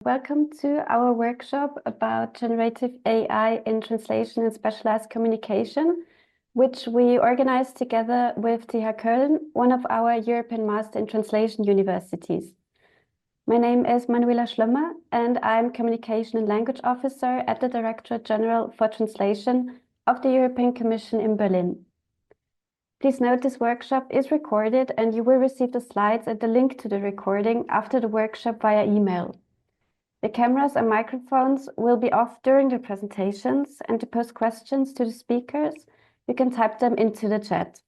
Welcome to our workshop about generative AI in translation and specialized communication, which we organized together with TH Köln, one of our European Master in Translation universities. My name is Manuela Schlömmer, and I'm Communication and Language Officer at the Directorate General for Translation of the European Commission in Berlin. Please note this workshop is recorded, and you will receive the slides and the link to the recording after the workshop via email. The cameras and microphones will be off during the presentations, and to post questions to the speakers, you can type them into the chat.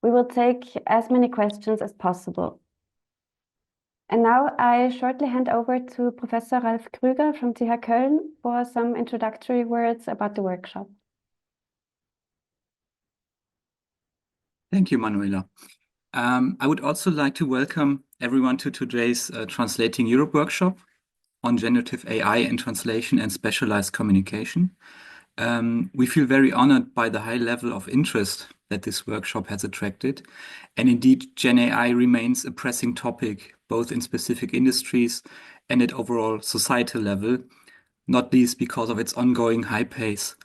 We will take as many questions as possible. And now I shortly hand over to Professor Ralf Krüger from TH Köln for some introductory words about the workshop. Thank you, Manuela. I would also like to welcome everyone to today's Translating Europe workshop on generative AI in translation and specialized communication. We feel very honored by the high level of interest that this workshop has attracted. And indeed, GenAI remains a pressing topic, both in specific industries and at overall societal level, not least because of its ongoing high pace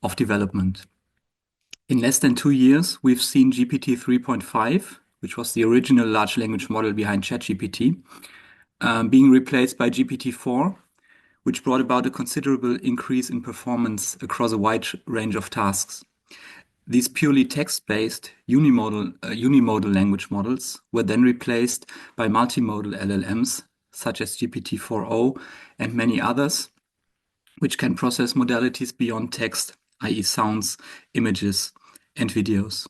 of development. In less than 2 years, we've seen GPT 3.5, which was the original large language model behind ChatGPT, being replaced by GPT-4, which brought about a considerable increase in performance across a wide range of tasks. These purely text-based unimodal language models were then replaced by multimodal LLMs, such as GPT-4o and many others, which can process modalities beyond text, i.e. sounds, images, and videos.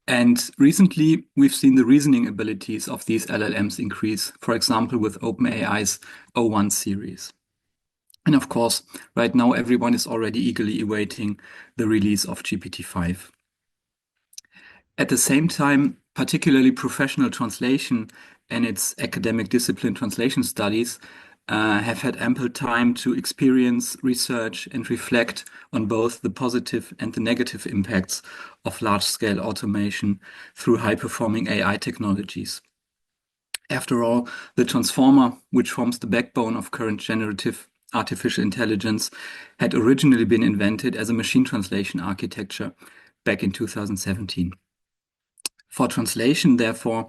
And recently, we've seen the reasoning abilities of these LLMs increase, for example, with OpenAI's O1 series. And of course, right now, everyone is already eagerly awaiting the release of GPT-5. At the same time, particularly professional translation and its academic discipline translation studies have had ample time to experience, research, and reflect on both the positive and the negative impacts of large-scale automation through high-performing AI technologies. After all, the transformer, which forms the backbone of current generative artificial intelligence, had originally been invented as a machine translation architecture back in 2017. For translation, therefore,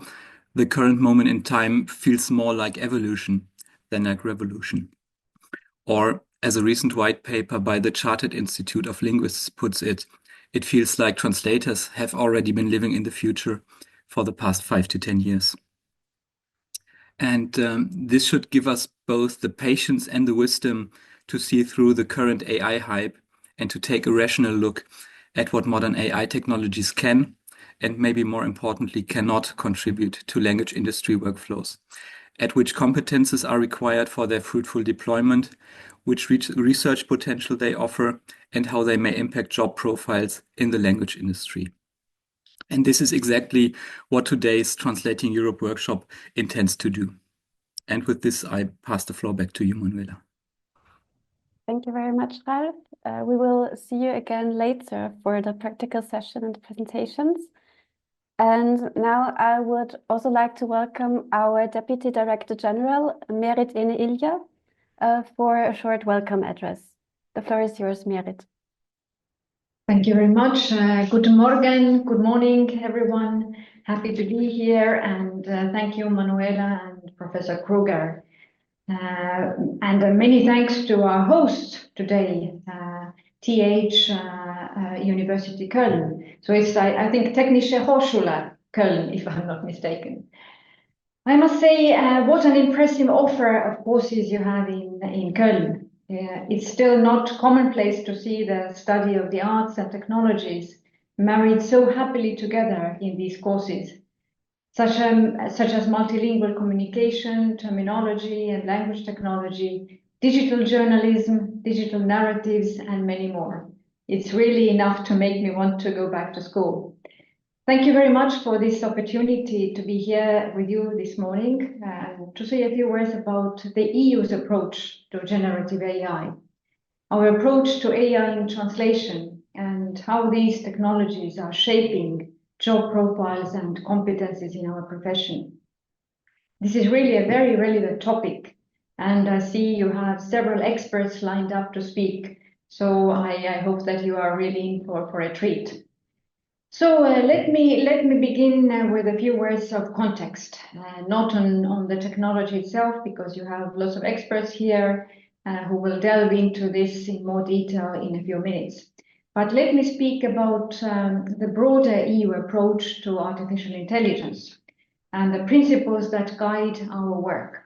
the current moment in time feels more like evolution than like revolution. Or, as a recent white paper by the Chartered Institute of Linguists puts it, it feels like translators have already been living in the future for the past 5 to 10 years. And this should give us both the patience and the wisdom to see through the current AI hype and to take a rational look at what modern AI technologies can, and maybe more importantly, cannot contribute to language industry workflows, at which competences are required for their fruitful deployment, which research potential they offer, and how they may impact job profiles in the language industry. And this is exactly what today's Translating Europe workshop intends to do. And with this, I pass the floor back to you, Manuela. Thank you very much, Ralf. We will see you again later for the practical session and the presentations. And now I would also like to welcome our Deputy Director General, Merit-Ene Ilja, for a short welcome address. The floor is yours, Merit. Thank you very much. Good morning, everyone. Happy to be here, and thank you, Manuela and Professor Krüger. And many thanks to our host today, TH University Köln. So it's, I think, Technische Hochschule Köln, if I'm not mistaken. I must say, what an impressive offer of courses you have in Köln. It's still not commonplace to see the study of the arts and technologies married so happily together in these courses, such as multilingual communication, terminology and language technology, digital journalism, digital narratives, and many more. It's really enough to make me want to go back to school. Thank you very much for this opportunity to be here with you this morning and to say a few words about the EU's approach to generative AI, our approach to AI in translation, and how these technologies are shaping job profiles and competences in our profession. This is really a very relevant topic, And I see you have several experts lined up to speak. So I hope that you are really in for a treat. So let me begin with a few words of context, not on the technology itself, because you have lots of experts here who will delve into this in more detail in a few minutes. But let me speak about the broader EU approach to artificial intelligence and the principles that guide our work.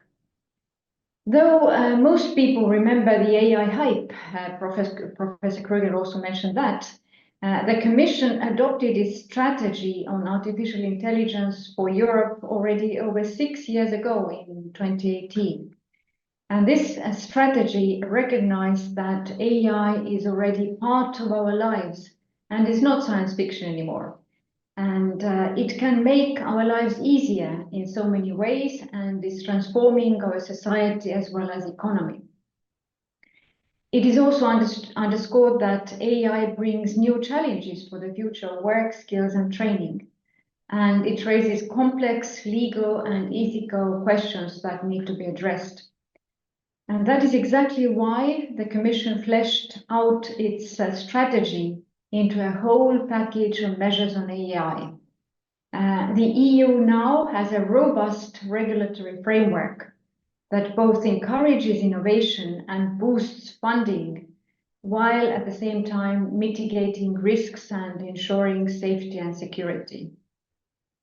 Though most people remember the AI hype, Professor Krüger also mentioned that, the Commission adopted its strategy on artificial intelligence for Europe already over 6 years ago in 2018. And this strategy recognized that AI is already part of our lives and is not science fiction anymore. And it can make our lives easier in so many ways and is transforming our society as well as economy. It is also underscored that AI brings new challenges for the future of work, skills, and training. And it raises complex legal and ethical questions that need to be addressed. And that is exactly why the Commission fleshed out its strategy into a whole package of measures on AI. The EU now has a robust regulatory framework that both encourages innovation and boosts funding, while at the same time mitigating risks and ensuring safety and security.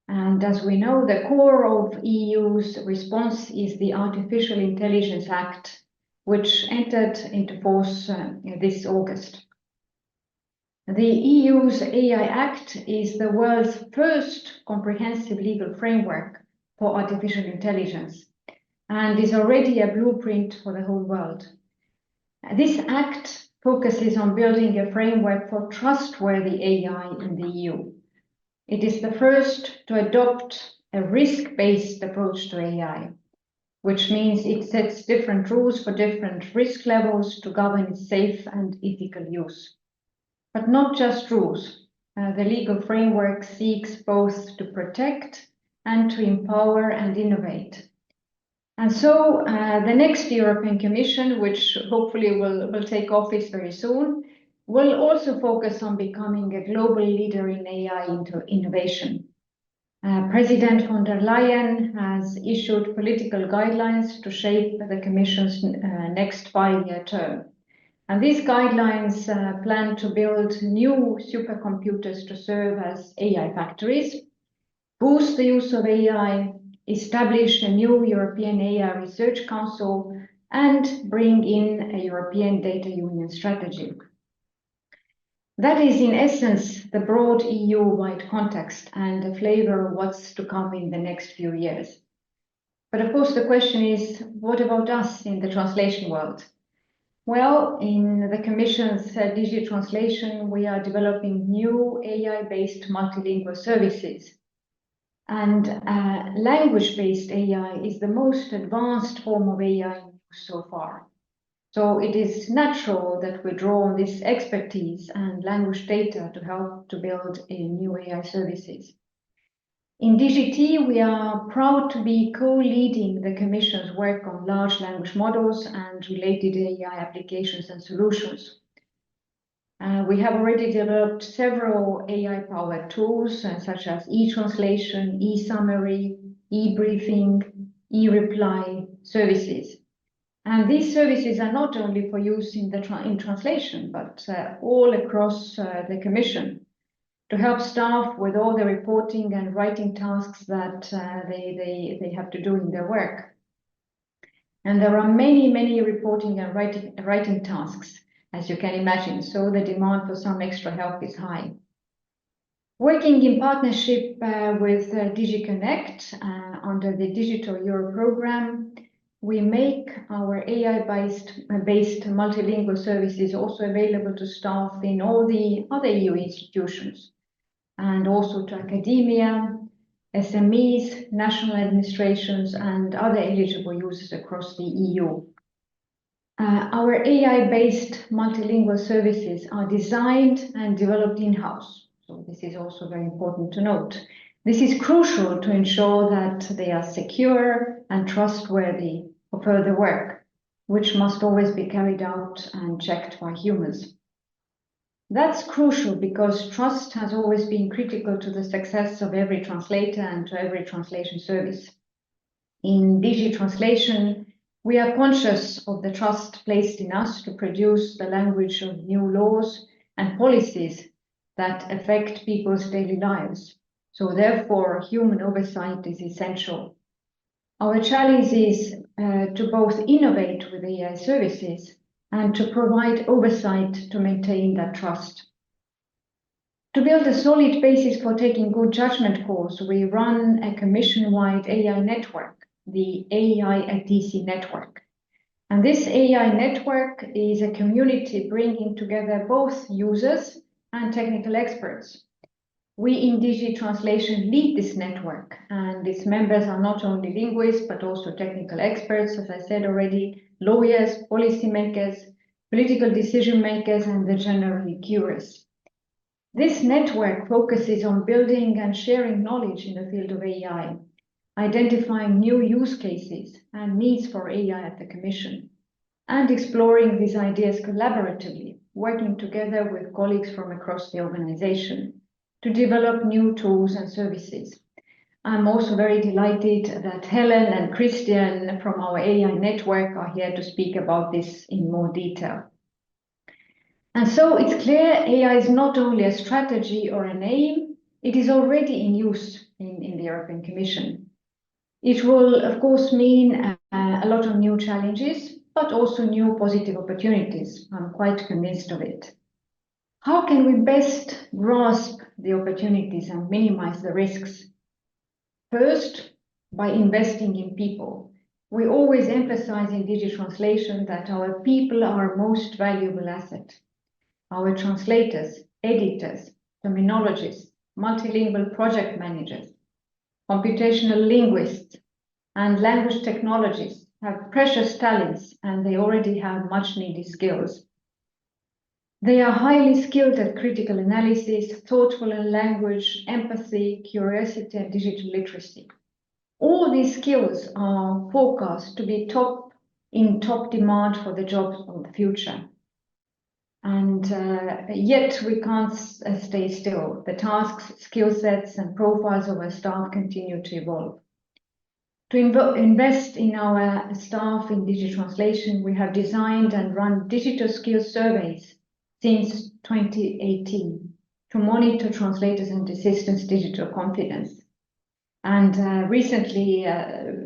And as we know, the core of EU's response is the Artificial Intelligence Act, which entered into force this August. The EU's AI Act is the world's first comprehensive legal framework for artificial intelligence and is already a blueprint for the whole world. This act focuses on building a framework for trustworthy AI in the EU. It is the first to adopt a risk-based approach to AI, which means it sets different rules for different risk levels to govern its safe and ethical use. But not just rules. The legal framework seeks both to protect and to empower and innovate. And so the next European Commission, which hopefully will take office very soon, will also focus on becoming a global leader in AI innovation. President von der Leyen has issued political guidelines to shape the Commission's next 5-year term. And these guidelines plan to build new supercomputers to serve as AI factories, boost the use of AI, establish a new European AI Research Council, and bring in a European Data Union strategy. That is, in essence, the broad EU-wide context and a flavor of what's to come in the next few years. But of course, the question is, what about us in the translation world? Well, in the Commission's DG Translation, we are developing new AI-based multilingual services. And language-based AI is the most advanced form of AI so far. So it is natural that we draw on this expertise and language data to help to build new AI services. In DGT, we are proud to be co-leading the Commission's work on large language models and related AI applications and solutions. We have already developed several AI-powered tools such as e-translation, e-summary, e-briefing, e-reply services. And these services are not only for use in translation, but all across the Commission to help staff with all the reporting and writing tasks that they have to do in their work. And there are many reporting and writing tasks, as you can imagine, so the demand for some extra help is high. Working in partnership with DG Connect under the Digital Euro program, we make our AI-based multilingual services also available to staff in all the other EU institutions and also to academia, SMEs, national administrations, and other eligible users across the EU. Our AI-based multilingual services are designed and developed in-house. So this is also very important to note. This is crucial to ensure that they are secure and trustworthy for further work. which must always be carried out and checked by humans. That's crucial because trust has always been critical to the success of every translator and to every translation service. In DG Translation, we are conscious of the trust placed in us to produce the language of new laws and policies that affect people's daily lives. So therefore, human oversight is essential. Our challenge is to both innovate with AI services and to provide oversight to maintain that trust. To build a solid basis for taking good judgment calls, we run a commission-wide AI network, the AI ITC network. And this AI network is a community bringing together both users and technical experts. We in DG Translation lead this network, and its members are not only linguists, but also technical experts, as I said already, lawyers, policymakers, political decision makers, and the generally curious. This network focuses on building and sharing knowledge in the field of AI, identifying new use cases and needs for AI at the Commission, and exploring these ideas collaboratively, working together with colleagues from across the organization to develop new tools and services. I'm also very delighted that Hellen and Cristian from our AI network are here to speak about this in more detail. And so it's clear AI is not only a strategy or an aim, it is already in use in the European Commission. It will, of course, mean a lot of new challenges, but also new positive opportunities. I'm quite convinced of it. How can we best grasp the opportunities and minimize the risks? First, by investing in people. We always emphasize in DG Translation that our people are our most valuable asset. Our translators, editors, terminologists, multilingual project managers, computational linguists, and language technologists have precious talents, and they already have much needed skills. They are highly skilled at critical analysis, thoughtful in language, empathy, curiosity, and digital literacy. All these skills are forecast to be in top demand for the jobs of the future. And yet we can't stay still. The tasks, skill sets, and profiles of our staff continue to evolve. To invest in our staff in digital translation, we have designed and run digital skills surveys since 2018 to monitor translators and assistants' digital competence. And recently,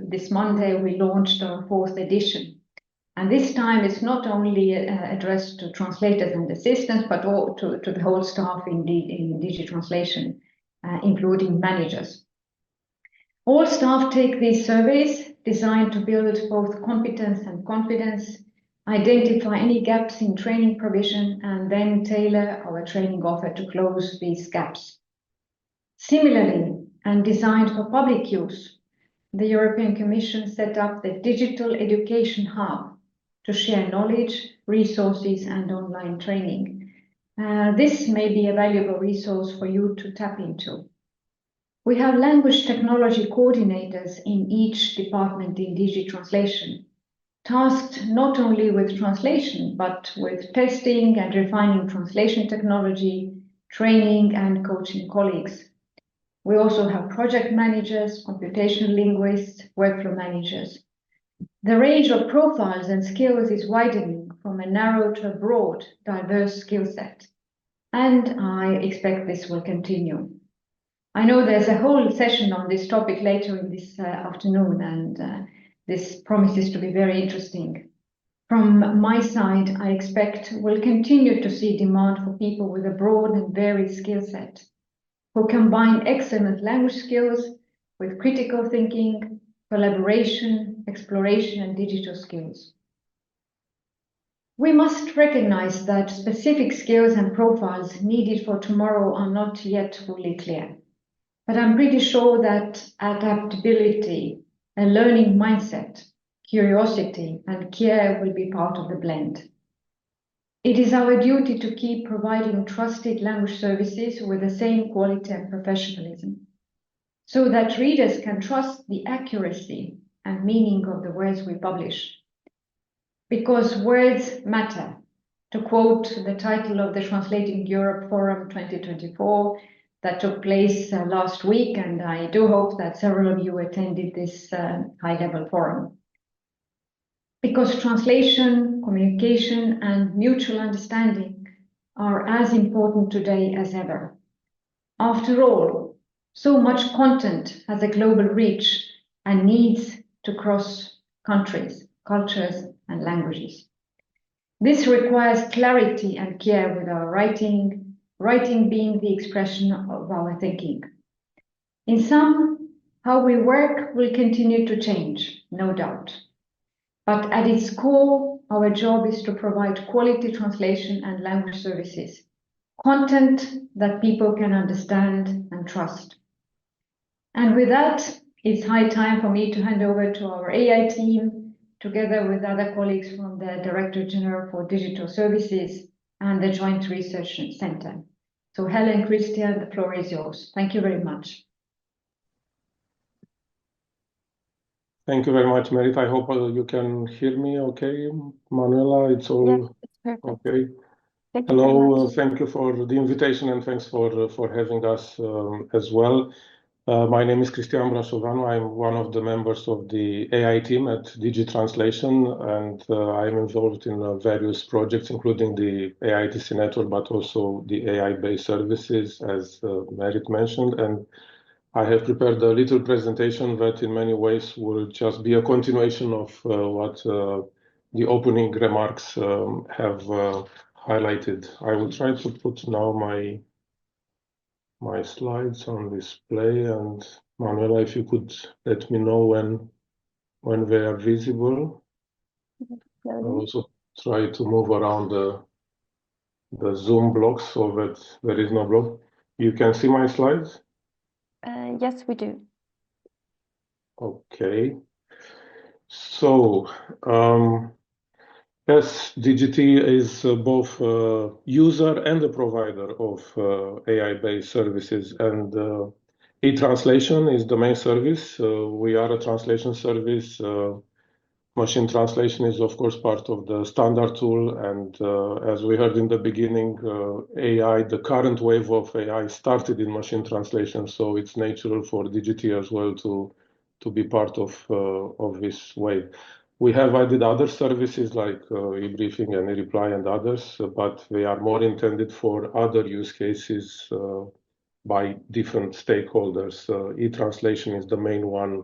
this Monday, we launched our 4th edition. And this time it's not only addressed to translators and assistants, but to the whole staff in digital translation, including managers. All staff take these surveys designed to build both competence and confidence, identify any gaps in training provision, and then tailor our training offer to close these gaps. Similarly, and designed for public use, the European Commission set up the Digital Education Hub to share knowledge, resources, and online training. This may be a valuable resource for you to tap into. We have language technology coordinators in each department in DG Translation, tasked not only with translation, but with testing and refining translation technology, training and coaching colleagues. We also have project managers, computational linguists, workflow managers. The range of profiles and skills is widening from a narrow to a broad, diverse skill set. And I expect this will continue. I know there's a whole session on this topic later in this afternoon, and this promises to be very interesting. From my side, I expect we'll continue to see demand for people with a broad and varied skill set, who combine excellent language skills with critical thinking, collaboration, exploration, and digital skills. We must recognize that specific skills and profiles needed for tomorrow are not yet fully clear. But I'm pretty sure that adaptability, a learning mindset, curiosity, and care will be part of the blend. It is our duty to keep providing trusted language services with the same quality and professionalism, so that readers can trust the accuracy and meaning of the words we publish. because words matter. To quote the title of the Translating Europe Forum 2024 that took place last week, and I do hope that several of you attended this high-level forum. Because translation, communication, and mutual understanding are as important today as ever. After all, so much content has a global reach and needs to cross countries, cultures, and languages. This requires clarity and care with our writing, writing being the expression of our thinking. In sum, how we work will continue to change, no doubt. But at its core, our job is to provide quality translation and language services, content that people can understand and trust. And with that, it's high time for me to hand over to our AI team, together with other colleagues from the Director General for Digital Services and the Joint Research Center. So Hellen, Cristian, the floor is yours. Thank you very much. Thank you very much, Merit. I hope you can hear me okay. Manuela, it's all Yes, it's perfect. okay. Thank you very Hello, much. thank you for the invitation and thanks for having us as well. My name is Cristian Brasoveanu. I'm one of the members of the AI team at DG Translation, and I'm involved in various projects, including the AI ITC network, but also the AI-based services, as Merit mentioned. And I have prepared a little presentation that in many ways will just be a continuation of what the opening remarks have highlighted. I will try to put now my slides on display, and Manuela, if you could let me know when they are visible. I'll also try to move around the Zoom blocks so that there is no block. You can see my slides? Yes, we do. Okay. So, yes, DGT is both a user and a provider of AI-based services, and e-translation is the main service. We are a translation service. Machine translation is, of course, part of the standard tool, and as we heard in the beginning, AI, the current wave of AI started in machine translation, so it's natural for DGT as well to be part of this wave. We have added other services like e-briefing and e-reply and others, but they are more intended for other use cases by different stakeholders. E-translation is the main one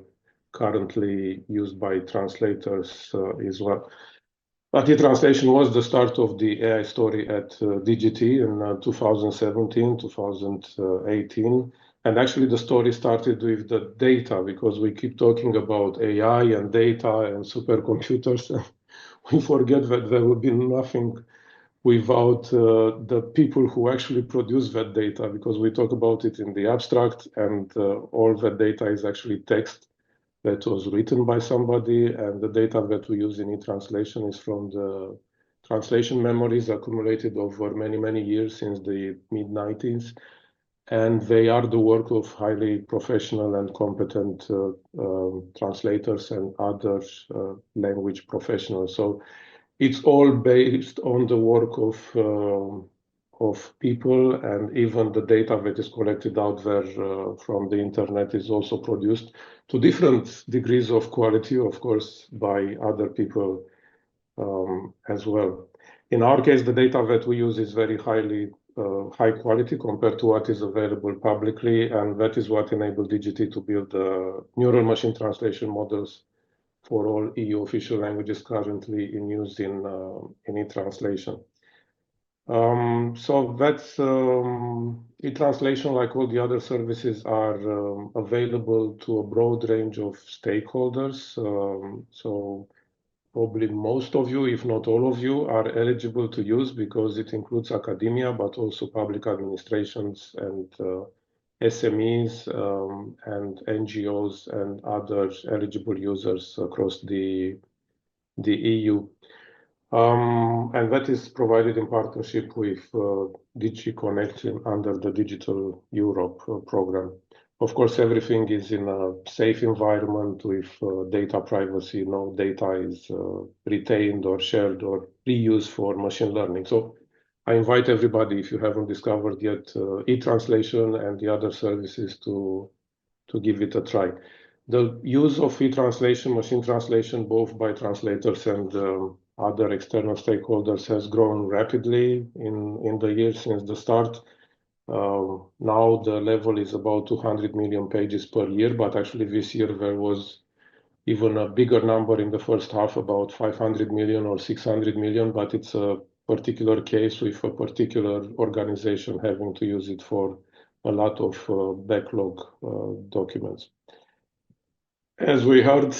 currently used by translators as well. But e-translation was the start of the AI story at DGT in 2017, 2018. And actually the story started with the data, because we keep talking about AI and data and supercomputers. We forget that there will be nothing without the people who actually produce that data, because we talk about it in the abstract, and all that data is actually text that was written by somebody, and the data that we use in e-translation is from the translation memories accumulated over many, many years since the mid-90s. And they are the work of highly professional and competent translators and other language professionals. So it's all based on the work of people, and even the data that is collected out there from the internet is also produced to different degrees of quality, of course, by other people as well. In our case, the data that we use is very high quality compared to what is available publicly, and that is what enabled DGT to build neural machine translation models for all EU official languages currently in use in e-translation. So that's e-translation, like all the other services, are available to a broad range of stakeholders. So probably most of you, if not all of you, are eligible to use, because it includes academia, but also public administrations and SMEs and NGOs and other eligible users across the EU. And that is provided in partnership with DG Connect under the Digital Europe program. Of course, everything is in a safe environment with data privacy. No data is retained or shared or reused for machine learning. So I invite everybody, if you haven't discovered yet, e-translation and the other services to give it a try. The use of e-translation, machine translation, both by translators and other external stakeholders has grown rapidly in the years since the start. Now the level is about 200 million pages per year, but actually this year there was even a bigger number in the first half, about 500 million or 600 million, but it's a particular case with a particular organization having to use it for a lot of backlog documents. As we heard,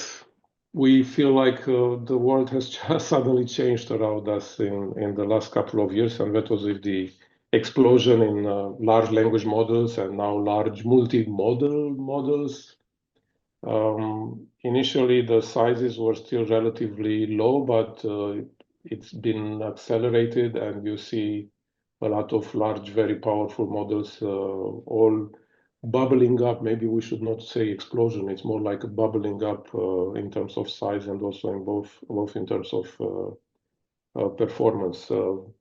we feel like the world has just suddenly changed around us in the last couple of years, and that was with the explosion in large language models and now large multimodal models. Initially, the sizes were still relatively low, but it's been accelerated, and you see a lot of large, very powerful models all bubbling up. Maybe we should not say explosion. It's more like a bubbling up in terms of size and also in both in terms of performance.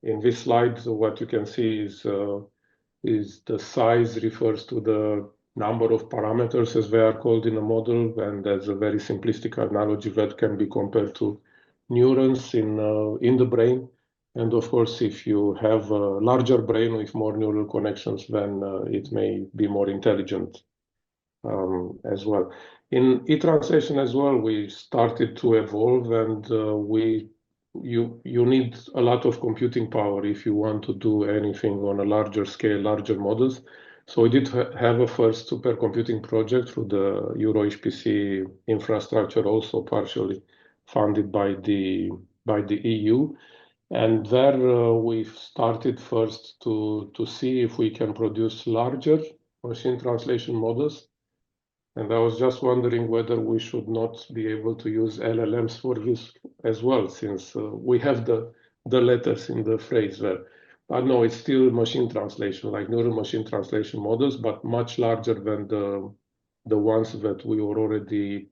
In this slide, what you can see is the size refers to the number of parameters, as they are called in a model, and that's a very simplistic analogy that can be compared to neurons in the brain. And of course, if you have a larger brain with more neural connections, then it may be more intelligent as well. In e-translation as well, we started to evolve, and you need a lot of computing power if you want to do anything on a larger scale, larger models. So we did have a first supercomputing project through the Euro HPC infrastructure, also partially funded by the EU. And there we've started first to see if we can produce larger machine translation models. And I was just wondering whether we should not be able to use LLMs for this as well, since we have the letters in the phrase there. But no, it's still machine translation, like neural machine translation models, but much larger than the ones that we were already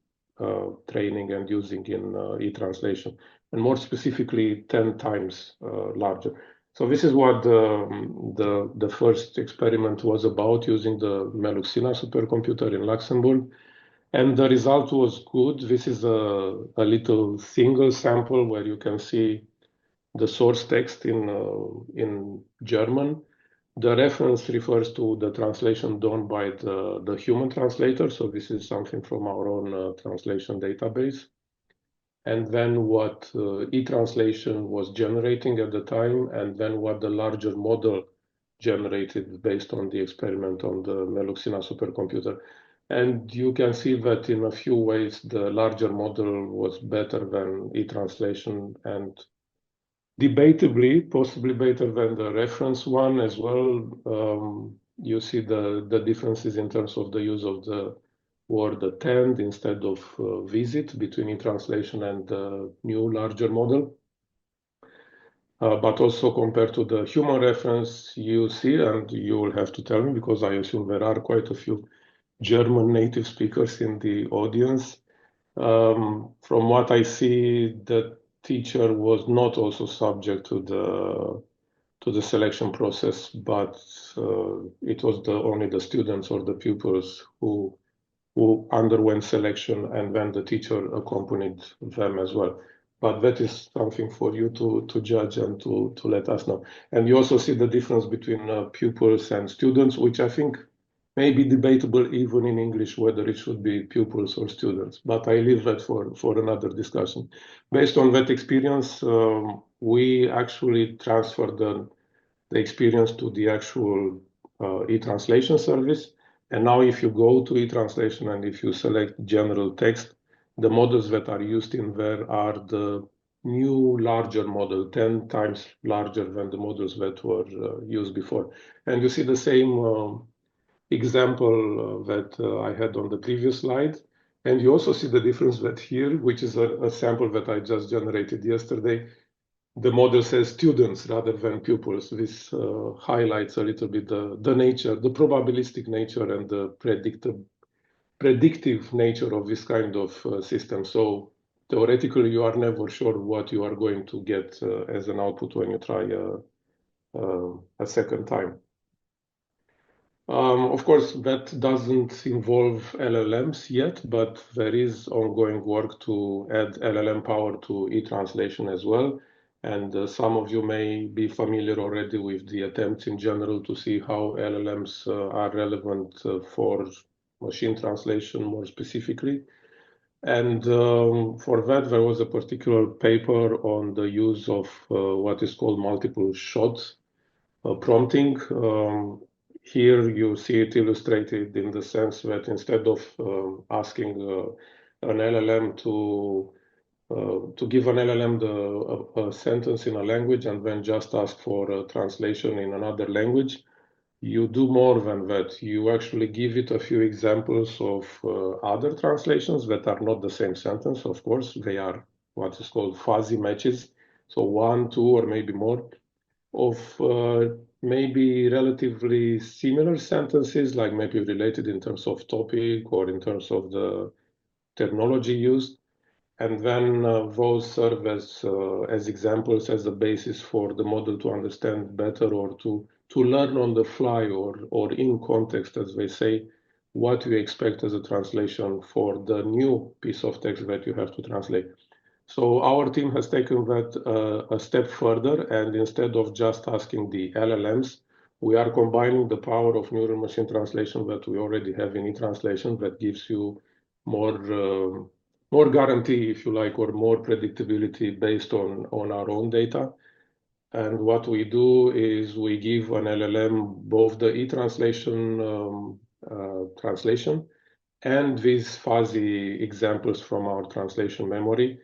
training and using in e-translation, and more specifically 10 times larger. So this is what the first experiment was about, using the Melut-Sina supercomputer in Luxembourg. And the result was good. This is a little single sample where you can see the source text in German. The reference refers to the translation done by the human translator. So this is something from our own translation database. And then what e-translation was generating at the time, and then what the larger model generated based on the experiment on the Melut-Sina supercomputer. And you can see that in a few ways, the larger model was better than e-translation, and debatably, possibly better than the reference one as well. You see the differences in terms of the use of the word attend instead of visit between e-translation and the new larger model. But also compared to the human reference, you see, and you will have to tell me, because I assume there are quite a few German native speakers in the audience. From what I see, the teacher was not also subject to the selection process, but it was only the students or the pupils who underwent selection, and then the teacher accompanied them as well. But that is something for you to judge and to let us know. And you also see the difference between pupils and students, which I think may be debatable even in English, whether it should be pupils or students. But I leave that for another discussion. Based on that experience, we actually transferred the experience to the actual e-translation service. And now if you go to e-translation and if you select general text, the models that are used in there are the new larger model, 10 times larger than the models that were used before. And you see the same example that I had on the previous slide. And you also see the difference that here, which is a sample that I just generated yesterday, the model says students rather than pupils. This highlights a little bit the nature, the probabilistic nature and the predictive nature of this kind of system. So theoretically, you are never sure what you are going to get as an output when you try a second time. Of course, that doesn't involve LLMs yet, but there is ongoing work to add LLM power to e-translation as well. And some of you may be familiar already with the attempts in general to see how LLMs are relevant for machine translation more specifically. And for that, there was a particular paper on the use of what is called multiple shot prompting. Here you see it illustrated in the sense that instead of asking an LLM to give an LLM a sentence in a language and then just ask for a translation in another language, you do more than that. You actually give it a few examples of other translations that are not the same sentence. Of course, they are what is called fuzzy matches. So 1, 2, or maybe more of maybe relatively similar sentences, like maybe related in terms of topic or in terms of the terminology used. And then those serve as examples, as a basis for the model to understand better or to learn on the fly or in context, as they say, what you expect as a translation for the new piece of text that you have to translate. So our team has taken that a step further, and instead of just asking the LLMs, we are combining the power of neural machine translation that we already have in e-translation that gives you more guarantee, if you like, or more predictability based on our own data. And what we do is we give an LLM both the e-translation translation and these fuzzy examples from our translation memory.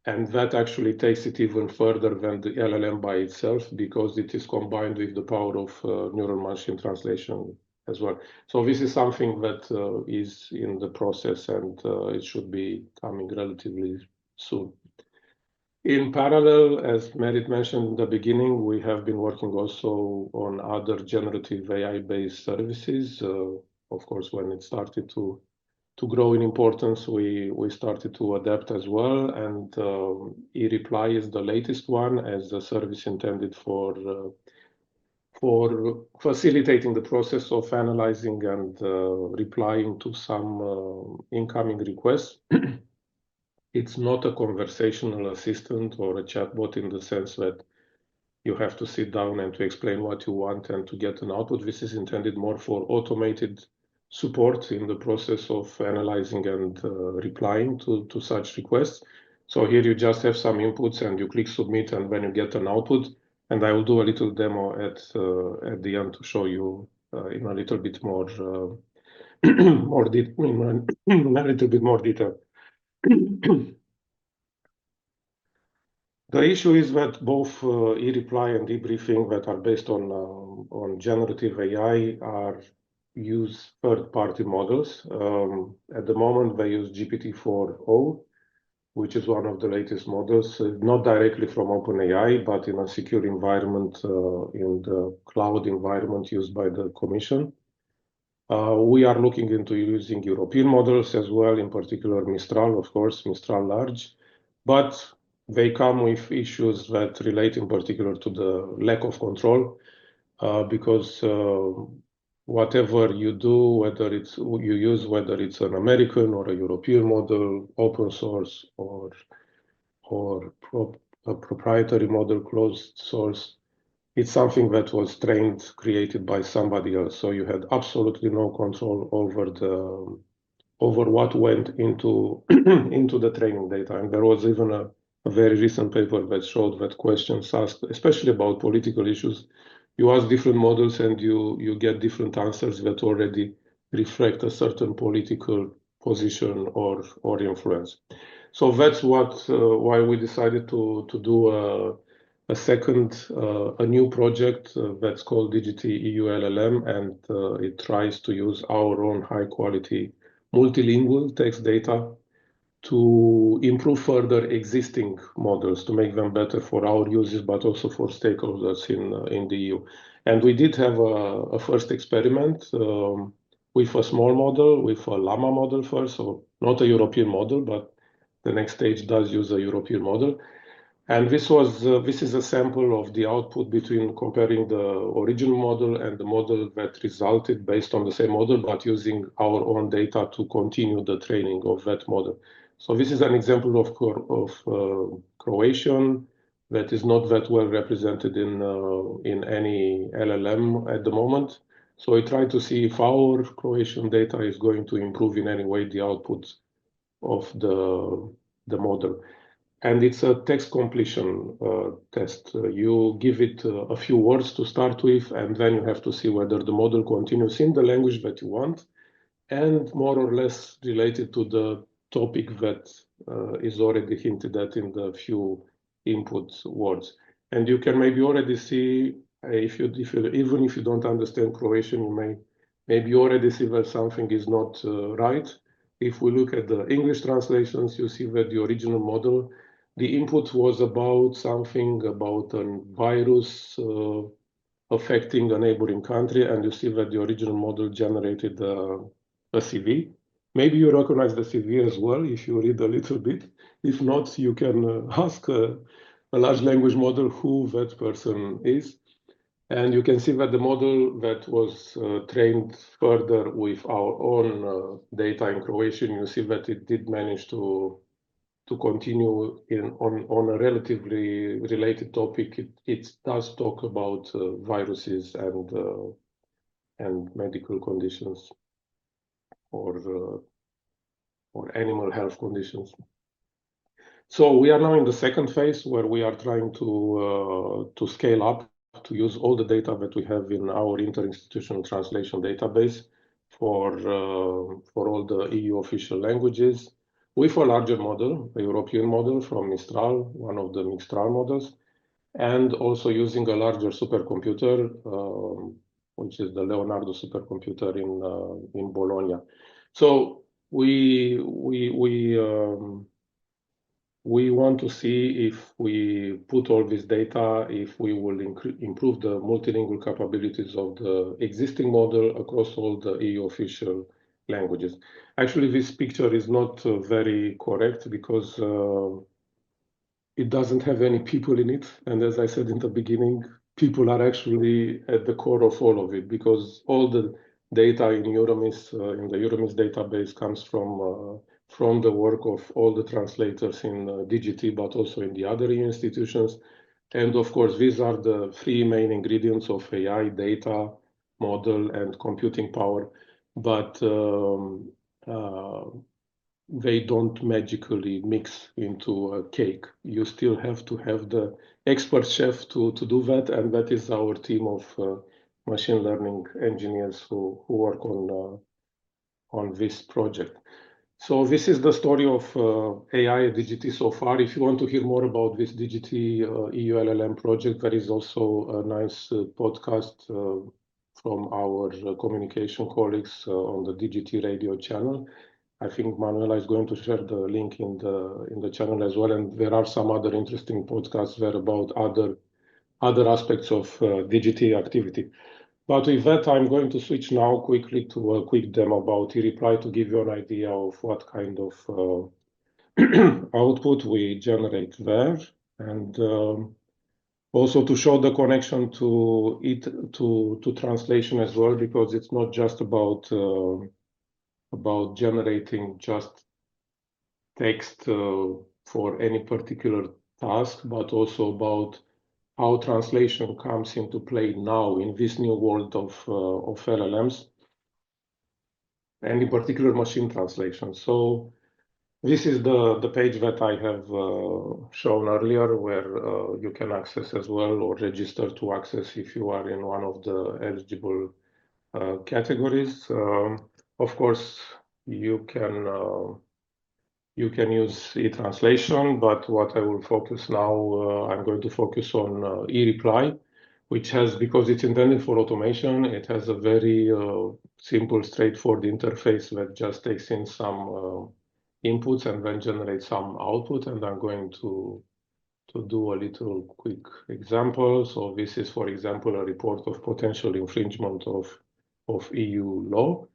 And that actually takes it even further than the LLM by itself, because it is combined with the power of neural machine translation as well. So this is something that is in the process, and it should be coming relatively soon. In parallel, as Merit mentioned in the beginning, we have been working also on other generative AI-based services. Of course, when it started to grow in importance, we started to adapt as well. And e-reply is the latest one as a service intended for facilitating the process of analyzing and replying to some incoming requests. It's not a conversational assistant or a chatbot in the sense that you have to sit down and to explain what you want and to get an output. This is intended more for automated support in the process of analyzing and replying to such requests. So here you just have some inputs and you click submit, and then you get an output. And I will do a little demo at the end to show you in a little bit more in a little bit more detail. The issue is that both e-reply and e-briefing that are based on generative AI use third-party models. At the moment, they use GPT-4o, which is one of the latest models, not directly from OpenAI, but in a secure environment, in the cloud environment used by the Commission. We are looking into using European models as well, in particular Mistral, of course, Mistral Large, but they come with issues that relate in particular to the lack of control, because whatever you do, whether it's an American or a European model, open source or a proprietary model, closed source, it's something that was created by somebody else. So you had absolutely no control over what went into into the training data. And there was even a very recent paper that showed that questions asked, especially about political issues, you ask different models and you get different answers that already reflect a certain political position or influence. So that's why we decided to do a new project that's called DigiT-EU LLM, and it tries to use our own high quality multilingual text data to improve further existing models, to make them better for our users, but also for stakeholders in the EU. And we did have a first experiment with a small model, with a llama model first, so not a European model, but the next stage does use a European model. And this is a sample of the output between comparing the original model and the model that resulted based on the same model, but using our own data to continue the training of that model. So this is an example of Croatian that is not that well represented in any LLM at the moment. So we try to see if our Croatian data is going to improve in any way the output of the model. And it's a text completion test. You give it a few words to start with, and then you have to see whether the model continues in the language that you want and more or less related to the topic that is already hinted at in the few input words. And you can maybe already see, even if you don't understand Croatian, you may maybe already see that something is not right. If we look at the English translations, you see that the original model, the input was about something about a virus affecting a neighboring country, and you see that the original model generated a CV. Maybe you recognize the CV as well if you read a little bit. If not, you can ask a large language model who that person is. And you can see that the model that was trained further with our own data in Croatian, you see that it did manage to continue on a relatively related topic. It does talk about viruses and medical conditions or animal health conditions. So we are now in the second phase where we are trying to scale up to use all the data that we have in our interinstitutional translation database for all the EU official languages, with a larger model, a European model from Mistral, one of the Mistral models, and also using a larger supercomputer, which is the Leonardo supercomputer in Bologna. So we want to see if we put all this data, if we will improve the multilingual capabilities of the existing model across all the EU official languages. Actually, this picture is not very correct because it doesn't have any people in it. And as I said in the beginning, people are actually at the core of all of it, because all the data in Euromis, in the Euromis database, comes from the work of all the translators in DGT, but also in the other institutions. And of course, these are the three main ingredients of AI: data, model, and computing power. But they don't magically mix into a cake. You still have to have the expert chef to do that, and that is our team of machine learning engineers who work on this project. So this is the story of AI at DGT so far. If you want to hear more about this DGT EU LLM project, there is also a nice podcast from our communication colleagues on the DGT radio channel. I think Manuela is going to share the link in the channel as well, and there are some other interesting podcasts there about other aspects of DGT activity. But with that, I'm going to switch now quickly to a quick demo about e-reply to give you an idea of what kind of output we generate there, and also to show the connection to translation as well, because it's not just about generating just text for any particular task, but also about how translation comes into play now in this new world of LLMs, and in particular machine translation. So this is the page that I have shown earlier, where you can access as well, or register to access if you are in one of the eligible categories. Of course, you can use e-translation, but what I will focus now, I'm going to focus on e-reply, which has, because it's intended for automation, it has a very simple, straightforward interface that just takes in some inputs and then generate some output. And I'm going to do a little quick example. So this is, for example, a report of potential infringement of EU law.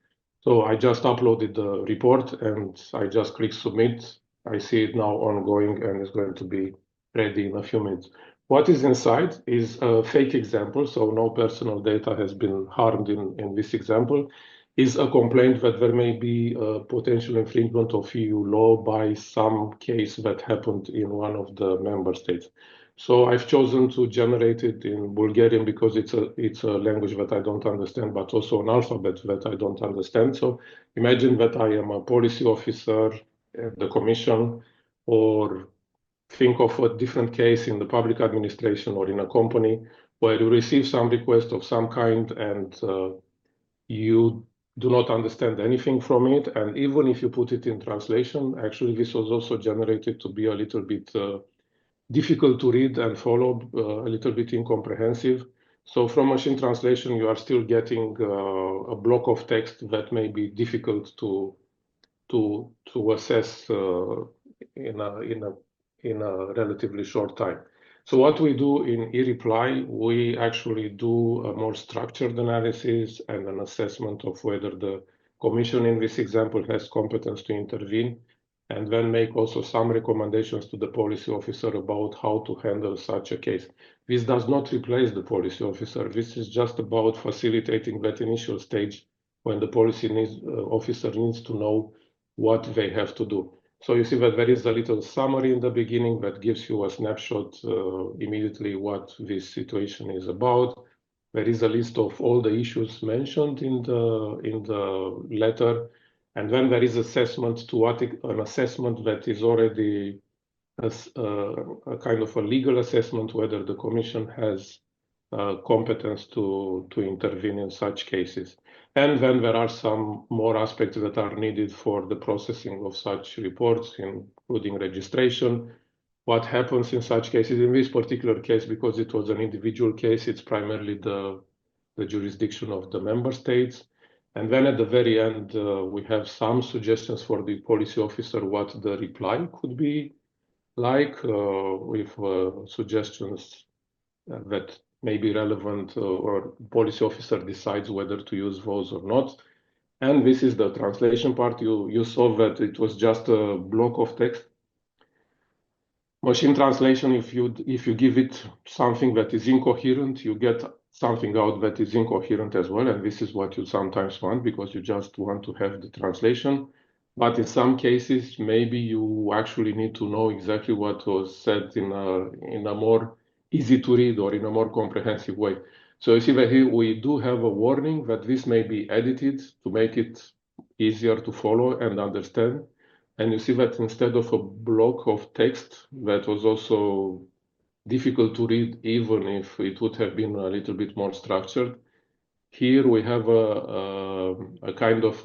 So I just uploaded the report and I just click submit. I see it now ongoing and it's going to be ready in a few minutes. What is inside is a fake example, so no personal data has been harmed in this example, is a complaint that there may be a potential infringement of EU law by some case that happened in one of the member states. So I've chosen to generate it in Bulgarian because it's a language that I don't understand, but also an alphabet that I don't understand. So imagine that I am a policy officer at the Commission, or think of a different case in the public administration or in a company where you receive some request of some kind and you do not understand anything from it. And even if you put it in translation, actually this was also generated to be a little bit difficult to read and follow, a little bit incomprehensive. So from machine translation, you are still getting a block of text that may be difficult to assess in a relatively short time. So what we do in eReply, we actually do a more structured analysis and an assessment of whether the Commission in this example has competence to intervene, and then make also some recommendations to the policy officer about how to handle such a case. This does not replace the policy officer. This is just about facilitating that initial stage when the policy officer needs to know what they have to do. So you see that there is a little summary in the beginning that gives you a snapshot immediately what this situation is about. There is a list of all the issues mentioned in the letter, and then there is assessment to what an assessment that is already a kind of a legal assessment whether the Commission has competence to intervene in such cases. And then there are some more aspects that are needed for the processing of such reports, including registration. What happens in such cases? In this particular case, because it was an individual case, it's primarily the jurisdiction of the member states. And then at the very end, we have some suggestions for the policy officer what the reply could be like, with suggestions that may be relevant, or policy officer decides whether to use those or not. And this is the translation part. You saw that it was just a block of text. Machine translation, if you give it something that is incoherent, you get something out that is incoherent as well. And this is what you sometimes want because you just want to have the translation. But in some cases, maybe you actually need to know exactly what was said in a more easy to read or in a more comprehensive way. So you see that here we do have a warning that this may be edited to make it easier to follow and understand. And you see that instead of a block of text that was also difficult to read, even if it would have been a little bit more structured, here we have a kind of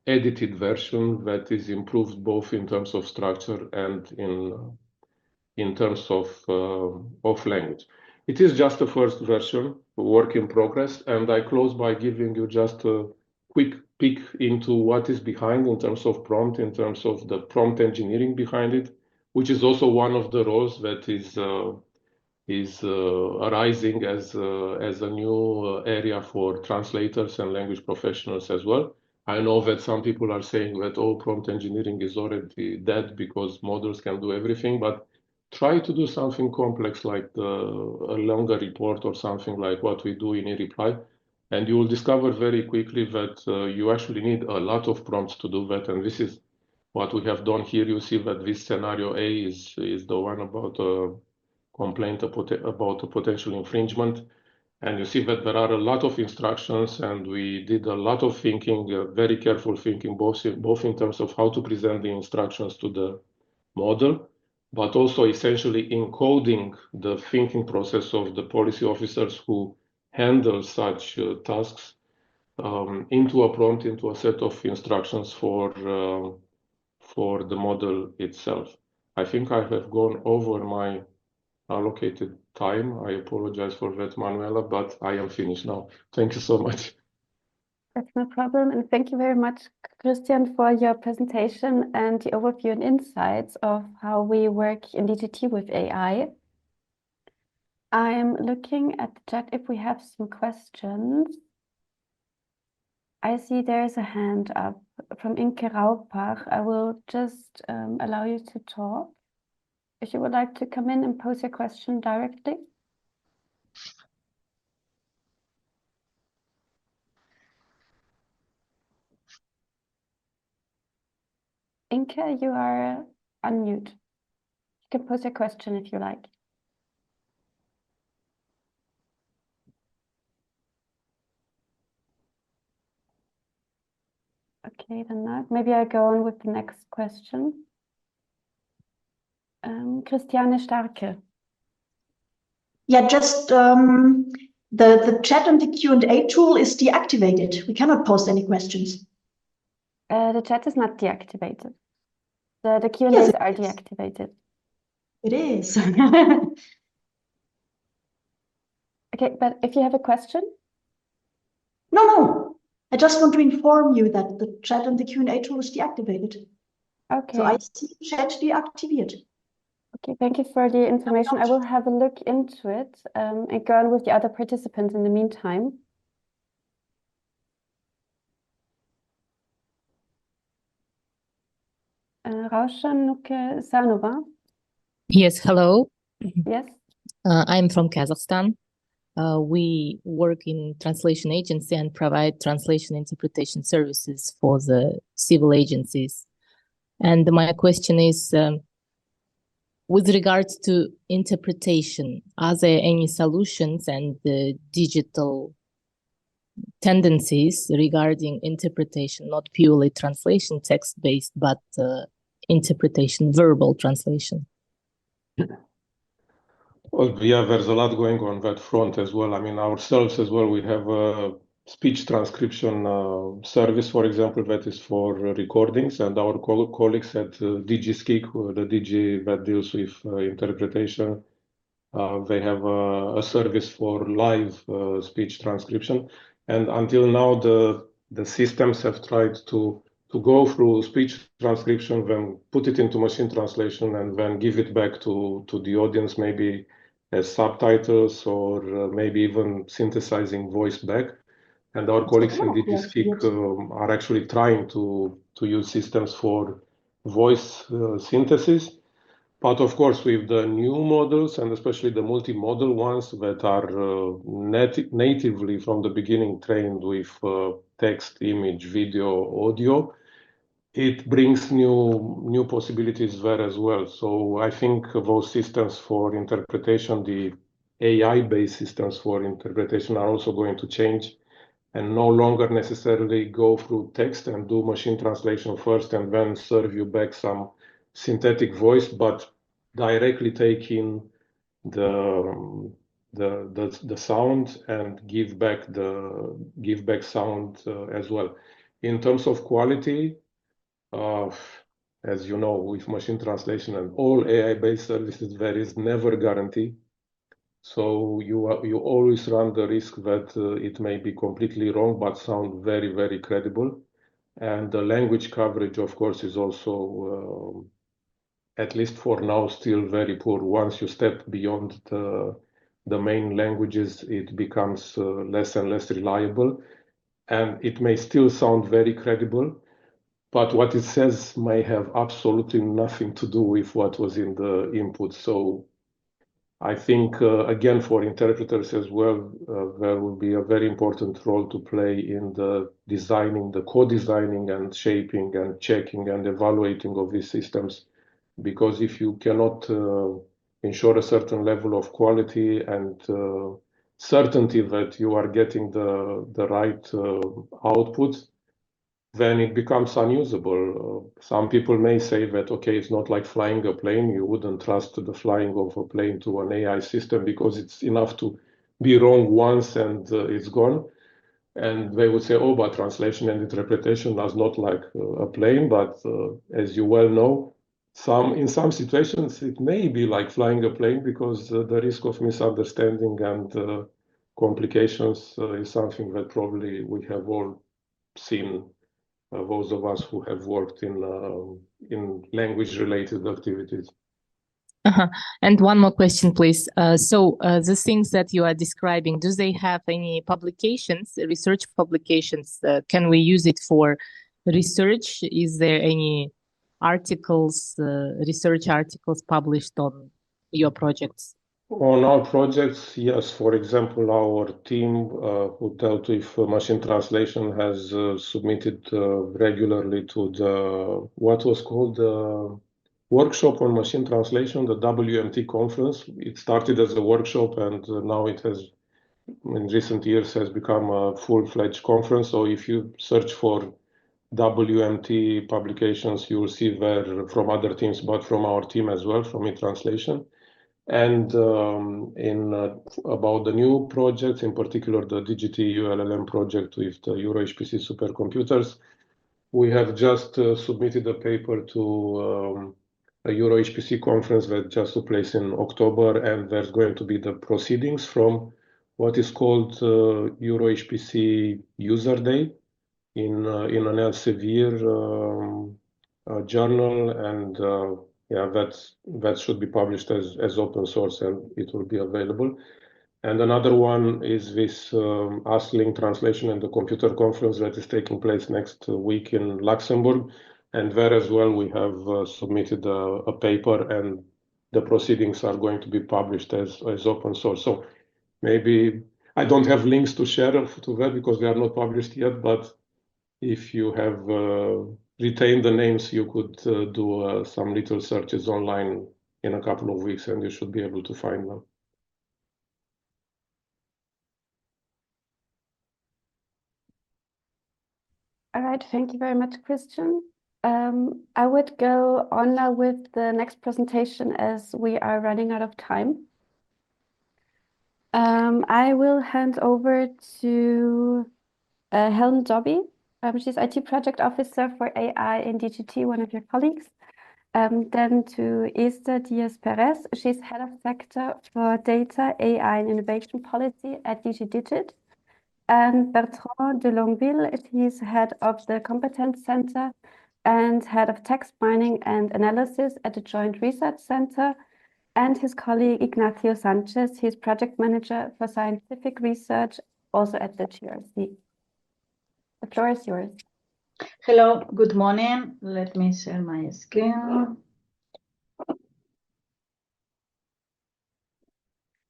edited version that is improved both in terms of structure and in terms of language. It is just a first version, a work in progress, and I close by giving you just a quick peek into what is behind in terms of prompt, in terms of the prompt engineering behind it, which is also one of the roles that is arising as a new area for translators and language professionals as well. I know that some people are saying that prompt engineering is already dead because models can do everything, but try to do something complex like a longer report or something like what we do in eReply, and you will discover very quickly that you actually need a lot of prompts to do that. And this is what we have done here. You see that this scenario A is the one about a complaint about a potential infringement. And you see that there are a lot of instructions, and we did a lot of thinking, very careful thinking, both in terms of how to present the instructions to the model, but also essentially encoding the thinking process of the policy officers who handle such tasks into a prompt, into a set of instructions for the model itself. I think I have gone over my allocated time. I apologize for that, Manuela, but I am finished now. Thank you so much. That's no problem. And thank you very much, Cristian, for your presentation and the overview and insights of how we work in DGT with AI. I'm looking at the chat if we have some questions. I see there's a hand up from Inke Raupach. I will just allow you to talk. If you would like to come in and pose your question directly. Inke, you are unmute. You can pose your question if you like. Okay, then not. Maybe I go on with the next question. Christiane Starke. Yeah, just the chat and the Q&A tool is deactivated. We cannot post any questions. The chat is not deactivated. The Q&As Yes, are it is. deactivated. It is. Okay, but if you have a question? No. I just want to inform you that the chat and the Q&A tool is deactivated. Okay. So I see chat deactiviert. Okay, thank you for the information. I will have a look into it and go on with the other participants in the meantime. Raushan Sanova. Yes, hello. Yes. I'm from Kazakhstan. We work in translation agency and provide translation interpretation services for the civil agencies. And my question is, with regards to interpretation, are there any solutions and digital tendencies regarding interpretation, not purely translation text-based, but interpretation, verbal translation? Well, yeah, there's a lot going on that front as well. I mean, ourselves as well, we have a speech transcription service, for example, that is for recordings, and our colleagues at DG Skik, the DG that deals with interpretation, they have a service for live speech transcription. And until now, the systems have tried to go through speech transcription, then put it into machine translation, and then give it back to the audience, maybe as subtitles or maybe even synthesizing voice back. And our colleagues in DG Skik are actually trying to use systems for voice synthesis. But of course, with the new models and especially the multimodal ones that are natively from the beginning trained with text, image, video, audio, it brings new possibilities there as well. So I think those systems for interpretation, the AI-based systems for interpretation, are also going to change and no longer necessarily go through text and do machine translation first and then serve you back some synthetic voice, but directly take in the sound and give back sound as well. In terms of quality, as you know, with machine translation and all AI-based services, there is never a guarantee. So you always run the risk that it may be completely wrong, but sound very, very credible. And the language coverage, of course, is also, at least for now, still very poor. Once you step beyond the main languages, it becomes less and less reliable. And it may still sound very credible, but what it says may have absolutely nothing to do with what was in the input. So I think, again, for interpreters as well, there will be a very important role to play in the designing, the co-designing and shaping and checking and evaluating of these systems. Because if you cannot ensure a certain level of quality and certainty that you are getting the right output, then it becomes unusable. Some people may say that, okay, it's not like flying a plane. You wouldn't trust the flying of a plane to an AI system because it's enough to be wrong once and it's gone. And they would say, oh, but translation and interpretation is not like a plane. But as you well know, in some situations, it may be like flying a plane because the risk of misunderstanding and complications is something that probably we have all seen, those of us who have worked in language-related activities. And one more question, please. So the things that you are describing, do they have any publications, research publications? Can we use it for research? Is there any articles, research articles published on your projects? On our projects, yes. For example, our team who dealt with machine translation has submitted regularly to the what was called the workshop on machine translation, the WMT conference. It started as a workshop, and now it has, in recent years, has become a full-fledged conference. So if you search for WMT publications, you will see there from other teams, but from our team as well, from e-translation. And about the new projects, in particular the DGTEW LLM project with the EuroHPC supercomputers, we have just submitted a paper to a EuroHPC conference that just took place in October, and there's going to be the proceedings from what is called EuroHPC User Day in an Elsevier journal, and yeah, that should be published as open source, and it will be available. And another one is this AskLink Translation and the Computer Conference that is taking place next week in Luxembourg. And there as well, we have submitted a paper, and the proceedings are going to be published as open source. So maybe I don't have links to share to that because they are not published yet, but if you have retained the names, you could do some little searches online in a couple of weeks, and you should be able to find them. All right, thank you very much, Cristian. I would go on now with the next presentation as we are running out of time. I will hand over to Hellen Dobby. She's IT Project Officer for AI in DGT, one of your colleagues. Then to Esther Diez Perez. She's Head of Sector for Data, AI and Innovation Policy at DG Digit. And Bertrand de Longueville, he's Head of the Competence Center and Head of Text Mining and Analysis at the Joint Research Center. And his colleague Ignacio Sanchez, he's Project Manager for Scientific Research, also at the GRC. The floor is yours. Hello, good morning. Let me share my screen.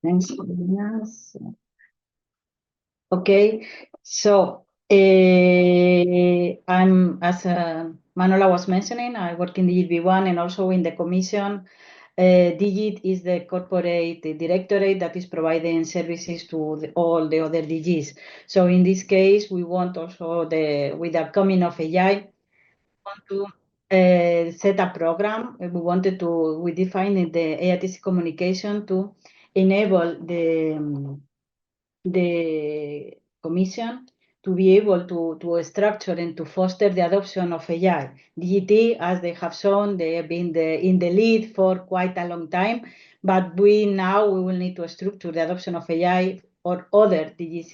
Thanks for joining us. Okay, so I'm, as Manuela was mentioning, I work in the DGV1 and also in the Commission. Digit is the corporate directorate that is providing services to all the other DGs. So in this case, we want also, with the coming of AI, want to set a program. We defined the AITC communication to enable the Commission to be able to structure and to foster the adoption of AI. DGT, as they have shown, they have been in the lead for quite a long time, but we will need to structure the adoption of AI or other DGs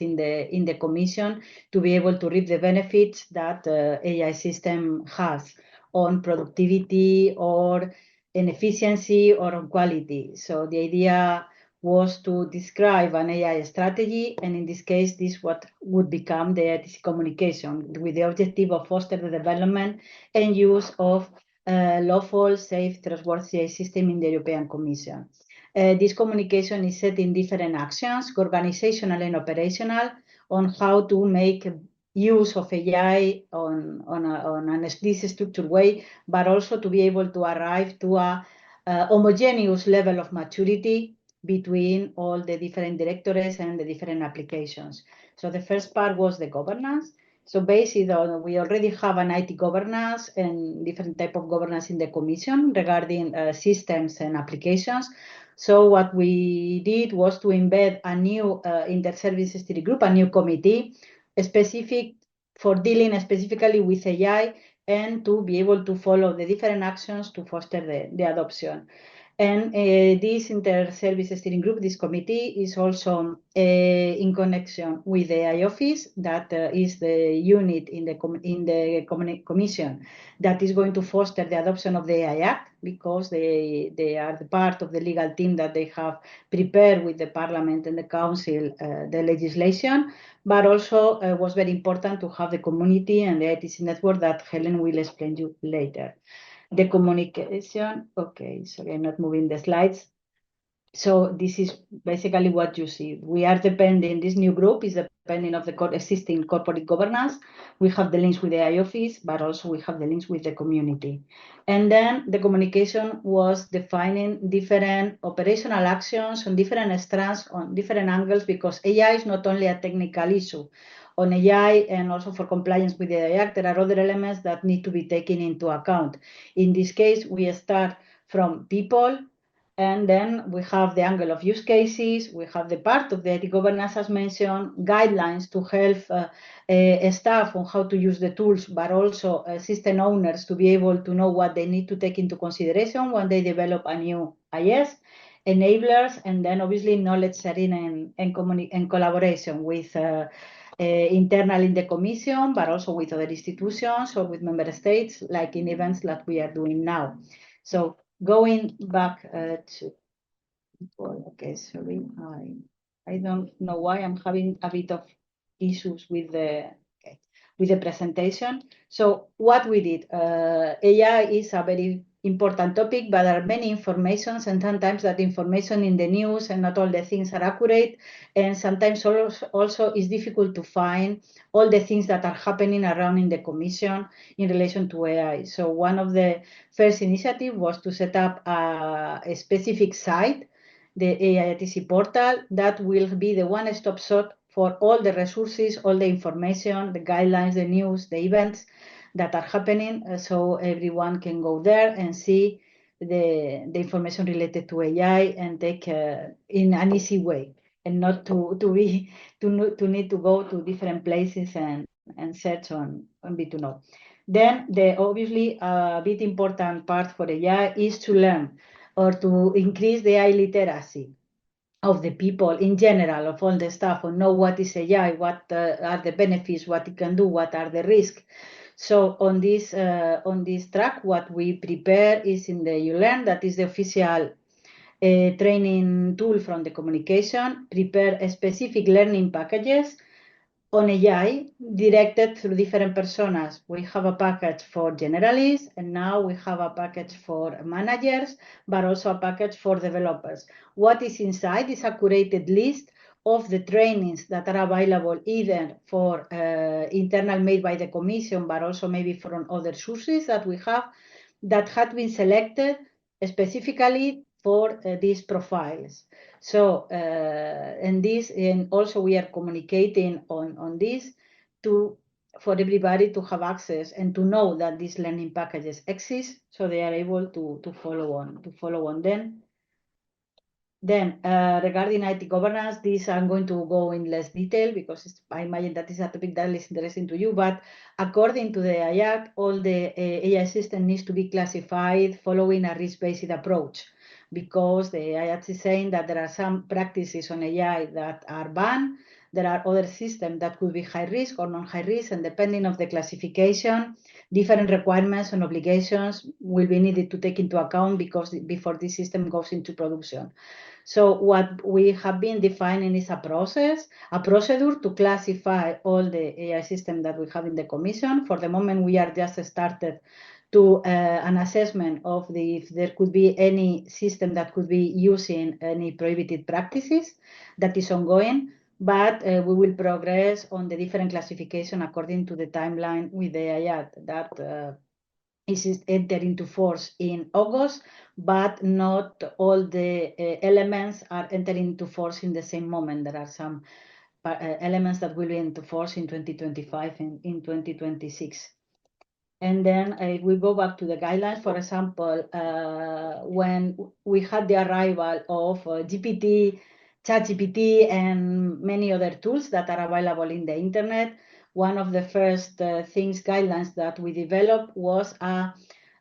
in the Commission to be able to reap the benefits that AI system has on productivity or in efficiency or on quality. So the idea was to describe an AI strategy, and in this case, this what would become the AITC communication, with the objective of foster the development and use of lawful, safe, trustworthy AI system in the European Commission. This communication is set in different actions, organizational and operational, on how to make use of AI on this structured way, but also to be able to arrive to a homogeneous level of maturity between all the different directorates and the different applications. So the first part was the governance. So based on, we already have an IT governance and different type of governance in the Commission regarding systems and applications. So what we did was to embed a new inter-service steering group, a new committee, specific for dealing specifically with AI and to be able to follow the different actions to foster the adoption. And this inter-service steering group, this committee, is also in connection with the AI office, that is the unit in the commission that is going to foster the adoption of the AI Act, because they are the part of the legal team that they have prepared with the Parliament and the Council the legislation, but also was very important to have the community and the ITC network that Hellen will explain you later. The communication, okay, sorry, I'm not moving the slides. So this is basically what you see. We are depending, this new group is depending of the existing corporate governance. We have the links with the AI office, but also we have the links with the community. And then the communication was defining different operational actions on different strands, on different angles, because AI is not only a technical issue. On AI and also for compliance with the AI Act, there are other elements that need to be taken into account. In this case, we start from people, and then we have the angle of use cases, we have the part of the IT governance as mentioned, guidelines to help staff on how to use the tools, but also system owners to be able to know what they need to take into consideration when they develop a new IS, enablers, and then obviously knowledge sharing and collaboration with internal in the commission, but also with other institutions or with member states, like in events that we are doing now. So going back to, okay, sorry, I don't know why I'm having a bit of issues with the presentation. So what we did, AI is a very important topic, but there are many informations, and sometimes that information in the news and not all the things are accurate, and sometimes also it's difficult to find all the things that are happening around in the commission in relation to AI. So one of the first initiatives was to set up a specific site, the AI ITC portal, that will be the one-stop shop for all the resources, all the information, the guidelines, the news, the events that are happening, so everyone can go there and see the information related to AI and take in an easy way, and not to need to go to different places and search on be to know. Then obviously a bit important part for AI is to learn or to increase the AI literacy of the people in general, of all the staff, or know what is AI, what are the benefits, what it can do, what are the risks. So on this track, what we prepare is in the ULearn, that is the official training tool from the communication, prepare specific learning packages on AI directed through different personas. We have a package for generalists, and now we have a package for managers, but also a package for developers. What is inside is a curated list of the trainings that are available either for internal made by the commission, but also maybe from other sources that we have that had been selected specifically for these profiles. So, and also we are communicating on this for everybody to have access and to know that these learning packages exist, so they are able to follow on them. Then, regarding IT governance, this I'm going to go in less detail because I imagine that is a topic that is interesting to you. But according to the AI Act, all the AI system needs to be classified following a risk-based approach, because the AI Act is saying that there are some practices on AI that are banned. There are other systems that could be high risk or non-high risk, and depending on the classification, different requirements and obligations will be needed to take into account before this system goes into production. So what we have been defining is a procedure to classify all the AI systems that we have in the commission. For the moment, we are just started to an assessment of if there could be any system that could be using any prohibited practices. That is ongoing, but we will progress on the different classification according to the timeline with the AI Act that is entered into force in August, but not all the elements are entering into force in the same moment. There are some elements that will be into force in 2025 and in 2026. And then we go back to the guidelines. For example, when we had the arrival of GPT, ChatGPT, and many other tools that are available in the internet, one of the first guidelines that we developed was a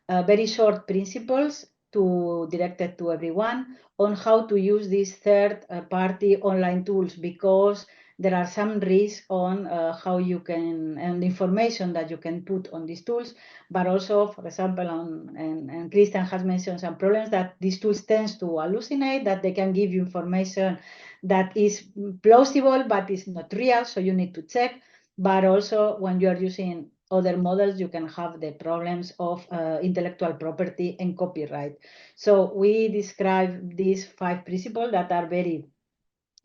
very short principles directed to everyone on how to use these third-party online tools, because there are some risks on how you can, and information that you can put on these tools, but also, for example, and Cristian has mentioned some problems that these tools tend to hallucinate, that they can give you information that is plausible, but is not real, so you need to check. But also, when you are using other models, you can have the problems of intellectual property and copyright. So we describe these 5 principles that are very,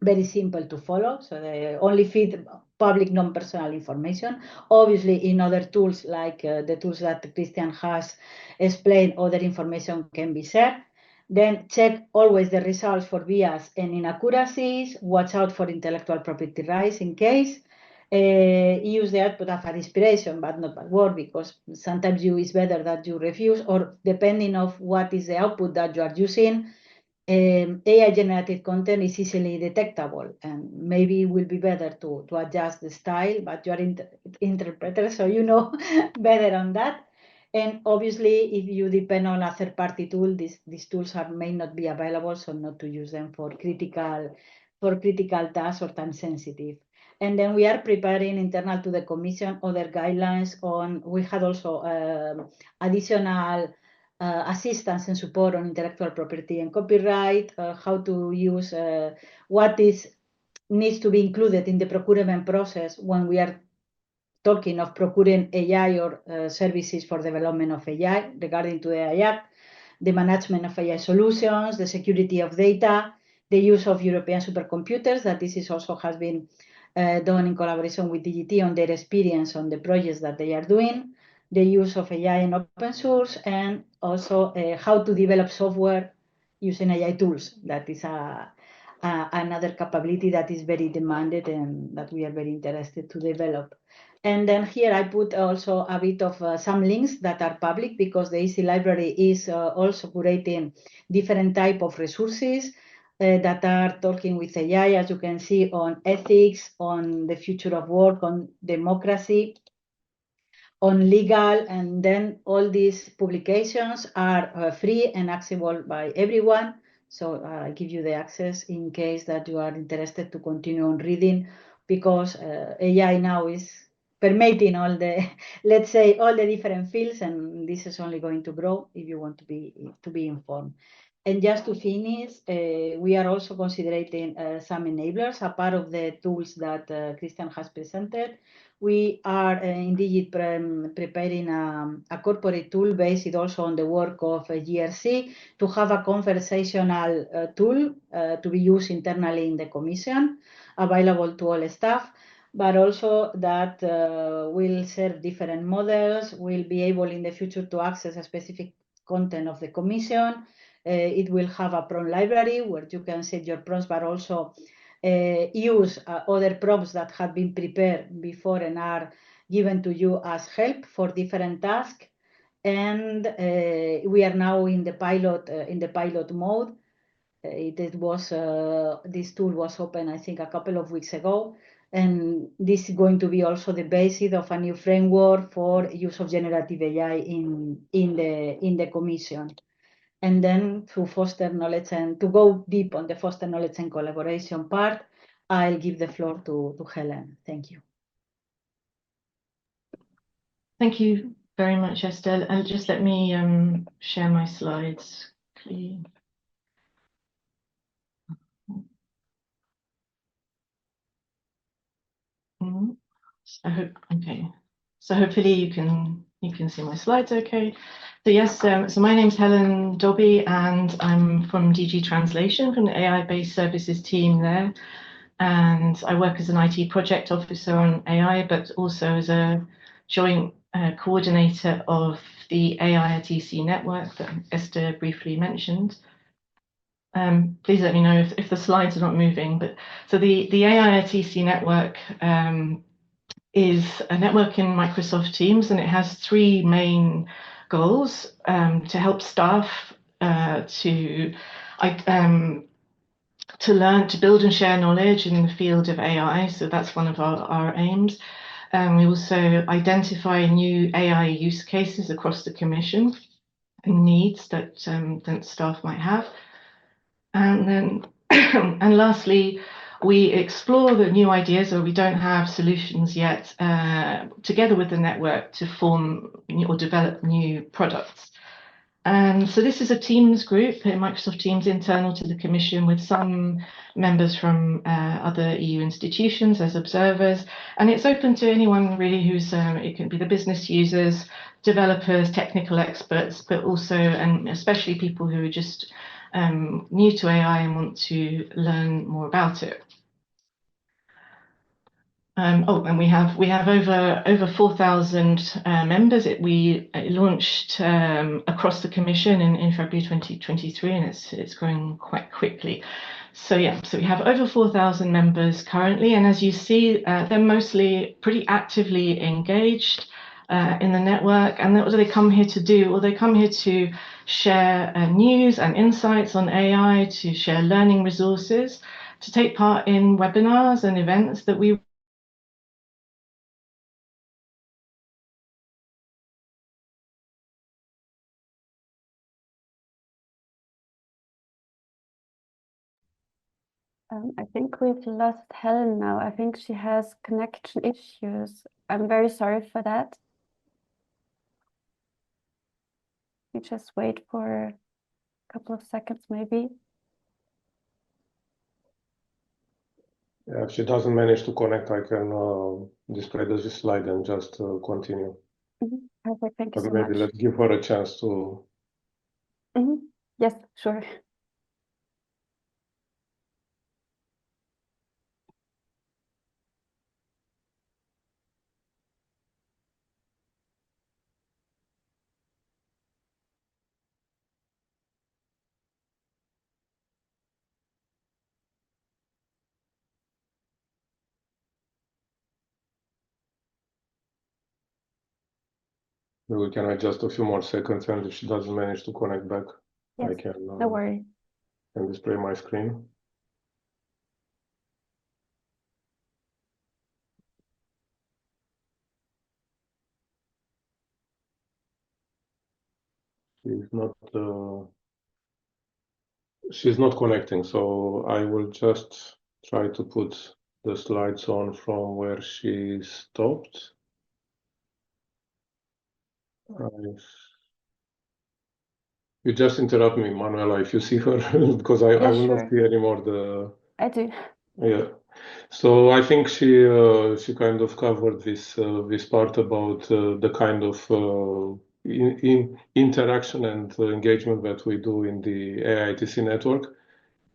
very simple to follow. So they only feed public non-personal information. Obviously, in other tools, like the tools that Cristian has explained, other information can be shared. Then check always the results for bias and inaccuracies. Watch out for intellectual property rights in case. Use the output as an inspiration, but not bad word, because sometimes it's better that you refuse, or depending on what is the output that you are using, AI generated content is easily detectable, and maybe it will be better to adjust the style, but you are interpreter, so you know better on that. And obviously, if you depend on a third-party tool, these tools may not be available, so not to use them for critical tasks or time sensitive. And then we are preparing internal to the Commission other guidelines on. We had also additional assistance and support on intellectual property and copyright, how to use what needs to be included in the procurement process when we are talking of procuring AI or services for development of AI regarding to the AI Act, the management of AI solutions, the security of data, the use of European supercomputers, that this is also has been done in collaboration with DGT on their experience on the projects that they are doing, the use of AI in open source, and also how to develop software using AI tools. That is another capability that is very demanded and that we are very interested to develop. And then here I put also a bit of some links that are public, because the EASY library is also curating different type of resources that are talking with AI, as you can see, on ethics, on the future of work, on democracy, on legal, and then all these publications are free and accessible by everyone. So I give you the access in case that you are interested to continue on reading, because AI now is permeating all the, let's say, all the different fields, and this is only going to grow if you want to be informed. And just to finish, we are also considering some enablers, a part of the tools that Cristian has presented. We are indeed preparing a corporate tool based also on the work of GRC to have a conversational tool to be used internally in the Commission, available to all staff, but also that will serve different models, will be able in the future to access a specific content of the Commission. It will have a prompt library where you can set your prompts, but also use other prompts that have been prepared before and are given to you as help for different tasks. And we are now in the pilot mode. This tool was open, I think, a couple of weeks ago, and this is going to be also the basis of a new framework for use of generative AI in the Commission. And then to foster knowledge and to go deep on the foster knowledge and collaboration part, I'll give the floor to Hellen. Thank you. Thank you very much, Esther. And just let me share my slides. Okay. So hopefully you can see my slides okay. So yes, so my name's Hellen Dobby, and I'm from DG Translation, from the AI-based services team there. And I work as an IT project officer on AI, but also as a joint coordinator of the AI ITC network that Esther briefly mentioned. Please let me know if the slides are not moving. But so the AI ITC network is a network in Microsoft Teams, and it has 3 main goals: to help staff to learn, to build and share knowledge in the field of AI. So that's one of our aims. We also identify new AI use cases across the Commission, needs that staff might have. And then, and lastly, we explore the new ideas where we don't have solutions yet, together with the network to form or develop new products. And so this is a Teams group, a Microsoft Teams internal to the Commission, with some members from other EU institutions as observers. And it's open to anyone really who's, it can be the business users, developers, technical experts, but also, and especially people who are just new to AI and want to learn more about it. And we have over 4,000 members. We launched across the Commission in February 2023, and it's growing quite quickly. So yeah, so we have over 4,000 members currently, and as you see, they're mostly pretty actively engaged in the network. And what do they come here to do? Well, they come here to share news and insights on AI, to share learning resources, to take part in webinars and events that we I think we've lost Helen now. I think she has connection issues. I'm very sorry for that. You just wait for a couple of seconds, maybe. Yeah, if she doesn't manage to connect, I can display the slide and just continue. Perfect, thank you so Maybe much. let's give her a chance to. Yes, sure. We can wait just a few more seconds, and if she doesn't manage to connect back, Yes, I can no worry. can display my screen. She's not connecting, so I will just try to put the slides on from where she stopped. You just interrupt me, Manuela, if you see her, because I will not see anymore I do. Yeah. So I think she kind of covered this part about the kind of interaction and engagement that we do in the AI ITC network,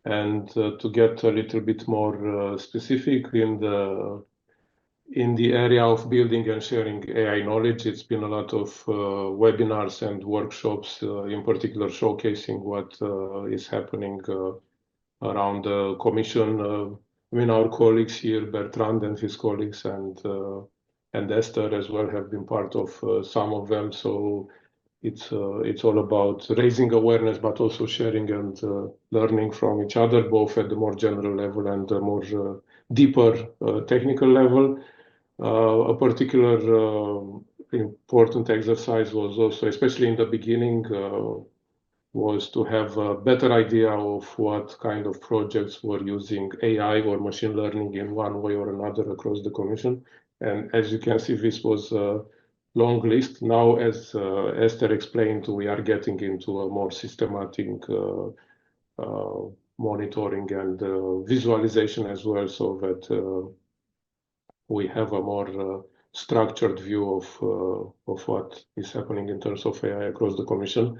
and to get a little bit more specific in the area of building and sharing AI knowledge. It's been a lot of webinars and workshops, in particular showcasing what is happening around the Commission. I mean, our colleagues here, Bertrand and his colleagues, and Esther as well, have been part of some of them. So it's all about raising awareness, but also sharing and learning from each other, both at the more general level and the more deeper technical level. A particular important exercise was also, especially in the beginning, was to have a better idea of what kind of projects were using AI or machine learning in one way or another across the Commission. And as you can see, this was a long list. Now, as Esther explained, we are getting into a more systematic monitoring and visualization as well, so that we have a more structured view of what is happening in terms of AI across the Commission.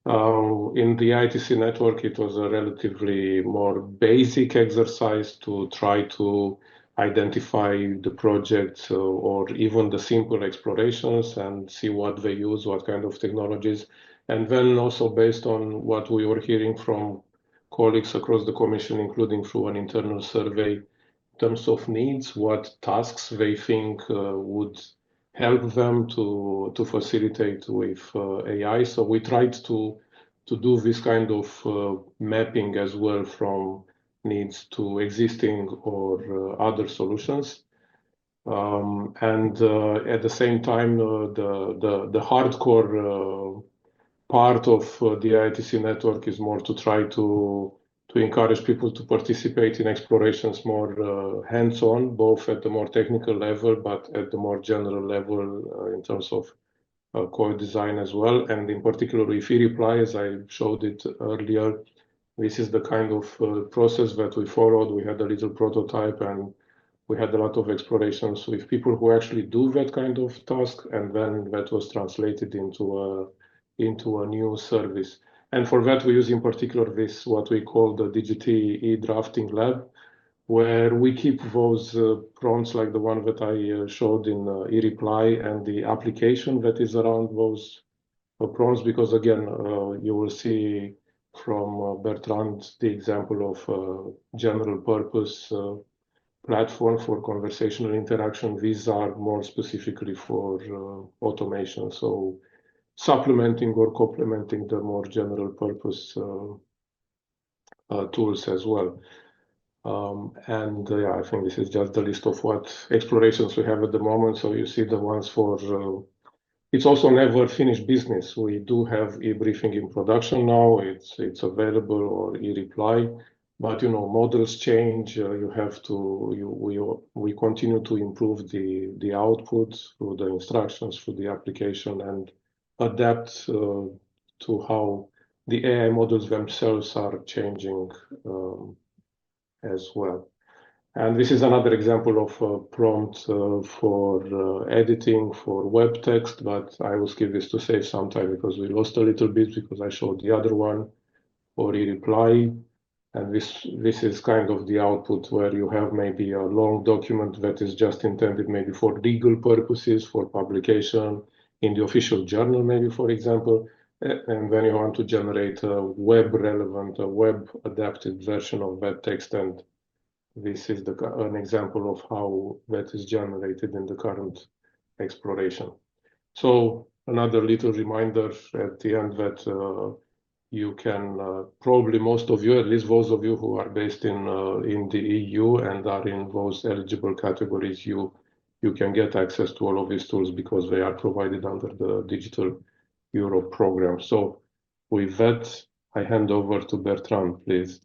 In the ITC network, it was a relatively more basic exercise to try to identify the projects or even the simple explorations and see what they use, what kind of technologies. And then also based on what we were hearing from colleagues across the Commission, including through an internal survey, in terms of needs, what tasks they think would help them to facilitate with AI. So we tried to do this kind of mapping as well from needs to existing or other solutions. And at the same time, the hardcore part of the ITC network is more to try to encourage people to participate in explorations more hands-on, both at the more technical level, but at the more general level in terms of code design as well. And in particular, with e-reply, as I showed it earlier, this is the kind of process that we followed. We had a little prototype and we had a lot of explorations with people who actually do that kind of task, and then that was translated into a new service. And for that, we use in particular this, what we call the DGT e-drafting lab, where we keep those prompts like the one that I showed in e-reply and the application that is around those prompts, because again, you will see from Bertrand the example of general purpose platform for conversational interaction. These are more specifically for automation. So supplementing or complementing the more general purpose tools as well. Yeah, I think this is just the list of what explorations we have at the moment. So you see the ones for, it's also never finished business. We do have e-briefing in production now. It's available, or e-reply. But models change. We continue to improve the output through the instructions, through the application, and adapt to how the AI models themselves are changing as well. And this is another example of a prompt for editing for web text, but I will skip this to save some time because we lost a little bit because I showed the other one for e-reply. And this is kind of the output where you have maybe a long document that is just intended maybe for legal purposes, for publication in the official journal, maybe, for example. And then you want to generate a web-relevant, a web-adapted version of that text. And this is an example of how that is generated in the current exploration. So another little reminder at the end that you can probably, most of you, at least those of you who are based in the EU and are in those eligible categories, you can get access to all of these tools because they are provided under the Digital Europe program. So with that, I hand over to Bertrand, please.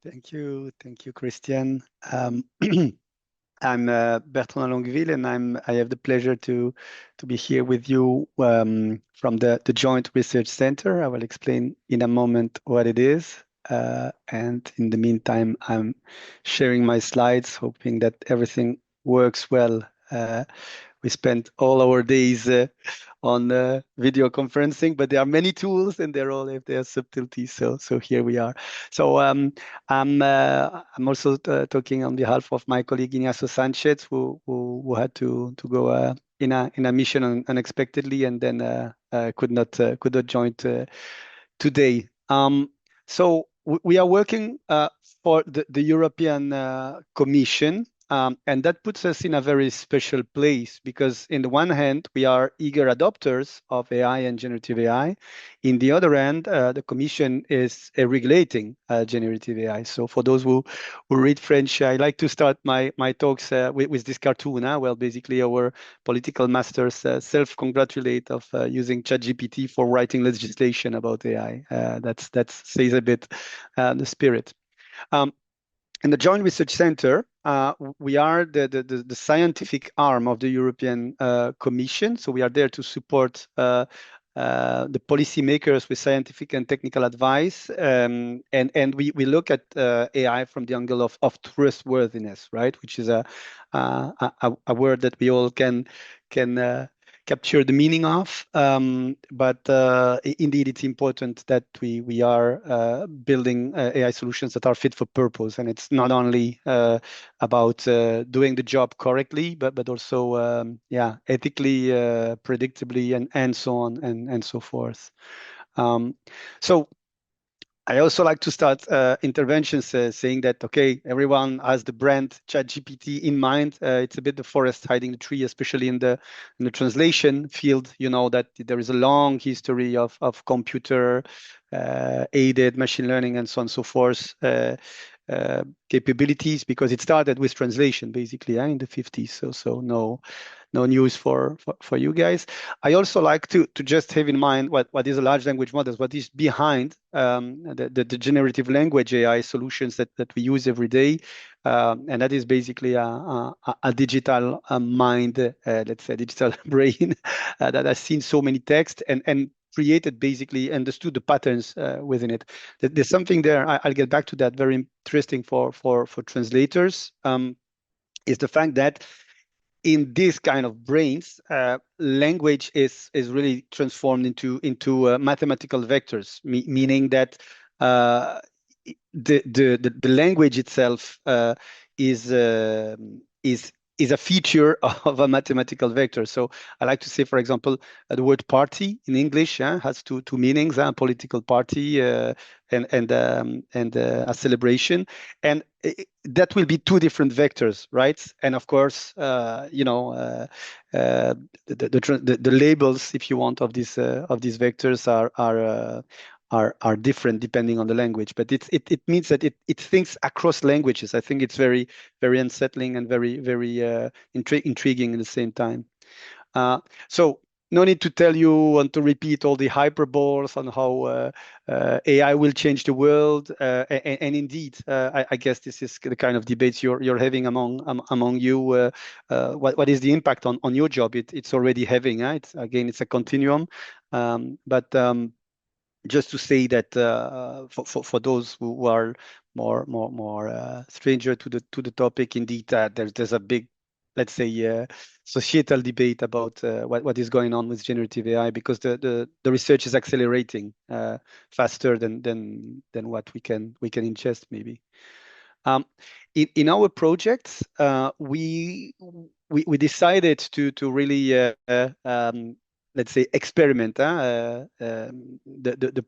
Thank you, Cristian. I'm Bertrand Longueville, and I have the pleasure to be here with you from the Joint Research Center. I will explain in a moment what it is. And in the meantime, I'm sharing my slides, hoping that everything works well. We spent all our days on video conferencing, but there are many tools and they all have their subtleties. So here we are. So I'm also talking on behalf of my colleague Ignacio Sanchez, who had to go in a mission unexpectedly and then could not join today. So we are working for the European Commission. And that puts us in a very special place because in the one hand, we are eager adopters of AI and generative AI. In the other hand, the Commission is regulating generative AI. So for those who read French, I like to start my talks with this cartoon. Well, basically our political masters self-congratulate of using ChatGPT for writing legislation about AI. That says a bit the spirit. In the Joint Research Center, we are the scientific arm of the European Commission. So we are there to support the policymakers with scientific and technical advice. And we look at AI from the angle of trustworthiness, right? Which is a word that we all can capture the meaning of. But indeed, it's important that we are building AI solutions that are fit for purpose. And it's not only about doing the job correctly, but also, ethically, predictably, and so on and so forth. So I also like to start interventions saying that, okay, everyone has the brand ChatGPT in mind. It's a bit the forest hiding the tree, especially in the translation field. You know that there is a long history of computer aided machine learning and so on and so forth. capabilities, because it started with translation basically in the 50s. So no news for you guys. I also like to just have in mind what is a large language model, what is behind the generative language AI solutions that we use every day. And that is basically a digital mind, let's say digital brain that has seen so many texts and created, basically understood the patterns within it. There's something there, I'll get back to that, very interesting for translators, is the fact that in this kind of brains, language is really transformed into mathematical vectors, meaning that the language itself is a feature of a mathematical vector. So I like to say, for example, the word party in English has two meanings: a political party and a celebration, and that will be two different vectors, right? And of course, the labels, if you want, of these vectors are different depending on the language, but it means that it thinks across languages. I think it's very, very unsettling and very, very intriguing at the same time. So no need to tell you and to repeat all the hyperboles on how AI will change the world. And indeed, I guess this is the kind of debates you're having among you. What is the impact on your job? It's already having. It's a continuum. But just to say that for those who are more stranger to the topic, indeed, there's a big, let's say, societal debate about what is going on with generative AI, because the research is accelerating faster than what we can ingest maybe. In our projects, we decided to really let's say experiment. The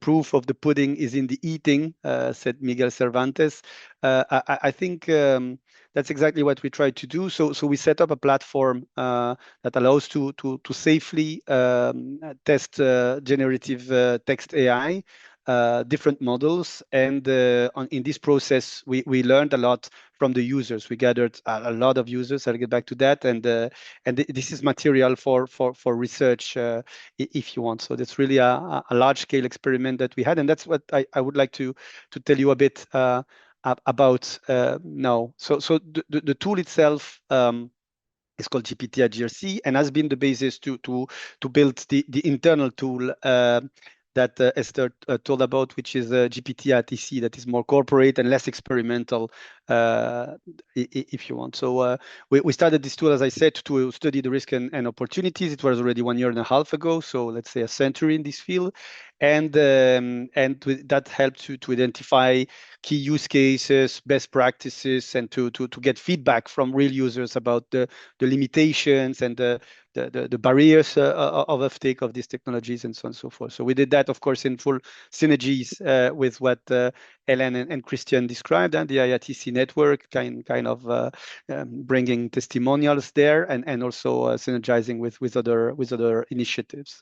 proof of the pudding is in the eating, said Miguel Cervantes. I think that's exactly what we tried to do. So we set up a platform that allows to safely test generative text AI, different models, and in this process we learned a lot from the users. We gathered a lot of users. I'll get back to that, and this is material for research if you want. So that's really a large scale experiment that we had, and that's what I would like to tell you a bit about now. So the tool itself is called GPT at GRC, and has been the basis to build the internal tool that Esther told about, which is GPT at EC, that is more corporate and less experimental, if you want. So we started this tool, as I said, to study the risk and opportunities. It was already 1.5 years ago, so let's say a century in this field, and that helped to identify key use cases, best practices, and to get feedback from real users about the limitations and the barriers of uptake of these technologies, and so on and so forth. So we did that, of course, in full synergies with what Hellen and Cristian described, and the IITC network, kind of bringing testimonials there, and also synergizing with other initiatives.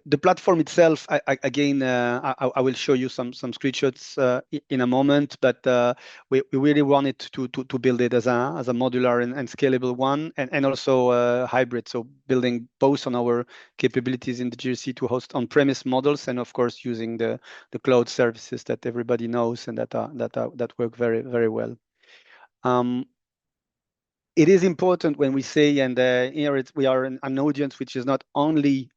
The platform itself, again, I will show you some screenshots in a moment, but we really wanted to build it as a modular and scalable one, and also hybrid. So building both on our capabilities in the GRC to host on-premise models, and of course using the cloud services that everybody knows and that work very, very well. It is important when we say, and here we are an audience which is not only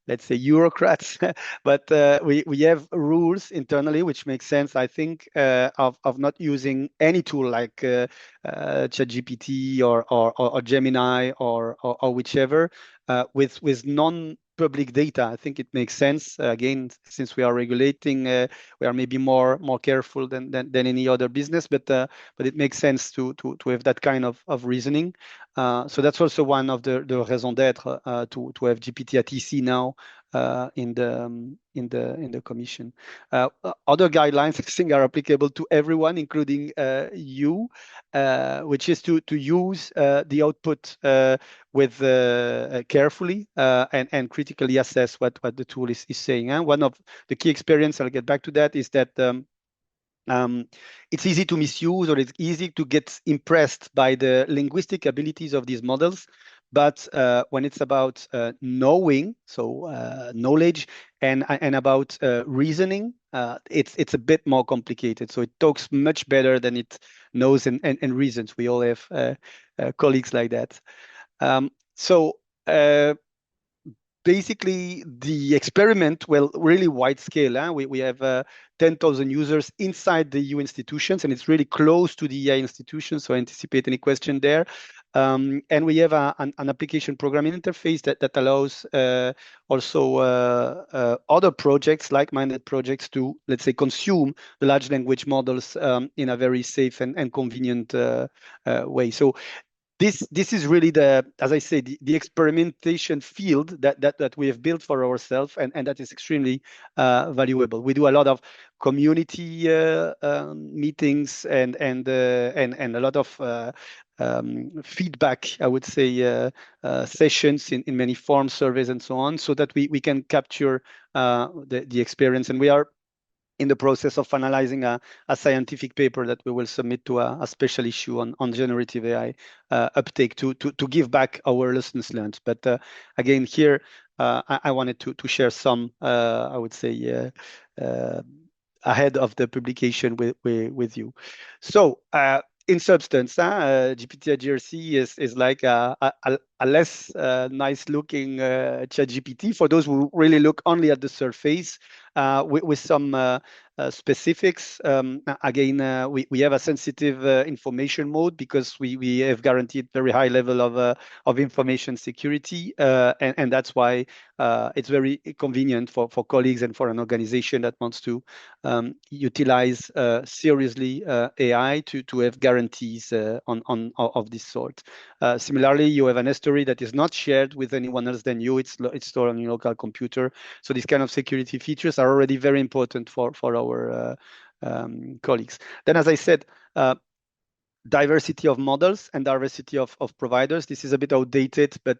let's say bureaucrats, but we have rules internally, which makes sense, I think, of not using any tool like ChatGPT or Gemini or whichever with non-public data. I think it makes sense. Again, since we are regulating, we are maybe more careful than any other business, but it makes sense to have that kind of reasoning. So that's also one of the raison d'être to have GPT at EC now in the commission. Other guidelines, I think, are applicable to everyone, including you, which is to use the output with carefully and critically assess what the tool is saying. And one of the key experience, I'll get back to that, is that It's easy to misuse, or it's easy to get impressed by the linguistic abilities of these models. But when it's about knowing, so knowledge, and about reasoning, it's a bit more complicated. So it talks much better than it knows and reasons. We all have colleagues like that. So basically, the experiment, well, really wide scale. We have 10,000 users inside the EU institutions, and it's really close to the EI institutions. So I anticipate any question there. And we have an application programming interface that allows also other projects, like-minded projects, to, let's say, consume the large language models in a very safe and convenient way. So this is really as I say, the experimentation field that we have built for ourselves, and that is extremely valuable. We do a lot of community meetings and a lot of feedback, I would say, sessions in many forms, surveys, and so on, so that we can capture the experience. And we are in the process of finalizing a scientific paper that we will submit to a special issue on generative AI uptake to give back our lessons learned. But again, here I wanted to share some, I would say, ahead of the publication with you. So in substance, GPT GRC is like a less nice looking ChatGPT for those who really look only at the surface, with some specifics. Again, we have a sensitive information mode because we have guaranteed very high level of information security, and that's why it's very convenient for colleagues and for an organization that wants to utilize seriously AI to have guarantees of this sort. Similarly, you have an history that is not shared with anyone else than you. It's stored on your local computer. So these kind of security features are already very important for our colleagues. Then, as I said, diversity of models and diversity of providers. This is a bit outdated, but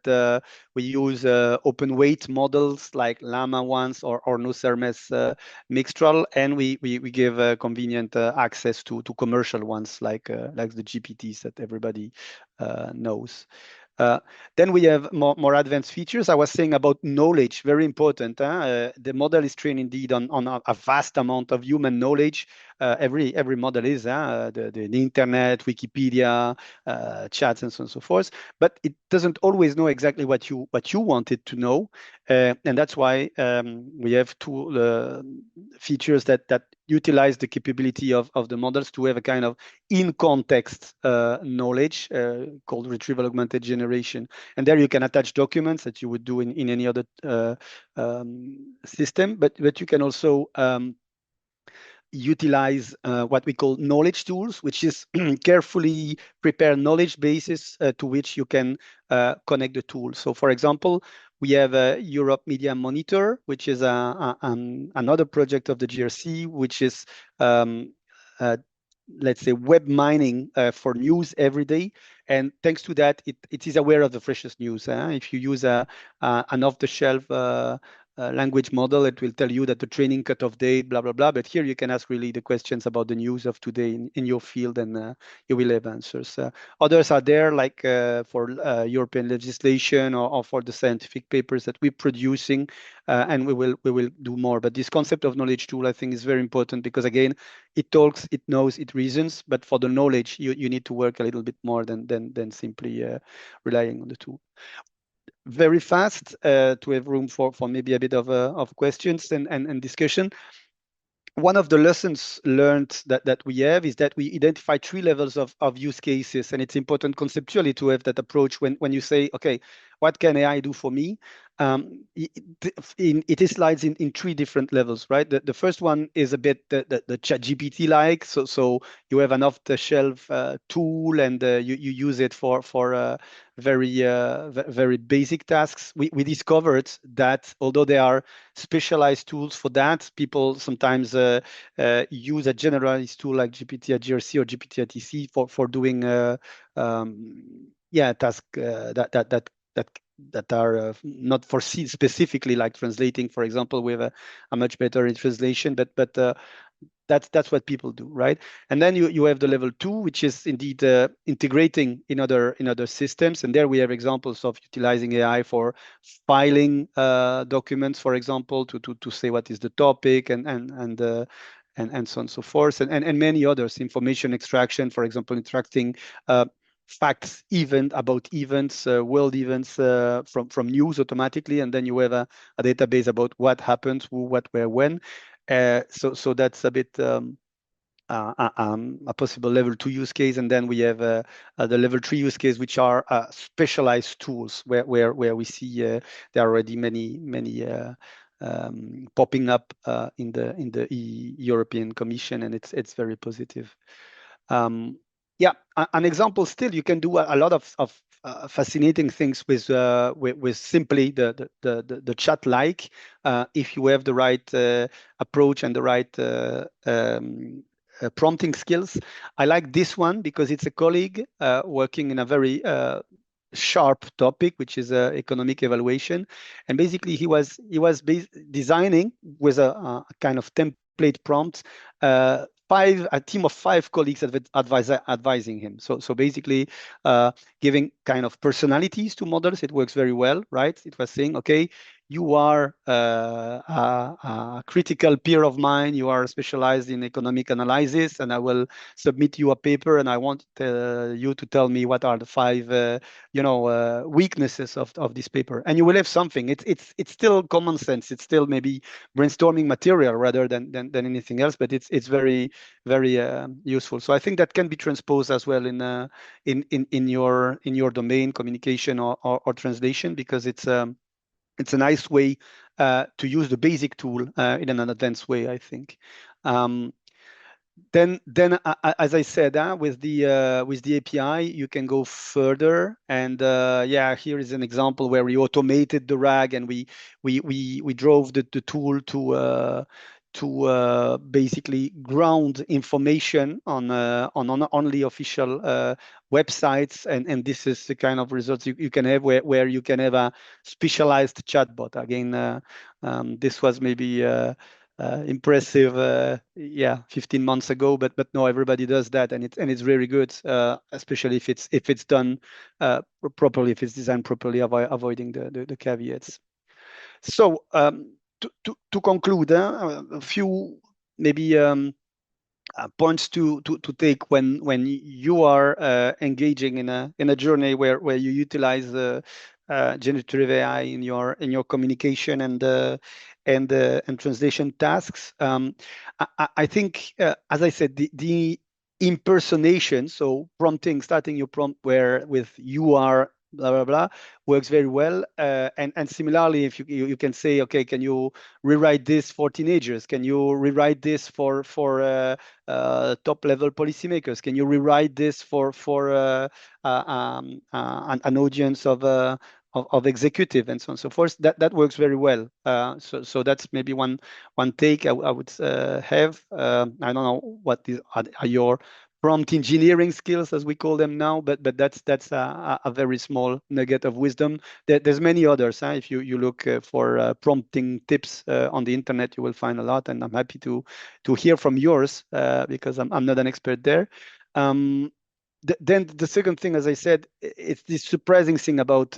we use open weight models like Llama ones or Nusermes Mixtral, and we give convenient access to commercial ones like the GPTs that everybody knows. Then we have more advanced features. I was saying about knowledge, very important. The model is trained indeed on a vast amount of human knowledge. Every model is the internet, Wikipedia, chats, and so on and so forth. But it doesn't always know exactly what you want it to know, and that's why we have two features that utilize the capability of the models to have a kind of in-context knowledge called retrieval augmented generation. And there you can attach documents that you would do in any other system, but you can also utilize what we call knowledge tools, which is carefully prepared knowledge bases to which you can connect the tool. So, for example, we have a Europe Media Monitor, which is another project of the GRC, which is let's say web mining for news every day. And thanks to that, it is aware of the freshest news. If you use an off-the-shelf language model, it will tell you that the training cutoff date, blah, blah, blah. But here you can ask really the questions about the news of today in your field, and you will have answers. Others are there, like for European legislation or for the scientific papers that we're producing, and we will do more. But this concept of knowledge tool, I think, is very important because, again, it talks, it knows, it reasons. But for the knowledge, you need to work a little bit more than simply relying on the tool. Very fast to have room for maybe a bit of questions and discussion. One of the lessons learned that we have is that we identify 3 levels of use cases, and it's important conceptually to have that approach when you say, okay, what can AI do for me? It is slides in 3 different levels, right? The first one is a bit the ChatGPT like, so you have an off-the-shelf tool, and you use it for very basic tasks. We discovered that although there are specialized tools for that, people sometimes use a generalized tool like GPT GRC or GPT ITC for doing tasks that are not foreseen specifically, like translating, for example, with a much better translation, but that's what people do, right? And then you have the level 2, which is indeed integrating in other systems, and there we have examples of utilizing AI for filing documents, for example, to say what is the topic and so on and so forth, and many others, information extraction, for example, extracting facts about events, world events from news automatically, and then you have a database about what happened, who, what, where, when. So that's a bit a possible level 2 use case, and then we have the level 3 use case, which are specialized tools where we see there are already many popping up in the European Commission, and it's very positive. Yeah, an example still, you can do a lot of fascinating things with simply the chat, like if you have the right approach and the right prompting skills. I like this one because it's a colleague working in a very sharp topic, which is economic evaluation, and basically he was designing with a kind of template prompt a team of 5 colleagues advising him. So basically giving kind of personalities to models. It works very well, right? It was saying, okay, you are a critical peer of mine, you are specialized in economic analysis, and I will submit you a paper, and I want you to tell me what are the 5 weaknesses of this paper, and you will have something. It's still common sense, it's still maybe brainstorming material rather than anything else, but it's very useful. So I think that can be transposed as well in your domain, communication or translation, because it's a nice way to use the basic tool in an advanced way, I think. Then, as I said, with the API, you can go further. And yeah, here is an example where we automated the RAG, and we drove the tool to basically ground information on only official websites, and this is the kind of results you can have where you can have a specialized chatbot. Again, this was maybe impressive, 15 months ago, but no, everybody does that, and it's very good, especially if it's done properly, if it's designed properly, avoiding the caveats. So to conclude, a few maybe points to take when you are engaging in a journey where you utilize generative AI in your communication and translation tasks. I think, as I said, the impersonation, so prompting, starting your prompt with you are blah blah blah, works very well. And similarly, if you can say, okay, can you rewrite this for teenagers? Can you rewrite this for top level policymakers? Can you rewrite this for an audience of executive, and so on and so forth? That works very well. So that's maybe one take I would have. I don't know what are your prompt engineering skills, as we call them now, but that's a very small nugget of wisdom. There's many others. If you look for prompting tips on the internet, you will find a lot, and I'm happy to hear from yours because I'm not an expert there. Then the second thing, as I said, it's this surprising thing about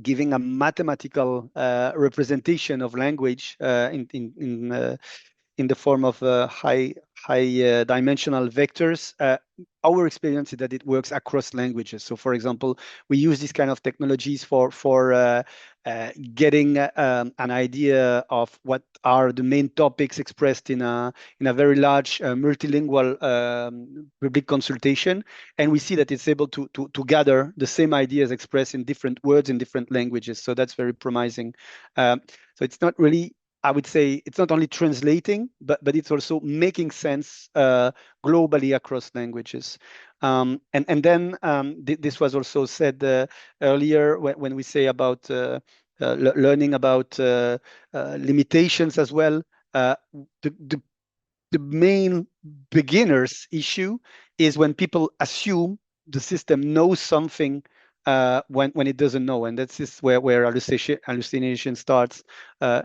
giving a mathematical representation of language in the form of high dimensional vectors. Our experience is that it works across languages. So, for example, we use these kind of technologies for getting an idea of what are the main topics expressed in a very large multilingual public consultation, and we see that it's able to gather the same ideas expressed in different words in different languages. So that's very promising. So it's not really, I would say, it's not only translating, but it's also making sense globally across languages. And then this was also said earlier when we say about learning about limitations as well. The main beginners issue is when people assume the system knows something when it doesn't know, and that's just where hallucination starts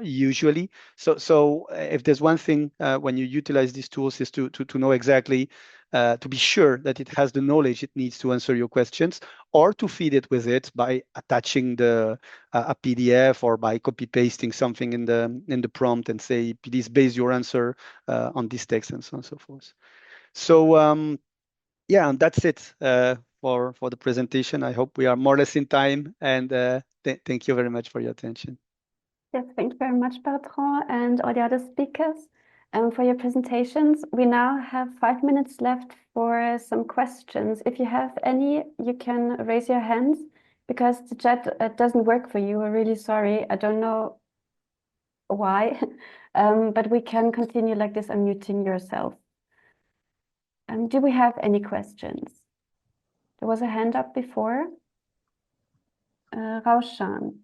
usually. So if there's one thing when you utilize these tools is to know exactly, to be sure that it has the knowledge it needs to answer your questions, or to feed it with it by attaching a PDF or by copy pasting something in the prompt and say, please base your answer on this text, and so on and so forth. So yeah, and that's it for the presentation. I hope we are more or less in time, and thank you very much for your attention. Yes, thank you very much, Bertrand, and all the other speakers for your presentations. We now have 5 minutes left for some questions. If you have any, you can raise your hands, because the chat doesn't work for you. We're really sorry. I don't know why, but we can continue like this, unmuting yourself. Do we have any questions? There was a hand up before. Raushan,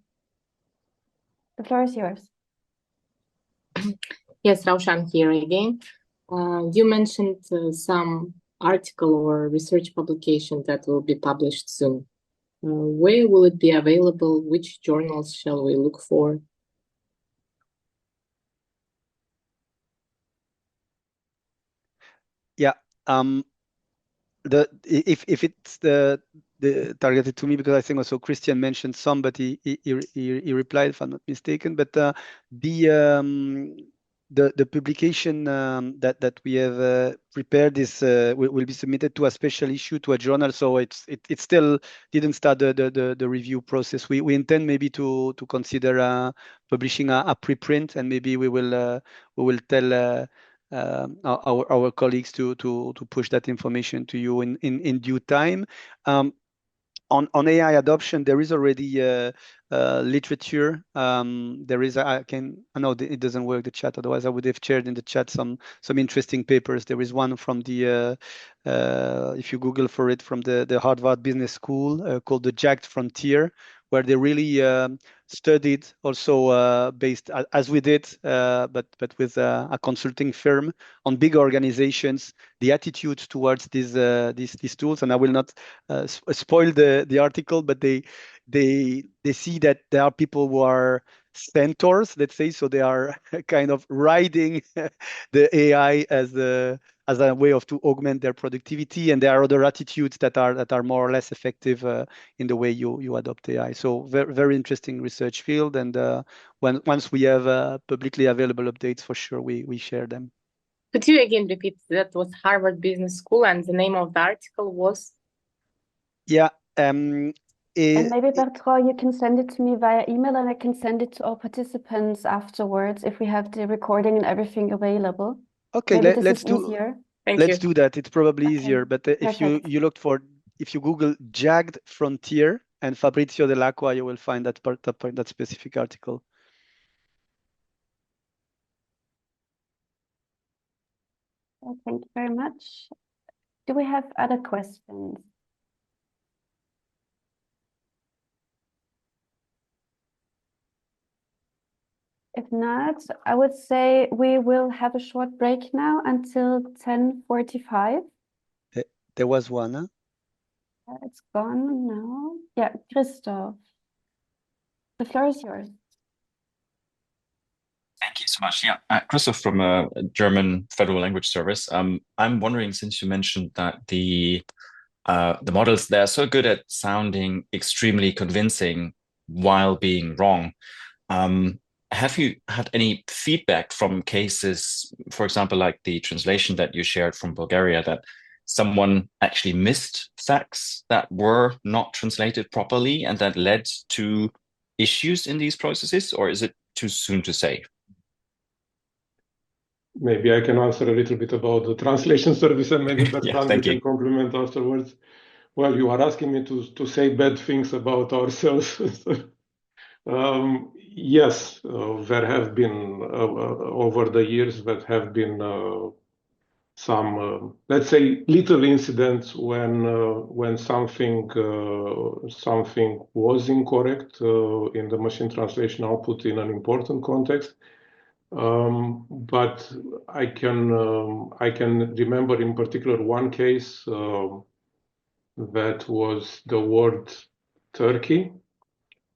the floor is yours. Yes, Raushan here again. You mentioned some article or research publication that will be published soon. Where will it be available? Which journals shall we look for? Yeah. If it's the targeted to me, because I think also Cristian mentioned some, but he replied, if I'm not mistaken. But the publication that we have prepared is will be submitted to a special issue, to a journal. So it still didn't start the review process. We intend maybe to consider publishing a preprint, and maybe we will tell our colleagues to push that information to you in due time. On AI adoption, there is already literature. There is I know it doesn't work, the chat, otherwise I would have shared in the chat some interesting papers. There is one from the if you Google for it, from the Harvard Business School called the JAGD Frontier, where they really studied also based as we did, but with a consulting firm on big organizations, the attitude towards these tools. And I will not spoil the article, but they see that there are people who are centaurs, let's say, so they are kind of riding the AI as a way to augment their productivity, and there are other attitudes that are more or less effective in the way you adopt AI. So very, very interesting research field, and once we have publicly available updates, for sure we share them. Could you again repeat? That was Harvard Business School, and the name of the article was? Yeah. And maybe, Bertrand, you can send it to me via email, and I can send it to all participants afterwards if we have the recording and everything available. Okay, let's do that. It's probably easier. But if you look for, if you Google JAGD Frontier and Fabrizio Dell'Acqua, you will find that specific article. Well, thank you very much. Do we have other questions? If not, I would say we will have a short break now until 10:45. There was one, huh? It's gone now. Yeah, Christoph, the floor is yours. Thank you so much. Yeah, Christoph from German Federal Language Service. I'm wondering, since you mentioned that the models, they're so good at sounding extremely convincing while being wrong. Have you had any feedback from cases, for example, like the translation that you shared from Bulgaria, that someone actually missed facts that were not translated properly and that led to issues in these processes, or is it too soon to say? Maybe I can answer a little bit about the translation service, and maybe Bertrand, you can compliment afterwards. Well, you are asking me to say bad things about ourselves. Yes, there have been over the years some, let's say, little incidents when something was incorrect in the machine translation output in an important context. But I can remember in particular one case that was the word turkey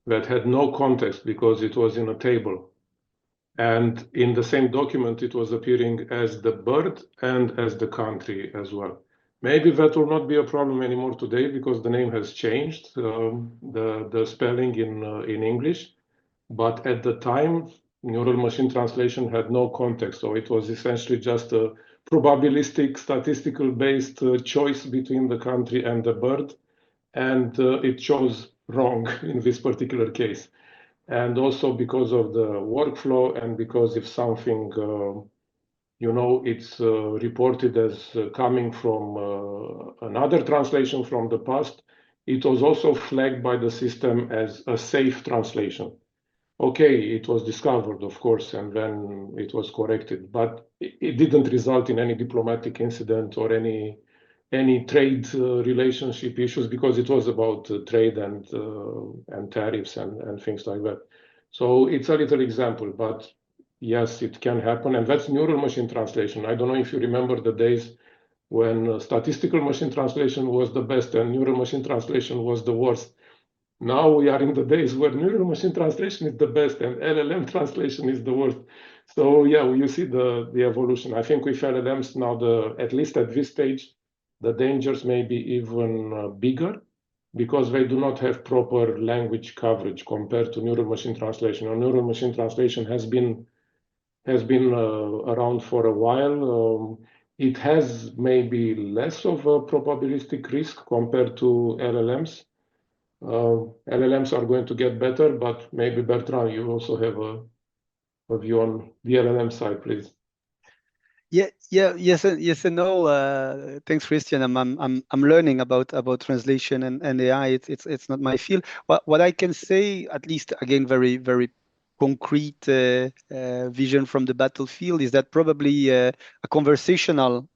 that had no context because it was in a table. And in the same document, it was appearing as the bird and as the country as well. Maybe that will not be a problem anymore today because the name has changed, the spelling in English. But at the time, neural machine translation had no context. So it was essentially just a probabilistic, statistical-based choice between the country and the bird. And it chose wrong in this particular case. And also because of the workflow and because if something, it's reported as coming from another translation from the past, it was also flagged by the system as a safe translation. Okay, it was discovered, of course, and then it was corrected, but it didn't result in any diplomatic incident or any trade relationship issues because it was about trade and tariffs and things like that. So it's a little example, but yes, it can happen, and that's neural machine translation. I don't know if you remember the days when statistical machine translation was the best and neural machine translation was the worst. Now we are in the days where neural machine translation is the best and LLM translation is the worst. So yeah, you see the evolution. I think with LLMs now, at least at this stage, the dangers may be even bigger because they do not have proper language coverage compared to neural machine translation. Or neural machine translation has been around for a while. It has maybe less of a probabilistic risk compared to LLMs. LLMs are going to get better, but maybe Bertrand, you also have a view on the LLM side, please. Yes and no. Thanks, Cristian. I'm learning about translation and AI. It's not my field. What I can say, at least again, very very concrete vision from the battlefield, is that probably a conversational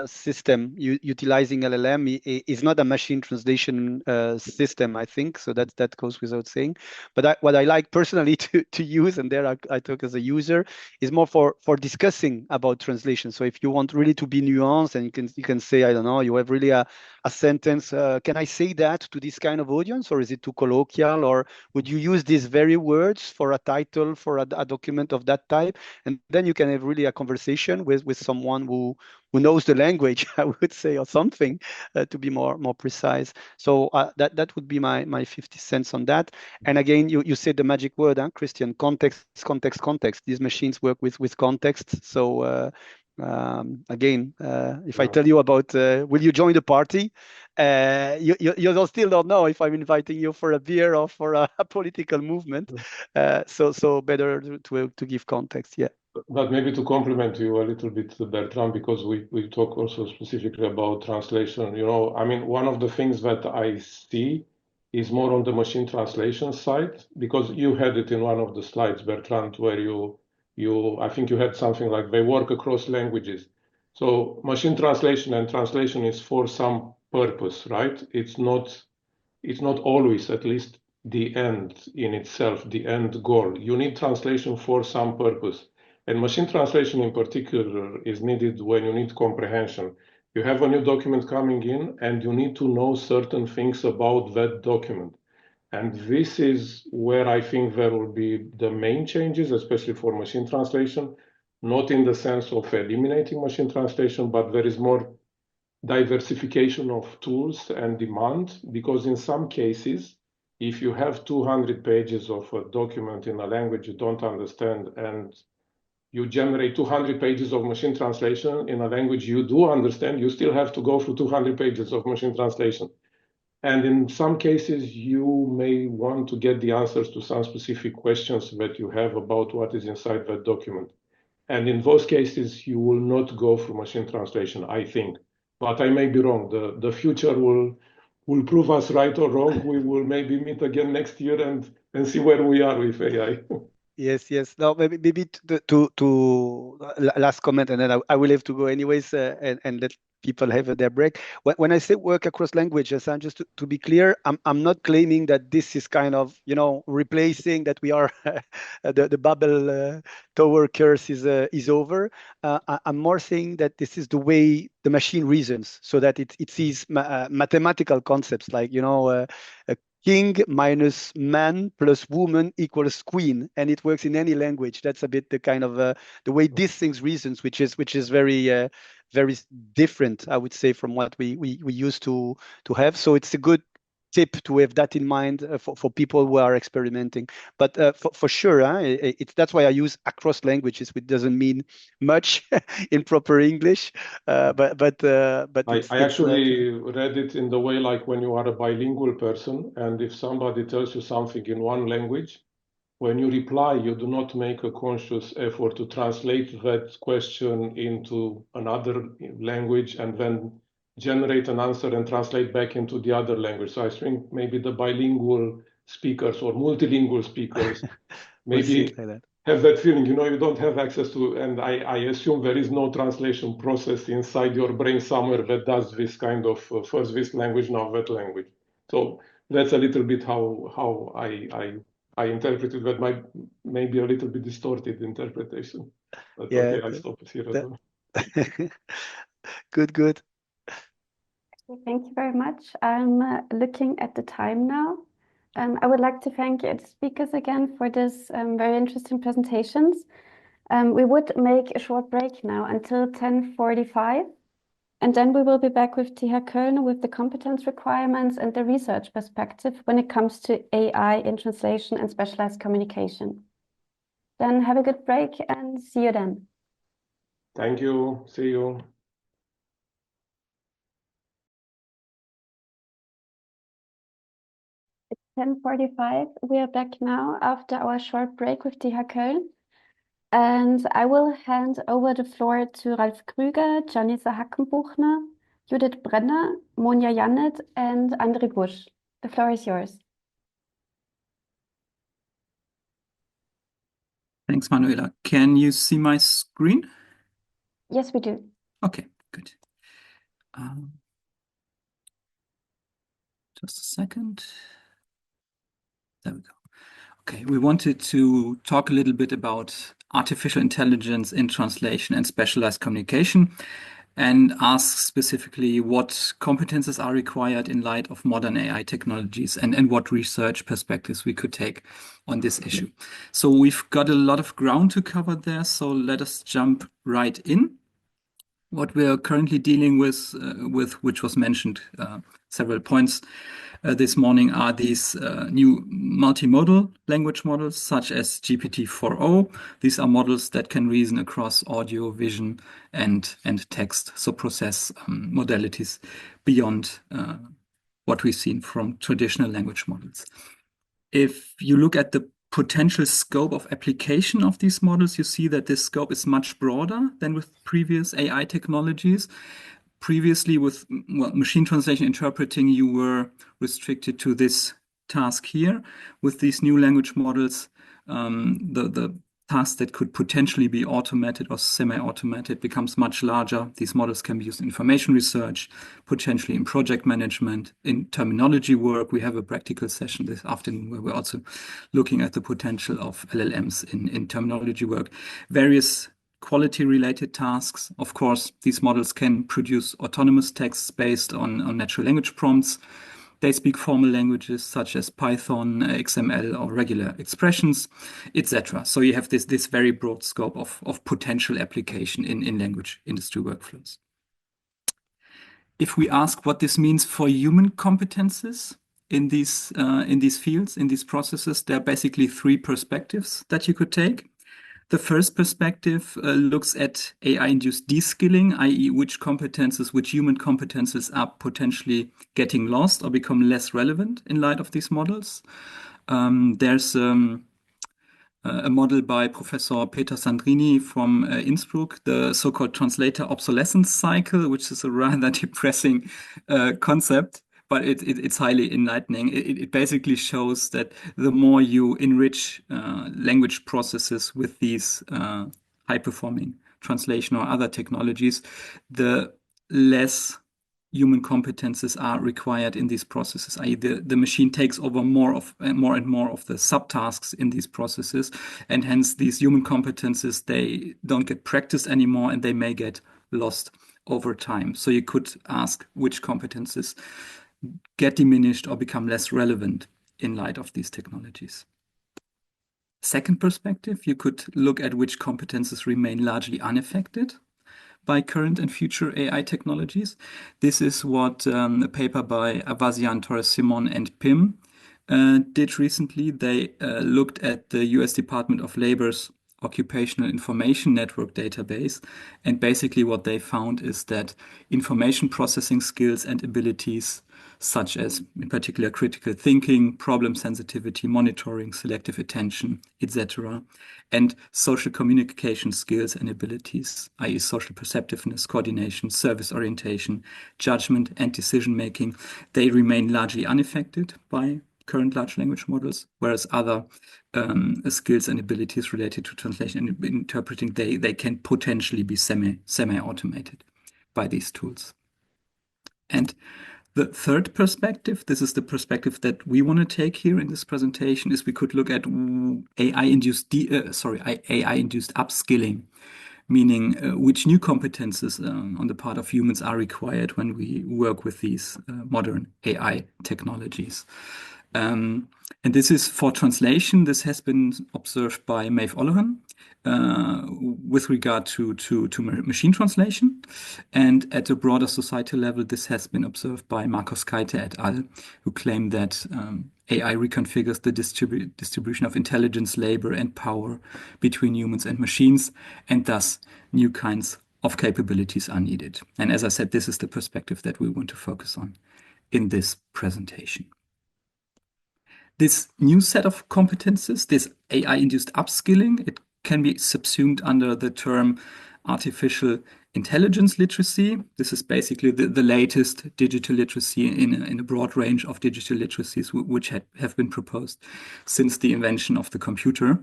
system utilizing LLM is not a machine translation system, I think. So that goes without saying. But what I like personally to use, and there I talk as a user, is more for discussing about translation. So if you want really to be nuanced, and you can say, I don't know, you have really a sentence. Can I say that to this kind of audience, or is it too colloquial, or would you use these very words for a title for a document of that type? And then you can have really a conversation with someone who knows the language, I would say, or something, to be more precise. So that would be my 50 cents on that. And again, you said the magic word, Cristian: context. These machines work with context. So again, if I tell you about will you join the party, you still don't know if I'm inviting you for a beer or for a political movement. So better to give context. Yeah. But maybe to compliment you a little bit, Bertrand, because we talk also specifically about translation. I mean, one of the things that I see is more on the machine translation side, because you had it in one of the slides, Bertrand, where I think you had something like they work across languages. So machine translation and translation is for some purpose, right? It's not always, at least, the end in itself, the end goal. You need translation for some purpose. And machine translation in particular is needed when you need comprehension. You have a new document coming in and you need to know certain things about that document. And this is where I think there will be the main changes, especially for machine translation, not in the sense of eliminating machine translation, but there is more diversification of tools and demand, because in some cases, if you have 200 pages of a document in a language you don't understand and you generate 200 pages of machine translation in a language you do understand, you still have to go through 200 pages of machine translation. And in some cases, you may want to get the answers to some specific questions that you have about what is inside that document. And in those cases, you will not go through machine translation, I think. But I may be wrong. The future will prove us right or wrong. We will maybe meet again next year and see where we are with AI. Yes. Now, maybe to last comment, and then I will have to go anyways, and let people have their break. When I say work across languages, and just to be clear, I'm not claiming that this is kind of replacing that we are the Babel Tower curse is over. I'm more saying that this is the way the machine reasons, so that it sees mathematical concepts like king minus man plus woman equals queen, and it works in any language. That's a bit the kind of the way these things reasons, which is very very different, I would say, from what we used to have. So it's a good tip to have that in mind for people who are experimenting. But for sure, that's why I use across languages, which doesn't mean much in proper English. But I actually read it in the way like when you are a bilingual person, and if somebody tells you something in one language, when you reply, you do not make a conscious effort to translate that question into another language and then generate an answer and translate back into the other language. So I think maybe the bilingual speakers or multilingual speakers maybe have that feeling, you don't have access to, and I assume there is no translation process inside your brain somewhere that does this kind of first this language, now that language. So that's a little bit how I interpreted that might maybe a little bit distorted interpretation. But yeah, okay, I stop it here as well. Good. Thank you very much. I'm looking at the time now. I would like to thank the speakers again for this very interesting presentations. We would make a short break now until 10:45, and then we will be back with TH Köln with the competence requirements and the research perspective when it comes to AI in translation and specialized communication. Then have a good break and see you then. Thank you. See you. It's 10:45. We are back now after our short break with TH Köln. And I will hand over the floor to Ralf Krüger, Janica Hackenbuchner, Judith Brenner, Monja Janet, and Andre Busch. The floor is yours. Thanks, Manuela. Can you see my screen? Yes, we do. Okay, good. Just a second. There we go. Okay, we wanted to talk a little bit about artificial intelligence in translation and specialized communication, and ask specifically what competences are required in light of modern AI technologies and what research perspectives we could take on this issue. So we've got a lot of ground to cover there, so let us jump right in. What we are currently dealing with which was mentioned several points this morning, are these new multimodal language models such as GPT-4o. These are models that can reason across audio, vision, and text, so process modalities beyond what we've seen from traditional language models. If you look at the potential scope of application of these models, you see that this scope is much broader than with previous AI technologies. Previously, with machine translation interpreting, you were restricted to this task here. With these new language models, the task that could potentially be automated or semi-automated becomes much larger. These models can be used in information research, potentially in project management, in terminology work. We have a practical session this afternoon where we're also looking at the potential of LLMs in terminology work. Various quality-related tasks. Of course, these models can produce autonomous texts based on natural language prompts. They speak formal languages such as Python, XML, or regular expressions, etc. So you have this very broad scope of potential application in language industry workflows. If we ask what this means for human competences in these fields, in these processes, there are basically three perspectives that you could take. The first perspective looks at AI-induced de-skilling, i.e. which human competences are potentially getting lost or become less relevant in light of these models. There's a model by Professor Peter Sandrini from Innsbruck, the so-called translator obsolescence cycle, which is a rather depressing concept, but it's highly enlightening. It basically shows that the more you enrich language processes with these high-performing translation or other technologies, the less human competences are required in these processes, i.e. the machine takes over more and more of the subtasks in these processes, and hence these human competences, they don't get practiced anymore and they may get lost over time. So you could ask which competences get diminished or become less relevant in light of these technologies. Second perspective, you could look at which competences remain largely unaffected by current and future AI technologies. This is what a paper by Avazian, Torres Simon, and Pim did recently. They looked at the US Department of Labor's Occupational Information Network database. And basically what they found is that information processing skills and abilities, such as in particular critical thinking, problem sensitivity, monitoring, selective attention, etc., and social communication skills and abilities, i.e. social perceptiveness, coordination, service orientation, judgment, and decision-making, they remain largely unaffected by current large language models, whereas other skills and abilities related to translation and interpreting, they can potentially be semi-automated by these tools. And the third perspective, this is the perspective that we want to take here in this presentation, is we could look at AI-induced upskilling, meaning which new competences on the part of humans are required when we work with these modern AI technologies. And this is for translation. This has been observed by Maeve O'Loughlin with regard to machine translation. And at a broader societal level, this has been observed by Marcos Kaite et al., who claim that AI reconfigures the distribution of intelligence, labor, and power between humans and machines, and thus new kinds of capabilities are needed. And as I said, this is the perspective that we want to focus on in this presentation. This new set of competences, this AI-induced upskilling, it can be subsumed under the term artificial intelligence literacy. This is basically the latest digital literacy in a broad range of digital literacies which have been proposed since the invention of the computer.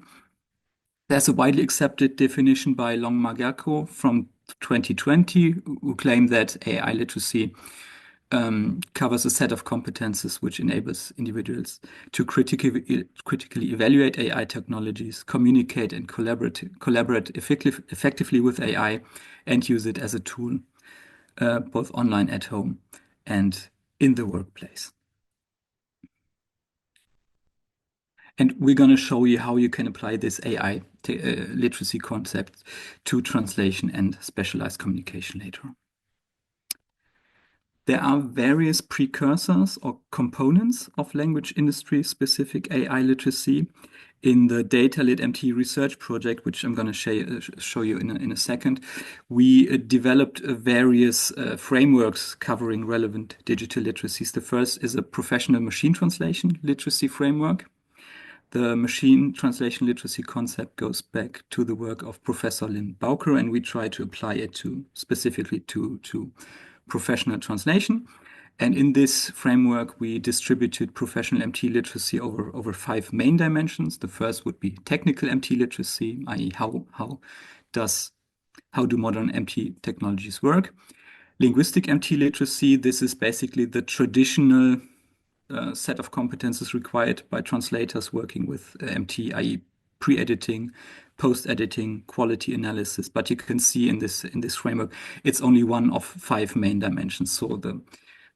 There's a widely accepted definition by Longueville from 2020 who claim that AI literacy covers a set of competences which enables individuals to critically evaluate AI technologies, communicate and collaborate effectively with AI, and use it as a tool, both online at home and in the workplace. And we're going to show you how you can apply this AI literacy concept to translation and specialized communication later on. There are various precursors or components of language industry-specific AI literacy in the Data-Lit MT research project, which I'm going to show you in a second. We developed various frameworks covering relevant digital literacies. The first is a professional machine translation literacy framework. The machine translation literacy concept goes back to the work of Professor Lynn Bowker, and we try to apply it specifically to professional translation. And in this framework, we distributed professional MT literacy over 5 main dimensions. The first would be technical MT literacy, i.e. how do modern MT technologies work. Linguistic MT literacy, this is basically the traditional set of competences required by translators working with MT, i.e. pre-editing, post-editing, quality analysis. But you can see in this framework, it's only one of 5 main dimensions. So the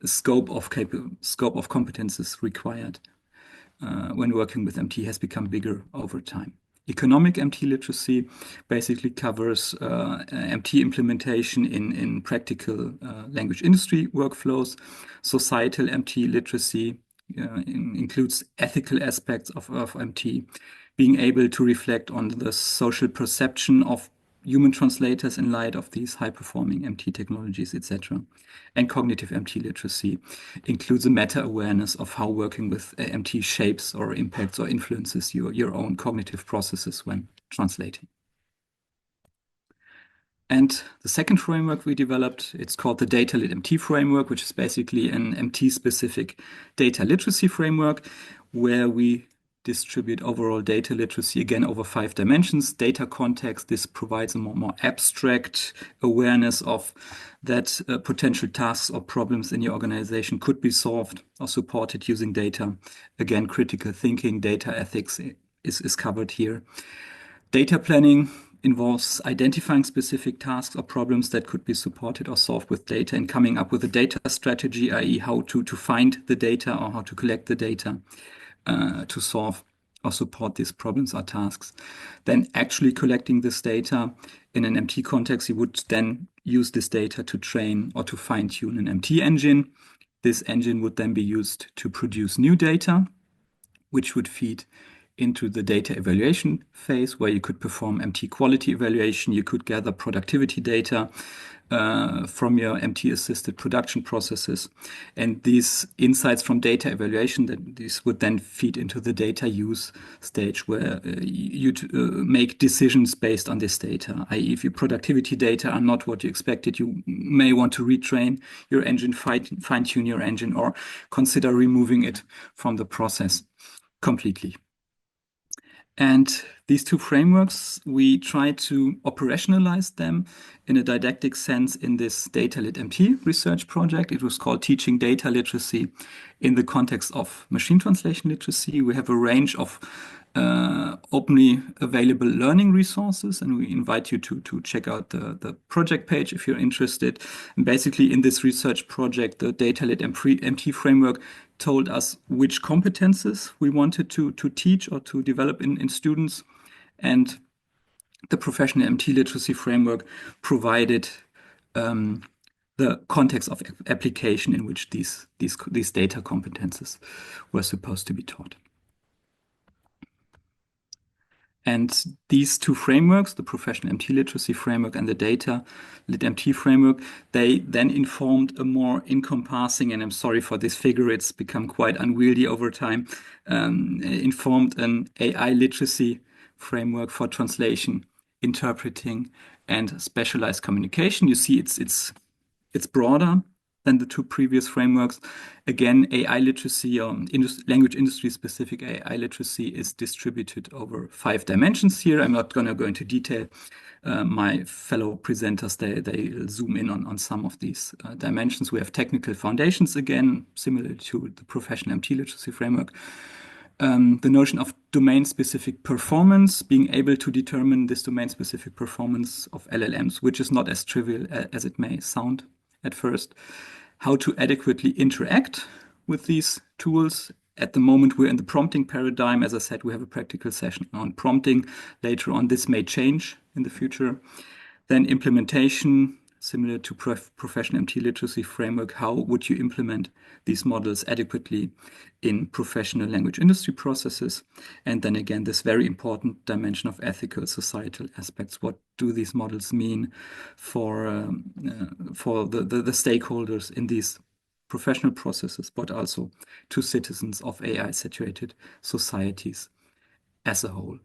scope of competences required when working with MT has become bigger over time. Economic MT literacy basically covers MT implementation in practical language industry workflows. Societal MT literacy includes ethical aspects of MT, being able to reflect on the social perception of human translators in light of these high-performing MT technologies, etc. And cognitive MT literacy includes a meta-awareness of how working with MT shapes or impacts or influences your own cognitive processes when translating. And the second framework we developed, it's called the Data-Lit MT framework, which is basically an MT-specific data literacy framework where we distribute overall data literacy, again, over 5 dimensions. Data context, this provides a more abstract awareness of that potential tasks or problems in your organization could be solved or supported using data. Again, critical thinking, data ethics is covered here. Data planning involves identifying specific tasks or problems that could be supported or solved with data and coming up with a data strategy, i.e. how to find the data or how to collect the data to solve or support these problems or tasks. Then actually collecting this data in an MT context, you would then use this data to train or to fine-tune an MT engine. This engine would then be used to produce new data, which would feed into the data evaluation phase, where you could perform MT quality evaluation. You could gather productivity data from your MT-assisted production processes. And these insights from data evaluation, these would then feed into the data use stage, where you'd make decisions based on this data. i.e. if your productivity data are not what you expected, you may want to retrain your engine, fine-tune your engine, or consider removing it from the process completely. And these two frameworks, we try to operationalize them in a didactic sense in this data-lit MT research project. It was called Teaching Data Literacy in the context of machine translation literacy. We have a range of openly available learning resources, and we invite you to check out the project page if you're interested. And basically in this research project, the data-lit MT framework told us which competences we wanted to teach or to develop in students. And the professional MT literacy framework provided the context of application in which these data competences were supposed to be taught. And these two frameworks, the professional MT literacy framework and the data lit MT framework, they then informed a more encompassing, and I'm sorry for this figure, it's become quite unwieldy over time, informed an AI literacy framework for translation, interpreting, and specialized communication. You see, it's broader than the two previous frameworks. Again, AI literacy, language industry specific AI literacy is distributed over 5 dimensions here. I'm not going to go into detail. My fellow presenters, they zoom in on some of these dimensions. We have technical foundations, again, similar to the professional MT literacy framework. The notion of domain-specific performance, being able to determine this domain-specific performance of LLMs, which is not as trivial as it may sound at first. How to adequately interact with these tools. At the moment, we're in the prompting paradigm. As I said, we have a practical session on prompting. Later on, this may change in the future. Then implementation, similar to professional MT literacy framework. How would you implement these models adequately in professional language industry processes? And then again, this very important dimension of ethical, societal aspects. What do these models mean for the stakeholders in these professional processes, but also to citizens of AI-situated societies as a whole?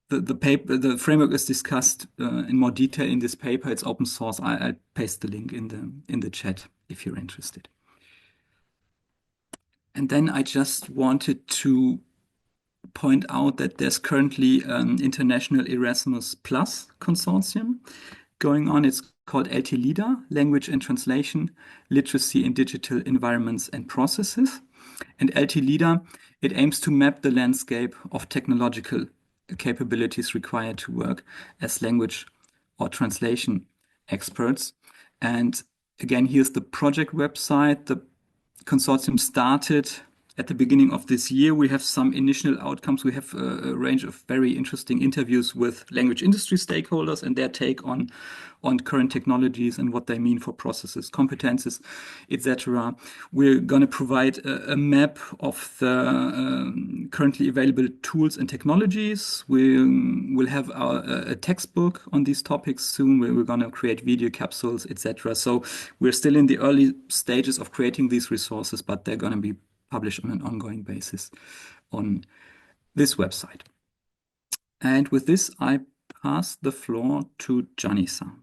The framework is discussed in more detail in this paper. It's open source. I'll paste the link in the chat if you're interested. And then I just wanted to point out that there's currently an international Erasmus Plus consortium going on. It's called LT-LIDA, Language and Translation, Literacy in Digital Environments and Processes. And LT-LIDA, it aims to map the landscape of technological capabilities required to work as language or translation experts. And again, here's the project website. The consortium started at the beginning of this year. We have some initial outcomes. We have a range of very interesting interviews with language industry stakeholders and their take on current technologies and what they mean for processes, competences, etc. We're going to provide a map of the currently available tools and technologies. We'll have a textbook on these topics soon, where we're going to create video capsules, etc. So we're still in the early stages of creating these resources, but they're going to be published on an ongoing basis on this website. And with this, I pass the floor to Janica.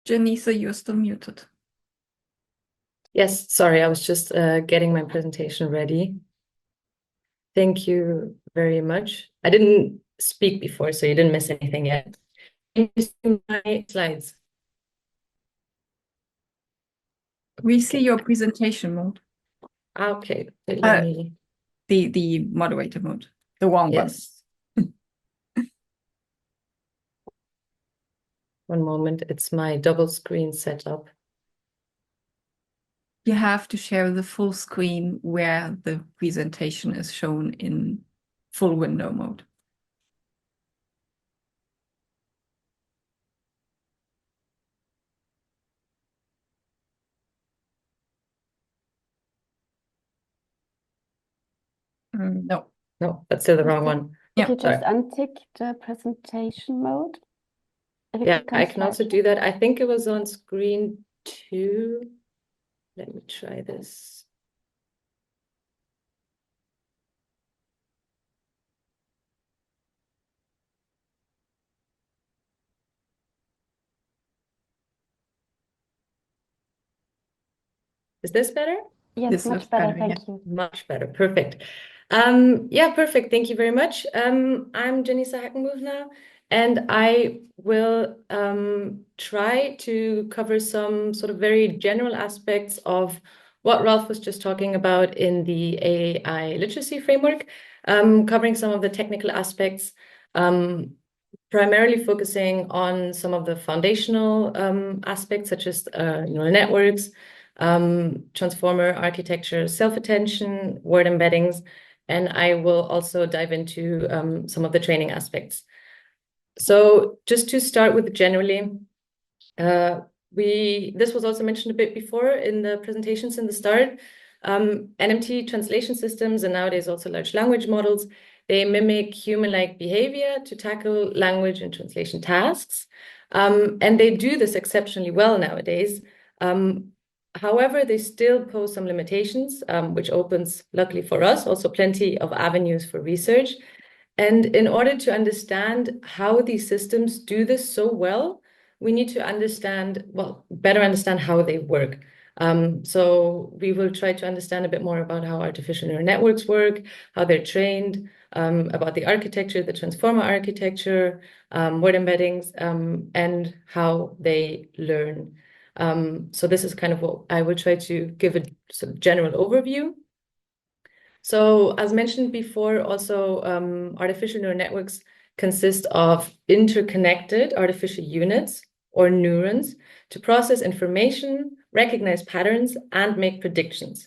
Janica, you're still muted. Yes, sorry, I was just getting my presentation ready. Thank you very much. I didn't speak before, so you didn't miss anything yet. Can you see my slides? We see your presentation mode. Okay, let me. The moderator mode, the wrong one. Yes. One moment, it's my double screen setup. You have to share the full screen where the presentation is shown in full window mode. No. No, that's still the wrong one. If you just untick the presentation mode. Yeah, I can also do that. I think it was on screen 2. Let me try this. Is this better? Yes, much better. Thank you. Much better. Perfect. Yeah, perfect. Thank you very much. I'm Janica Hackenbuchner, and I will try to cover some sort of very general aspects of what Ralph was just talking about in the AI literacy framework, covering some of the technical aspects, primarily focusing on some of the foundational aspects, such as neural networks, transformer architecture, self-attention, word embeddings, and I will also dive into some of the training aspects. So just to start with generally, this was also mentioned a bit before in the presentations in the start. NMT translation systems and nowadays also large language models, they mimic human-like behavior to tackle language and translation tasks. And they do this exceptionally well nowadays. However, they still pose some limitations, which opens, luckily for us, also plenty of avenues for research. And in order to understand how these systems do this so well, we need to understand, well, better understand how they work. So we will try to understand a bit more about how artificial neural networks work, how they're trained, about the architecture, the transformer architecture, word embeddings, and how they learn. So this is kind of what I will try to give a sort of general overview. So as mentioned before, also artificial neural networks consist of interconnected artificial units or neurons to process information, recognize patterns, and make predictions.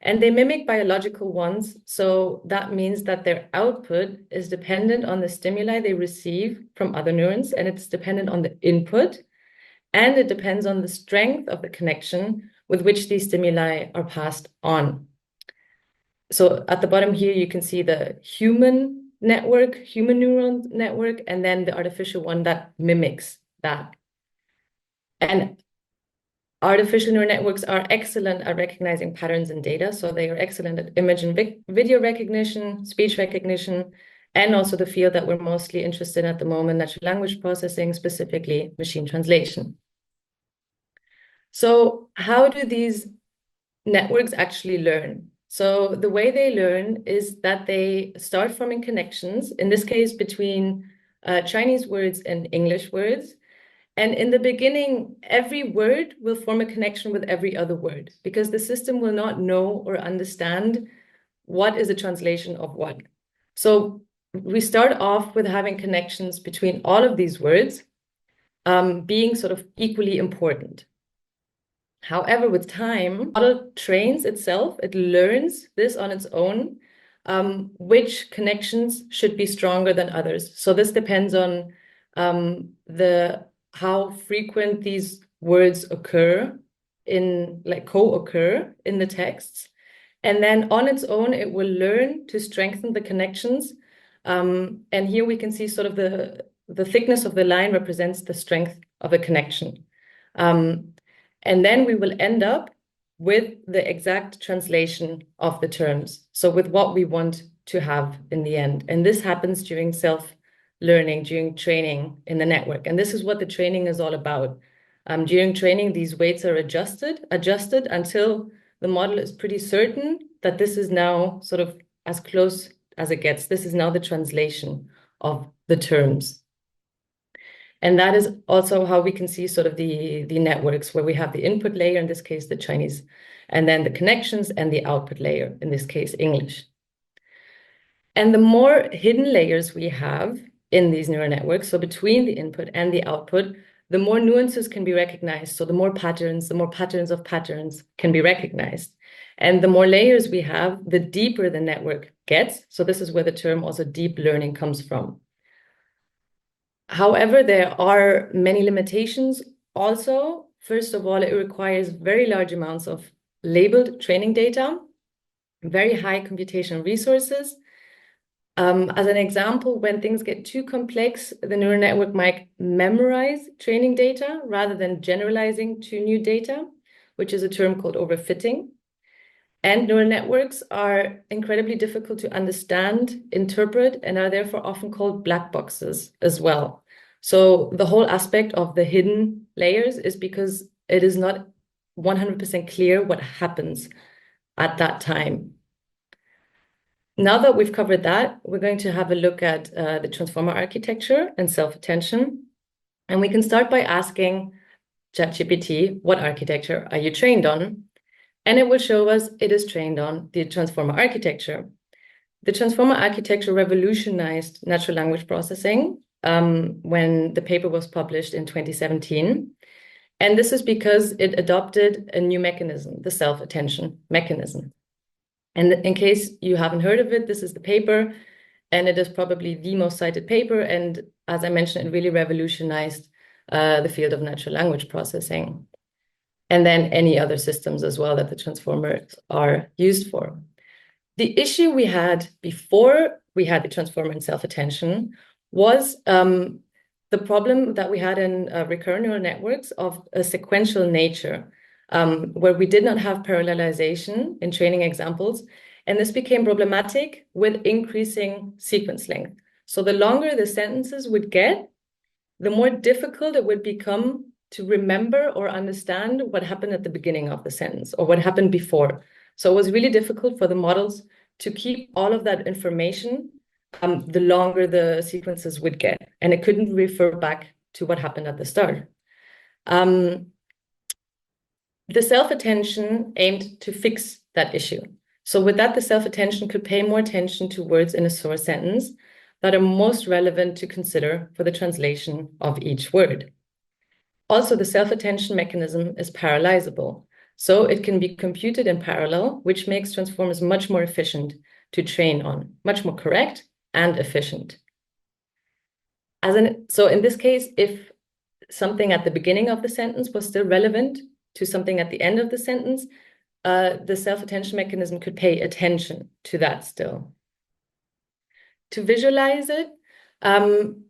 And they mimic biological ones, so that means that their output is dependent on the stimuli they receive from other neurons, and it's dependent on the input, and it depends on the strength of the connection with which these stimuli are passed on. So at the bottom here, you can see the human network, human neural network, and then the artificial one that mimics that. And artificial neural networks are excellent at recognizing patterns in data. So they are excellent at image and video recognition, speech recognition, and also the field that we're mostly interested in at the moment, natural language processing, specifically machine translation. So how do these networks actually learn? So the way they learn is that they start forming connections, in this case, between Chinese words and English words. And in the beginning, every word will form a connection with every other word because the system will not know or understand what is a translation of what. So we start off with having connections between all of these words being sort of equally important. However, with time, the model trains itself, it learns this on its own, which connections should be stronger than others. So this depends on how frequent these words occur in, like, co-occur in the texts. And then on its own, it will learn to strengthen the connections. And here we can see sort of the thickness of the line represents the strength of a connection. And then we will end up with the exact translation of the terms. So with what we want to have in the end. And this happens during self-learning, during training in the network. And this is what the training is all about. During training, these weights are adjusted until the model is pretty certain that this is now sort of as close as it gets. This is now the translation of the terms. And that is also how we can see sort of the networks, where we have the input layer, in this case, the Chinese, and then the connections and the output layer, in this case, English. And the more hidden layers we have in these neural networks, so between the input and the output, the more nuances can be recognized. So the more patterns of patterns can be recognized. And the more layers we have, the deeper the network gets. So this is where the term also deep learning comes from. However, there are many limitations also. First of all, it requires very large amounts of labeled training data, very high computational resources. As an example, when things get too complex, the neural network might memorize training data rather than generalizing to new data, which is a term called overfitting. And neural networks are incredibly difficult to understand, interpret, and are therefore often called black boxes as well. So the whole aspect of the hidden layers is because it is not 100% clear what happens at that time. Now that we've covered that, we're going to have a look at the transformer architecture and self-attention. And we can start by asking ChatGPT, what architecture are you trained on? And it will show us it is trained on the transformer architecture. The transformer architecture revolutionized natural language processing when the paper was published in 2017. And this is because it adopted a new mechanism, the self-attention mechanism. And in case you haven't heard of it, this is the paper, and it is probably the most cited paper. And as I mentioned, it really revolutionized the field of natural language processing, and then any other systems as well that the transformers are used for. The issue we had before we had the transformer and self-attention was the problem that we had in recurrent neural networks of a sequential nature, where we did not have parallelization in training examples. And this became problematic with increasing sequence length. So the longer the sentences would get, the more difficult it would become to remember or understand what happened at the beginning of the sentence or what happened before. So it was really difficult for the models to keep all of that information the longer the sequences would get. And it couldn't refer back to what happened at the start. The self-attention aimed to fix that issue. So with that, the self-attention could pay more attention to words in a source sentence that are most relevant to consider for the translation of each word. Also, the self-attention mechanism is parallelizable. So it can be computed in parallel, which makes transformers much more efficient to train on, much more correct and efficient. So in this case, if something at the beginning of the sentence was still relevant to something at the end of the sentence, the self-attention mechanism could pay attention to that still. To visualize it,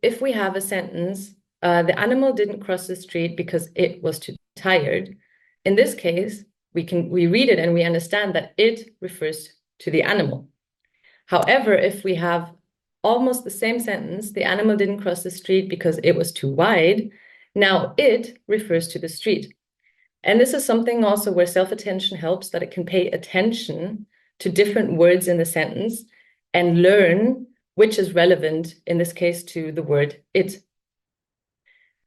if we have a sentence, the animal didn't cross the street because it was too tired. In this case, we read it and we understand that it refers to the animal. However, if we have almost the same sentence, the animal didn't cross the street because it was too wide, now it refers to the street. And this is something also where self-attention helps, that it can pay attention to different words in the sentence and learn which is relevant, in this case, to the word it.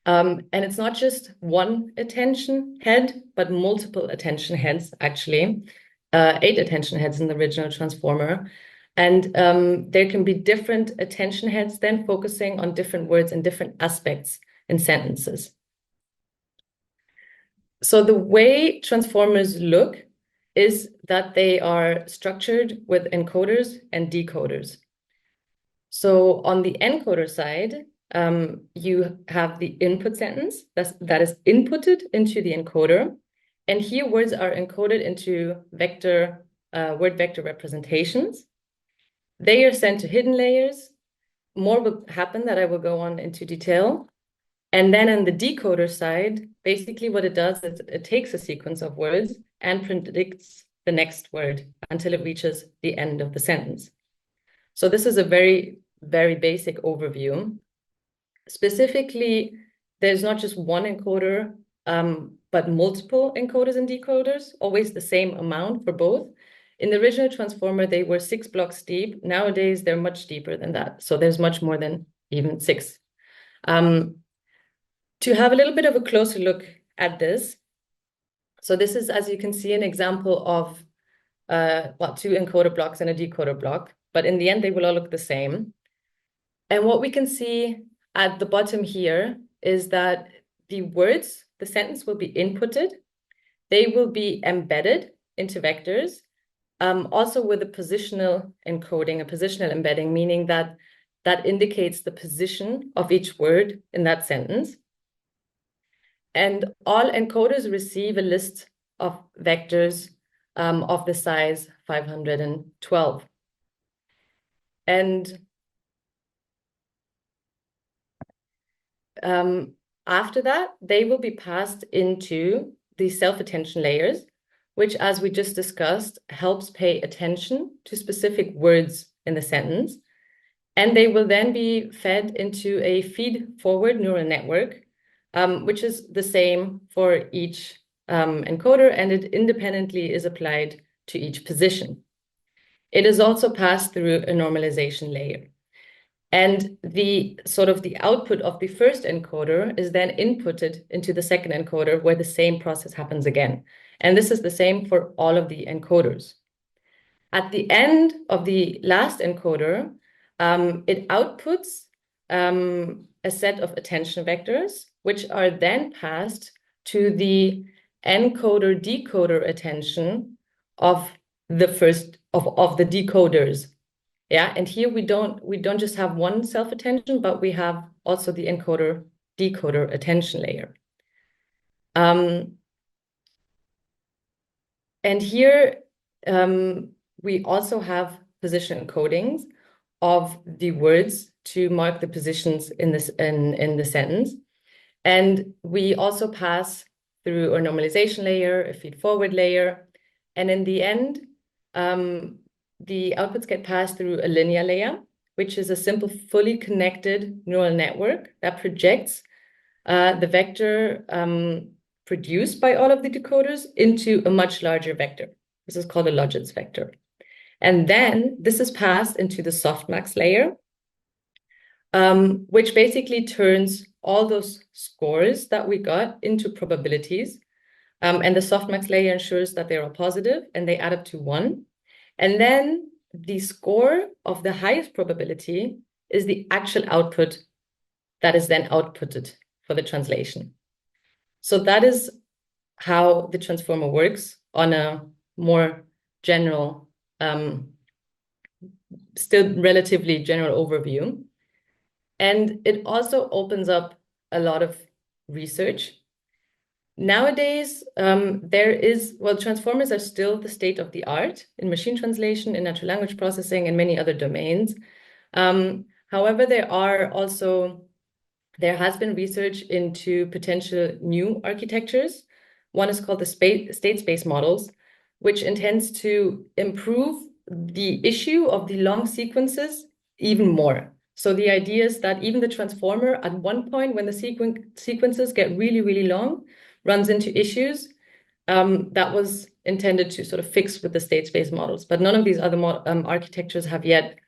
And it's not just one attention head, but multiple attention heads, actually. 8 attention heads in the original transformer. And there can be different attention heads then focusing on different words and different aspects in sentences. So the way transformers look is that they are structured with encoders and decoders. So on the encoder side, you have the input sentence that is inputted into the encoder. And here words are encoded into word vector representations. They are sent to hidden layers. More will happen that I will go on into detail. And then on the decoder side, basically what it does is it takes a sequence of words and predicts the next word until it reaches the end of the sentence. So this is a very, very basic overview. Specifically, there's not just one encoder, but multiple encoders and decoders, always the same amount for both. In the original transformer, they were 6 blocks deep. Nowadays, they're much deeper than that. So there's much more than even 6. To have a little bit of a closer look at this, so this is, as you can see, an example of 2 encoder blocks and a decoder block, but in the end, they will all look the same. And what we can see at the bottom here is that the words, the sentence will be inputted. They will be embedded into vectors, also with a positional encoding, a positional embedding, meaning that that indicates the position of each word in that sentence. And all encoders receive a list of vectors of the size 512. And after that, they will be passed into the self-attention layers, which, as we just discussed, helps pay attention to specific words in the sentence. And they will then be fed into a feed-forward neural network, which is the same for each encoder, and it independently is applied to each position. It is also passed through a normalization layer. And the output of the first encoder is then inputted into the second encoder, where the same process happens again. And this is the same for all of the encoders. At the end of the last encoder, it outputs a set of attention vectors, which are then passed to the encoder-decoder attention of the first of the decoders. Yeah, and here we don't just have one self-attention, but we have also the encoder-decoder attention layer. And here we also have position encodings of the words to mark the positions in this in the sentence. And we also pass through a normalization layer, a feed-forward layer, and in the end, the outputs get passed through a linear layer, which is a simple, fully connected neural network that projects the vector produced by all of the decoders into a much larger vector. This is called a logits vector. And then this is passed into the softmax layer, which basically turns all those scores that we got into probabilities. And the softmax layer ensures that they're all positive and they add up to 1. And then the score of the highest probability is the actual output that is then outputted for the translation. So that is how the transformer works on a more general, still relatively general overview. And it also opens up a lot of research. Nowadays, transformers are still the state of the art in machine translation, in natural language processing, and many other domains. However, there has been research into potential new architectures. One is called the state space models, which intends to improve the issue of the long sequences even more. So the idea is that even the transformer, at one point when the sequences get really, really long, runs into issues that was intended to sort of fix with the state space models. But none of these other architectures have yet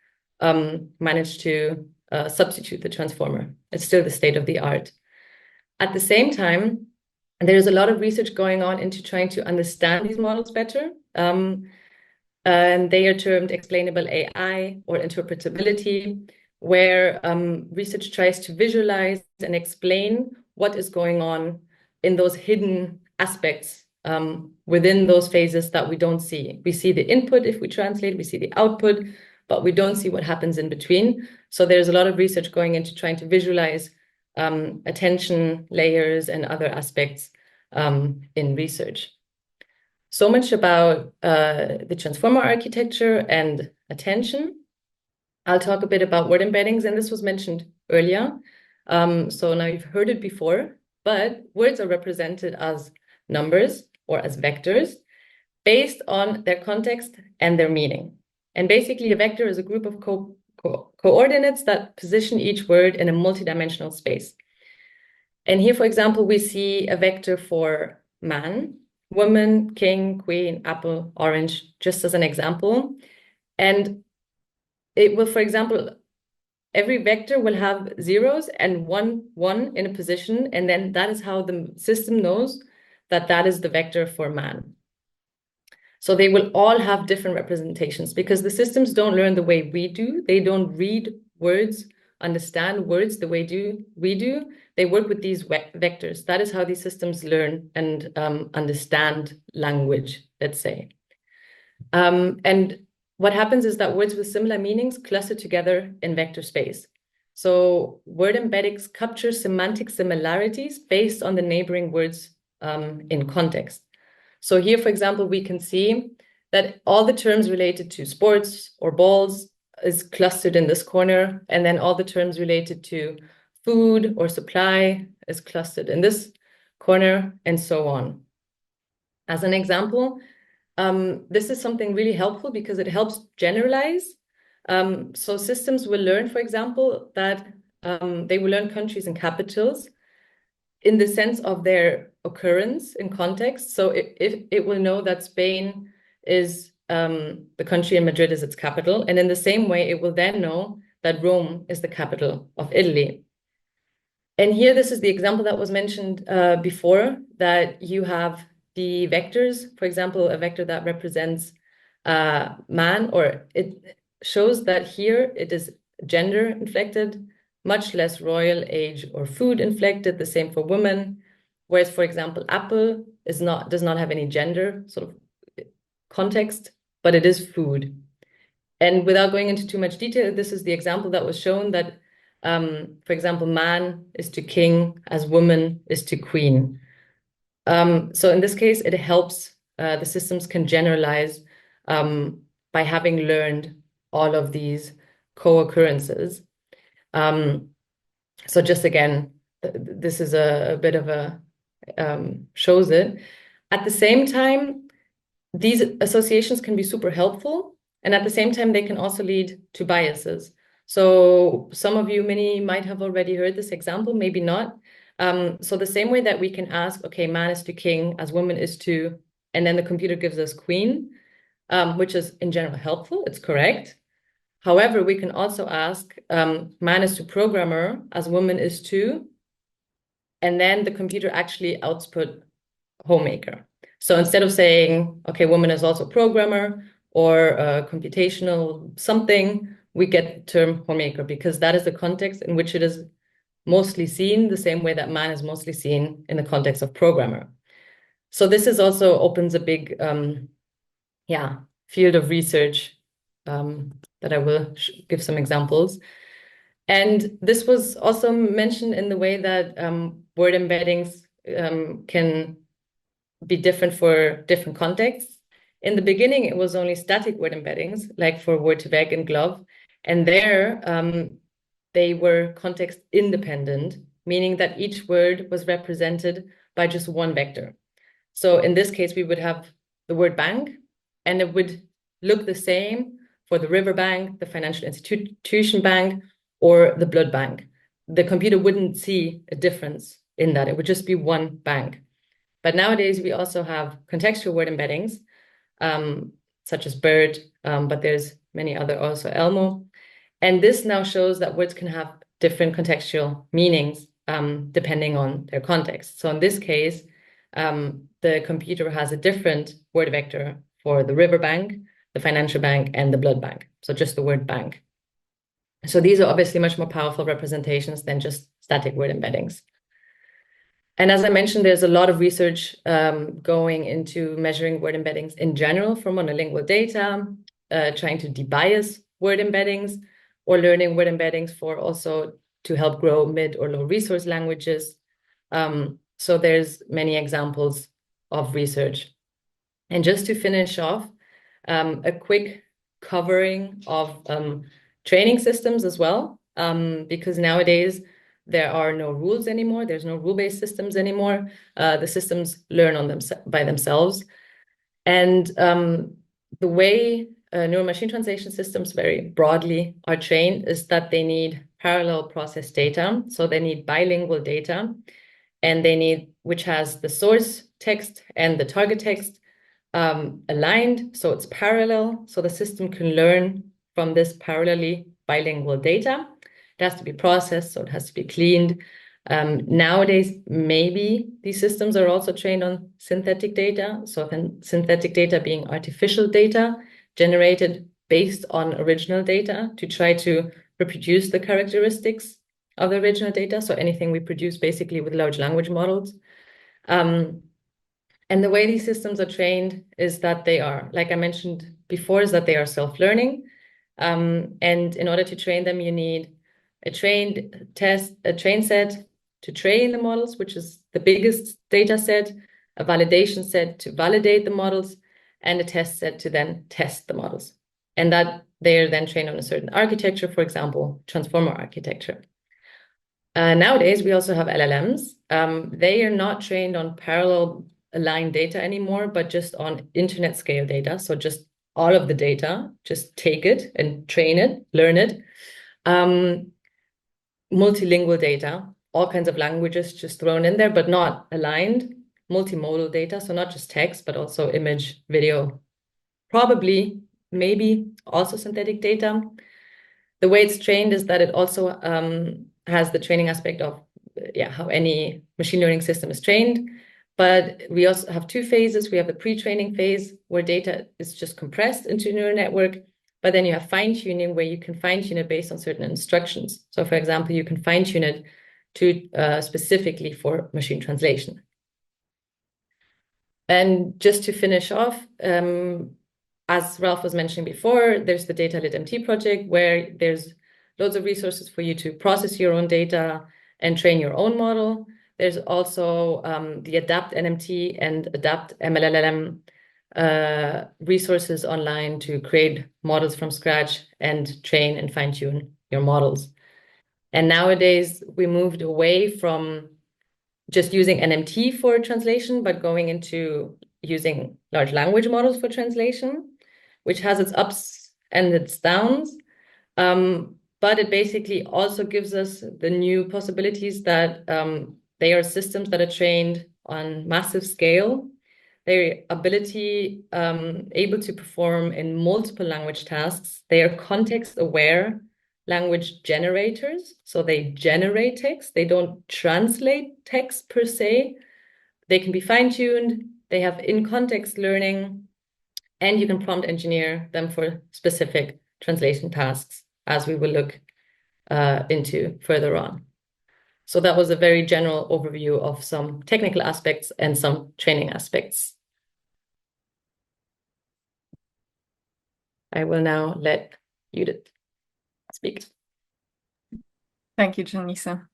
managed to substitute the transformer. It's still the state of the art. At the same time, there's a lot of research going on into trying to understand these models better. And they are termed explainable AI or interpretability, where research tries to visualize and explain what is going on in those hidden aspects within those phases that we don't see. We see the input if we translate, we see the output, but we don't see what happens in between. So there's a lot of research going into trying to visualize attention layers and other aspects in research. So much about the transformer architecture and attention. I'll talk a bit about word embeddings, and this was mentioned earlier. So now you've heard it before, but words are represented as numbers or as vectors based on their context and their meaning. And basically, a vector is a group of coordinates that position each word in a multidimensional space. And here, for example, we see a vector for man, woman, king, queen, apple, orange, just as an example. And it will, for example, every vector will have zeros and one in a position, and then that is how the system knows that that is the vector for man. So they will all have different representations because the systems don't learn the way we do. They don't read words, understand words the way we do. They work with these vectors. That is how these systems learn and understand language, let's say. And what happens is that words with similar meanings cluster together in vector space. So word embeddings capture semantic similarities based on the neighboring words in context. So here, for example, we can see that all the terms related to sports or balls is clustered in this corner, and then all the terms related to food or supply is clustered in this corner, and so on. As an example, this is something really helpful because it helps generalize. So systems will learn, for example, that they will learn countries and capitals in the sense of their occurrence in context. So it will know that Spain is the country and Madrid is its capital. And in the same way, it will then know that Rome is the capital of Italy. And here, this is the example that was mentioned before, that you have the vectors, for example, a vector that represents man, or it shows that here it is gender inflected, much less royal, age, or food inflected, the same for women. Whereas, for example, apple does not have any gender sort of context, but it is food. And without going into too much detail, this is the example that was shown that, for example, man is to king as woman is to queen. So in this case, it helps the systems can generalize by having learned all of these co-occurrences. So just again, this is a bit of a, shows it. At the same time, these associations can be super helpful. And at the same time, they can also lead to biases. So some of you, many might have already heard this example, maybe not. So the same way that we can ask, okay, man is to king as woman is to, and then the computer gives us queen, which is in general helpful, it's correct. However, we can also ask man is to programmer as woman is to, and then the computer actually output homemaker. So instead of saying, okay, woman is also programmer or computational something, we get the term homemaker because that is the context in which it is mostly seen, the same way that man is mostly seen in the context of programmer. So this is also opens a big field of research that I will give some examples. And this was also mentioned in the way that word embeddings can be different for different contexts. In the beginning, it was only static word embeddings, like for word to bag and glove. And there, they were context independent, meaning that each word was represented by just one vector. So in this case, we would have the word bank, and it would look the same for the river bank, the financial institution bank, or the blood bank. The computer wouldn't see a difference in that. It would just be one bank. But nowadays, we also have contextual word embeddings, such as bird, but there's many other, also Elmo. And this now shows that words can have different contextual meanings depending on their context. So in this case, the computer has a different word vector for the river bank, the financial bank, and the blood bank. So just the word bank. So these are obviously much more powerful representations than just static word embeddings. And as I mentioned, there's a lot of research going into measuring word embeddings in general for monolingual data, trying to debias word embeddings, or learning word embeddings for also to help grow mid or low resource languages. So there's many examples of research. And just to finish off, a quick covering of training systems as well, because nowadays there are no rules anymore. There's no rule-based systems anymore. The systems learn on by themselves. And the way neural machine translation systems very broadly are trained is that they need parallel process data. So they need bilingual data, and they need, which has the source text and the target text aligned. So it's parallel. So the system can learn from this parallelly bilingual data. It has to be processed, so it has to be cleaned. Nowadays, maybe these systems are also trained on synthetic data. So synthetic data being artificial data generated based on original data to try to reproduce the characteristics of the original data. So anything we produce basically with large language models. And the way these systems are trained is that they are, like I mentioned before, is that they are self-learning. And in order to train them, you need a train set to train the models, which is the biggest data set, a validation set to validate the models, and a test set to then test the models. And that they are then trained on a certain architecture, for example, transformer architecture. Nowadays, we also have LLMs. They are not trained on parallel aligned data anymore, but just on internet scale data. So just all of the data, just take it and train it, learn it. Multilingual data, all kinds of languages just thrown in there, but not aligned. Multimodal data, so not just text, but also image, video, probably, maybe also synthetic data. The way it's trained is that it also has the training aspect of how any machine learning system is trained. But we also have two phases. We have the pre-training phase where data is just compressed into a neural network. But then you have fine-tuning where you can fine-tune it based on certain instructions. So for example, you can fine-tune it to specifically for machine translation. And just to finish off, as Ralph was mentioning before, there's the DataLitMT project where there's loads of resources for you to process your own data and train your own model. There's also the Adapt NMT and Adapt MLLM resources online to create models from scratch and train and fine-tune your models. And nowadays, we moved away from just using NMT for translation, but going into using large language models for translation, which has its ups and its downs. But it basically also gives us the new possibilities that they are systems that are trained on massive scale. Their ability able to perform in multiple language tasks. They are context-aware language generators. So they generate text. They don't translate text per se. They can be fine-tuned. They have in-context learning. And you can prompt engineer them for specific translation tasks, as we will look into further on. So that was a very general overview of some technical aspects and some training aspects. I will now let Judith speak. Thank you, Janisa.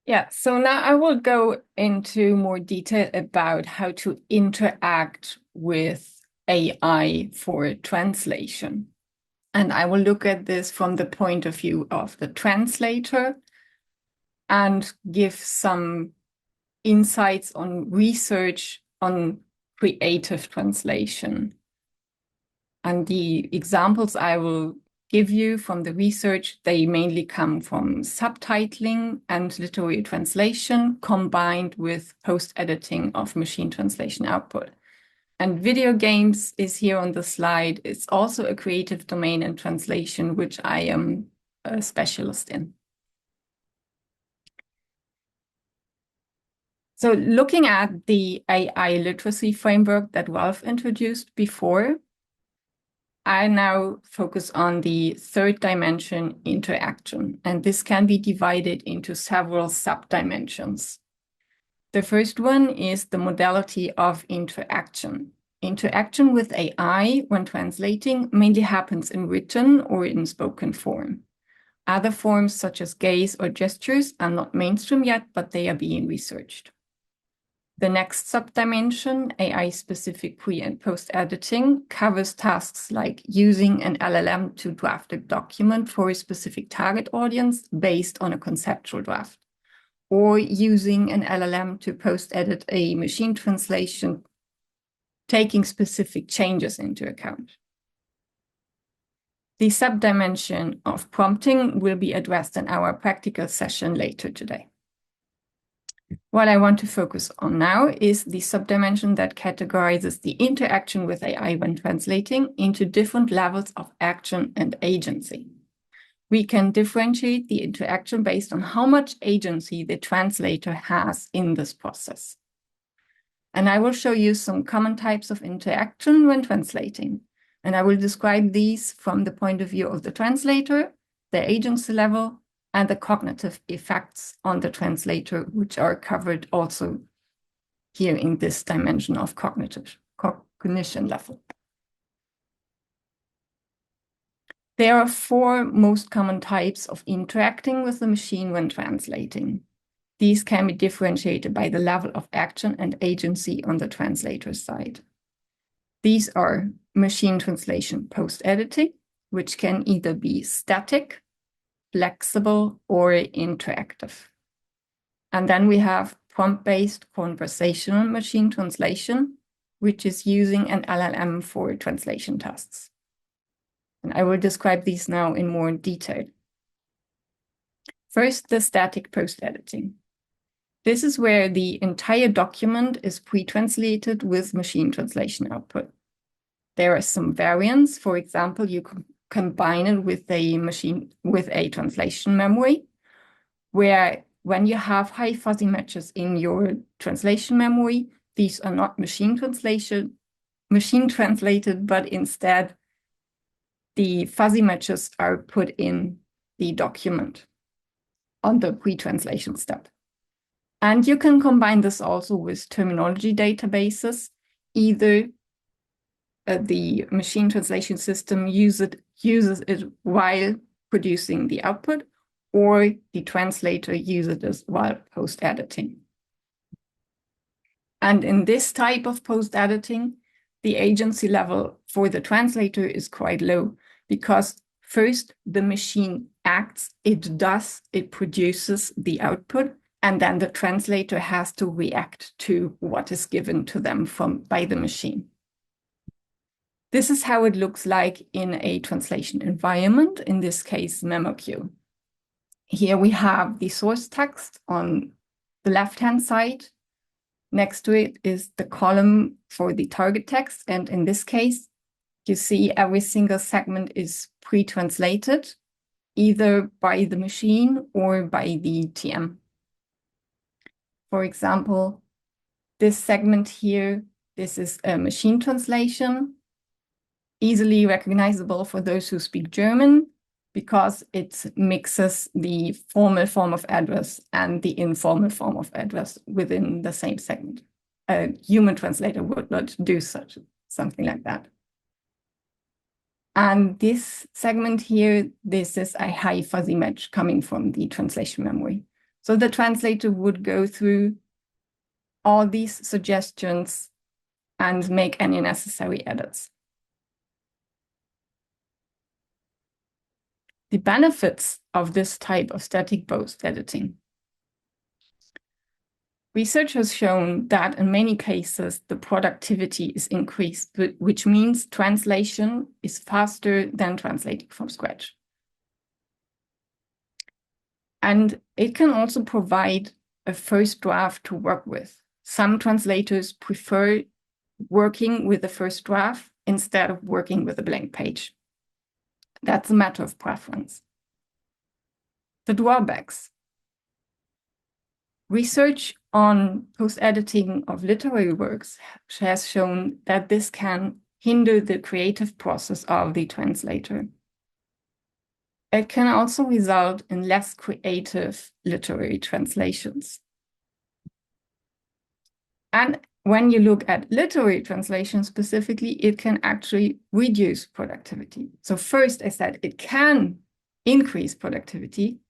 Yeah, so now I will go into more detail about how to interact with AI for translation. And I will look at this from the point of view of the translator and give some insights on research on creative translation. And the examples I will give you from the research, they mainly come from subtitling and literary translation combined with post-editing of machine translation output. And video games is here on the slide. It's also a creative domain in translation, which I am a specialist in. So looking at the AI literacy framework that Ralph introduced before, I now focus on the third dimension, interaction, and this can be divided into several sub-dimensions. The first one is the modality of interaction. Interaction with AI when translating mainly happens in written or in spoken form. Other forms such as gaze or gestures are not mainstream yet, but they are being researched. The next subdimension, AI-specific pre- and post-editing, covers tasks like using an LLM to draft a document for a specific target audience based on a conceptual draft, or using an LLM to post-edit a machine translation, taking specific changes into account. The subdimension of prompting will be addressed in our practical session later today. What I want to focus on now is the subdimension that categorizes the interaction with AI when translating into different levels of action and agency. We can differentiate the interaction based on how much agency the translator has in this process. And I will show you some common types of interaction when translating. And I will describe these from the point of view of the translator, the agency level, and the cognitive effects on the translator, which are covered also here in this dimension of cognition level. There are four most common types of interacting with the machine when translating. These can be differentiated by the level of action and agency on the translator side. These are machine translation post-editing, which can either be static, flexible, or interactive. And then we have prompt-based conversational machine translation, which is using an LLM for translation tasks. And I will describe these now in more detail. First, the static post-editing. This is where the entire document is pre-translated with machine translation output. There are some variants. For example, you can combine it with a translation memory, where when you have high fuzzy matches in your translation memory, these are not machine translated, but instead the fuzzy matches are put in the document on the pre-translation step. And you can combine this also with terminology databases. Either the machine translation system uses it while producing the output, or the translator uses it while post-editing. And in this type of post-editing, the agency level for the translator is quite low, because first the machine acts, it produces the output, and then the translator has to react to what is given to them by the machine. This is how it looks like in a translation environment, in this case, MemoQ. Here we have the source text on the left-hand side. Next to it is the column for the target text. And in this case, you see every single segment is pre-translated, either by the machine or by the TM. For example, this segment here, this is a machine translation, easily recognizable for those who speak German, because it mixes the formal form of address and the informal form of address within the same segment. A human translator would not do something like that. And this segment here, this is a high fuzzy match coming from the translation memory. So the translator would go through all these suggestions and make any necessary edits. The benefits of this type of static post-editing. Research has shown that in many cases, the productivity is increased, which means translation is faster than translating from scratch. And it can also provide a first draft to work with. Some translators prefer working with the first draft instead of working with a blank page. That's a matter of preference. The drawbacks. Research on post-editing of literary works has shown that this can hinder the creative process of the translator. It can also result in less creative literary translations. And when you look at literary translation specifically, it can actually reduce productivity. So first, I said it can increase productivity,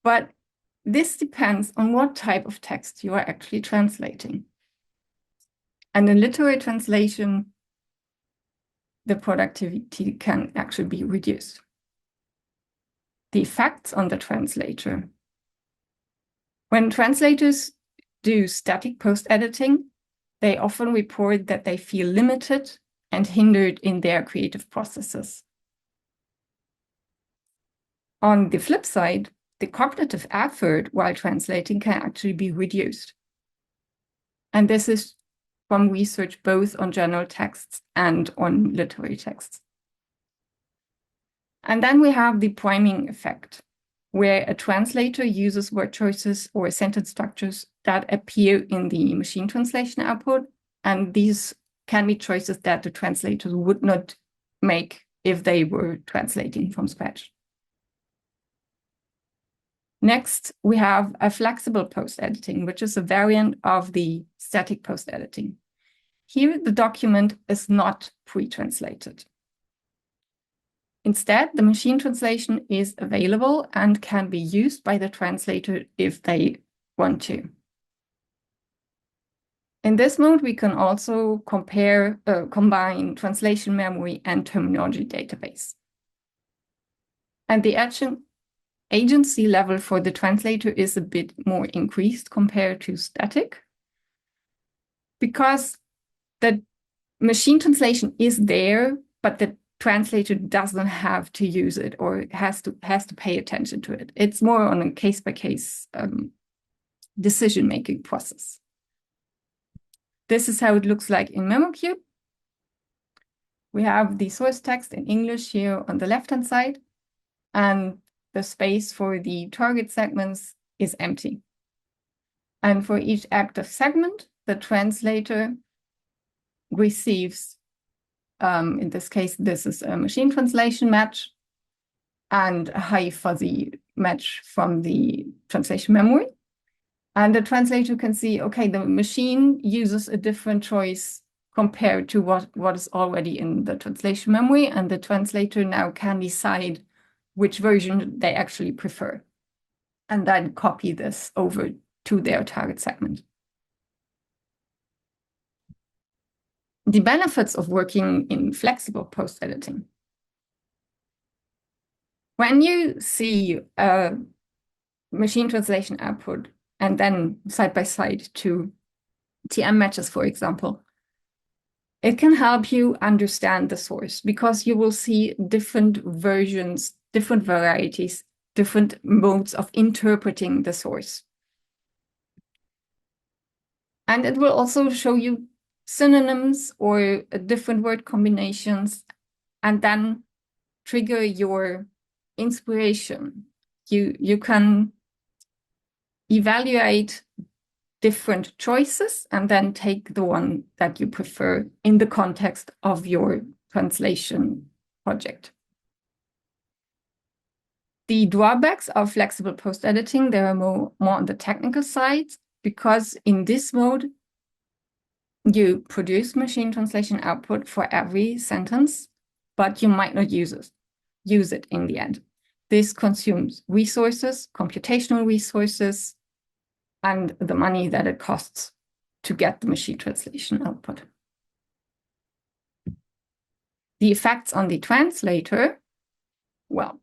but this depends on what type of text you are actually translating. And in literary translation, the productivity can actually be reduced. The effects on the translator. When translators do static post-editing, they often report that they feel limited and hindered in their creative processes. On the flip side, the cognitive effort while translating can actually be reduced. And this is from research both on general texts and on literary texts. And then we have the priming effect, where a translator uses word choices or sentence structures that appear in the machine translation output. And these can be choices that the translators would not make if they were translating from scratch. Next, we have a flexible post-editing, which is a variant of the static post-editing. Here, the document is not pre-translated. Instead, the machine translation is available and can be used by the translator if they want to. In this mode, we can also combine translation memory and terminology database. And the agency level for the translator is a bit more increased compared to static, because the machine translation is there, but the translator doesn't have to use it or has to pay attention to it. It's more on a case-by-case decision-making process. This is how it looks like in MemoCube. We have the source text in English here on the left-hand side, and the space for the target segments is empty. And for each active segment, the translator receives, in this case, this is a machine translation match and a high fuzzy match from the translation memory. And the translator can see, okay, the machine uses a different choice compared to what is already in the translation memory. And the translator now can decide which version they actually prefer, and then copy this over to their target segment. The benefits of working in flexible post-editing. When you see a machine translation output and then side by side to TM matches, for example, it can help you understand the source, because you will see different versions, different varieties, different modes of interpreting the source. And it will also show you synonyms or different word combinations, and then trigger your inspiration. You can evaluate different choices and then take the one that you prefer in the context of your translation project. The drawbacks of flexible post-editing, there are more on the technical side, because in this mode, you produce machine translation output for every sentence, but you might not use it in the end. This consumes resources, computational resources, and the money that it costs to get the machine translation output. The effects on the translator, well,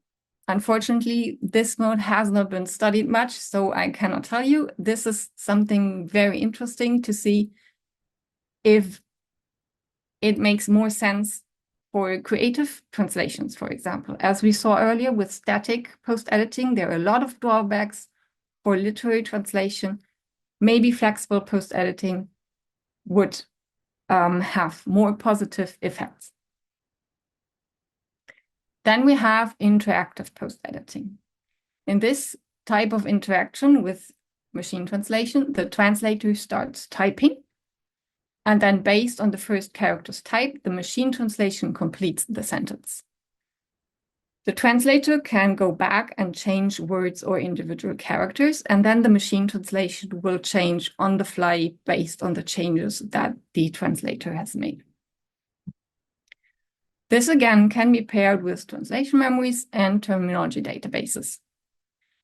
unfortunately, this mode has not been studied much, so I cannot tell you. This is something very interesting to see if it makes more sense for creative translations, for example. As we saw earlier with static post-editing, there are a lot of drawbacks. For literary translation, maybe flexible post-editing would have more positive effects. Then we have interactive post-editing. In this type of interaction with machine translation, the translator starts typing, and then based on the first characters typed, the machine translation completes the sentence. The translator can go back and change words or individual characters, and then the machine translation will change on the fly based on the changes that the translator has made. This again can be paired with translation memories and terminology databases.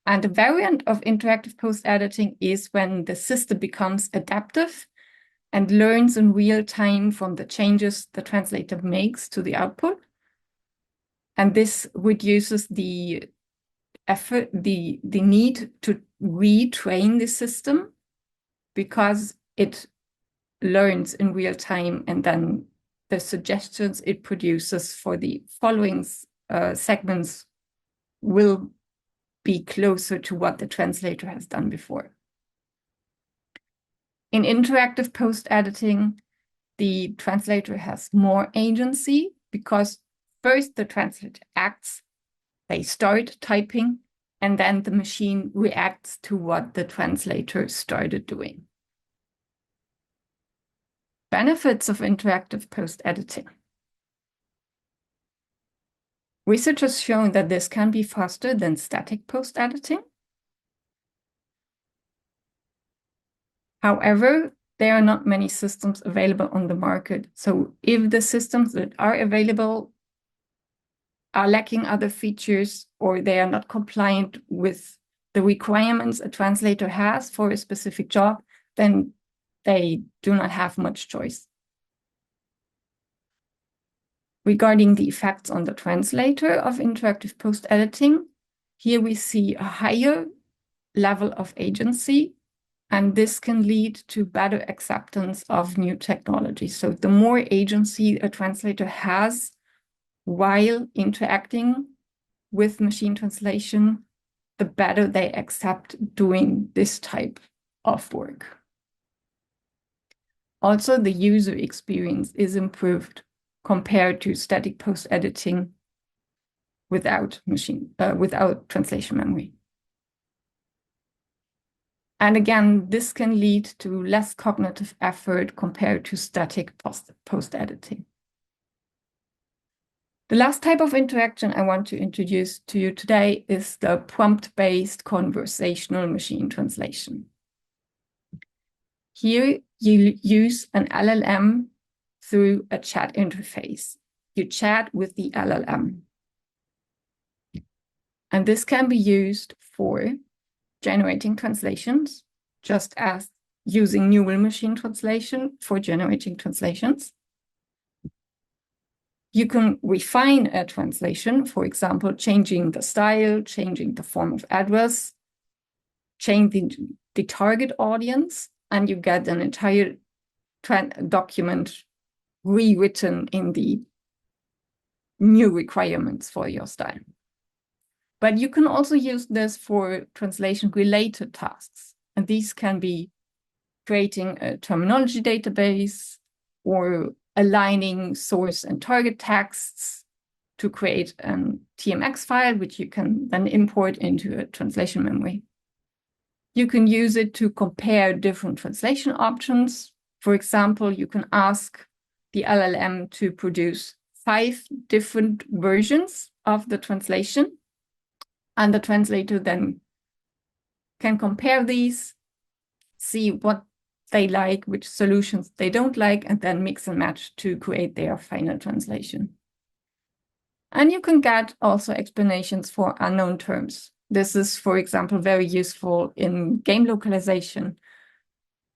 And a variant of interactive post-editing is when the system becomes adaptive and learns in real time from the changes the translator makes to the output. And this reduces the effort, the need to retrain the system, because it learns in real time, and then the suggestions it produces for the following segments will be closer to what the translator has done before. In interactive post-editing, the translator has more agency because first the translator acts, they start typing, and then the machine reacts to what the translator started doing. Benefits of interactive post-editing. Research has shown that this can be faster than static post-editing. However, there are not many systems available on the market. So if the systems that are available are lacking other features or they are not compliant with the requirements a translator has for a specific job, then they do not have much choice. Regarding the effects on the translator of interactive post-editing, here we see a higher level of agency, and this can lead to better acceptance of new technology. So the more agency a translator has while interacting with machine translation, the better they accept doing this type of work. Also, the user experience is improved compared to static post-editing without translation memory. And again, this can lead to less cognitive effort compared to static post-editing. The last type of interaction I want to introduce to you today is the prompt-based conversational machine translation. Here you use an LLM through a chat interface. You chat with the LLM. And this can be used for generating translations, just as using neural machine translation for generating translations. You can refine a translation, for example, changing the style, changing the form of address, changing the target audience, and you get an entire document rewritten in the new requirements for your style. But you can also use this for translation-related tasks. And these can be creating a terminology database or aligning source and target texts to create a TMX file, which you can then import into a translation memory. You can use it to compare different translation options. For example, you can ask the LLM to produce 5 different versions of the translation, and the translator then can compare these, see what they like, which solutions they don't like, and then mix and match to create their final translation. And you can get also explanations for unknown terms. This is, for example, very useful in game localization,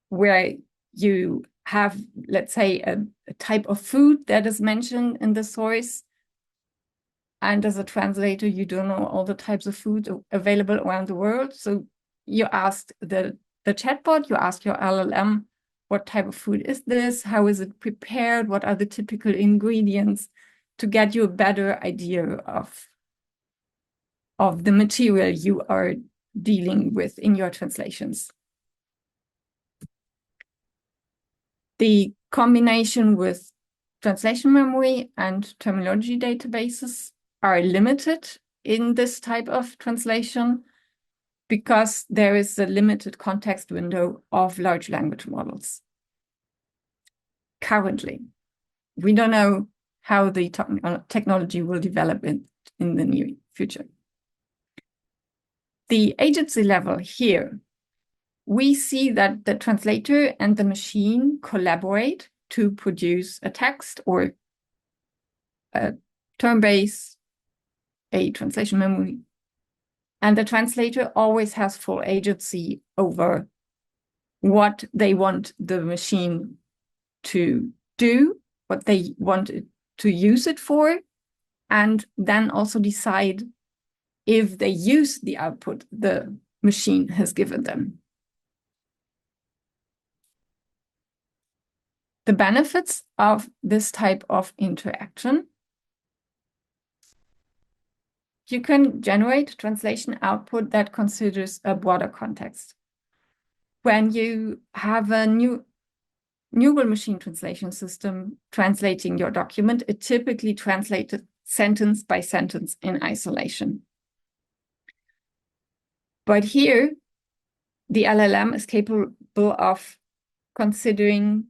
where you have, let's say, a type of food that is mentioned in the source. And as a translator, you don't know all the types of food available around the world. So you ask the chatbot, you ask your LLM, what type of food is this? How is it prepared? What are the typical ingredients, to get you a better idea of the material you are dealing with in your translations. The combination with translation memory and terminology databases are limited in this type of translation because there is a limited context window of large language models. Currently, we don't know how the technology will develop in the near future. The agency level here, we see that the translator and the machine collaborate to produce a text or a term base, a translation memory. And the translator always has full agency over what they want the machine to do, what they want it to use it for, and then also decide if they use the output the machine has given them. The benefits of this type of interaction. you can generate translation output that considers a broader context. When you have a neural machine translation system translating your document, it typically translates sentence by sentence in isolation. But here, the LLM is capable of considering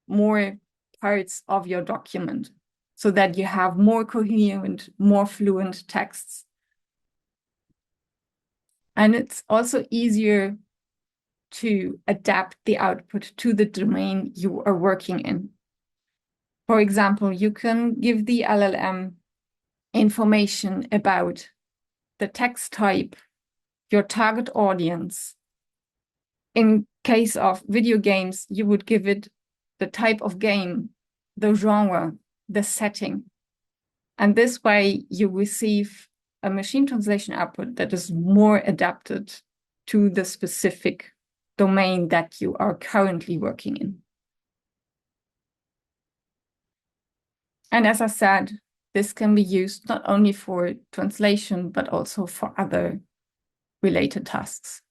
more parts of your document so that you have more coherent, more fluent texts. And it's also easier to adapt the output to the domain you are working in. For example, you can give the LLM information about the text type, your target audience. In case of video games, you would give it the type of game, the genre, the setting. And this way you receive a machine translation output that is more adapted to the specific domain that you are currently working in. And as I said, this can be used not only for translation, but also for other related tasks.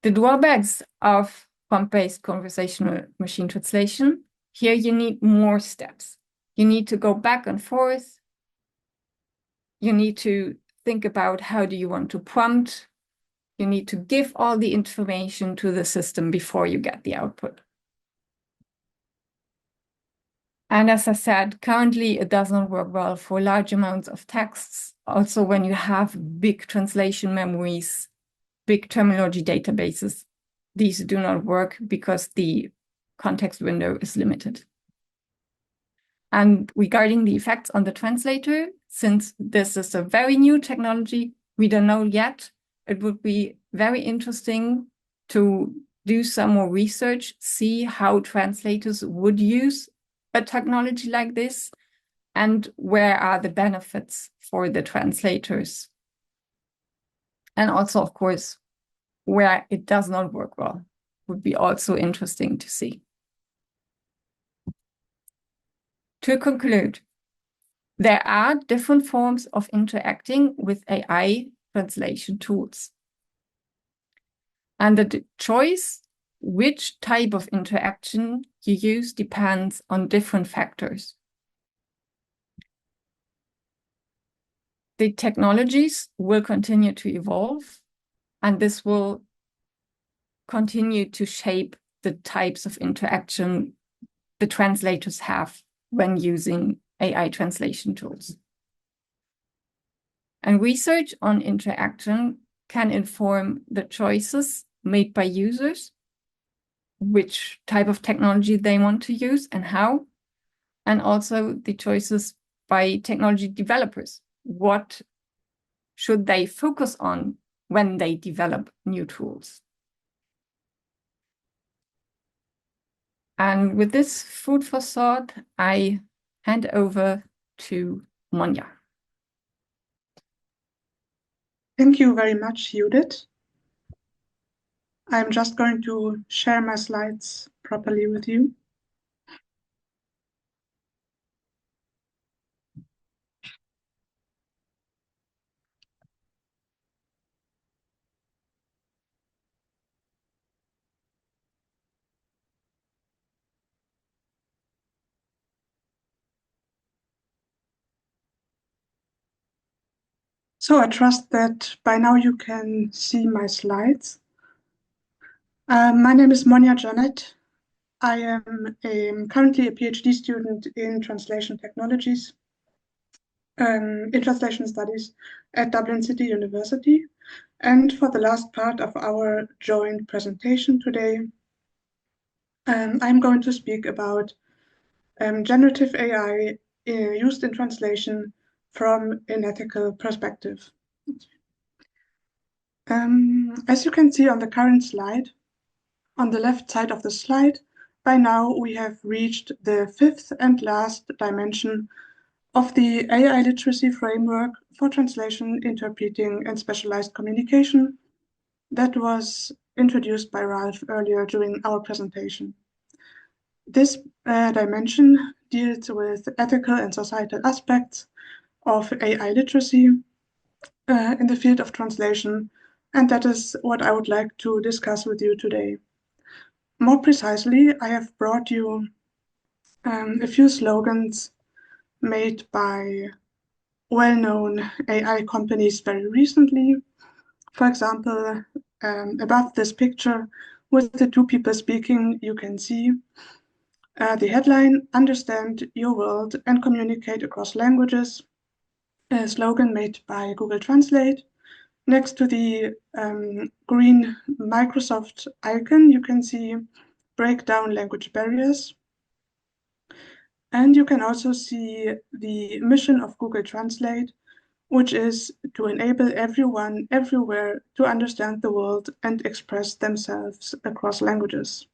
The drawbacks of prompt-based conversational machine translation, here you need more steps. You need to go back and forth. You need to think about how do you want to prompt. You need to give all the information to the system before you get the output. And as I said, currently it doesn't work well for large amounts of texts. Also, when you have big translation memories, big terminology databases, these do not work because the context window is limited. And regarding the effects on the translator, since this is a very new technology, we don't know yet. It would be very interesting to do some more research, see how translators would use a technology like this, and where are the benefits for the translators. And also, of course, where it does not work well, would be also interesting to see. To conclude, there are different forms of interacting with AI translation tools. And the choice which type of interaction you use depends on different factors. The technologies will continue to evolve, and this will continue to shape the types of interaction the translators have when using AI translation tools. And research on interaction can inform the choices made by users, which type of technology they want to use and how, and also the choices by technology developers. What should they focus on when they develop new tools? And with this food for thought, I hand over to Monja. Thank you very much, Judith. I'm just going to share my slides properly with you. So I trust that by now you can see my slides. My name is Monja Janet. I am currently a PhD student in translation technologies, in translation studies at Dublin City University. And for the last part of our joint presentation today, I'm going to speak about generative AI used in translation from an ethical perspective. As you can see on the current slide, on the left side of the slide, by now we have reached the fifth and last dimension of the AI literacy framework for translation, interpreting, and specialized communication that was introduced by Ralph earlier during our presentation. This dimension deals with ethical and societal aspects of AI literacy in the field of translation, and that is what I would like to discuss with you today. More precisely, I have brought you a few slogans made by well-known AI companies very recently. For example, above this picture with the two people speaking, you can see the headline, "Understand Your World and Communicate Across Languages," a slogan made by Google Translate. Next to the green Microsoft icon, you can see "Break Down Language Barriers." And you can also see the mission of Google Translate, which is to enable everyone, everywhere, to understand the world and express themselves across languages.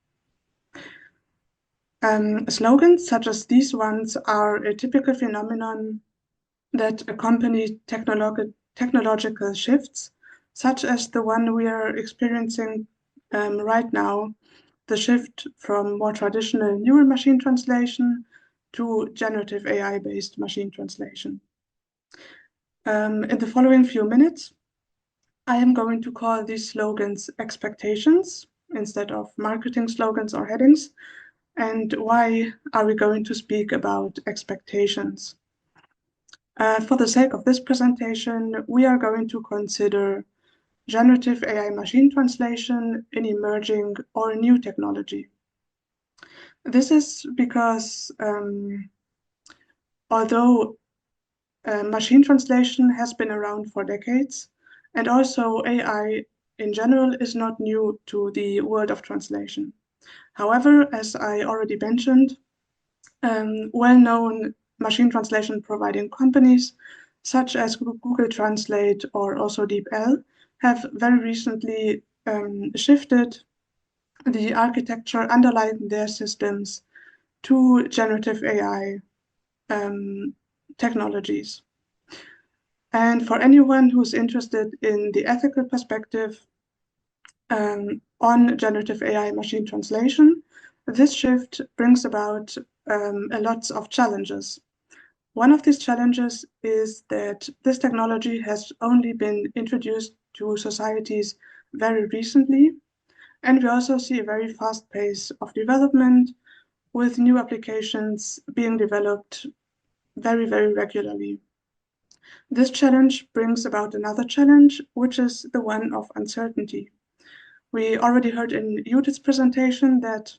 Slogans such as these ones are a typical phenomenon that accompany technological shifts, such as the one we are experiencing right now, the shift from more traditional neural machine translation to generative AI-based machine translation. In the following few minutes, I am going to call these slogans expectations instead of marketing slogans or headings. And why are we going to speak about expectations? For the sake of this presentation, we are going to consider generative AI machine translation in emerging or new technology. This is because although machine translation has been around for decades, and also AI in general is not new to the world of translation. However, as I already mentioned, well-known machine translation providing companies such as Google Translate or also DeepL have very recently shifted the architecture underlying their systems to generative AI technologies. And for anyone who's interested in the ethical perspective on generative AI machine translation, this shift brings about a lot of challenges. One of these challenges is that this technology has only been introduced to societies very recently, and we also see a very fast pace of development with new applications being developed very, very regularly. This challenge brings about another challenge, which is the one of uncertainty. We already heard in Judith's presentation that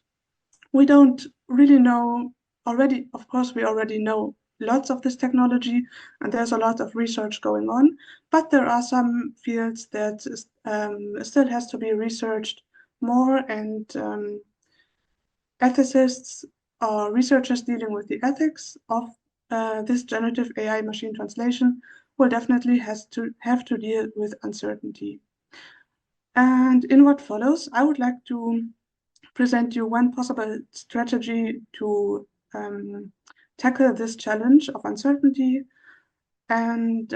we don't really know already. Of course, we already know lots of this technology, and there's a lot of research going on, but there are some fields that still has to be researched more, and ethicists or researchers dealing with the ethics of this generative AI machine translation will definitely have to deal with uncertainty. And in what follows, I would like to present you one possible strategy to tackle this challenge of uncertainty. And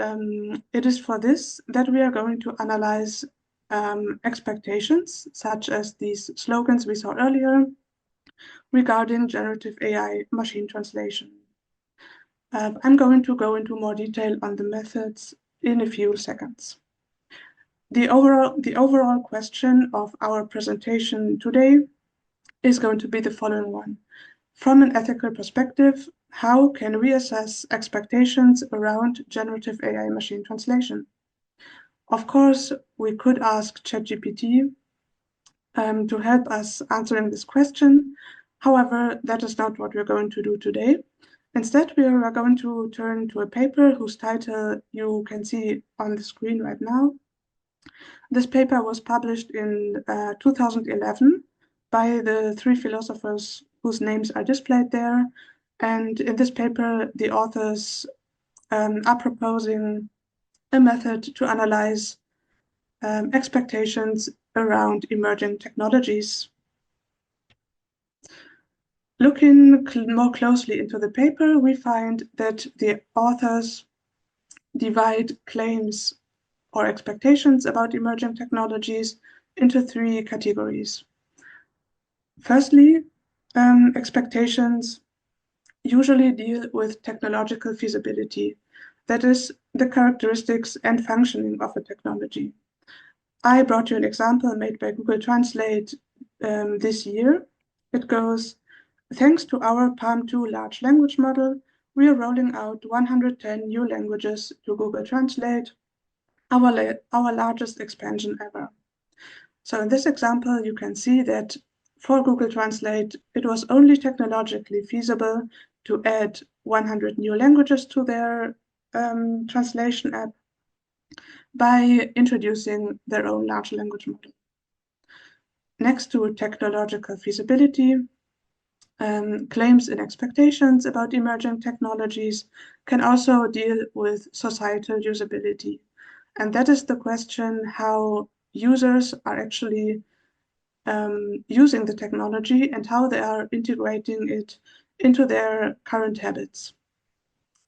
it is for this that we are going to analyze expectations, such as these slogans we saw earlier regarding generative AI machine translation. I'm going to go into more detail on the methods in a few seconds. The overall question of our presentation today is going to be the following one. From an ethical perspective, how can we assess expectations around generative AI machine translation? Of course, we could ask ChatGPT to help us answering this question. However, that is not what we're going to do today. Instead, we are going to turn to a paper whose title you can see on the screen right now. This paper was published in 2011 by the three philosophers whose names are displayed there. And in this paper, the authors are proposing a method to analyze expectations around emerging technologies. Looking more closely into the paper, we find that the authors divide claims or expectations about emerging technologies into three categories. Firstly, expectations usually deal with technological feasibility. that is, the characteristics and functioning of a technology. I brought you an example made by Google Translate this year. It goes, thanks to our Palm 2 large language model, we are rolling out 110 new languages to Google Translate, our largest expansion ever. So in this example, you can see that for Google Translate, it was only technologically feasible to add 100 new languages to their translation app by introducing their own large language model. Next to technological feasibility, claims and expectations about emerging technologies can also deal with societal usability. And that is the question how users are actually using the technology and how they are integrating it into their current habits.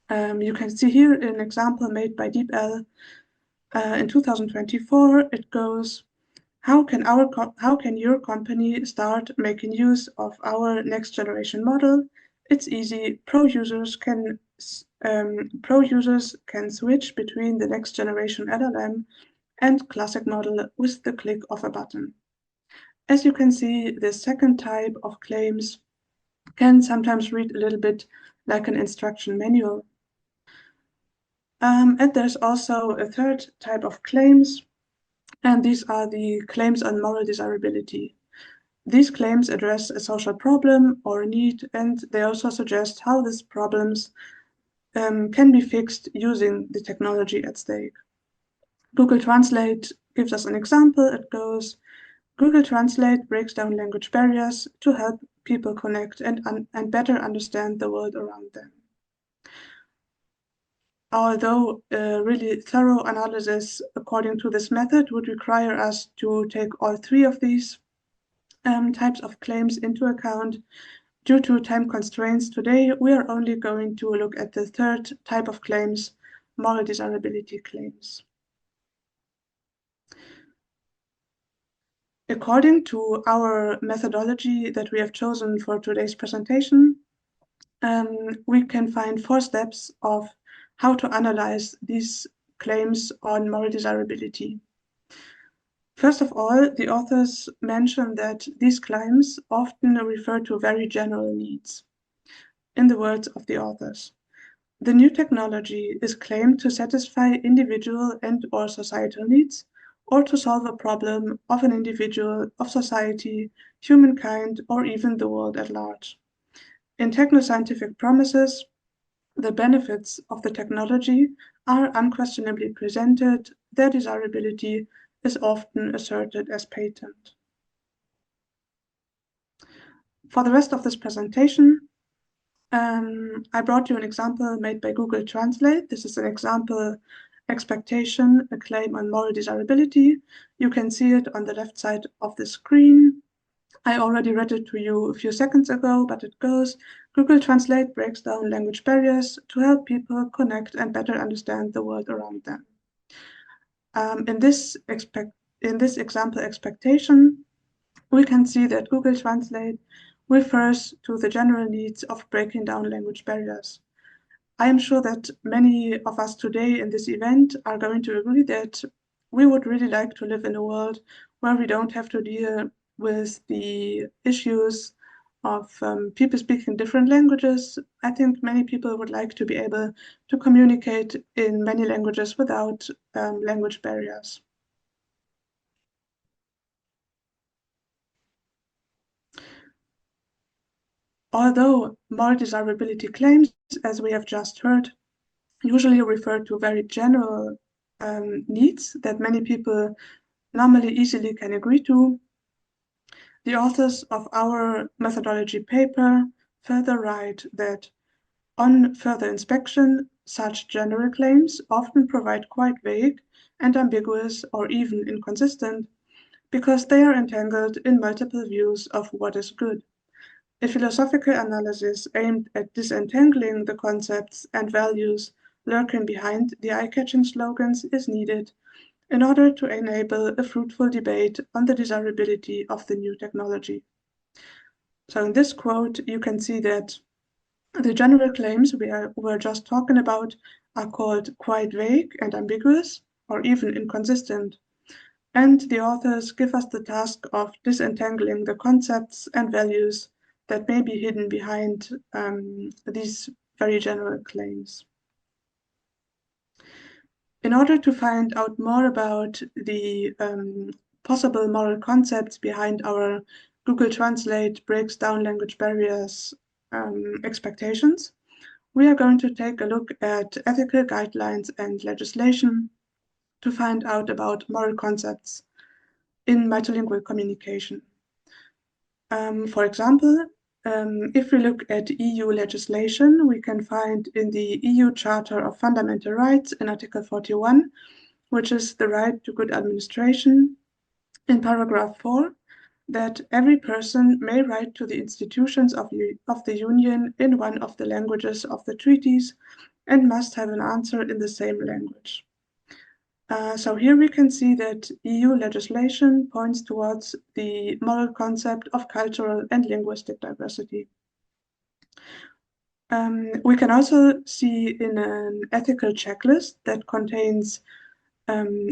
You can see here an example made by DeepL in 2024. It goes, how can your company start making use of our next generation model? It's easy. Pro users can switch between the next generation LLM and classic model with the click of a button. As you can see, the second type of claims can sometimes read a little bit like an instruction manual. And there's also a third type of claims, and these are the claims on moral desirability. These claims address a social problem or a need, and they also suggest how these problems can be fixed using the technology at stake. Google Translate gives us an example. It goes, Google Translate breaks down language barriers to help people connect and better understand the world around them. Although a really thorough analysis according to this method would require us to take all three of these types of claims into account, due to time constraints today, we are only going to look at the third type of claims, moral desirability claims. According to our methodology that we have chosen for today's presentation, we can find 4 steps of how to analyze these claims on moral desirability. First of all, the authors mention that these claims often refer to very general needs. In the words of the authors, the new technology is claimed to satisfy individual and/or societal needs, or to solve a problem of an individual, of society, humankind, or even the world at large. In technoscientific promises, the benefits of the technology are unquestionably presented. Their desirability is often asserted as patent. For the rest of this presentation, I brought you an example made by Google Translate. This is an example expectation, a claim on moral desirability. You can see it on the left side of the screen. I already read it to you a few seconds ago, but it goes, Google Translate breaks down language barriers to help people connect and better understand the world around them. In this example expectation, we can see that Google Translate refers to the general needs of breaking down language barriers. I am sure that many of us today in this event are going to agree that we would really like to live in a world where we don't have to deal with the issues of people speaking different languages. I think many people would like to be able to communicate in many languages without language barriers. Although moral desirability claims, as we have just heard, usually refer to very general needs that many people normally easily can agree to, the authors of our methodology paper further write that on further inspection, such general claims often provide quite vague and ambiguous or even inconsistent because they are entangled in multiple views of what is good. A philosophical analysis aimed at disentangling the concepts and values lurking behind the eye-catching slogans is needed in order to enable a fruitful debate on the desirability of the new technology. So in this quote, you can see that the general claims we were just talking about are called quite vague and ambiguous, or even inconsistent. And the authors give us the task of disentangling the concepts and values that may be hidden behind these very general claims. In order to find out more about the possible moral concepts behind our Google Translate breaks down language barriers expectations, we are going to take a look at ethical guidelines and legislation to find out about moral concepts in multilingual communication. For example, if we look at EU legislation, we can find in the EU Charter of Fundamental Rights in Article 41, which is the right to good administration, in paragraph 4, that every person may write to the institutions of the Union in one of the languages of the treaties and must have an answer in the same language. So here we can see that EU legislation points towards the moral concept of cultural and linguistic diversity. We can also see in an ethical checklist that contains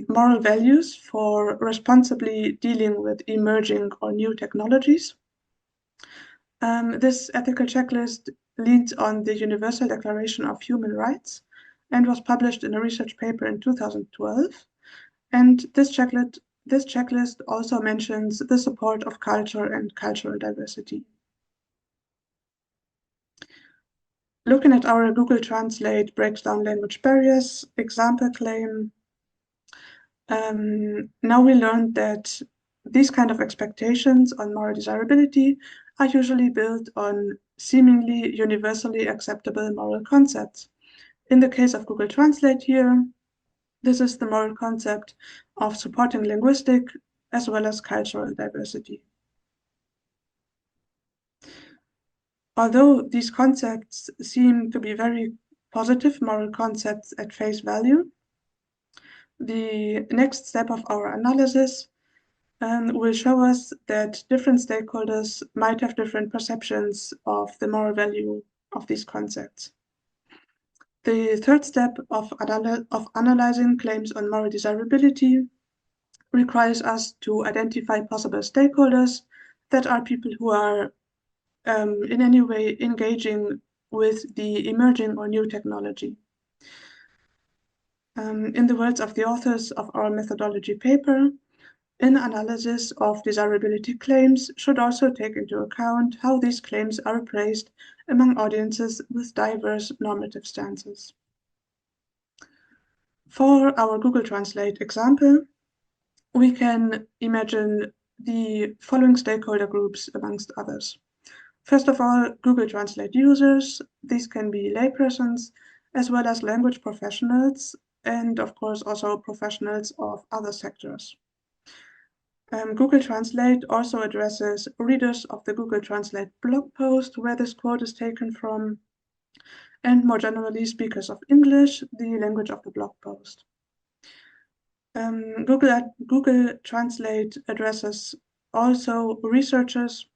moral values for responsibly dealing with emerging or new technologies. This ethical checklist leans on the Universal Declaration of Human Rights and was published in a research paper in 2012. And this checklist also mentions the support of culture and cultural diversity. Looking at our Google Translate breaks down language barriers example claim, now we learned that these kind of expectations on moral desirability are usually built on seemingly universally acceptable moral concepts. In the case of Google Translate here, this is the moral concept of supporting linguistic as well as cultural diversity. Although these concepts seem to be very positive moral concepts at face value, the next step of our analysis will show us that different stakeholders might have different perceptions of the moral value of these concepts. The third step of analyzing claims on moral desirability requires us to identify possible stakeholders that are people who are in any way engaging with the emerging or new technology. In the words of the authors of our methodology paper, an analysis of desirability claims should also take into account how these claims are appraised among audiences with diverse normative stances. For our Google Translate example, we can imagine the following stakeholder groups amongst others. First of all, Google Translate users. These can be laypersons, as well as language professionals, and of course also professionals of other sectors. Google Translate also addresses readers of the Google Translate blog post where this quote is taken from, and more generally speakers of English, the language of the blog post. Google Translate addresses also researchers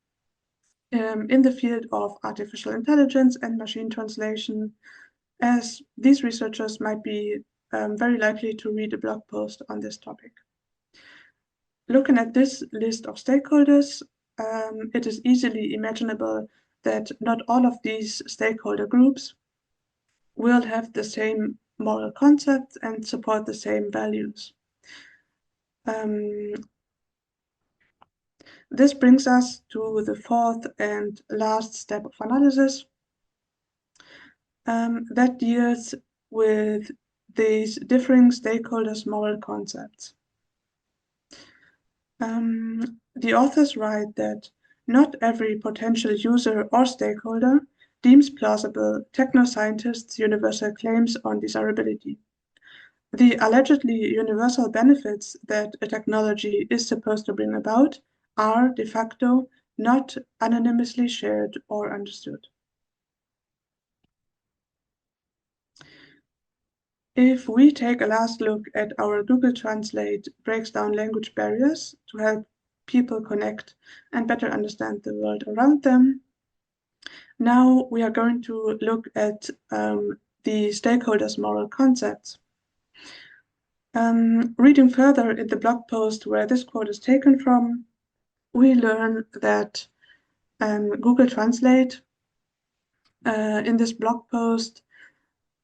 in the field of artificial intelligence and machine translation, as these researchers might be very likely to read a blog post on this topic. Looking at this list of stakeholders, it is easily imaginable that not all of these stakeholder groups will have the same moral concepts and support the same values. This brings us to the fourth and last step of analysis that deals with these differing stakeholders' moral concepts. The authors write that not every potential user or stakeholder deems plausible technoscientists' universal claims on desirability. The allegedly universal benefits that a technology is supposed to bring about are de facto not anonymously shared or understood. If we take a last look at our Google Translate breaks down language barriers to help people connect and better understand the world around them, now we are going to look at the stakeholders' moral concepts. Reading further in the blog post where this quote is taken from, we learn that Google Translate in this blog post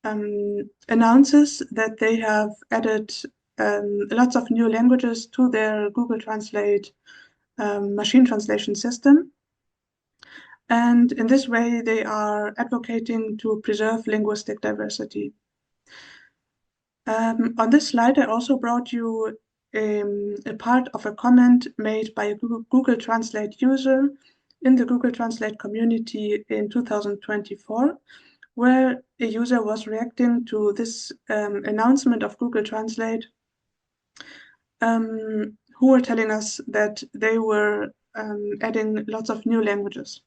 announces that they have added lots of new languages to their Google Translate machine translation system. And in this way, they are advocating to preserve linguistic diversity. On this slide, I also brought you a part of a comment made by a Google Translate user in the Google Translate community in 2024, where a user was reacting to this announcement of Google Translate, who were telling us that they were adding lots of new languages.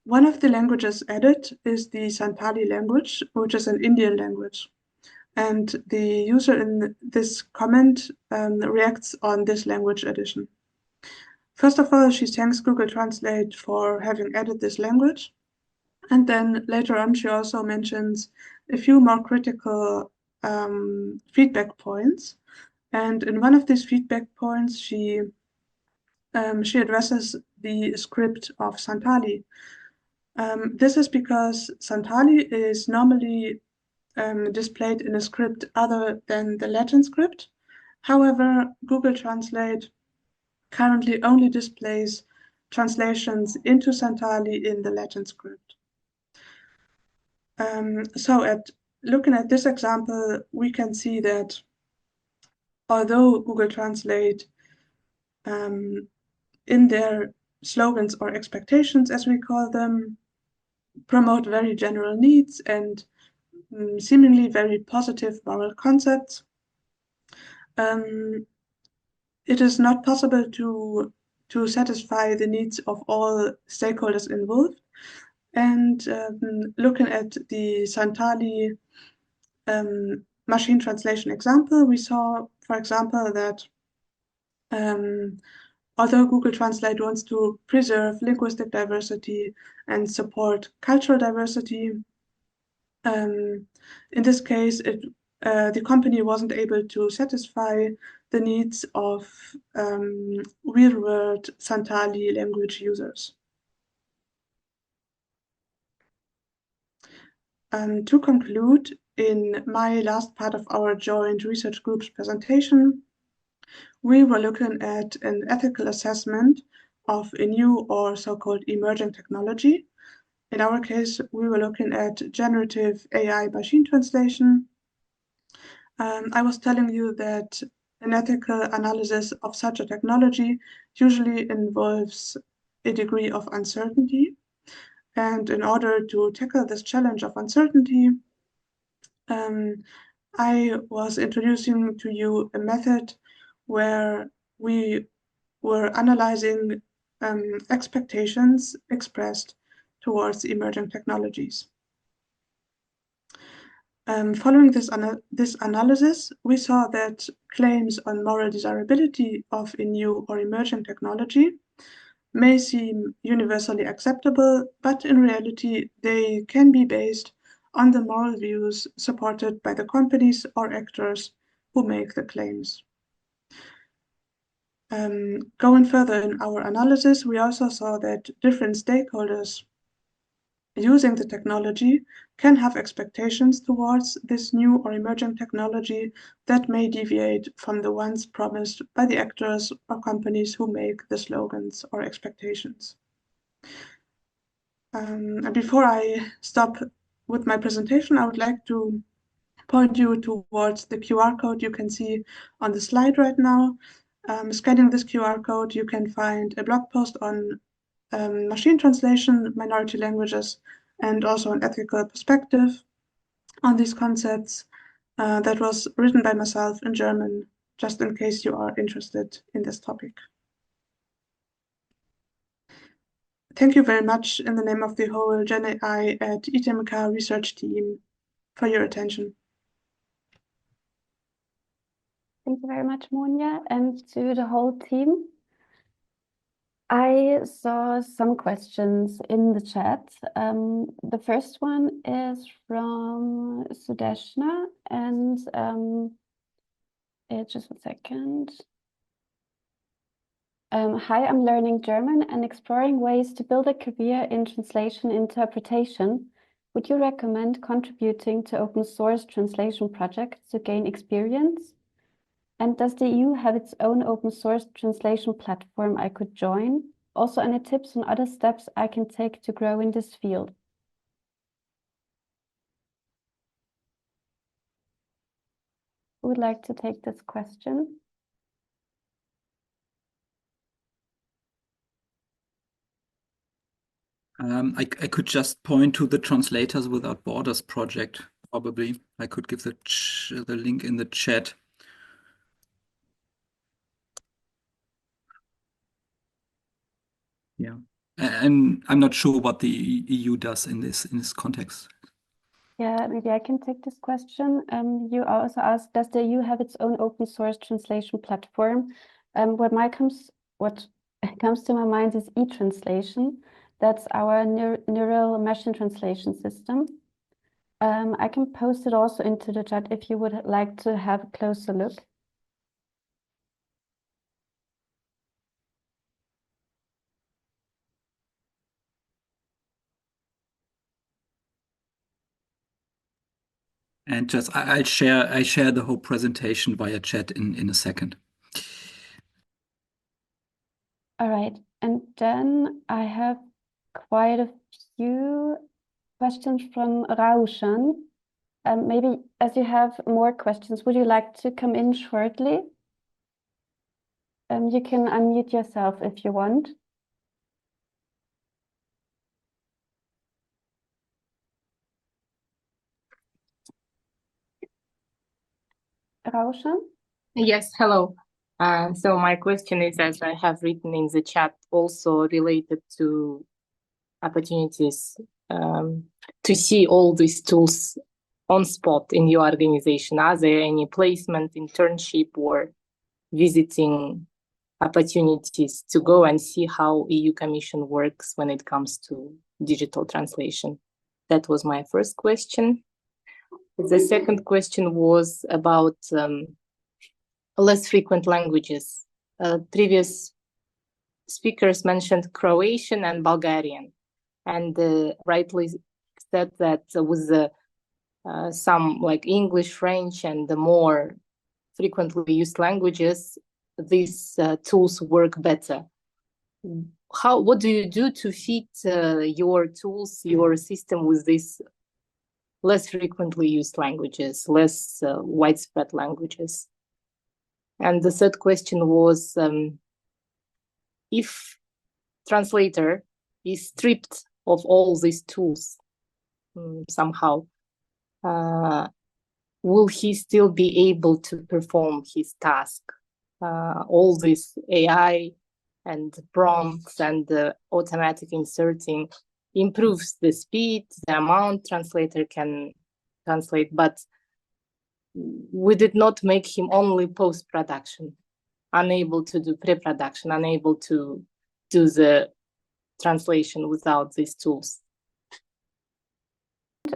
One of the languages added is the Santali language, which is an Indian language. And the user in this comment reacts on this language addition. First of all, she thanks Google Translate for having added this language. And then later on, she also mentions a few more critical feedback points. And in one of these feedback points, she addresses the script of Santali. This is because Santali is normally displayed in a script other than the Latin script. However, Google Translate currently only displays translations into Santali in the Latin script. So looking at this example, we can see that although Google Translate in their slogans or expectations, as we call them, promote very general needs and seemingly very positive moral concepts, it is not possible to satisfy the needs of all stakeholders involved. And looking at the Santali machine translation example, we saw, for example, that although Google Translate wants to preserve linguistic diversity and support cultural diversity, in this case, the company wasn't able to satisfy the needs of real-world Santali language users. To conclude, in my last part of our joint research group's presentation, we were looking at an ethical assessment of a new or so-called emerging technology. In our case, we were looking at generative AI machine translation. I was telling you that an ethical analysis of such a technology usually involves a degree of uncertainty. And in order to tackle this challenge of uncertainty, I was introducing to you a method where we were analyzing expectations expressed towards emerging technologies. Following this analysis, we saw that claims on moral desirability of a new or emerging technology may seem universally acceptable, but in reality, they can be based on the moral views supported by the companies or actors who make the claims. Going further in our analysis, we also saw that different stakeholders using the technology can have expectations towards this new or emerging technology that may deviate from the ones promised by the actors or companies who make the slogans or expectations. And before I stop with my presentation, I would like to point you towards the QR code you can see on the slide right now. Scanning this QR code, you can find a blog post on machine translation, minority languages, and also an ethical perspective on these concepts that was written by myself in German, just in case you are interested in this topic. Thank you very much in the name of the whole GenAI at ITMK research team for your attention. Thank you very much, Monia, and to the whole team. I saw some questions in the chat. The first one is from Sudeshna, and just a second. Hi, I'm learning German and exploring ways to build a career in translation interpretation. Would you recommend contributing to open source translation projects to gain experience? And does the EU have its own open source translation platform I could join? Also, any tips on other steps I can take to grow in this field? Who would like to take this question? I could just point to the Translators Without Borders project, probably. I could give the link in the chat. Yeah, and I'm not sure what the EU does in this context. Yeah, maybe I can take this question. You also asked, does the EU have its own open source translation platform? What comes to my mind is e-translation. That's our neural machine translation system. I can post it also into the chat if you would like to have a closer look. And just I share the whole presentation via chat in a second. All right, and then I have quite a few questions from Raushan. Maybe as you have more questions, would you like to come in shortly? You can unmute yourself if you want. Raushan? Yes, hello. So my question is, as I have written in the chat, also related to opportunities to see all these tools on spot in your organization. Are there any placement, internship, or visiting opportunities to go and see how EU Commission works when it comes to digital translation? That was my first question. The second question was about less frequent languages. Previous speakers mentioned Croatian and Bulgarian, and rightly said that with some like English, French, and the more frequently used languages, these tools work better. What do you do to fit your tools, your system with these less frequently used languages, less widespread languages? And the third question was, if translator is stripped of all these tools somehow, will he still be able to perform his task? All this AI and prompts and automatic inserting improves the speed, the amount translator can translate, but would it not make him only post-production, unable to do pre-production, unable to do the translation without these tools?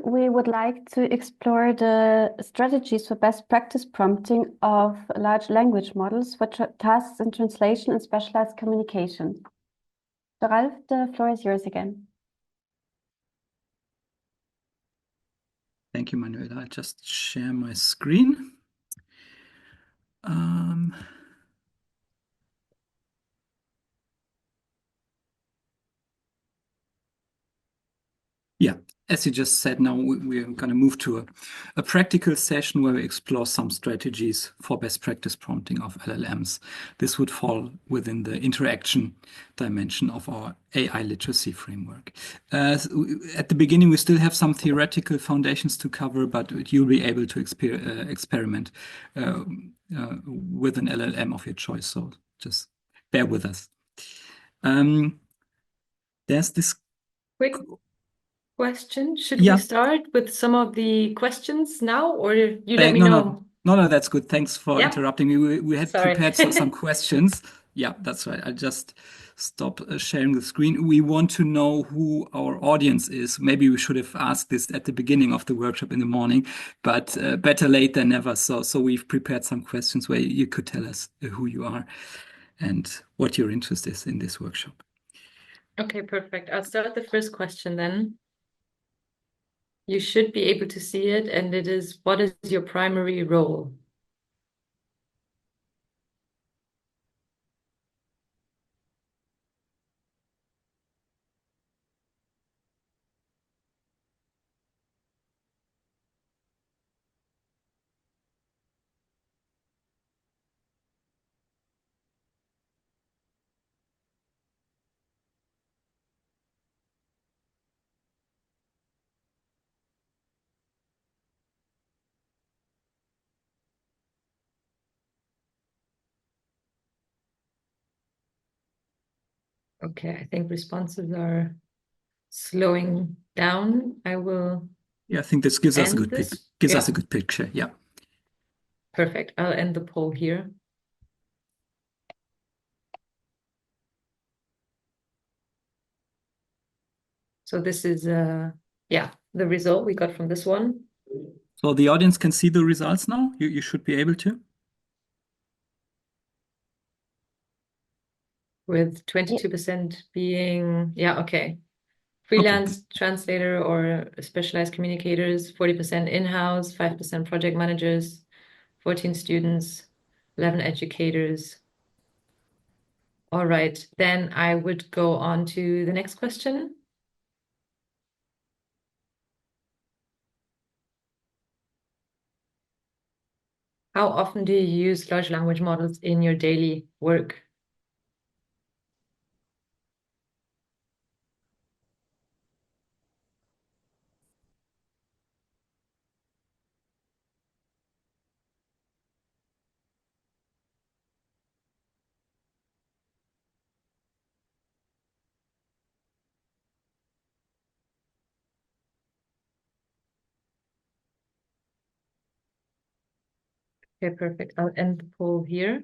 We would like to explore the strategies for best practice prompting of large language models for tasks in translation and specialized communication. So Ralf, the floor is yours again. Thank you, Manuela. I just share my screen. Yeah, as you just said, now we're going to move to a practical session where we explore some strategies for best practice prompting of LLMs. This would fall within the interaction dimension of our AI literacy framework. At the beginning, we still have some theoretical foundations to cover, but you'll be able to experiment with an LLM of your choice. So just bear with us. There's this quick question. Should we start with some of the questions now, or you let me know? No, that's good. Thanks for interrupting me. We had prepared some questions. Yeah, that's right. I just stop sharing the screen. We want to know who our audience is. Maybe we should have asked this at the beginning of the workshop in the morning, but better late than never. So we've prepared some questions where you could tell us who you are and what your interest is in this workshop. Okay, perfect. I'll start the first question then. You should be able to see it, and it is, what is your primary role? Okay, I think responses are slowing down. I will. Yeah, I think this gives us a end good this. gives us Yeah. a good picture. Yeah. Perfect. I'll end the poll here. So this is yeah, the result we got from this one. So the audience can see the results now. You should be able to. With 22% being, yeah, okay. Freelance translator or specialized communicators, 40% in-house, 5% project managers, 14 students, 11 educators. All right, then I would go on to the next question. How often do you use large language models in your daily work? Okay, perfect. I'll end the poll here.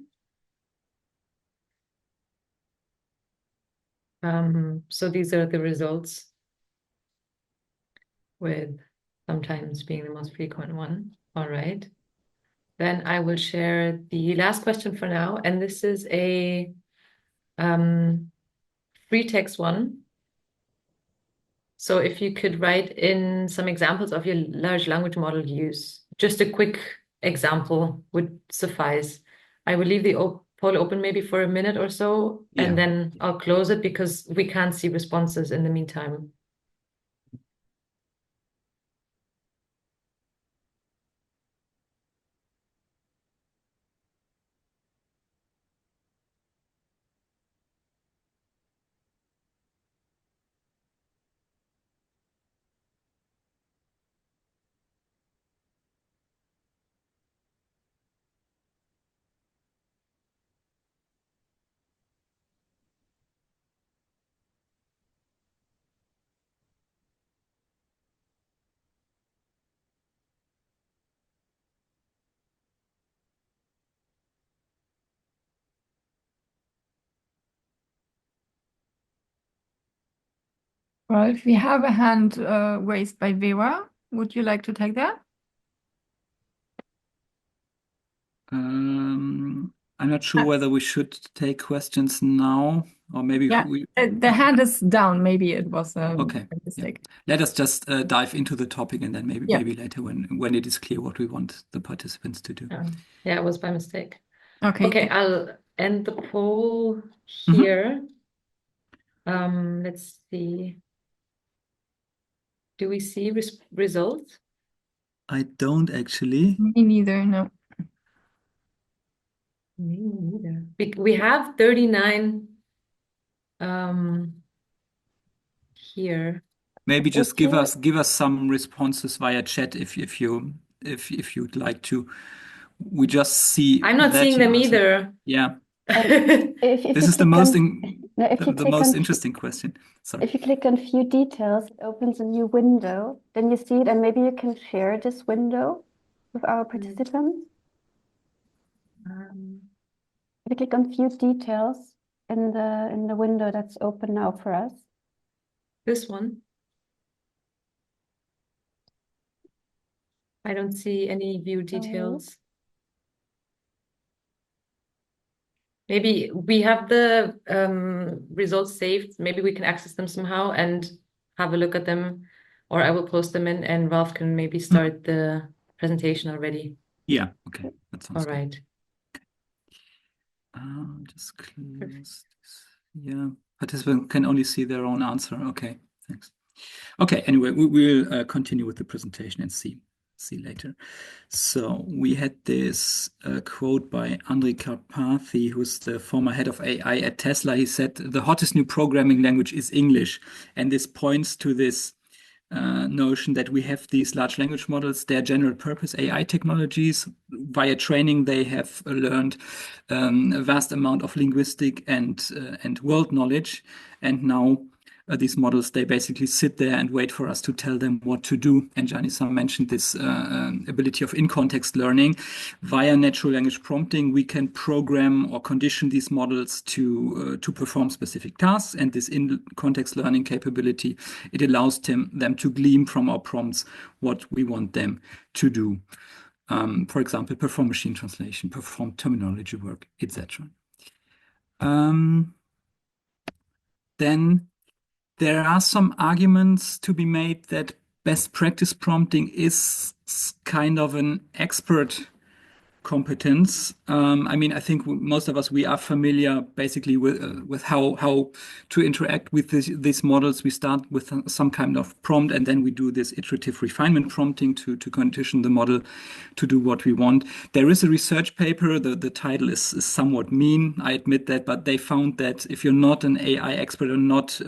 So these are the results, with sometimes being the most frequent one. All right. Then I will share the last question for now, and this is a free text one. So if you could write in some examples of your large language model use, just a quick example would suffice. I will leave the poll open maybe for a minute or so, and then I'll close it because we can't see responses in the meantime. Well, if we have a hand raised by Vera, would you like to take that? I'm not sure whether we should take questions now or maybe the hand is down. Maybe it was a mistake. Yeah. Let us just dive into the topic and then maybe later when it is clear what we want the participants to do. Yeah, it was by mistake. Okay. Okay, I'll end the poll here. Let's see. Do we see results? I don't actually. Me neither, no. Me neither. We have 39 here. Maybe just give us some responses via chat if you'd like to. We just see. I'm not seeing them either. Yeah. If this is the most interesting question. Sorry. If you click on view details, it opens a new window. Then you see it, and maybe you can share this window with our participants. to click on View Details in the window that's open now for us. This one. I don't see any view details. Maybe we have the results saved. Maybe we can access them somehow and have a look at them, or I will post them in and Ralph can maybe start the presentation already. Yeah, okay, that sounds All right. Just close this. Yeah, participants can only see their own answer. Okay, thanks. Okay, anyway, we will continue with the presentation and see later. So we had this quote by Andrej Karpathy, who's the former head of AI at Tesla. He said, "The hottest new programming language is English." And this points to this notion that we have these large language models. They're general purpose AI technologies. Via training, they have learned a vast amount of linguistic and world knowledge. And now these models, they basically sit there and wait for us to tell them what to do. And Janica mentioned this ability of in-context learning. Via natural language prompting, we can program or condition these models to perform specific tasks. And this in-context learning capability, it allows them to glean from our prompts what we want them to do. For example, perform machine translation, perform terminology work, etc. Then there are some arguments to be made that best practice prompting is kind of an expert competence. I mean, I think most of us, we are familiar basically with how to interact with these models. We start with some kind of prompt, and then we do this iterative refinement prompting to condition the model to do what we want. There is a research paper, the title is somewhat mean, I admit that, but they found that if you're not an AI expert or not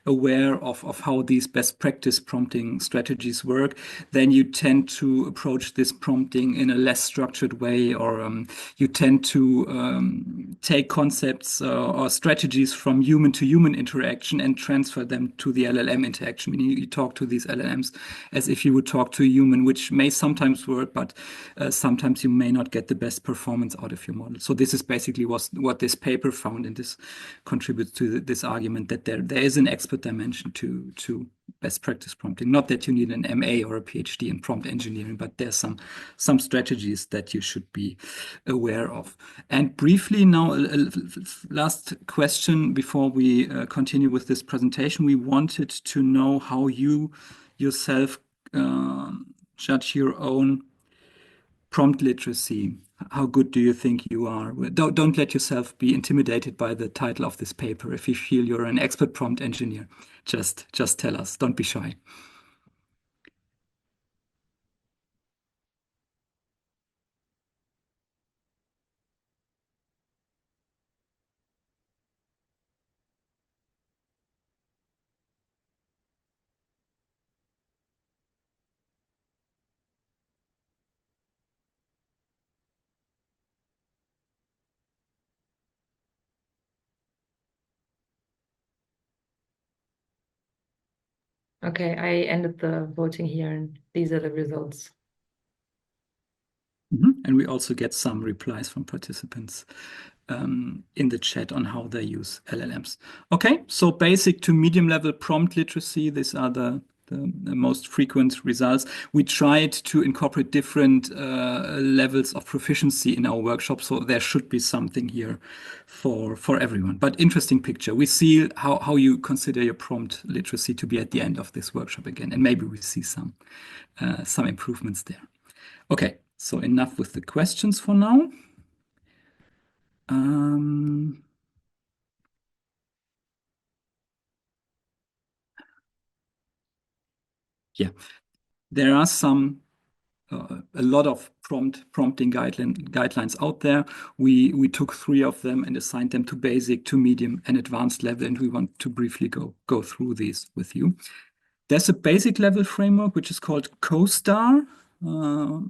aware of how these best practice prompting strategies work, then you tend to approach this prompting in a less structured way, or you tend to take concepts or strategies from human to human interaction and transfer them to the LLM interaction. Meaning you talk to these LLMs as if you would talk to a human, which may sometimes work, but sometimes you may not get the best performance out of your model. So this is basically what this paper found, and this contributes to this argument that there is an expert dimension to best practice prompting. Not that you need an MA or a PhD in prompt engineering, but there's some strategies that you should be aware of. And briefly now, last question before we continue with this presentation. We wanted to know how you yourself judge your own prompt literacy. How good do you think you are? Don't let yourself be intimidated by the title of this paper. If you feel you're an expert prompt engineer, just tell us. Don't be shy. Okay, I ended the voting here, and these are the results. And we also get some replies from participants in the chat on how they use LLMs. Okay, so basic to medium level prompt literacy, these are the most frequent results. We tried to incorporate different levels of proficiency in our workshop, so there should be something here for everyone. But interesting picture. We see how you consider your prompt literacy to be at the end of this workshop again, and maybe we see some improvements there. Okay, so enough with the questions for now. Yeah, there are a lot of prompting guidelines out there. We took 3 of them and assigned them to basic, to medium, and advanced level, and we want to briefly go through these with you. There's a basic level framework which is called CoStar,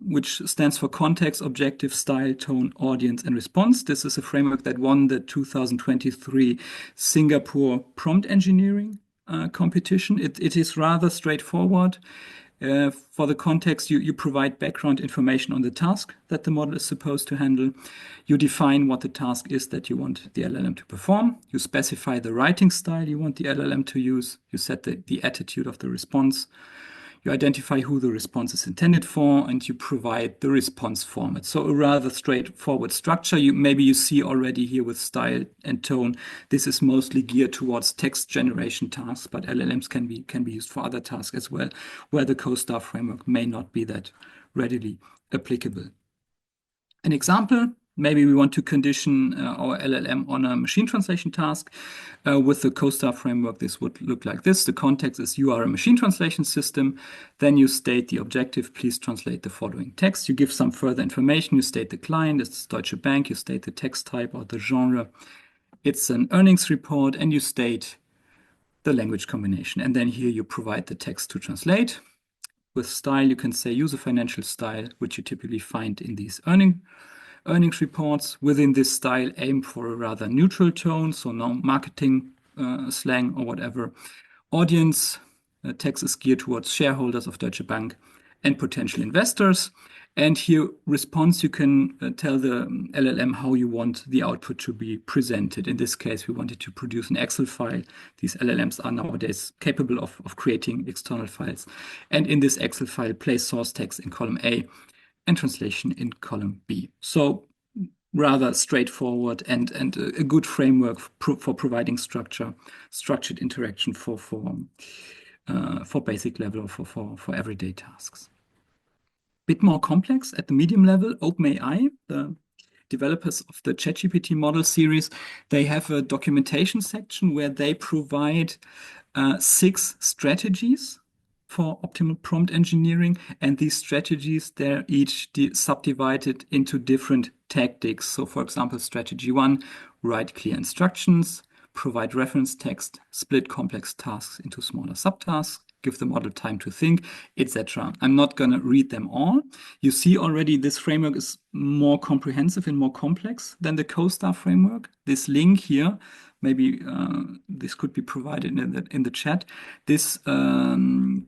which stands for Context, Objective, Style, Tone, Audience, and Response. This is a framework that won the 2023 Singapore Prompt Engineering competition. It is rather straightforward. For the context, you provide background information on the task that the model is supposed to handle. You define what the task is that you want the LLM to perform. You specify the writing style you want the LLM to use. You set the attitude of the response. You identify who the response is intended for, and you provide the response format. So a rather straightforward structure. Maybe you see already here with style and tone, this is mostly geared towards text generation tasks, but LLMs can be used for other tasks as well, where the CoStar framework may not be that readily applicable. An example, maybe we want to condition our LLM on a machine translation task. With the CoStar framework, this would look like this. The context is you are a machine translation system. Then you state the objective, please translate the following text. You give some further information. You state the client, it's Deutsche Bank. You state the text type or the genre. It's an earnings report, and you state the language combination. And then here you provide the text to translate. With style, you can say use a financial style, which you typically find in these earnings reports. Within this style, aim for a rather neutral tone, so no marketing slang or whatever. Audience, text is geared towards shareholders of Deutsche Bank and potential investors. And here, response, you can tell the LLM how you want the output to be presented. In this case, we wanted to produce an Excel file. These LLMs are nowadays capable of creating external files. And in this Excel file, place source text in column A and translation in column B. So rather straightforward and a good framework for providing structured interaction for basic level or for everyday tasks. Bit more complex at the medium level. OpenAI, the developers of the ChatGPT model series, they have a documentation section where they provide 6 strategies for optimal prompt engineering, and these strategies, they're each subdivided into different tactics. So for example, strategy 1, write clear instructions, provide reference text, split complex tasks into smaller subtasks, give the model time to think, etc. I'm not going to read them all. You see already this framework is more comprehensive and more complex than the CoStar framework. This link here, maybe this could be provided in the chat. This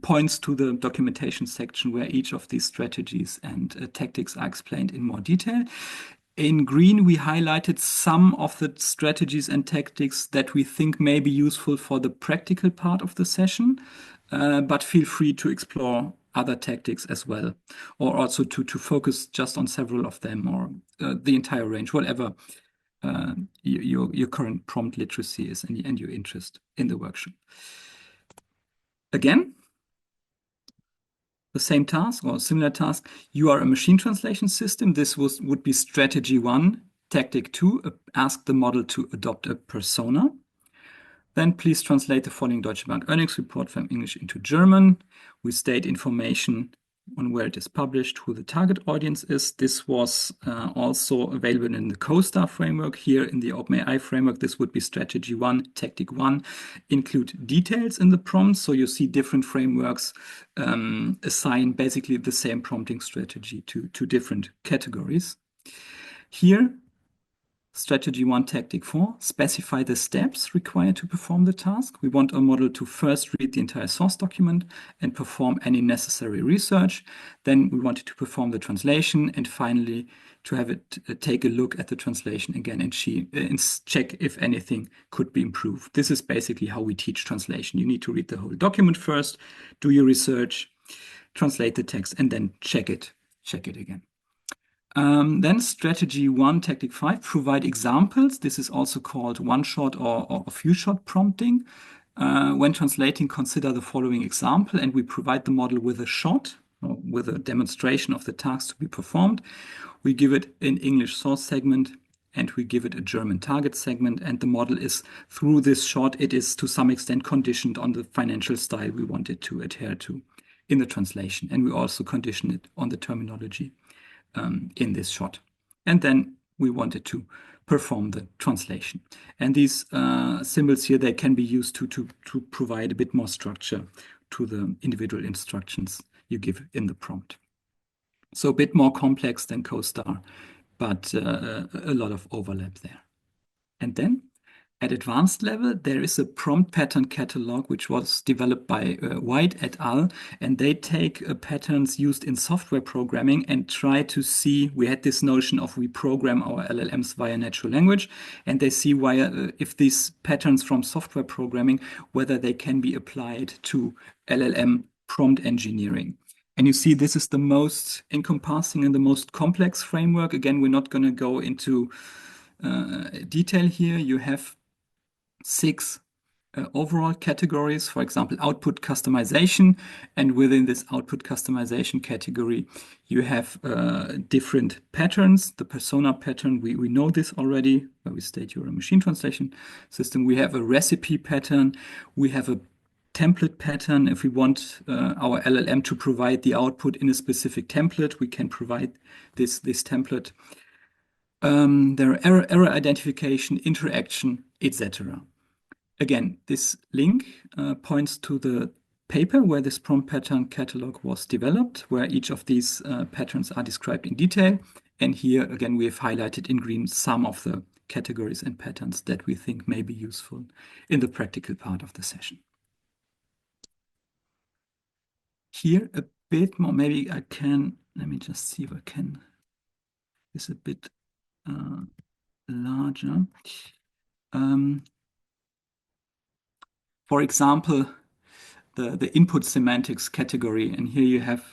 points to the documentation section where each of these strategies and tactics are explained in more detail. In green, we highlighted some of the strategies and tactics that we think may be useful for the practical part of the session, but feel free to explore other tactics as well, or also to focus just on several of them or the entire range, whatever your current prompt literacy is and your interest in the workshop. Again, the same task or similar task. You are a machine translation system. This would be strategy 1. Tactic 2, ask the model to adopt a persona. Then please translate the following Deutsche Bank earnings report from English into German. We state information on where it is published, who the target audience is. This was also available in the CoStar framework. Here in the OpenAI framework, this would be strategy 1, tactic 1. Include details in the prompt. So you see different frameworks assign basically the same prompting strategy to different categories. Here, strategy 1, tactic 4, specify the steps required to perform the task. We want our model to first read the entire source document and perform any necessary research. Then we want it to perform the translation, and finally to have it take a look at the translation again and check if anything could be improved. This is basically how we teach translation. You need to read the whole document first, do your research, translate the text, and then check it again. Then strategy 1, tactic 5, provide examples. This is also called one-shot or few-shot prompting. When translating, consider the following example, and we provide the model with a shot, or with a demonstration of the task to be performed. We give it an English source segment, and we give it a German target segment, and the model is, through this shot, it is to some extent conditioned on the financial style we want it to adhere to in the translation, and we also condition it on the terminology in this shot. And then we wanted to perform the translation. And these symbols here, they can be used to provide a bit more structure to the individual instructions you give in the prompt. So a bit more complex than CoStar, but a lot of overlap there. And then At advanced level, there is a prompt pattern catalog, which was developed by White et al. And they take patterns used in software programming and try to see, we had this notion of we program our LLMs via natural language, and they see why, if these patterns from software programming, whether they can be applied to LLM prompt engineering. And you see, this is the most encompassing and the most complex framework. Again, we're not going to go into detail here. You have 6 overall categories, for example, output customization. And within this output customization category, you have different patterns. The persona pattern, we know this already, where we state you're a machine translation system. We have a recipe pattern. We have a template pattern. If we want our LLM to provide the output in a specific template, we can provide this template. There are error identification, interaction, etc. Again, this link points to the paper where this prompt pattern catalog was developed, where each of these patterns are described in detail. And here, again, we have highlighted in green some of the categories and patterns that we think may be useful in the practical part of the session. Here, a bit more, maybe I can, let me just see if I can, this a bit larger. For example, the input semantics category, and here you have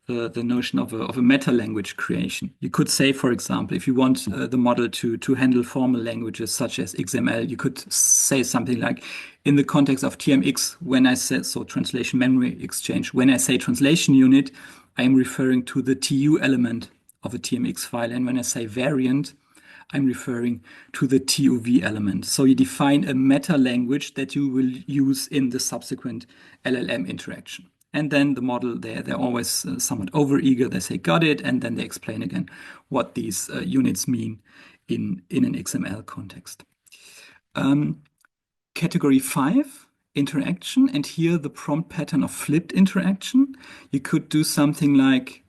the notion of a meta language creation. You could say, for example, if you want the model to handle formal languages such as XML, you could say something like, in the context of TMX, when I say, so translation memory exchange, when I say translation unit, I am referring to the TU element of a TMX file. And when I say variant, I'm referring to the TEW element. So you define a meta language that you will use in the subsequent LLM interaction. And then the model, they're always somewhat overeager. They say, got it. And then they explain again what these units mean in an XML context. Category 5, interaction. And here the prompt pattern of flipped interaction. You could do something like,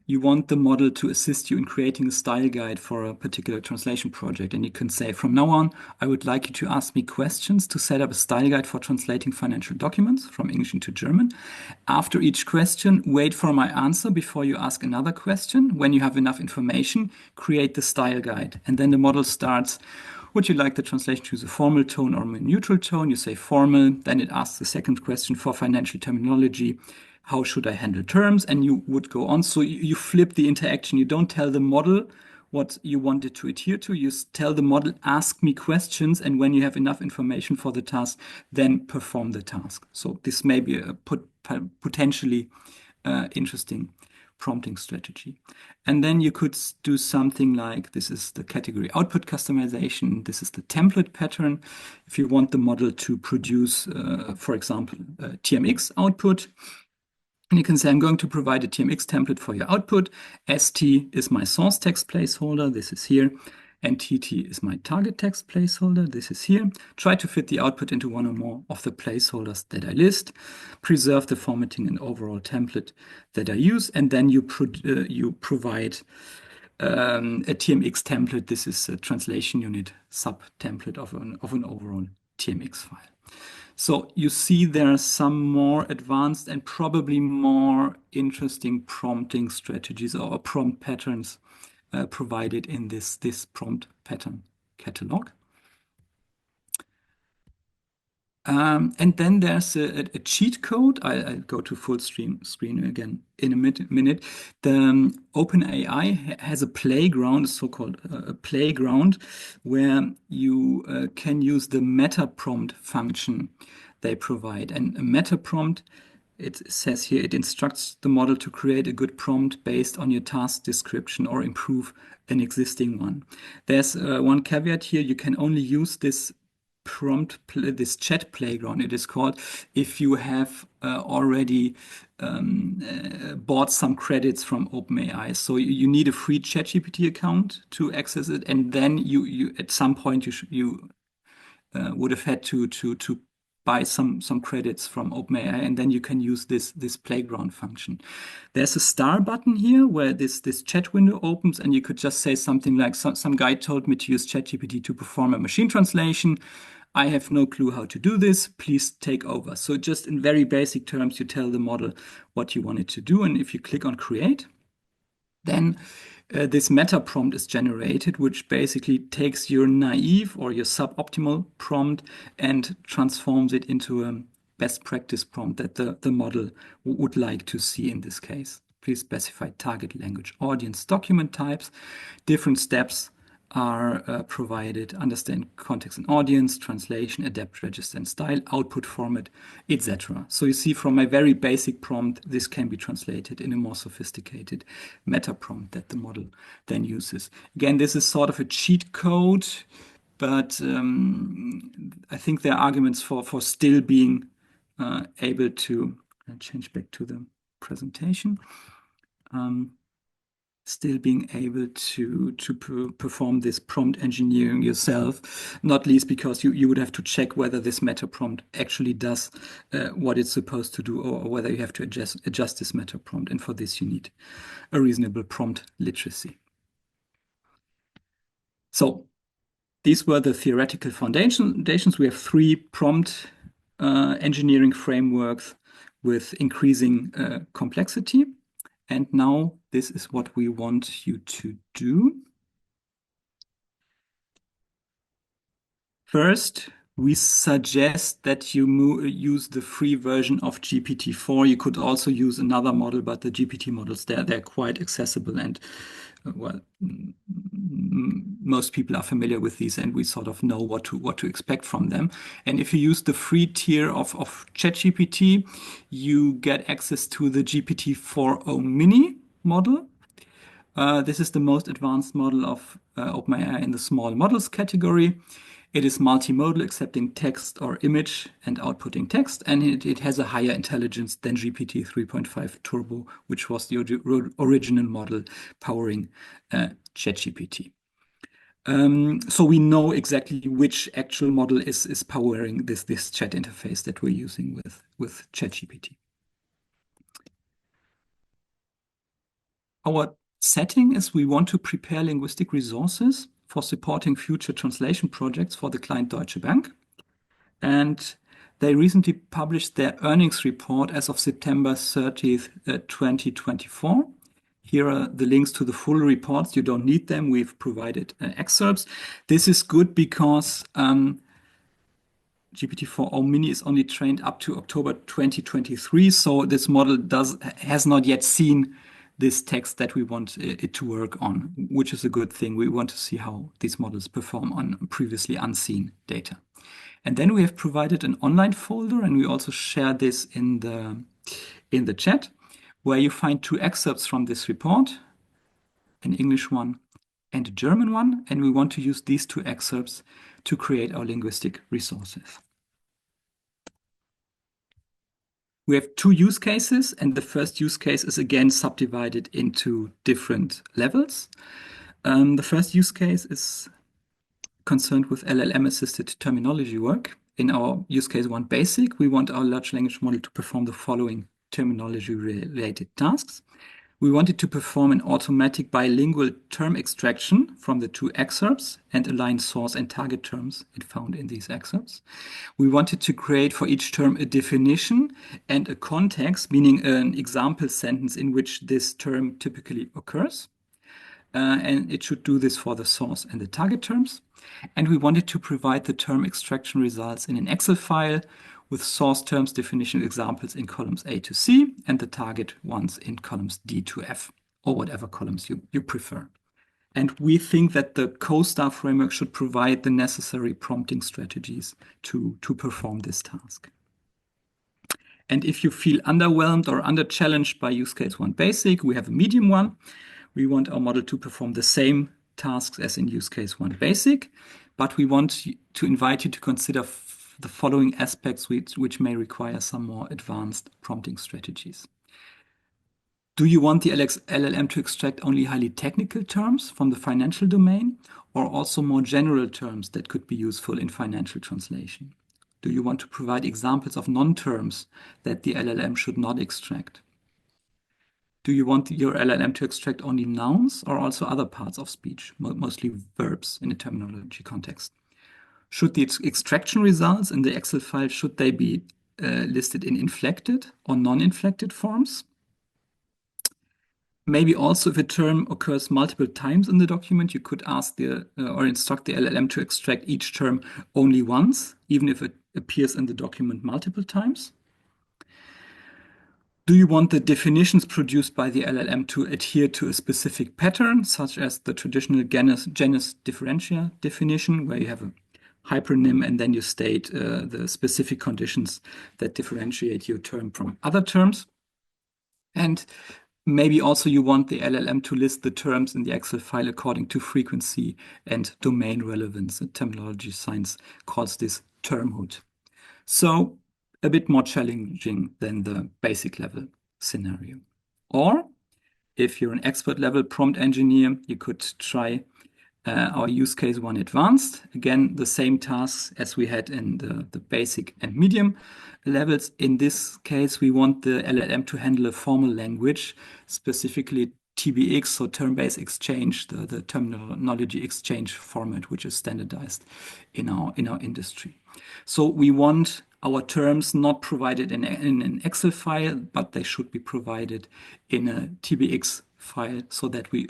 you want the model to assist you in creating a style guide for a particular translation project. And you can say, from now on, I would like you to ask me questions to set up a style guide for translating financial documents from English into German. After each question, wait for my answer before you ask another question. When you have enough information, create the style guide. And then the model starts, would you like the translation to use a formal tone or a neutral tone? You say formal. Then it asks the second question for financial terminology. How should I handle terms? And you would go on. So you flip the interaction. You don't tell the model what you want it to adhere to. You tell the model, ask me questions. And when you have enough information for the task, then perform the task. So this may be a potentially interesting prompting strategy. And then you could do something like, this is the category output customization. This is the template pattern. If you want the model to produce, for example, TMX output, and you can say, I'm going to provide a TMX template for your output. ST is my source text placeholder. This is here. And TT is my target text placeholder. This is here. Try to fit the output into one or more of the placeholders that I list. Preserve the formatting and overall template that I use. And then you provide a TMX template. This is a translation unit sub-template of an overall TMX file. So you see there are some more advanced and probably more interesting prompting strategies or prompt patterns provided in this prompt pattern catalog. And then there's a cheat code. I'll go to full screen again in a minute. The OpenAI has a playground, a so-called playground, where you can use the meta prompt function they provide. And a meta prompt, it says here, it instructs the model to create a good prompt based on your task description or improve an existing one. There's one caveat here. You can only use this this chat playground, it is called, if you have already bought some credits from OpenAI. So you need a free ChatGPT account to access it, and then you at some point you would have had to buy some credits from OpenAI, and then you can use this playground function. There's a star button here where this chat window opens, and you could just say something like, some guy told me to use ChatGPT to perform a machine translation. I have no clue how to do this. Please take over. So just in very basic terms, you tell the model what you want it to do. And if you click on create, then this meta prompt is generated, which basically takes your naive or your suboptimal prompt and transforms it into a best practice prompt that the model would like to see in this case. Please specify target language, audience, document types. Different steps are provided: understand context and audience, translation, adapt, register and style, output format, etc. So you see from my very basic prompt, this can be translated in a more sophisticated meta prompt that the model then uses. Again, this is sort of a cheat code, but I think there are arguments for still being able to change back to the presentation. Still being able to perform this prompt engineering yourself, not least because you would have to check whether this meta prompt actually does what it's supposed to do, or whether you have to adjust this meta prompt. And for this, you need a reasonable prompt literacy. So these were the theoretical foundations. We have 3 prompt engineering frameworks with increasing complexity. And now this is what we want you to do. First, we suggest that you use the free version of GPT-4. You could also use another model, but the GPT models, they're quite accessible, and well, most people are familiar with these, and we sort of know what to expect from them. And if you use the free tier of ChatGPT, you get access to the GPT-4o mini model. This is the most advanced model of OpenAI in the small models category. It is multimodal, accepting text or image and outputting text, and it has a higher intelligence than GPT 3.5 Turbo, which was the original model powering ChatGPT. So we know exactly which actual model is powering this chat interface that we're using with ChatGPT. Our setting is we want to prepare linguistic resources for supporting future translation projects for the client Deutsche Bank. And they recently published their earnings report as of September 30th, 2024. Here are the links to the full reports. You don't need them. We've provided excerpts. This is good because GPT-4o mini is only trained up to October 2023. So this model has not yet seen this text that we want it to work on, which is a good thing. We want to see how these models perform on previously unseen data. And then we have provided an online folder, and we also share this in the chat, where you find 2 excerpts from this report, an English one and a German one. And we want to use these 2 excerpts to create our linguistic resources. We have 2 use cases, and the first use case is again subdivided into different levels. The first use case is concerned with LLM-assisted terminology work. In our use case 1 basic, we want our large language model to perform the following terminology-related tasks. We wanted to perform an automatic bilingual term extraction from the 2 excerpts and align source and target terms it found in these excerpts. We wanted to create for each term a definition and a context, meaning an example sentence in which this term typically occurs. And it should do this for the source and the target terms. And we wanted to provide the term extraction results in an Excel file with source terms, definition examples in columns A to C, and the target ones in columns D to F, or whatever columns you prefer. And we think that the CoStar framework should provide the necessary prompting strategies to perform this task. And if you feel underwhelmed or under-challenged by use case 1 basic, we have a medium one. We want our model to perform the same tasks as in use case 1 basic, but we want to invite you to consider the following aspects which may require some more advanced prompting strategies. Do you want the LLM to extract only highly technical terms from the financial domain, or also more general terms that could be useful in financial translation? Do you want to provide examples of non-terms that the LLM should not extract? Do you want your LLM to extract only nouns or also other parts of speech, mostly verbs in a terminology context? Should the extraction results in the Excel file, should they be listed in inflected or non-inflected forms? Maybe also if a term occurs multiple times in the document, you could ask or instruct the LLM to extract each term only once, even if it appears in the document multiple times. Do you want the definitions produced by the LLM to adhere to a specific pattern, such as the traditional genus differentia definition, where you have a hypernym and then you state the specific conditions that differentiate your term from other terms? And maybe also you want the LLM to list the terms in the Excel file according to frequency and domain relevance. The terminology science calls this termhood. So a bit more challenging than the basic level scenario. Or if you're an expert level prompt engineer, you could try our use case 1 advanced. Again, the same tasks as we had in the basic and medium levels. In this case, we want the LLM to handle a formal language, specifically TBX, so term-based exchange, the terminology exchange format, which is standardized in our industry. So we want our terms not provided in an Excel file, but they should be provided in a TBX file so that we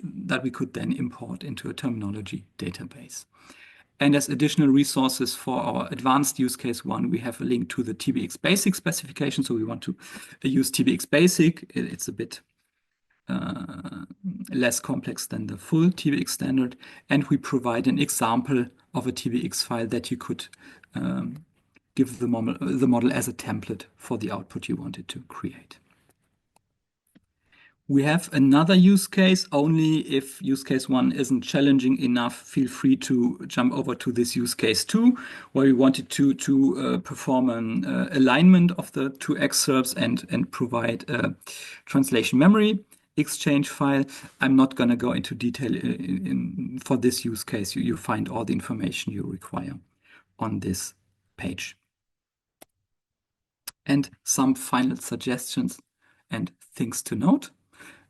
could then import into a terminology database. And as additional resources for our advanced use case 1, we have a link to the TBX basic specification. So we want to use TBX basic. It's a bit less complex than the full TBX standard. And we provide an example of a TBX file that you could give the model as a template for the output you wanted to create. We have another use case. Only if use case 1 isn't challenging enough, feel free to jump over to this use case 2, where we wanted to perform an alignment of the 2 excerpts and provide a translation memory exchange file. I'm not going to go into detail for this use case. You find all the information you require on this page. And some final suggestions and things to note.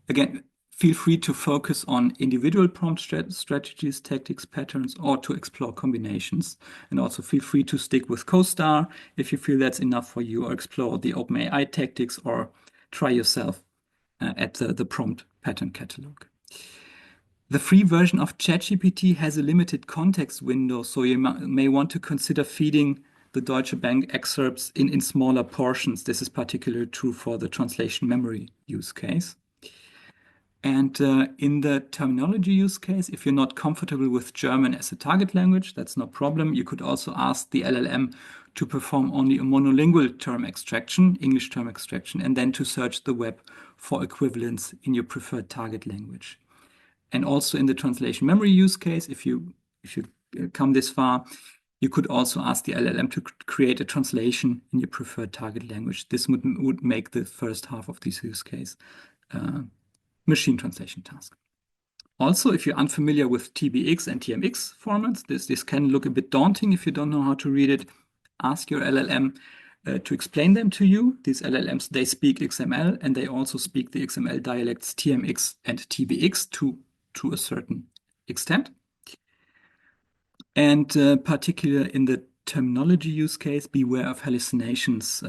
Again, feel free to focus on individual prompt strategies, tactics, patterns, or to explore combinations. And also feel free to stick with CoStar if you feel that's enough for you, or explore the OpenAI tactics, or try yourself at the prompt pattern catalog. The free version of ChatGPT has a limited context window, so you may want to consider feeding the Deutsche Bank excerpts in smaller portions. This is particularly true for the translation memory use case. And in the terminology use case, if you're not comfortable with German as a target language, that's no problem. You could also ask the LLM to perform only a monolingual term extraction, English term extraction, and then to search the web for equivalents in your preferred target language. And also in the translation memory use case, if you come this far, you could also ask the LLM to create a translation in your preferred target language. This would make the first half of this use case machine translation task. Also, if you're unfamiliar with TBX and TMX formats, this can look a bit daunting if you don't know how to read it. Ask your LLM to explain them to you. These LLMs, they speak XML, and they also speak the XML dialects TMX and TBX to a certain extent. And particularly in the terminology use case, beware of hallucinations.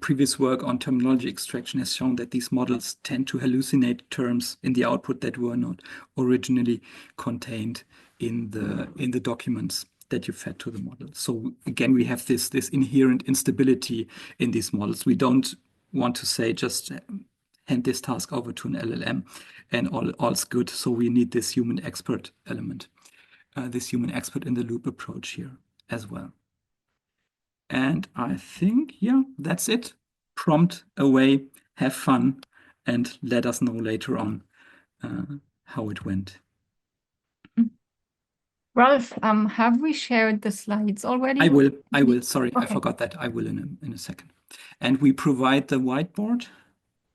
Previous work on terminology extraction has shown that these models tend to hallucinate terms in the output that were not originally contained in the documents that you fed to the model. So again, we have this inherent instability in these models. We don't want to say just hand this task over to an LLM and all's good. So we need this human expert element, this human expert in the loop approach here as well. And I think, yeah, that's it. Prompt away, have fun, and let us know later on how it went. Ralph, have we shared the slides already? I will. Sorry, Okay. I forgot that. I will in a second. And we provide the whiteboard.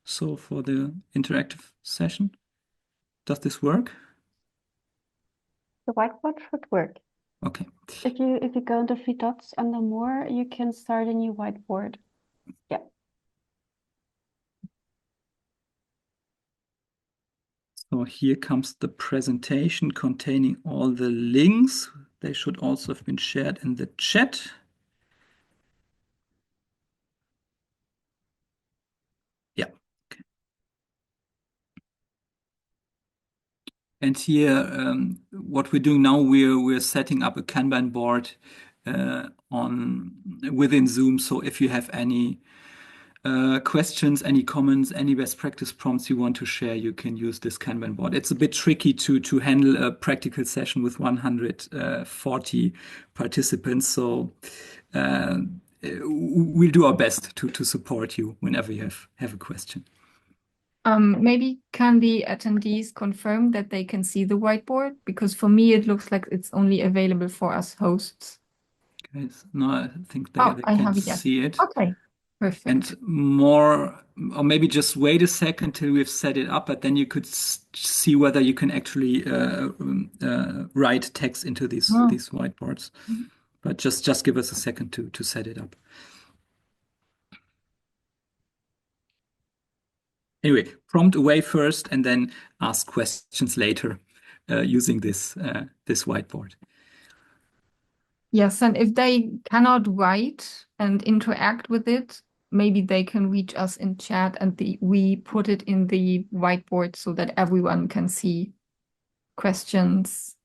So for the interactive session, does this work? The whiteboard should work. Okay. If you go into 3 dots under more, you can start a new whiteboard. Yeah. So here comes the presentation containing all the links. They should also have been shared in the chat. Yeah. Okay. And here, what we're doing now, we're setting up a Kanban board within Zoom. So if you have any questions, any comments, any best practice prompts you want to share, you can use this Kanban board. It's a bit tricky to handle a practical session with 140 participants. So we'll do our best to support you whenever you have a question. Maybe can the attendees confirm that they can see the whiteboard? Because for me, it looks like it's only available for us hosts. Okay, so no, I think they I can have it, yes. see it. Okay, perfect. And more, or maybe just wait a second till we've set it up, but then you could see whether you can actually write text into these whiteboards. But just give us a second to set it up. Anyway, prompt away first and then ask questions later using this whiteboard. Yes, and if they cannot write and interact with it, maybe they can reach us in chat and we put it in the whiteboard so that everyone can see questions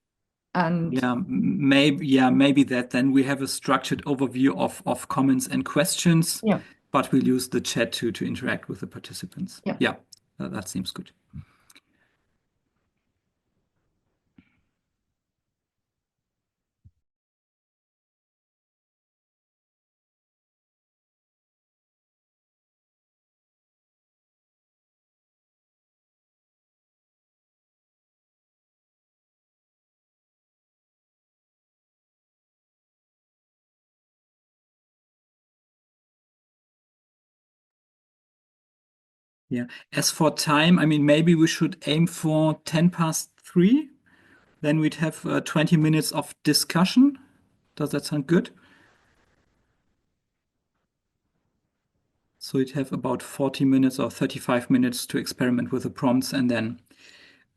and maybe that then we have a structured overview of comments and questions, but we'll use the chat to interact with the participants. Yeah, that seems good. Yeah. As for time, I mean, maybe we should aim for 3:10. Then we'd have 20 minutes of discussion. Does that sound good? So you'd have about 40 minutes or 35 minutes to experiment with the prompts and then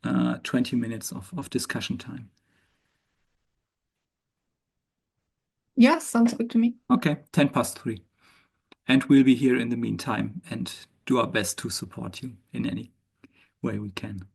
20 minutes of discussion time. Yeah, sounds good to me. Okay, 3:10. And we'll be here in the meantime and do our best to support you in any way we can.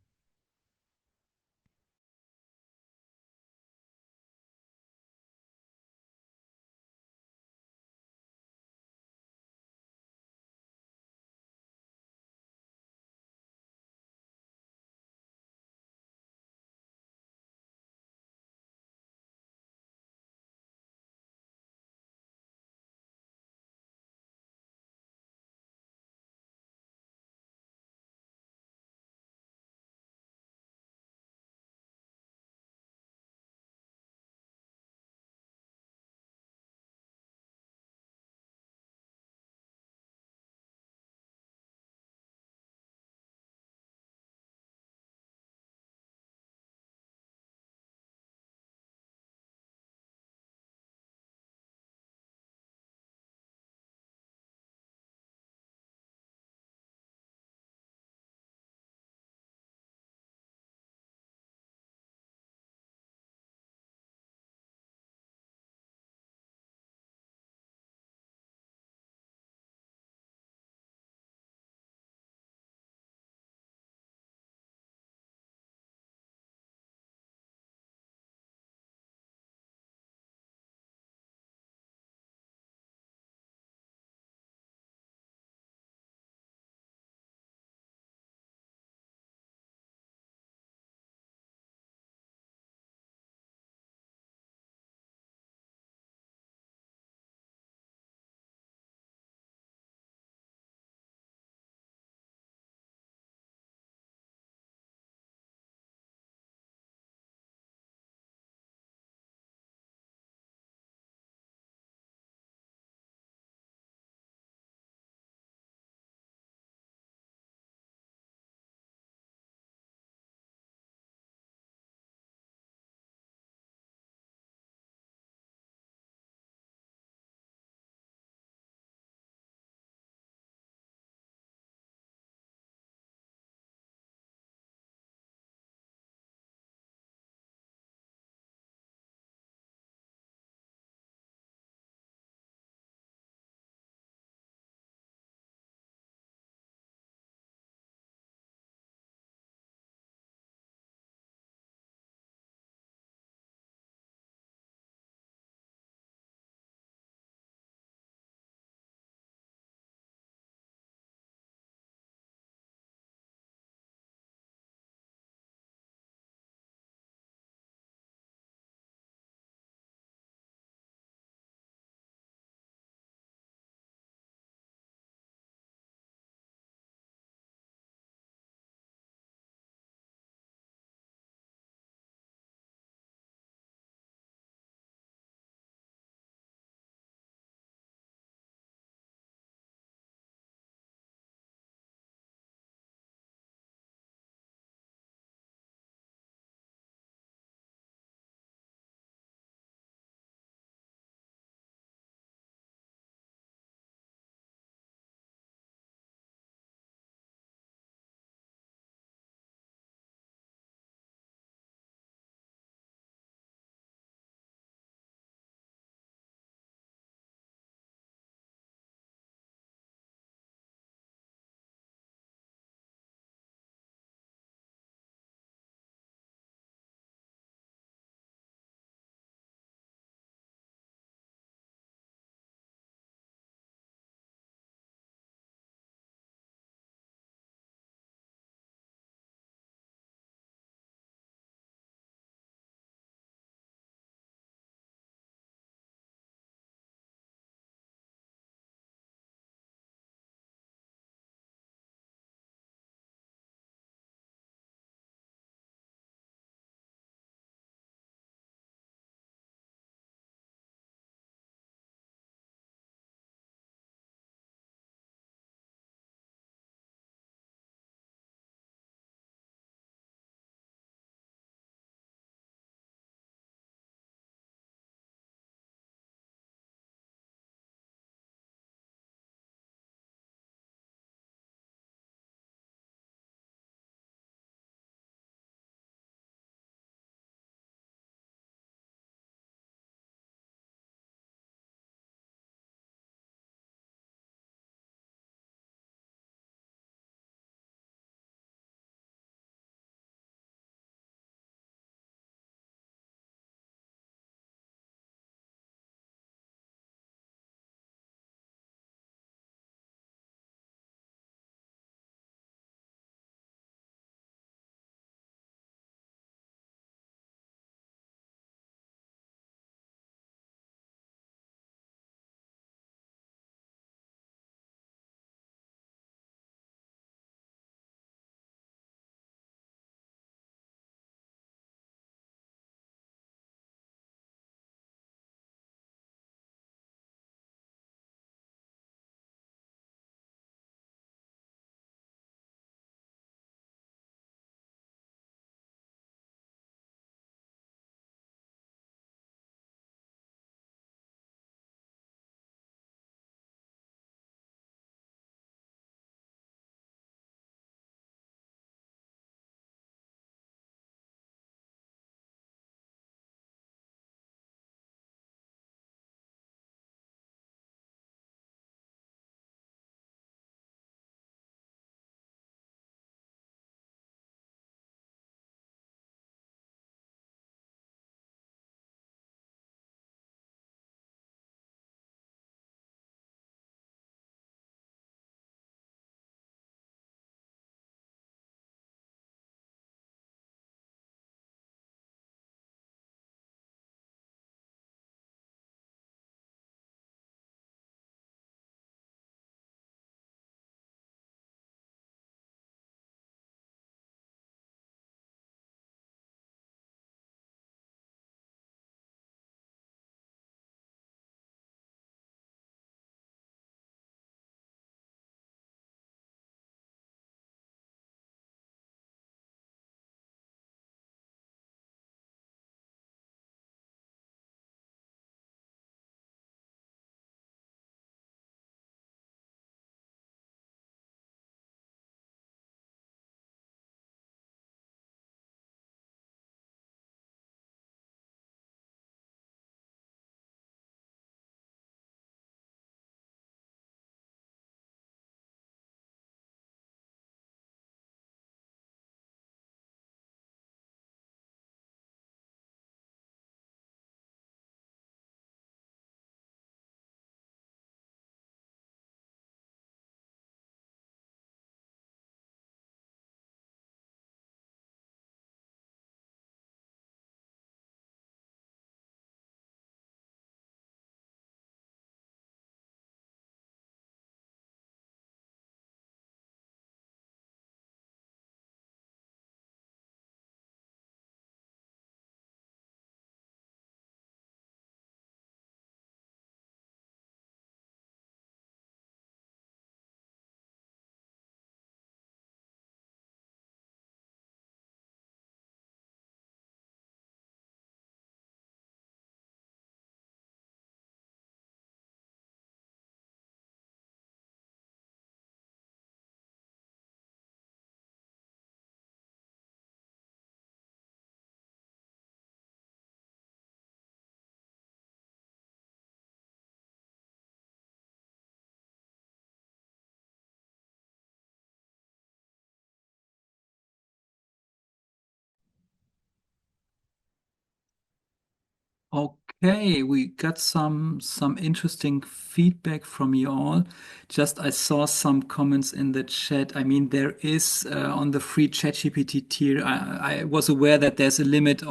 Okay, we got some interesting feedback from you all. Just I saw some comments in the chat. I mean, there is on the free ChatGPT tier. I was aware that there's a limit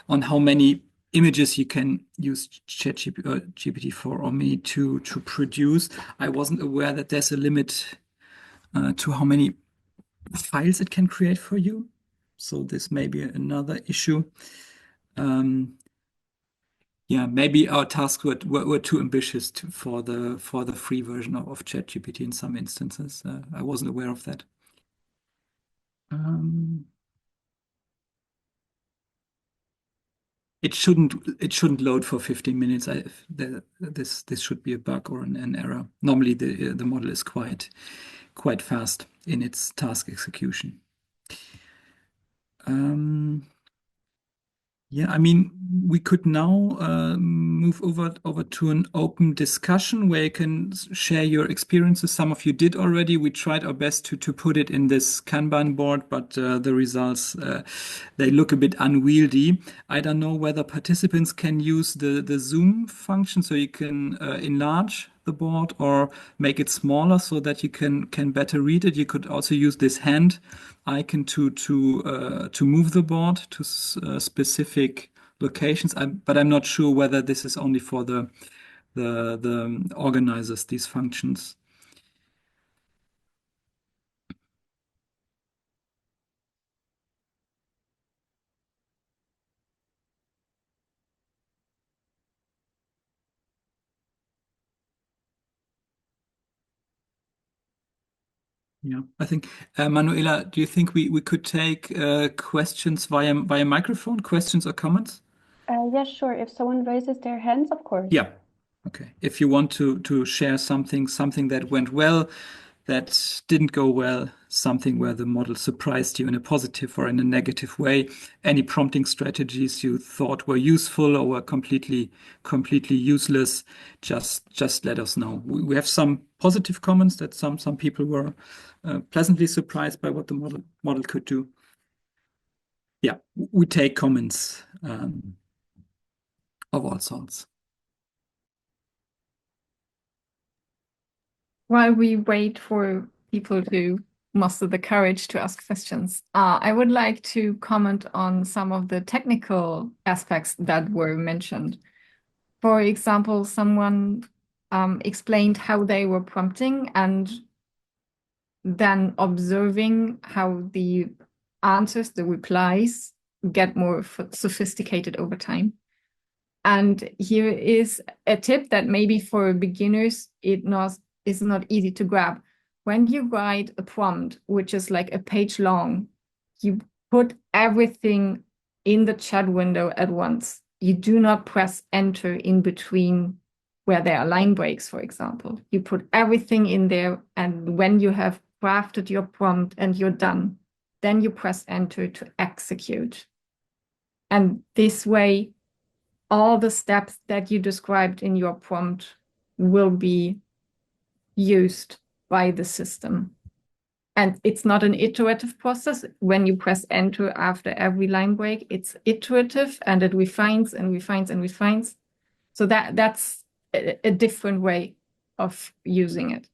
on how many images you can use GPT for or me to produce. I wasn't aware that there's a limit to how many files it can create for you. So this may be another issue. Yeah, maybe our tasks were too ambitious for the free version of ChatGPT in some instances. I wasn't aware of that. It shouldn't load for 15 minutes. This should be a bug or an error. Normally the model is quite fast in its task execution. Yeah, I mean, we could now move over to an open discussion where you can share your experiences. Some of you did already. We tried our best to put it in this Kanban board, but the results, they look a bit unwieldy. I don't know whether participants can use the zoom function so you can enlarge the board or make it smaller so that you can better read it. You could also use this hand icon to move the board to specific locations. But I'm not sure whether this is only for the organizers, these functions. Yeah, I think, Manuela, do you think we could take questions via microphone, questions or comments? Yeah, sure. If someone raises their hands, of course. Yeah. Okay. If you want to share something that went well, that didn't go well, something where the model surprised you in a positive or in a negative way, any prompting strategies you thought were useful or were completely useless, just let us know. We have some positive comments that some people were pleasantly surprised by what the model could do. Yeah, we take comments of all sorts. While we wait for people to muster the courage to ask questions, I would like to comment on some of the technical aspects that were mentioned. For example, someone explained how they were prompting and then observing how the answers, the replies, get more sophisticated over time. And here is a tip that maybe for beginners is not easy to grab. When you write a prompt, which is like a page long, you put everything in the chat window at once. You do not press enter in between where there are line breaks, for example. You put everything in there, and when you have crafted your prompt and you're done, then you press enter to execute. And this way, all the steps that you described in your prompt will be used by the system. And it's not an iterative process. When you press enter after every line break, it's iterative and it refines and refines and refines. So that's a different way of using it.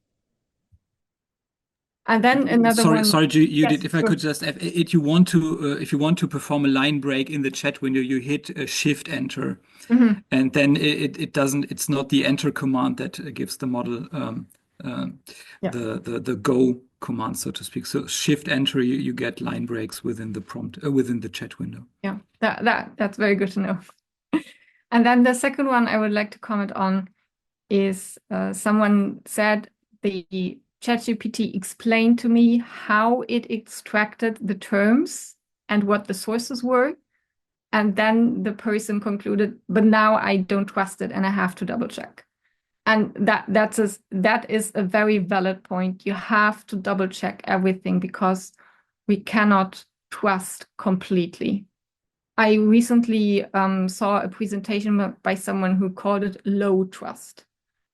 And then another one. Sorry, Judith, yes, if I could just, if you want to perform a line break in the chat window, you hit Shift Enter, and then it doesn't. It's not the Enter command that gives the model the Go command, so to speak. So Shift Enter, you get line breaks within the prompt within the chat window. Yeah, that's very good to know. And then the second one I would like to comment on is someone said the ChatGPT explained to me how it extracted the terms and what the sources were. And then the person concluded, but now I don't trust it and I have to double check. And that is a very valid point. You have to double check everything because we cannot trust completely. I recently saw a presentation by someone who called it low trust.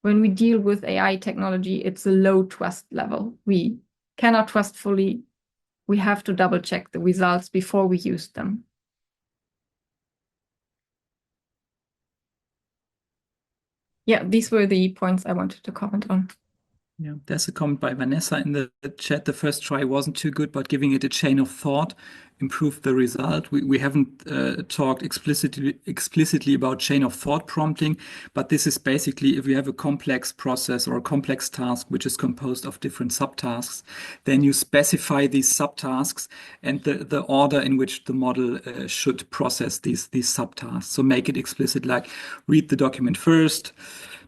When we deal with AI technology, it's a low trust level. We cannot trust fully. We have to double check the results before we use them. yeah, these were the points I wanted to comment on. Yeah, there's a comment by Vanessa in the chat. The first try wasn't too good, but giving it a chain of thought improved the result. We haven't talked explicitly about chain of thought prompting, but this is basically if you have a complex process or a complex task which is composed of different subtasks, then you specify these subtasks and the order in which the model should process these subtasks. So make it explicit, like read the document first,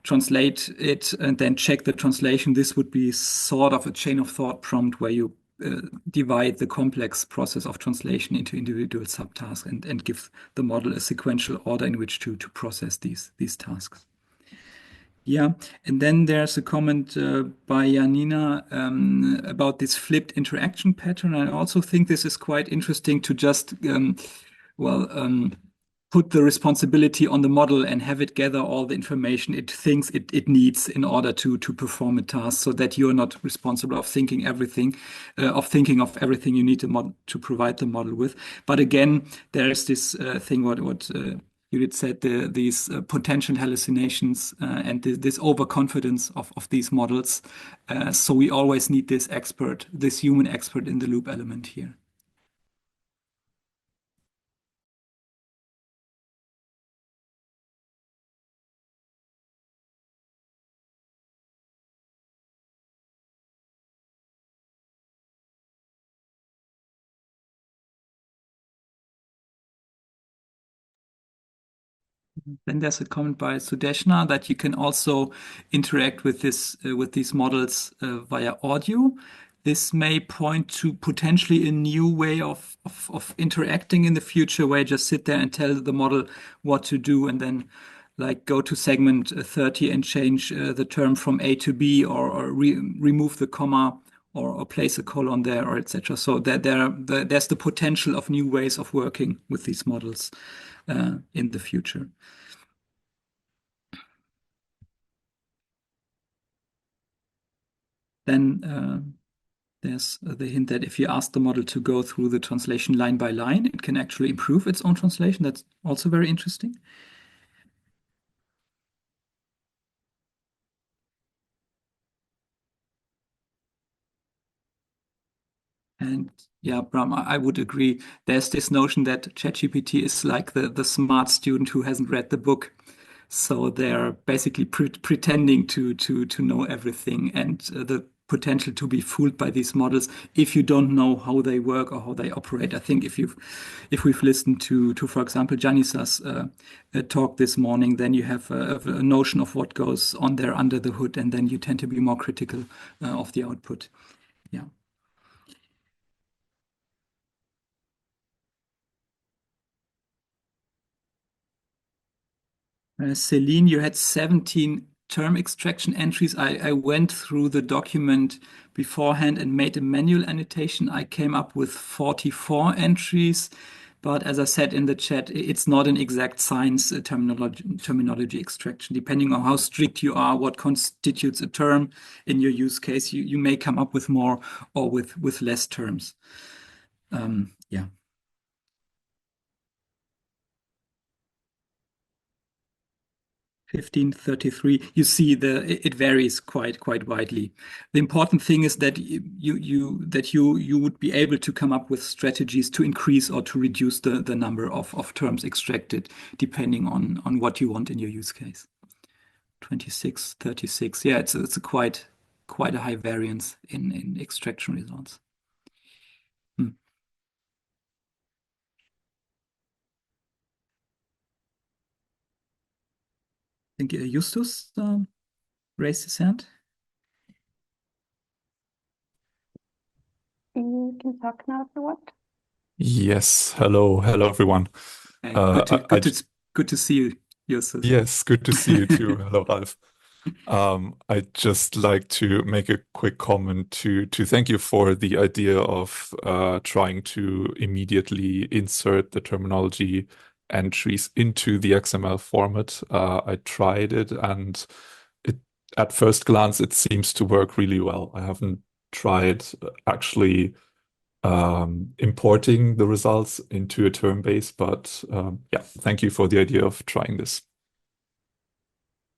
translate it, and then check the translation. This would be sort of a chain of thought prompt where you divide the complex process of translation into individual subtasks and give the model a sequential order in which to process these tasks. Yeah, and then there's a comment by Janina about this flipped interaction pattern. I also think this is quite interesting to just, put the responsibility on the model and have it gather all the information it thinks it needs in order to perform a task, so that you're not responsible of thinking of everything you need to provide the model with. But again, there's this thing what Judith said, these potential hallucinations and this overconfidence of these models. So we always need this human expert in the loop element here. Then there's a comment by Sudeshna that you can also interact with these models via audio. This may point to potentially a new way of interacting in the future, where you just sit there and tell the model what to do, and then like go to segment 30 and change the term from A to B, or remove the comma, or place a colon there, or etc. So there's the potential of new ways of working with these models in the future. Then there's the hint that if you ask the model to go through the translation line by line, it can actually improve its own translation. That's also very interesting. And yeah, Bram, I would agree. There's this notion that ChatGPT is like the smart student who hasn't read the book. So they're basically pretending to know everything, and the potential to be fooled by these models if you don't know how they work or how they operate. I think if we've listened to for example, Janica's talk this morning, then you have a notion of what goes on there under the hood, and then you tend to be more critical of the output. Yeah. Celine, you had 17 term extraction entries. I went through the document beforehand and made a manual annotation. I came up with 44 entries, but as I said in the chat, it's not an exact science terminology extraction. Depending on how strict you are, what constitutes a term in your use case, you may come up with more or with less terms. Yeah. 1533, you see it varies quite widely. The important thing is that you would be able to come up with strategies to increase or to reduce the number of terms extracted depending on what you want in your use case. 26, 36, yeah, it's a quite a high variance in extraction results. I think Justus raised his hand. You can talk now if you want. Yes. Hello, everyone. Good to see you, Justus. Yes, good to see you too. Hello, Ralf. I'd just like to make a quick comment to thank you for the idea of trying to immediately insert the terminology entries into the XML format. I tried it, and at first glance, it seems to work really well. I haven't tried actually importing the results into a term base, but yeah, thank you for the idea of trying this.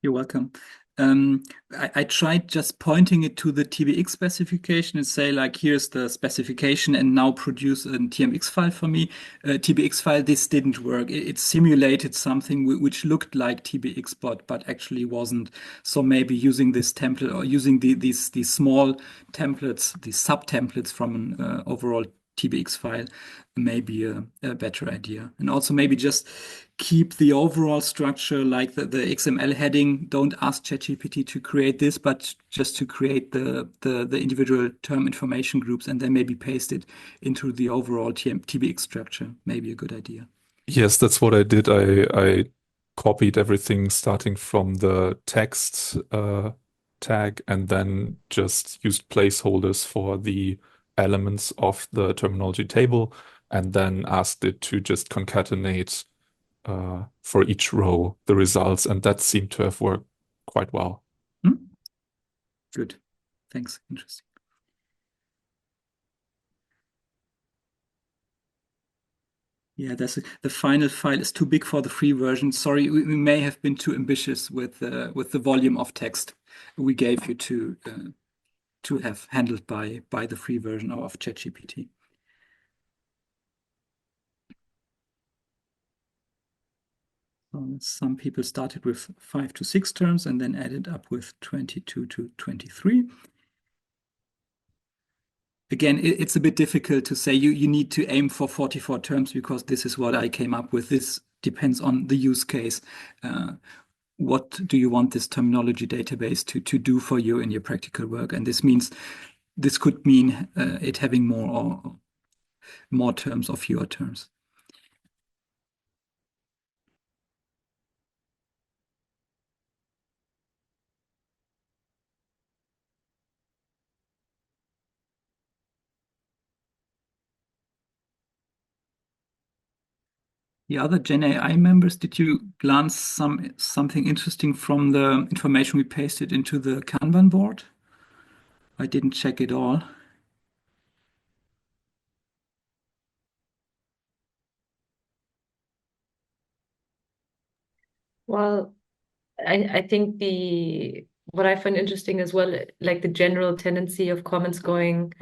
You're welcome. I tried just pointing it to the TBX specification and say, like, here's the specification and now produce a TMX file for me. TBX file, this didn't work. It simulated something which looked like TBX, but actually wasn't. So maybe using this template or using these small templates, these sub-templates from an overall TBX file may be a better idea. And also maybe just keep the overall structure, like the XML heading. Don't ask ChatGPT to create this, but just to create the individual term information groups and then maybe paste it into the overall TBX structure. Maybe a good idea. Yes, that's what I did. I copied everything starting from the text tag and then just used placeholders for the elements of the terminology table and then asked it to just concatenate for each row the results, and that seemed to have worked quite well. Good. Thanks. Interesting. Yeah, the final file is too big for the free version. Sorry, we may have been too ambitious with the volume of text we gave you to have handled by the free version of ChatGPT. Some people started with 5 to 6 terms and then added up with 22 to 23. Again, it's a bit difficult to say you need to aim for 44 terms because this is what I came up with. This depends on the use case. What do you want this terminology database to do for you in your practical work? And this could mean it having more terms or fewer terms. The other GenAI members, did you glance something interesting from the information we pasted into the Kanban board? I didn't check it all. Well, I think what I find interesting as well, like the general tendency of comments going,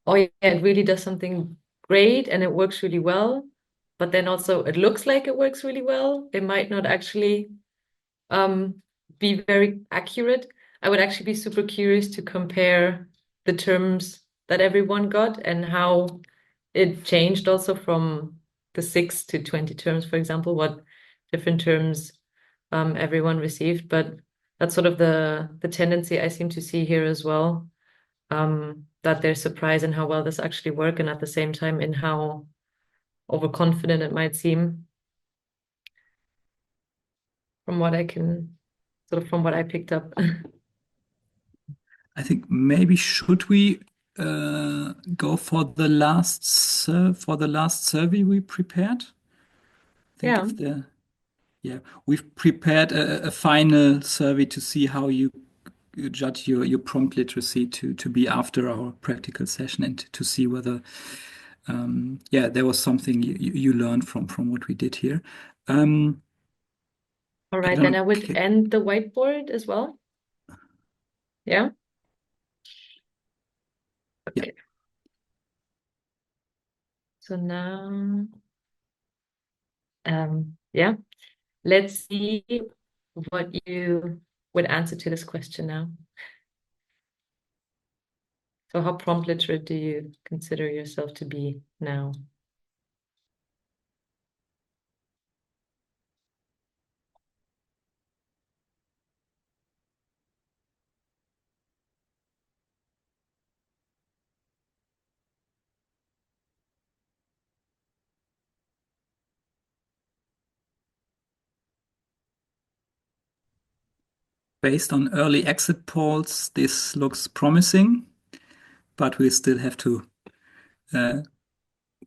oh yeah, it really does something great and it works really well, but then also it looks like it works really well. It might not actually be very accurate. I would actually be super curious to compare the terms that everyone got and how it changed also from the 6 to 20 terms, for example, what different terms everyone received. But that's sort of the tendency I seem to see here as well, that they're surprised in how well this actually works and at the same time in how overconfident it might seem from what I picked up. I think maybe should we go for the last survey we prepared? We've prepared a final survey to see how you judge your prompt literacy to be after our practical session and to see whether there was something you learned from what we did here. All right, then I would end the whiteboard as well. Yeah. Okay. So now, let's see what you would answer to this question now. So how prompt literate do you consider yourself to be now? Based on early exit polls, this looks promising, but we still have to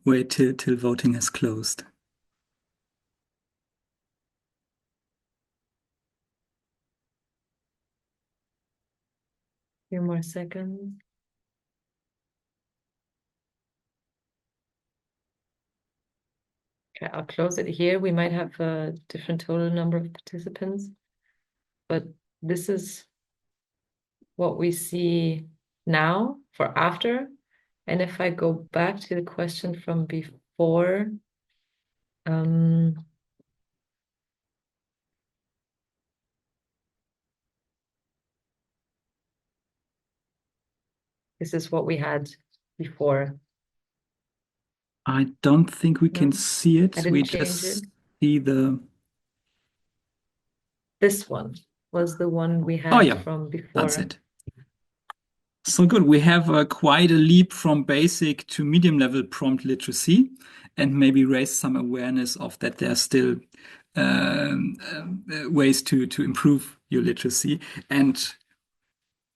wait till voting has closed. Few more seconds. Okay, I'll close it here. We might have a different total number of participants. but this is what we see now for after. And if I go back to the question from before, this is what we had before. I don't think we can see it. I didn't We change just it. see the. This one was the one we had from before. That's it. So good. We have quite a leap from basic to medium level prompt literacy, and maybe raise some awareness of that there are still ways to improve your literacy. And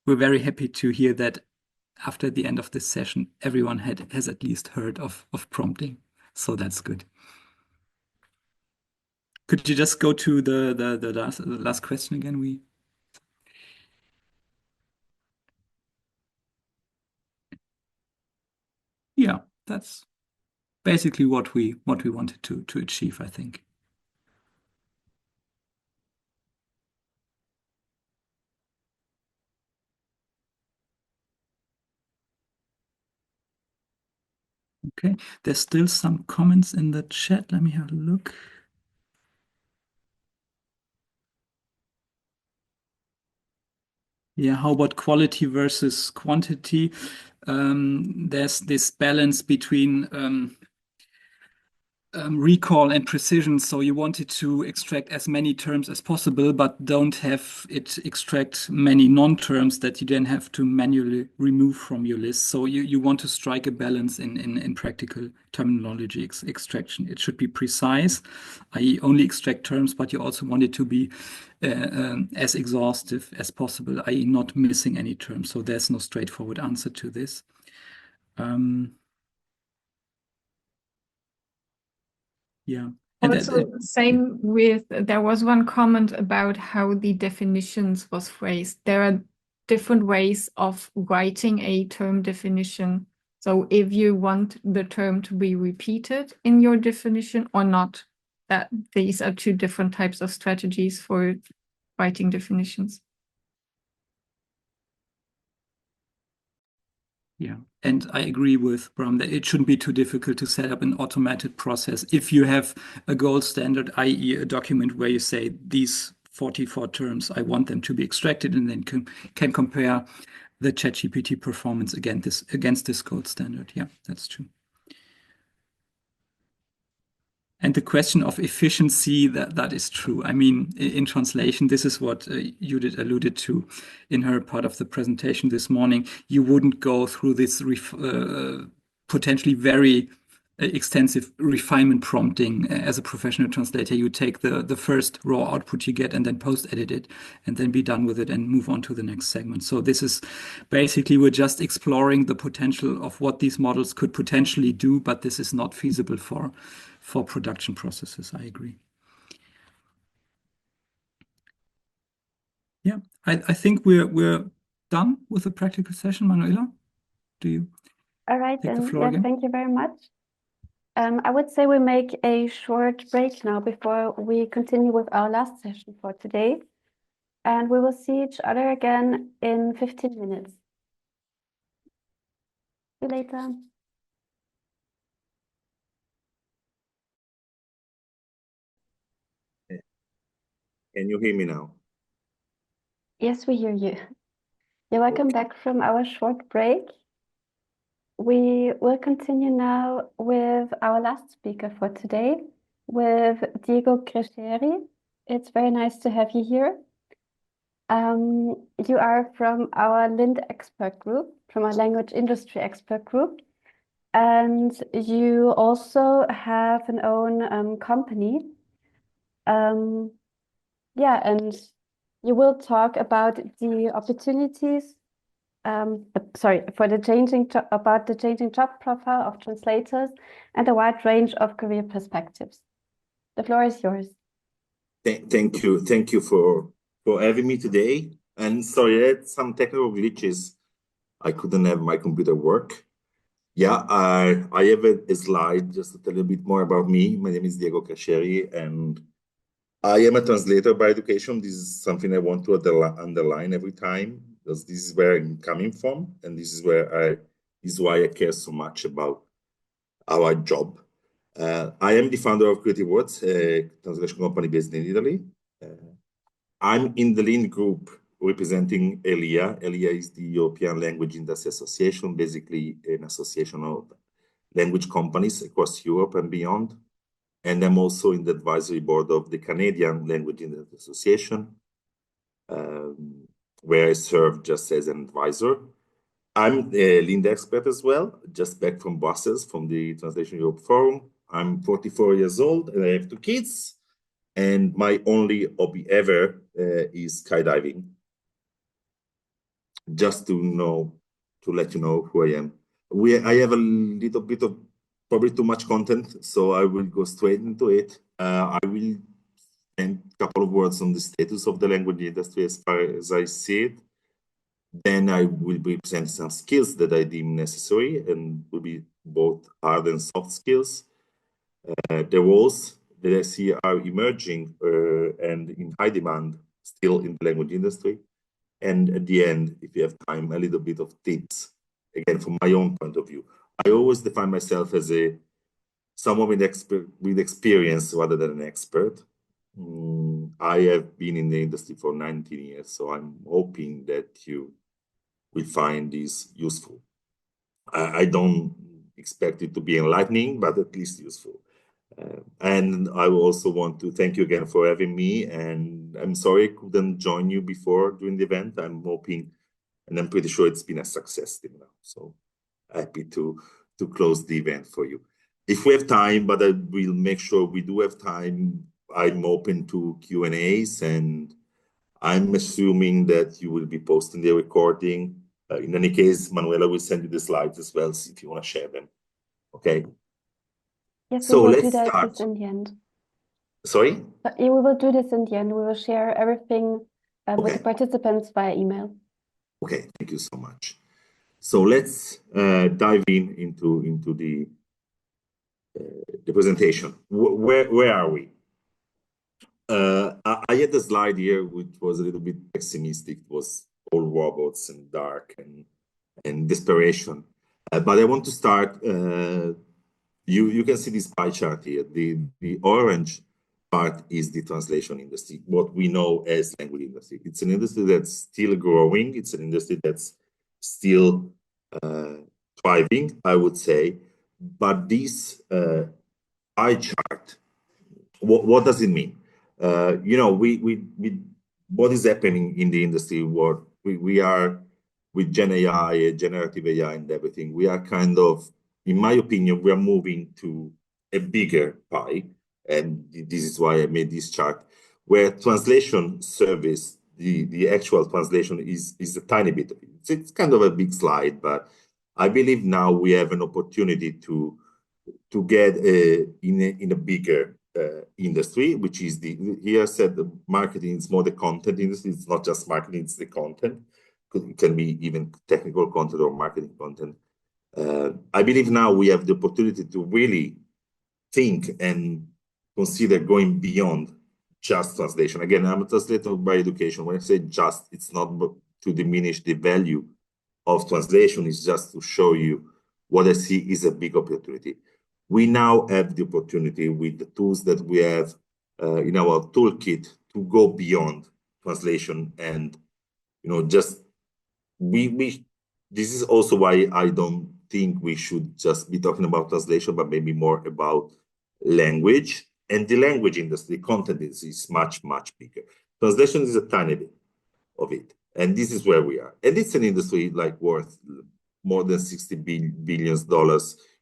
we're very happy to hear that after the end of this session, everyone has at least heard of prompting. So that's good. Could you just go to the last question again? Yeah, that's basically what we wanted to achieve, I think. Okay, there's still some comments in the chat. Let me have a look. Yeah, how about quality versus quantity? There's this balance between recall and precision. So you wanted to extract as many terms as possible, but don't have it extract many non-terms that you then have to manually remove from your list. So you want to strike a balance in practical terminology extraction. It should be precise, i.e. only extract terms, but you also want it to be as exhaustive as possible, i.e. not missing any terms. So there's no straightforward answer to this. Yeah. Also, same with, there was one comment about how the definitions was phrased. There are different ways of writing a term definition. So if you want the term to be repeated in your definition or not, that these are two different types of strategies for writing definitions. Yeah, and I agree with Bram that it shouldn't be too difficult to set up an automated process. If you have a gold standard, i.e. a document where you say these 44 terms, I want them to be extracted, and then can compare the ChatGPT performance against this gold standard. Yeah, that's true. And the question of efficiency, that is true. I mean, in translation, this is what Judith alluded to in her part of the presentation this morning. You wouldn't go through this potentially very extensive refinement prompting as a professional translator. You take the first raw output you get and then post-edit it and then be done with it and move on to the next segment. So this is basically, we're just exploring the potential of what these models could potentially do, but this is not feasible for production processes. I agree. Yeah, I think we're done with the practical session. Manuela, do you? All right, take the then. floor Yeah, again? thank you very much. I would say we make a short break now before we continue with our last session for today. And we will see each other again in 15 minutes. See you later. Can you hear me now? Yes, we hear you. You're welcome back from our short break. We will continue now with our last speaker for today, with Diego Cresceri. It's very nice to have you here. You are from our LIND expert group, from our language industry expert group, and you also have an own company. Yeah, and you will talk about the opportunities. For the changing job profile of translators and a wide range of career perspectives. The floor is yours. Thank you for having me today. And sorry, I had some technical glitches. I couldn't have my computer work. Yeah, I have a slide just to tell you a bit more about me. My name is Diego Cresceri, and I am a translator by education. This is something I want to underline every time, because this is where I'm coming from, and this is why I care so much about our job. I am the founder of Creative Words, a translation company based in Italy. I'm in the lean group representing ELIA. ELIA is the European Language Industry Association, basically an association of language companies across Europe and beyond. And I'm also in the advisory board of the Canadian Language Industry Association, where I serve just as an advisor. I'm a lean expert as well, just back from Brussels, from the Translation Europe Forum. I'm 44 years old and I have 2 kids. And my only hobby ever is skydiving. Just to let you know who I am. I have a little bit of probably too much content, so I will go straight into it. I will spend a couple of words on the status of the language industry as far as I see it. Then I will be presenting some skills that I deem necessary and will be both hard and soft skills. The roles that I see are emerging and in high demand still in the language industry. And at the end, if you have time, a little bit of tips, again, from my own point of view. I always define myself as someone with experience rather than an expert. I have been in the industry for 19 years, so I'm hoping that you will find this useful. I don't expect it to be enlightening, but at least useful. And I also want to thank you again for having me. And I'm sorry I couldn't join you before during the event. I'm hoping, and I'm pretty sure it's been a success till now. So happy to close the event for you. If we have time, but I will make sure we do have time, I'm open to Q&As, and I'm assuming that you will be posting the recording. In any case, Manuela will send you the slides as well, if you want to share them. Okay. Yes, So we will let's do that start. just in the end. Sorry? We will do this in the end. We will share everything with Okay. the participants via email. Okay, thank you so much. So let's dive into the presentation. Where are we? I had a slide here which was a little bit pessimistic. It was all robots and dark and desperation. But I want to start. You can see this pie chart here. The orange part is the translation industry, what we know as language industry. It's an industry that's still growing. It's an industry that's still thriving, I would say. But this pie chart, what does it mean? What is happening in the industry? What we are with GenAI, generative AI, and everything. We are kind of, in my opinion, we are moving to a bigger pie, and this is why I made this chart, where translation service, the actual translation is a tiny bit of it. It's kind of a big slide, but I believe now we have an opportunity to get in a bigger industry, which is here said the marketing is more the content industry. It's not just marketing, it's the content. It can be even technical content or marketing content. I believe now we have the opportunity to really think and consider going beyond just translation. Again, I'm a translator by education. When I say just, it's not to diminish the value of translation. It's just to show you what I see is a big opportunity. We now have the opportunity with the tools that we have in our toolkit to go beyond translation and, just this is also why I don't think we should just be talking about translation, but maybe more about language. And the language industry, content is much, much bigger. Translation is a tiny bit of it. And this is where we are. And it's an industry like worth more than $60 billion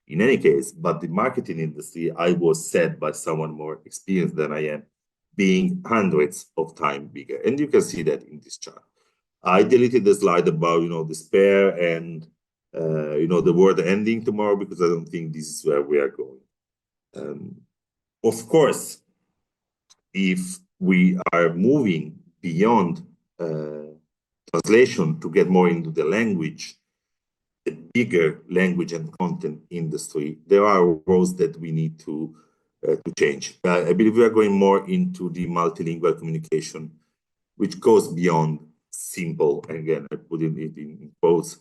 in any case. But the marketing industry, I was said by someone more experienced than I am, being hundreds of times bigger. And you can see that in this chart. I deleted the slide about, despair and, the world ending tomorrow, because I don't think this is where we are going. Of course, if we are moving beyond translation to get more into the language, the bigger language and content industry, there are roles that we need to change. I believe we are going more into the multilingual communication, which goes beyond simple, and again, I put it in quotes,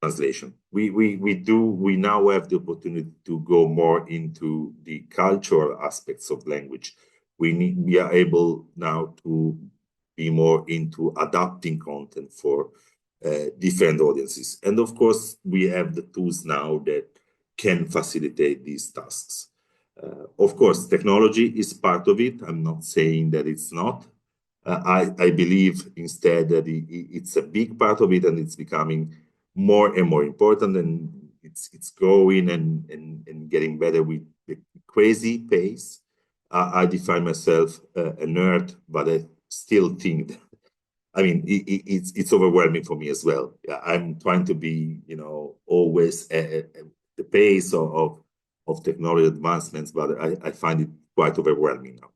translation. We now have the opportunity to go more into the cultural aspects of language. We are able now to be more into adapting content for different audiences. And of course, we have the tools now that can facilitate these tasks. Of course, technology is part of it. I'm not saying that it's not. I believe instead that it's a big part of it, and it's becoming more and more important, and it's growing and getting better with the crazy pace. I define myself a nerd, but I still think that, I mean, it's overwhelming for me as well. I'm trying to be, always at the pace of technology advancements, but I find it quite overwhelming now.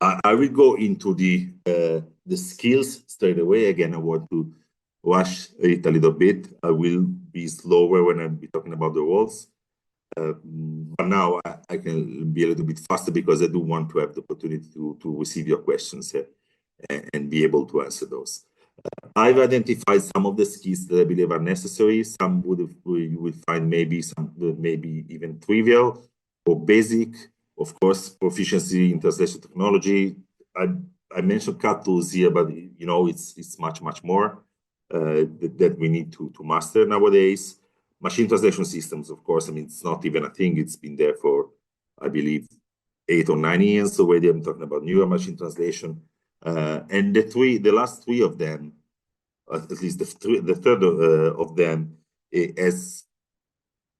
I will go into the skills straight away. Again, I want to rush it a little bit. I will be slower when I'm talking about the roles. But now I can be a little bit faster because I do want to have the opportunity to receive your questions and be able to answer those. I've identified some of the skills that I believe are necessary. Some you would find maybe even trivial or basic. Of course, proficiency in translation technology. I mentioned CAT tools here, but it's much more that we need to master nowadays. Machine translation systems, of course. I mean, it's not even a thing. It's been there for, I believe, 8 or 9 years already. I'm talking about neural machine translation, and the last three of them, at least the third of them,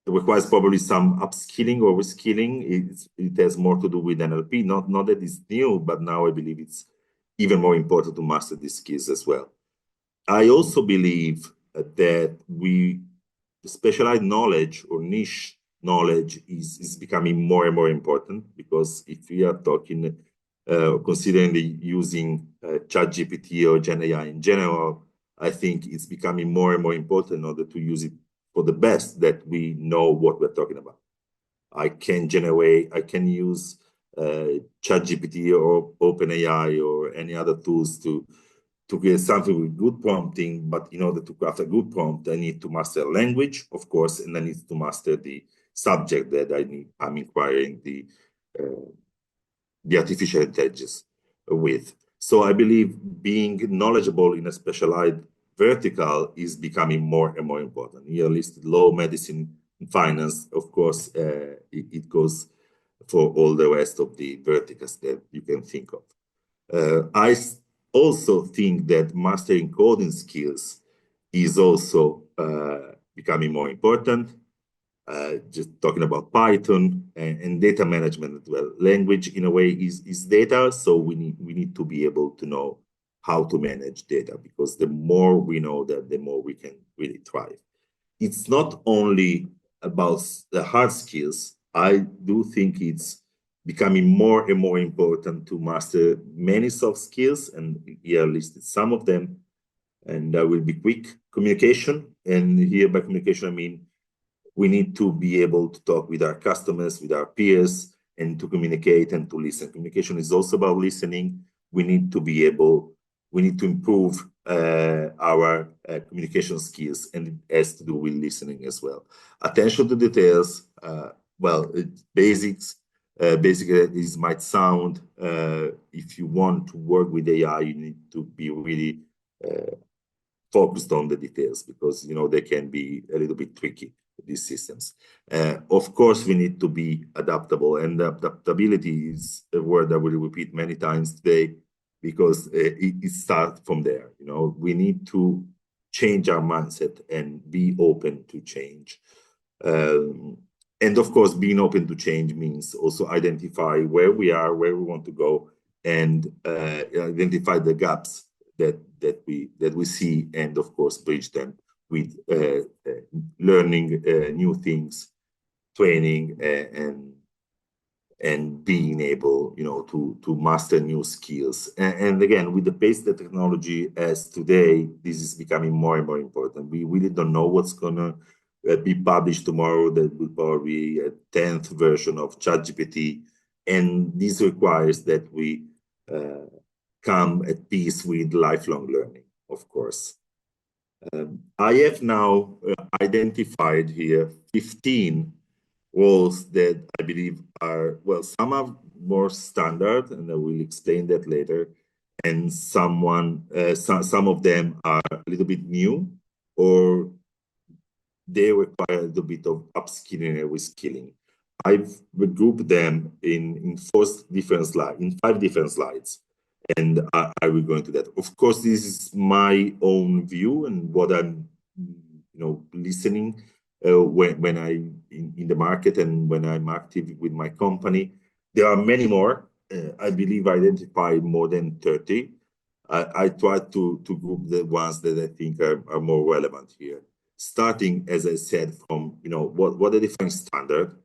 requires probably some upskilling or reskilling. It has more to do with NLP. Not that it's new, but now I believe it's even more important to master these skills as well. I also believe that specialized knowledge or niche knowledge is becoming more and more important, because if we are talking, considering using ChatGPT or GenAI in general, I think it's becoming more and more important in order to use it for the best, that we know what we're talking about. I can use ChatGPT or OpenAI or any other tools to create something with good prompting, but in order to craft a good prompt, I need to master language, of course, and I need to master the subject that I'm inquiring the artificial intelligence with. So I believe being knowledgeable in a specialized vertical is becoming more and more important. Here listed law, medicine, and finance. Of course, it goes for all the rest of the verticals that you can think of. I also think that mastering coding skills is also becoming more important. Just talking about Python and data management as well. Language, in a way, is data, so we need to be able to know how to manage data, because the more we know that, the more we can really thrive. It's not only about the hard skills. I do think it's becoming more and more important to master many soft skills, and here I listed some of them, and I will be quick. Communication, and here by communication I mean we need to be able to talk with our customers, with our peers, and to communicate and to listen. Communication is also about listening. We need to improve our communication skills, and it has to do with listening as well. Attention to details, basics. Basically, this might sound, if you want to work with AI, you need to be really focused on the details, because they can be a little bit tricky, these systems. Of course, we need to be adaptable, and adaptability is a word I will repeat many times today, because it starts from there. We need to change our mindset and be open to change. And of course, being open to change means also identify where we are, where we want to go, and identify the gaps that we see, and of course bridge them with learning new things, training, and being able, to master new skills. And again, with the pace that technology has today, this is becoming more and more important. We really don't know what's gonna be published tomorrow. That will probably be a 10th version of ChatGPT. And this requires that we come at peace with lifelong learning, of course. I have now identified here 15 roles that I believe are, well, some are more standard, and I will explain that later, and some of them are a little bit new, or they require a little bit of upskilling and reskilling. I've grouped them in 5 different slides, and I will go into that. Of course, this is my own view and what I'm, listening when I'm in the market and when I'm active with my company. There are many more. I believe I identified more than 30. I try to group the ones that I think are more relevant here. Starting, as I said, from what the different standard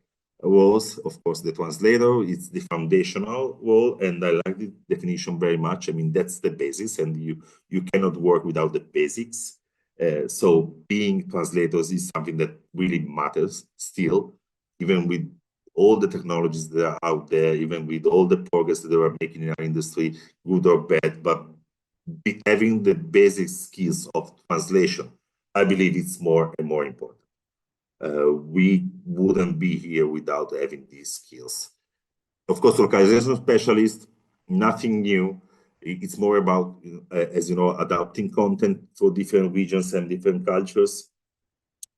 roles. Of course, the translator is the foundational role, and I like the definition very much. I mean, that's the basis, and you cannot work without the basics. So being translators is something that really matters still, even with all the technologies that are out there, even with all the progress that they are making in our industry, good or bad, but having the basic skills of translation, I believe it's more and more important. We wouldn't be here without having these skills. Of course, localization specialist, nothing new. It's more about, as you know, adapting content for different regions and different cultures.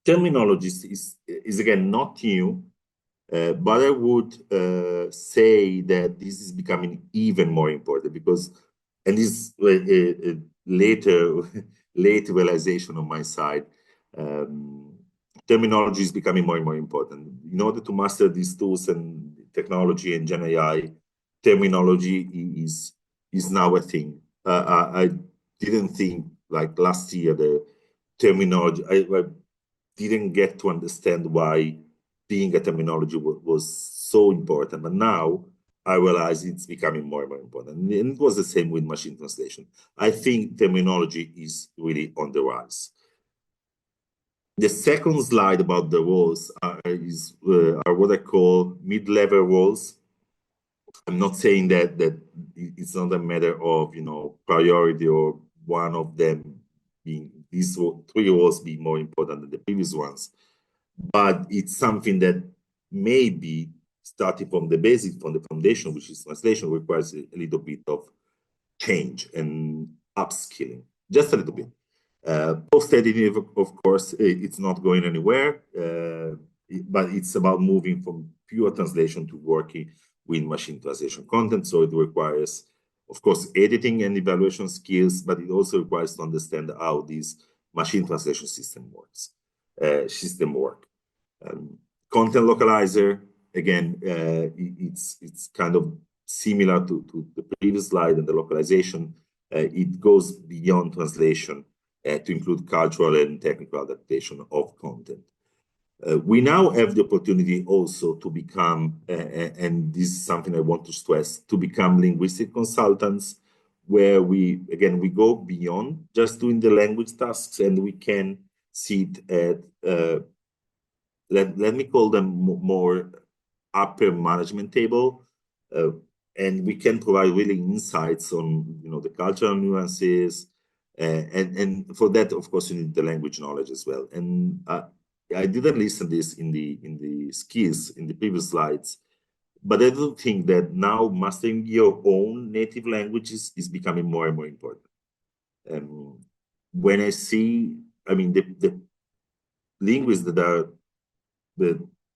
Terminology is again not new, but I would say that this is becoming even more important because, and this late realization on my side, terminology is becoming more and more important. In order to master these tools and technology and GenAI, terminology is now a thing. I didn't think, like last year, the terminology, I didn't get to understand why being a terminology was so important. But now I realize it's becoming more and more important. And it was the same with machine translation. I think terminology is really on the rise. The second slide about the roles are what I call mid-level roles. I'm not saying that it's not a matter of priority or one of them being these 3 roles being more important than the previous ones, but it's something that maybe starting from the basic, from the foundation, which is translation, requires a little bit of change and upskilling, just a little bit. Post-editing, of course, it's not going anywhere, but it's about moving from pure translation to working with machine translation content. So it requires, of course, editing and evaluation skills, but it also requires to understand how this machine translation system works. Content localizer, again, it's kind of similar to the previous slide and the localization. It goes beyond translation to include cultural and technical adaptation of content. We now have the opportunity also to become, and this is something I want to stress, to become linguistic consultants, where we go beyond just doing the language tasks, and we can sit at, let me call them more upper management table, and we can provide really insights on the cultural nuances, and for that, of course, you need the language knowledge as well. And I didn't listen this in the skills in the previous slides, but I do think that now mastering your own native languages is becoming more and more important. When I see, I mean, the linguists that are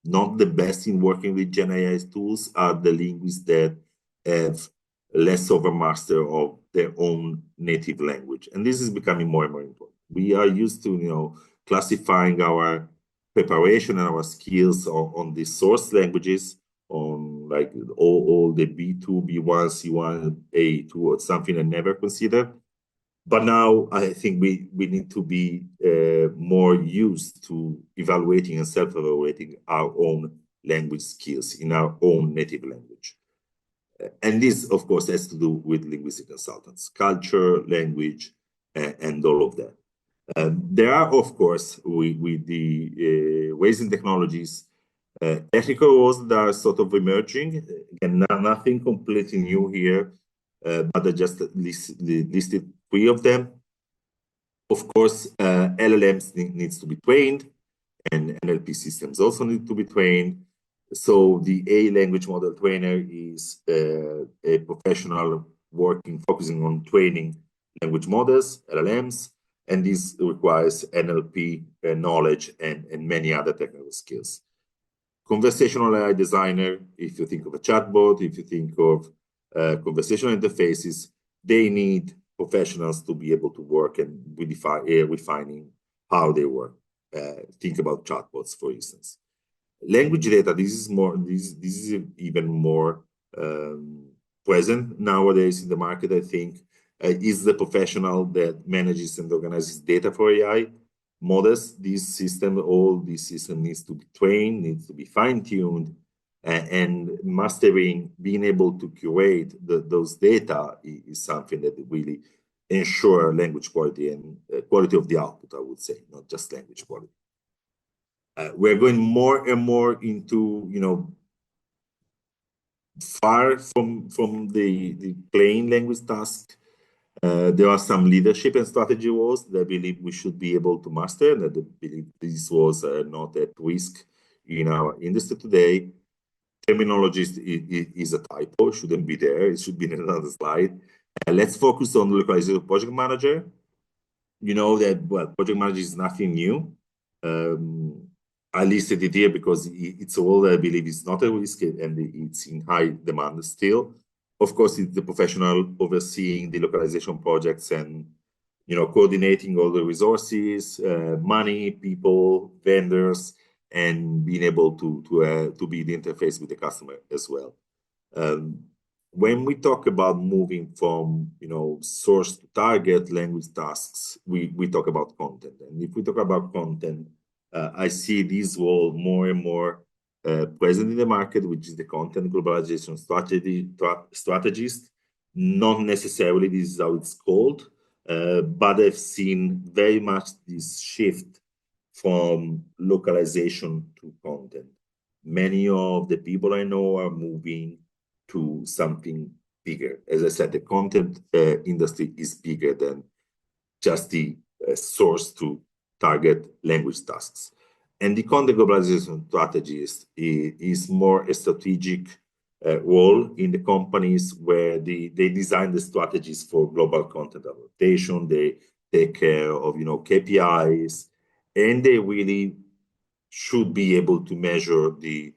not the best in working with GenAI tools are the linguists that have less of a master of their own native language. And this is becoming more and more important. We are used to, classifying our preparation and our skills on the source languages, on like all the B2, B1, C1, A2, or something I never considered. But now I think we need to be more used to evaluating and self-evaluating our own language skills in our own native language. And this, of course, has to do with linguistic consultants, culture, language, and all of that. There are, of course, with the raising technologies, technical roles that are sort of emerging. Again, nothing completely new here, but I just listed 3 of them. Of course, LLMs needs to be trained, and NLP systems also need to be trained. So the A language model trainer is a professional focusing on training language models, LLMs, and this requires NLP knowledge and many other technical skills. Conversational AI designer, if you think of a chatbot, if you think of conversational interfaces, they need professionals to be able to work and refining how they work. Think about chatbots, for instance. Language data, this is even more present nowadays in the market, I think, is the professional that manages and organizes data for AI models. All these systems needs to be trained, needs to be fine-tuned, and mastering, being able to curate those data is something that really ensure language quality and quality of the output, I would say, not just language quality. We're going more and more into, far from the plain language task. There are some leadership and strategy roles that I believe we should be able to master, and I believe this was not at risk in our industry today. Terminology is a typo, shouldn't be there. It should be in another slide. Let's focus on localization of project manager. You know that, well, project manager is nothing new. I listed it here because it's all, I believe, is not a risk and it's in high demand still. Of course, it's the professional overseeing the localization projects and, coordinating all the resources, money, people, vendors, and being able to be the interface with the customer as well. When we talk about moving from, source to target language tasks, we talk about content. And if we talk about content, I see this role more and more present in the market, which is the content globalization strategist. Not necessarily this is how it's called, but I've seen very much this shift from localization to content. Many of the people I know are moving to something bigger. As I said, the content industry is bigger than just the source to target language tasks. And the content globalization strategist is more a strategic role in the companies where they design the strategies for global content adaptation. They take care of, KPIs, and they really should be able to measure the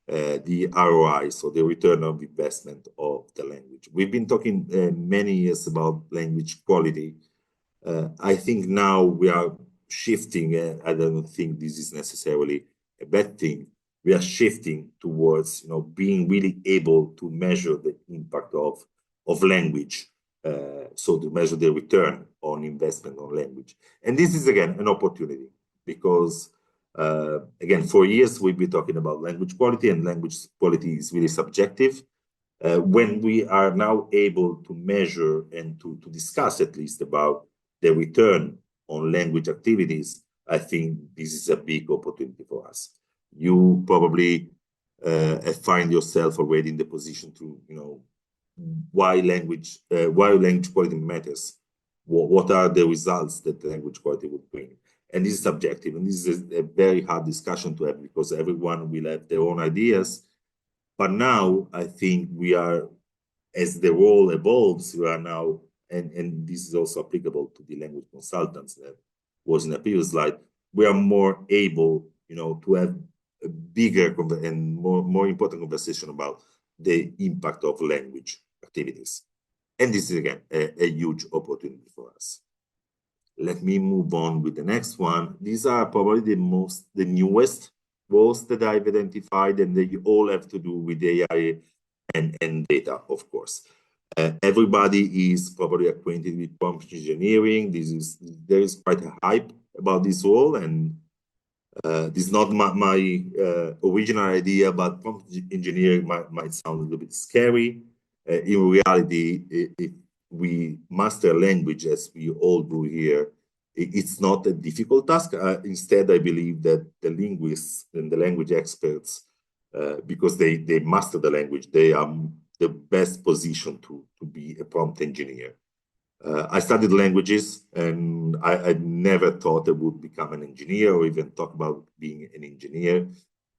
ROI, so the return of investment of the language. We've been talking many years about language quality. I think now we are shifting, I don't think this is necessarily a bad thing. We are shifting towards, being really able to measure the impact of language, so to measure the return on investment on language. And this is, again, an opportunity because, again, for years we've been talking about language quality, and language quality is really subjective. When we are now able to measure and to discuss at least about the return on language activities, I think this is a big opportunity for us. You probably find yourself already in the position to, why language quality matters. What are the results that language quality would bring? And this is subjective, and this is a very hard discussion to have because everyone will have their own ideas. But now I think we are, as the role evolves, we are now, and this is also applicable to the language consultants that was in the previous slide, we are more able, to have a bigger and more important conversation about the impact of language activities. And this is, again, a huge opportunity for us. Let me move on with the next one. These are probably the newest roles that I've identified, and they all have to do with AI and data, of course. Everybody is probably acquainted with prompt engineering. There is quite a hype about this role, and this is not my original idea, but prompt engineering might sound a little bit scary. In reality, if we master language, as we all do here It's not a difficult task. Instead, I believe that the linguists and the language experts, because they master the language, they are the best position to be a prompt engineer. I studied languages, and I never thought I would become an engineer or even talk about being an engineer.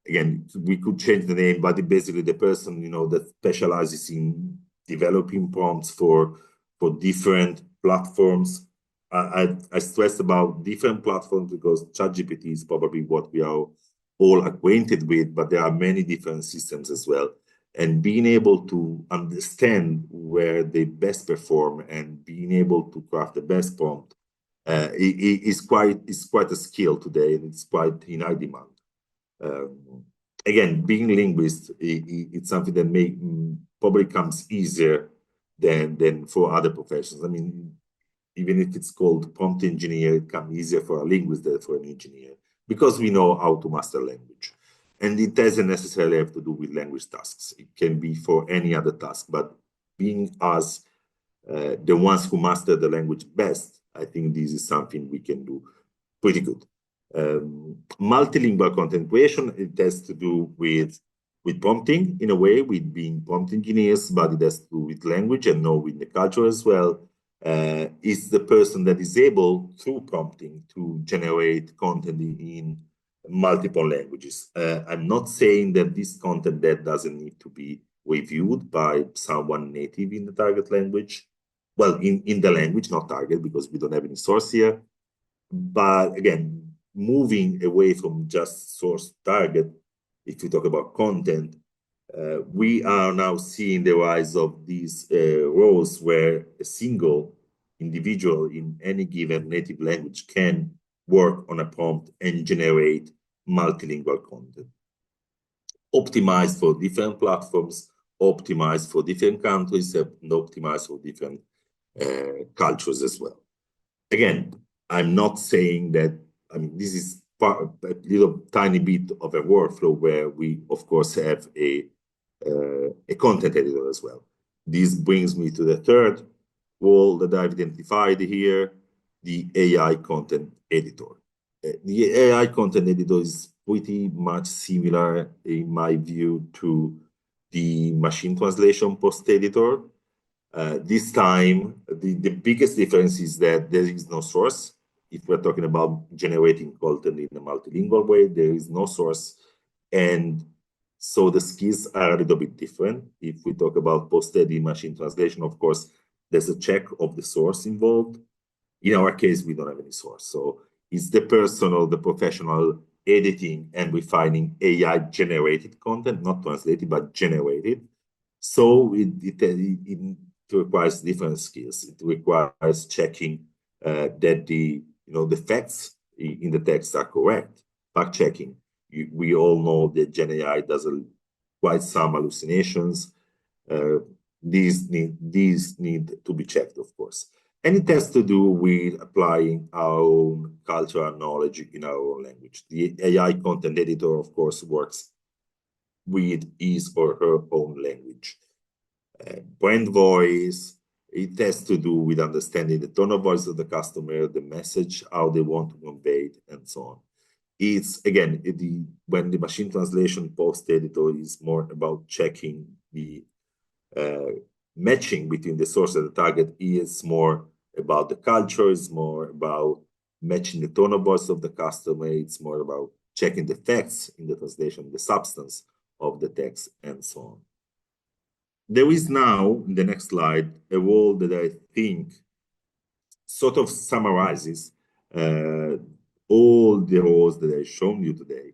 Again, we could change the name, but basically the person, you know, that specializes in developing prompts for different platforms. I stressed about different platforms because ChatGPT is probably what we are all acquainted with, but there are many different systems as well. And being able to understand where they best perform and being able to craft the best prompt is quite a skill today, and it's quite in high demand. Again, being linguist, it's something that probably comes easier than for other professions. I mean, even if it's called prompt engineer, it comes easier for a linguist than for an engineer because we know how to master language. And it doesn't necessarily have to do with language tasks. It can be for any other task. But being us, the ones who master the language best, I think this is something we can do pretty good. Multilingual content creation, it has to do with prompting in a way, with being prompt engineers, but it has to do with language and knowing the culture as well. Is the person that is able, through prompting, to generate content in multiple languages. I'm not saying that this content that doesn't need to be reviewed by someone native in the target language. Well, in the language, not target, because we don't have any source here. But again, moving away from just source target, if we talk about content, we are now seeing the rise of these roles where a single individual in any given native language can work on a prompt and generate multilingual content. Optimized for different platforms, optimized for different countries, and optimized for different cultures as well. Again, I'm not saying that, I mean, this is a little tiny bit of a workflow where we, of course, have a content editor as well. This brings me to the third role that I've identified here, the AI content editor. The AI content editor is pretty much similar, in my view, to the machine translation post editor. This time, the biggest difference is that there is no source. If we're talking about generating content in a multilingual way, there is no source. And so the skills are a little bit different. If we talk about post-edit machine translation, of course, there's a check of the source involved. In our case, we don't have any source. So it's the person or the professional editing and refining AI-generated content, not translated, but generated. So it requires different skills. It requires checking that the facts in the text are correct. Fact checking. We all know that GenAI does quite some hallucinations. These need to be checked, of course. And it has to do with applying our own cultural knowledge in our own language. The AI content editor, of course, works with his or her own language. Brand voice, it has to do with understanding the tone of voice of the customer, the message, how they want to convey it, and so on. It's, again, when the machine translation post editor is more about checking the matching between the source and the target, is more about the culture, it's more about matching the tone of voice of the customer, it's more about checking the facts in the translation, the substance of the text, and so on. There is now, in the next slide, a role that I think sort of summarizes all the roles that I've shown you today,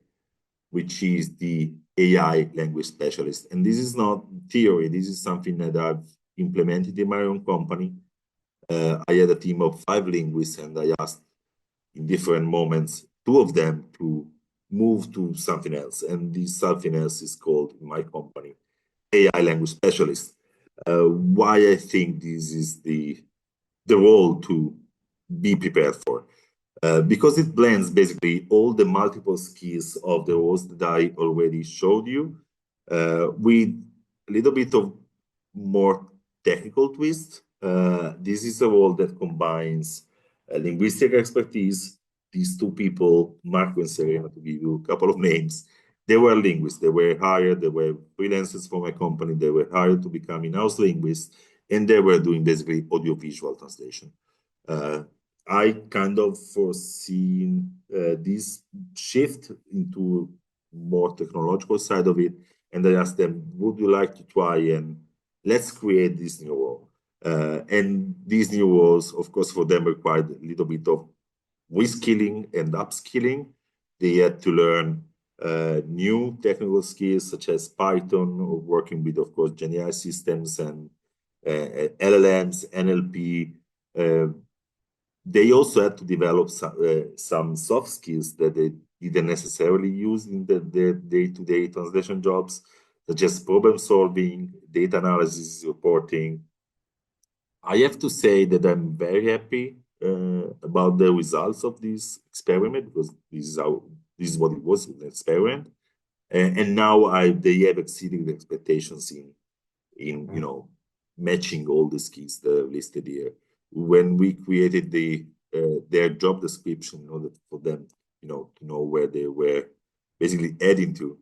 which is the AI language specialist. And this is not theory, this is something that I've implemented in my own company. I had a team of 5 linguists, and I asked in different moments 2 of them to move to something else. And this something else is called, in my company, AI language specialist. Why I think this is the role to be prepared for. Because it blends basically all the multiple skills of the roles that I already showed you with a little bit of more technical twist. This is a role that combines linguistic expertise. These two people, Marco and Serena, to give you a couple of names, they were linguists. They were hired. They were freelancers for my company. They were hired to become in-house linguists, and they were doing basically audiovisual translation. I kind of foreseen this shift into more technological side of it, and I asked them, would you like to try and let's create this new role? And these new roles, of course, for them required a little bit of reskilling and upskilling. They had to learn new technical skills such as Python, or working with, of course, GenAI systems and LLMs, NLP. They also had to develop some soft skills that they didn't necessarily use in their day-to-day translation jobs, such as problem solving, data analysis, reporting. I have to say that I'm very happy about the results of this experiment, because this is what it was, an experiment, and now they have exceeded the expectations in matching all the skills that are listed here. When we created their job description in order for them, to know where they were basically heading to,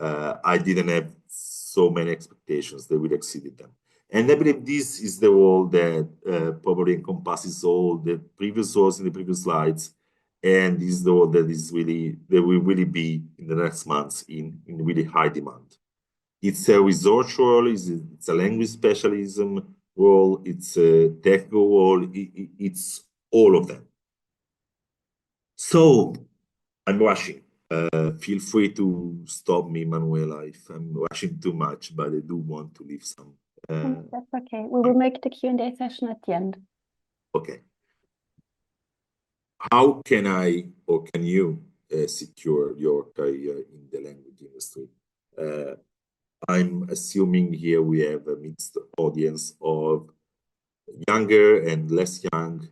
I didn't have so many expectations. They would exceeded them. And I believe this is the role that probably encompasses all the previous roles in the previous slides. And this is the role that will really be in the next months in really high demand. It's a research role, it's a language specialism role, it's a technical role, it's all of them. So I'm rushing. Feel free to stop me, Manuela, if I'm rushing too much, but I do want to leave some. That's okay. We will make the Q&A session at the end. Okay. How can I or can you secure your career in the language industry? I'm assuming here we have a mixed audience of younger and less young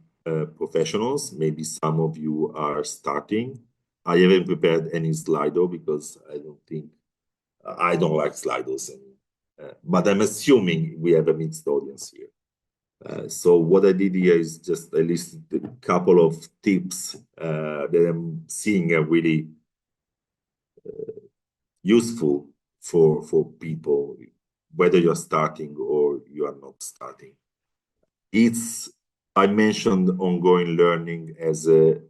professionals. Maybe some of you are starting. I haven't prepared any Slido because I don't like Slidos. But I'm assuming we have a mixed audience here. So what I did here is just I listed a couple of tips that I'm seeing are really useful for people, whether you're starting or you are not starting. I mentioned ongoing learning as a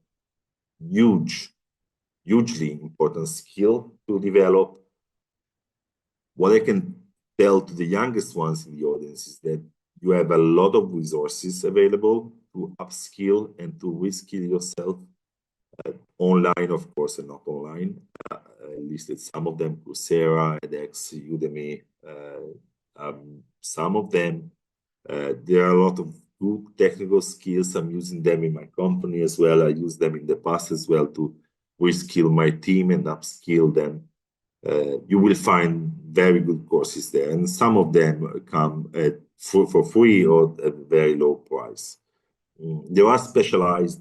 hugely important skill to develop. What I can tell to the youngest ones in the audience is that you have a lot of resources available to upskill and to reskill yourself, online, of course, and not online. I listed some of them: Coursera, edX, Udemy, some of them. There are a lot of good technical skills. I'm using them in my company as well. I used them in the past as well to reskill my team and upskill them. You will find very good courses there, and some of them come for free or at a very low price. There are specialized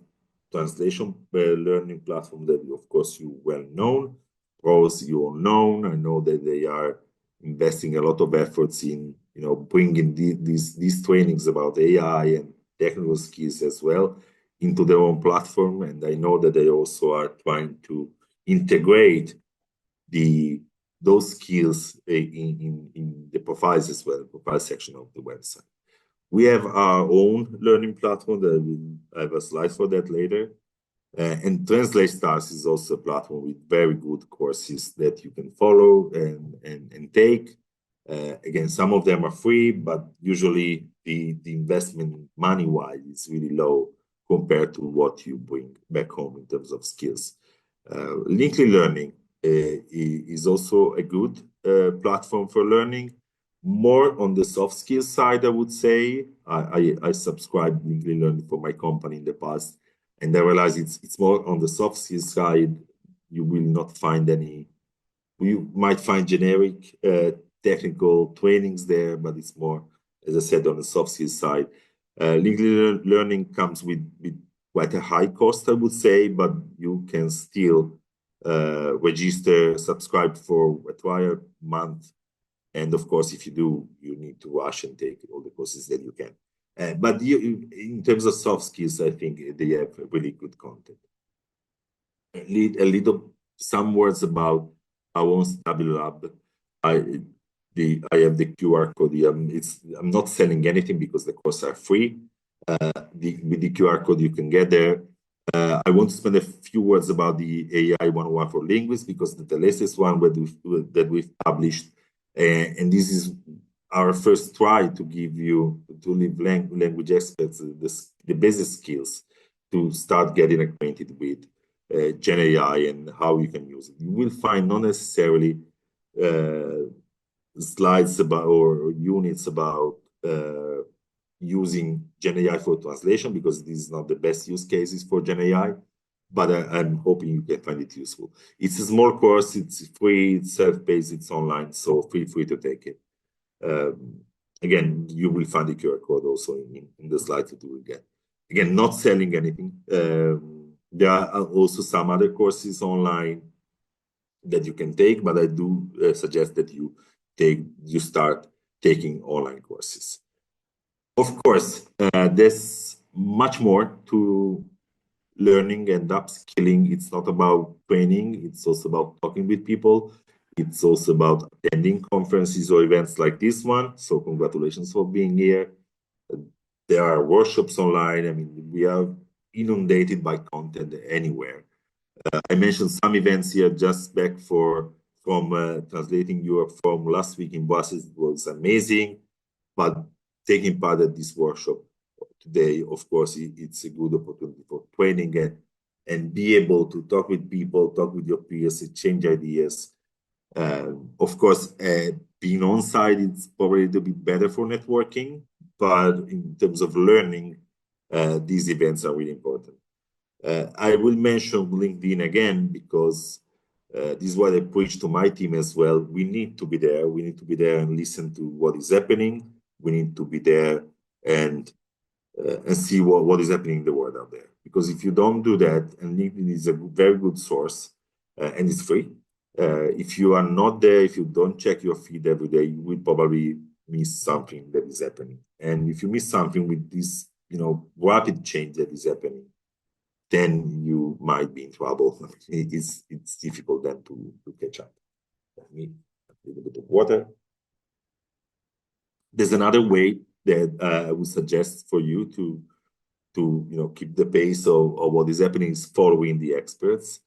translation learning platforms that, of course, you well known. Pros, you all known. I know that they are investing a lot of efforts in bringing these trainings about AI and technical skills as well into their own platform, and I know that they also are trying to integrate those skills in the profiles as well, the profile section of the website. We have our own learning platform that I have a slide for that later. And TranslateStars is also a platform with very good courses that you can follow and take. Again, some of them are free, but usually the investment money-wise is really low compared to what you bring back home in terms of skills. Linkly Learning is also a good platform for learning. More on the soft skills side, I would say. I subscribed to Linkly Learning for my company in the past, and I realized it's more on the soft skills side. You will not find any. You might find generic technical trainings there, but it's more, as I said, on the soft skills side. Linkly Learning comes with quite a high cost, I would say, but you can still register, subscribe for a trial month. And of course, if you do, you need to rush and take all the courses that you can. But in terms of soft skills, I think they have really good content. Some words about our own W Lab. I have the QR code here. I'm not selling anything because the courses are free. With the QR code you can get there. I want to spend a few words about the AI 101 for linguists because the latest one that we've published, and this is our first try to give language experts the basic skills to start getting acquainted with GenAI and how you can use it. You will find not necessarily slides about or units about using GenAI for translation because this is not the best use cases for GenAI, but I'm hoping you can find it useful. It's a small course, it's free, it's self-paced, it's online, so feel free to take it. Again, you will find the QR code also in the slides that you will get. Again, not selling anything. There are also some other courses online that you can take, but I do suggest that you start taking online courses. Of course, there's much more to learning and upskilling. It's not about training. It's also about talking with people. It's also about attending conferences or events like this one. So congratulations for being here. There are workshops online. I mean, we are inundated by content anywhere. I mentioned some events here just back from Translating Europe from last week in Brussels. It was amazing. But taking part at this workshop today, of course, it's a good opportunity for training and be able to talk with people, talk with your peers, exchange ideas. Of course, being on site, it's probably a little bit better for networking, but in terms of learning, these events are really important. I will mention LinkedIn again because this is what I preach to my team as well. We need to be there. We need to be there and listen to what is happening. We need to be there and see what is happening in the world out there. Because if you don't do that, and LinkedIn is a very good source and it's free. If you are not there, if you don't check your feed every day, you will probably miss something that is happening. And if you miss something with this, rapid change that is happening, then you might be in trouble. It's difficult then to catch up. Let me a little bit of water. There's another way that I would suggest for you to keep the pace of what is happening is following the experts.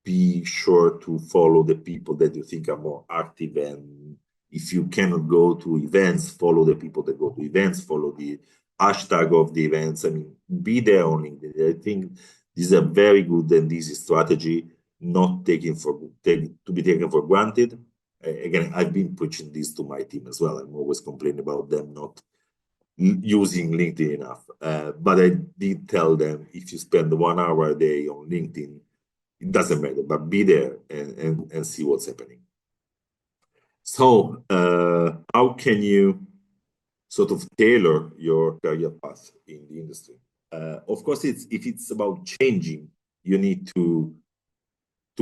Be sure to follow the people that you think are more active, and if you cannot go to events, follow the people that go to events, follow the hashtag of the events. I mean, be there on LinkedIn. I think this is a very good and easy strategy, not to be taken for granted. Again, I've been preaching this to my team as well. I'm always complaining about them not using LinkedIn enough. But I did tell them, if you spend 1 hour a day on LinkedIn, it doesn't matter, but be there and see what's happening. So how can you sort of tailor your career path in the industry? Of course, if it's about changing, you need to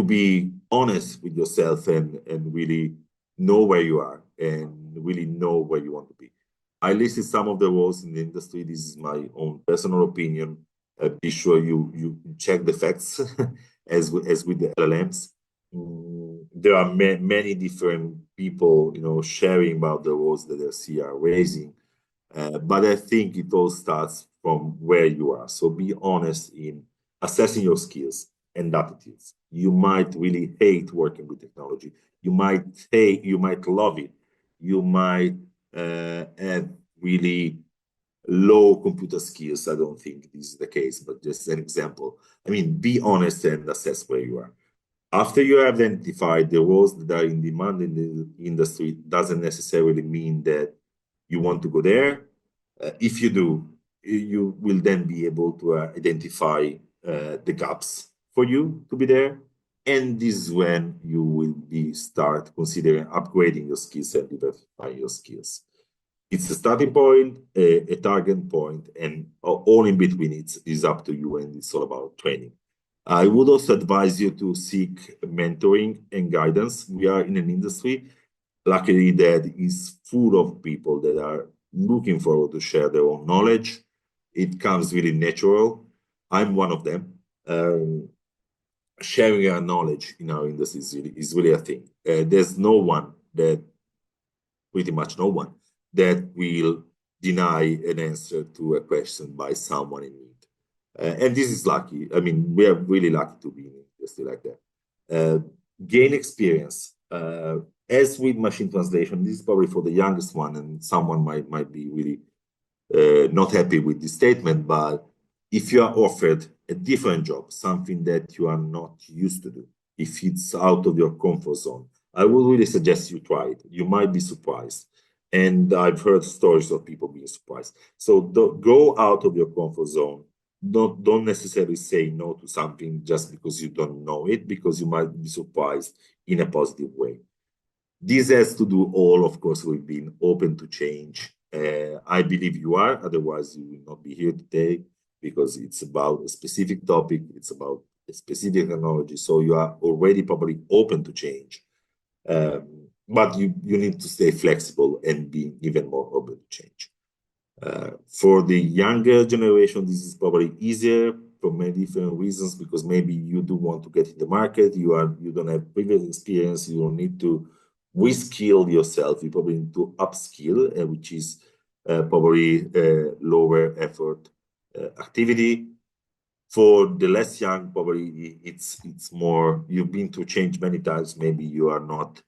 be honest with yourself and really know where you are and really know where you want to be. I listed some of the roles in the industry. This is my own personal opinion. Be sure you check the facts as with the LLMs. There are many different people, sharing about the roles that they are raising. But I think it all starts from where you are. So be honest in assessing your skills and aptitudes. You might really hate working with technology. You might love it. You might have really low computer skills. I don't think this is the case, but just an example. I mean, be honest and assess where you are. After you have identified the roles that are in demand in the industry, doesn't necessarily mean that you want to go there. If you do, you will then be able to identify the gaps for you to be there. And this is when you will start considering upgrading your skills and diversifying your skills. It's a starting point, a target point, and all in between is up to you, and it's all about training. I would also advise you to seek mentoring and guidance. We are in an industry, luckily, that is full of people that are looking forward to share their own knowledge. It comes really natural. I'm one of them. Sharing our knowledge in our industry is really a thing. There's no one that, pretty much no one, that will deny an answer to a question by someone in need. And this is lucky. I mean, we are really lucky to be in an industry like that. Gain experience. As with machine translation, this is probably for the youngest one, and someone might be really not happy with this statement, but if you are offered a different job, something that you are not used to do, if it's out of your comfort zone, I would really suggest you try it. You might be surprised. And I've heard stories of people being surprised. So go out of your comfort zone. Don't necessarily say no to something just because you don't know it, because you might be surprised in a positive way. This has to do all, of course, with being open to change. I believe you are, otherwise you will not be here today, because it's about a specific topic, it's about a specific technology, so you are already probably open to change. But you need to stay flexible and be even more open to change. For the younger generation, this is probably easier for many different reasons, because maybe you do want to get in the market, you don't have previous experience, you don't need to reskill yourself, you probably need to upskill, which is probably a lower effort activity. For the less young, probably it's more, you've been through change many times, maybe you are not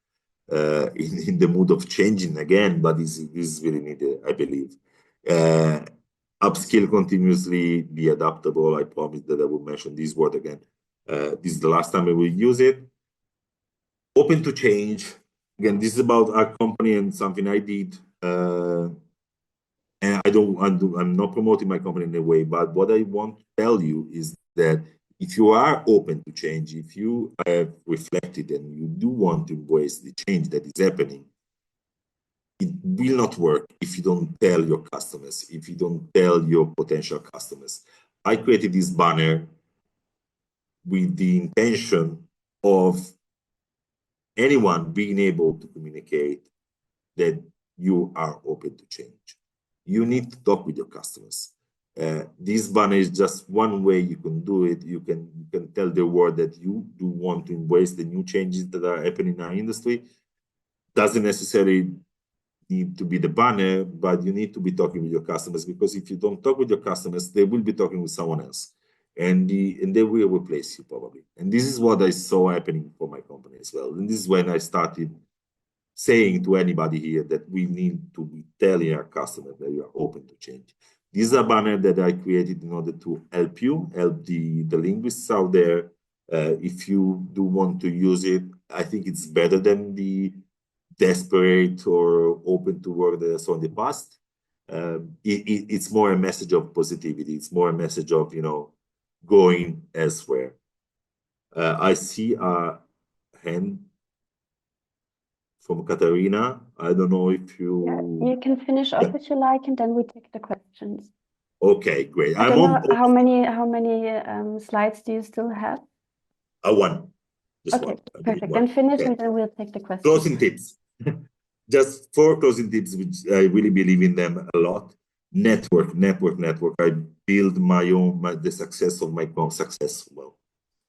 in the mood of changing again, but this is really needed, I believe. Upskill continuously, be adaptable. I promise that I will mention this word again. This is the last time I will use it. Open to change. Again, this is about our company and something I did. And I'm not promoting my company in a way, but what I want to tell you is that if you are open to change, if you have reflected and you do want to embrace the change that is happening, it will not work if you don't tell your customers, if you don't tell your potential customers. I created this banner with the intention of anyone being able to communicate that you are open to change. You need to talk with your customers. This banner is just one way you can do it. You can tell the world that you do want to embrace the new changes that are happening in our industry. Doesn't necessarily need to be the banner, but you need to be talking with your customers, because if you don't talk with your customers, they will be talking with someone else, and they will replace you probably. And this is what I saw happening for my company as well. And this is when I started saying to anybody here that we need to be telling our customers that we are open to change. This is a banner that I created in order to help the linguists out there. If you do want to use it, I think it's better than the desperate or open to work that I saw in the past. It's more a message of positivity. It's more a message of, going elsewhere. I see a hand from Katarina. I don't know if you... Yeah, you can finish off if you like, and then we take the questions. Okay, great. I don't know how many slides do you still have? One. Just okay, one. Perfect. Then finish, and then we'll take the questions. Closing tips. Just 4 closing tips, which I really believe in them a lot. Network. I build the success of my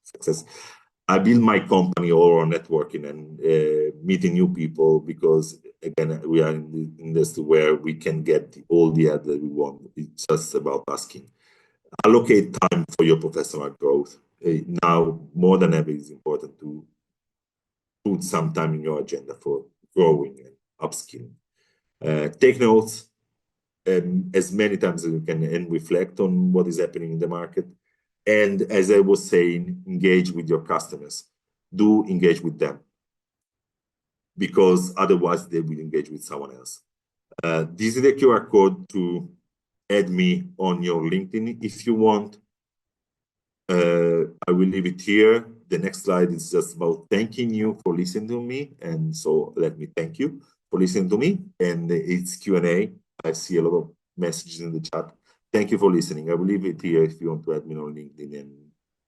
success. I build my company all on networking and meeting new people, because again, we are in the industry where we can get all the ad that we want. It's just about asking. Allocate time for your professional growth. Now, more than ever, it's important to put some time in your agenda for growing and upskilling. Take notes as many times as you can and reflect on what is happening in the market. And as I was saying, engage with your customers. Do engage with them, because otherwise they will engage with someone else. This is the QR code to add me on your LinkedIn if you want. I will leave it here. The next slide is just about thanking you for listening to me. And so let me thank you for listening to me. And it's Q&A. I see a lot of messages in the chat. Thank you for listening. I will leave it here if you want to add me on LinkedIn and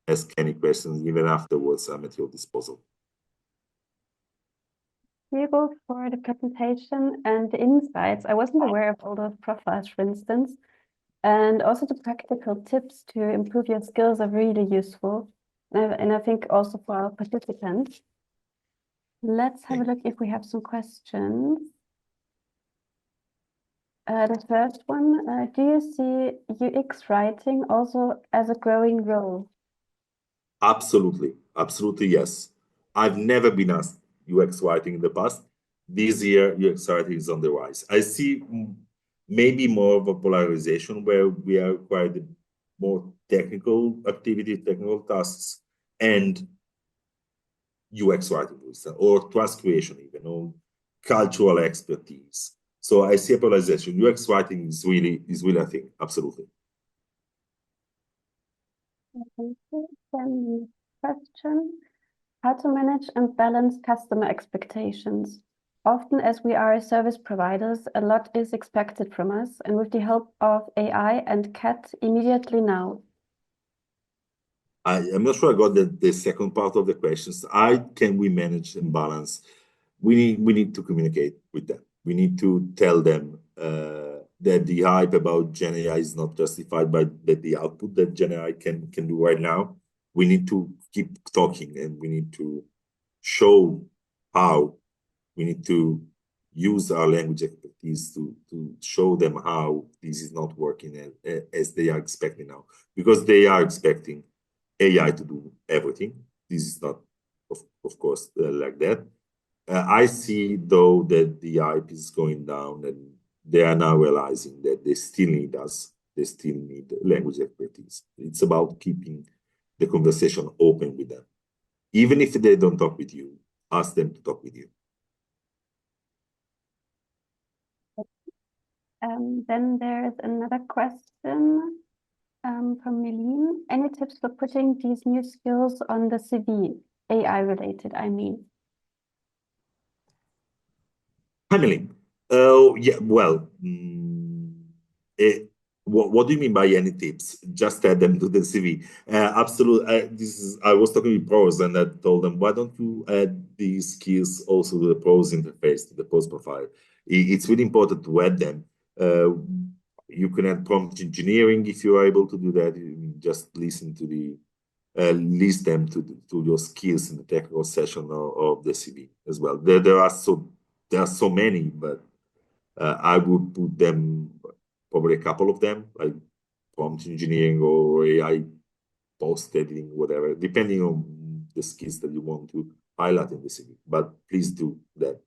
ask any questions. Even afterwards, I'm at your disposal. Diego, for the presentation and the insights. I wasn't aware of all those profiles, for instance, and also the practical tips to improve your skills are really useful. And I think also for our participants. Let's have a look if we have some questions. The first one, do you see UX writing also as a growing role? Absolutely. Absolutely, yes. I've never been asked UX writing in the past. This year, UX writing is on the rise. I see maybe more of a polarization where we are quite more technical activity, technical tasks, and UX writing, or task creation even, or cultural expertise. So I see a polarization. UX writing is really a thing, absolutely. Thank you. Then question, how to manage and balance customer expectations? Often as we are service providers, a lot is expected from us, and with the help of AI and CAT immediately now. I'm not sure I got the second part of the questions. How can we manage and balance? We need to communicate with them. We need to tell them that the hype about GenAI is not justified by the output that GenAI can do right now. We need to keep talking, and we need to show how we need to use our language expertise to show them how this is not working as they are expecting now, because they are expecting AI to do everything. This is not, of course, like that. I see, though, that the hype is going down, and they are now realizing that they still need us. They still need language expertise. It's about keeping the conversation open with them. Even if they don't talk with you, ask them to talk with you. Then there's another question from Meline. Any tips for putting these new skills on the CV, AI related, I mean? Hi, Meline. Yeah, well, what do you mean by any tips? Just add them to the CV. Absolutely. I was talking with pros, and I told them, why don't you add these skills also to the pros interface, to the post profile? It's really important to add them. You can add prompt engineering if you are able to do that. You just listen to list them to your skills in the technical session of the CV as well. There are so many, but I would put them, probably a couple of them, like prompt engineering or AI post editing, whatever, depending on the skills that you want to highlight in the CV. But please do that.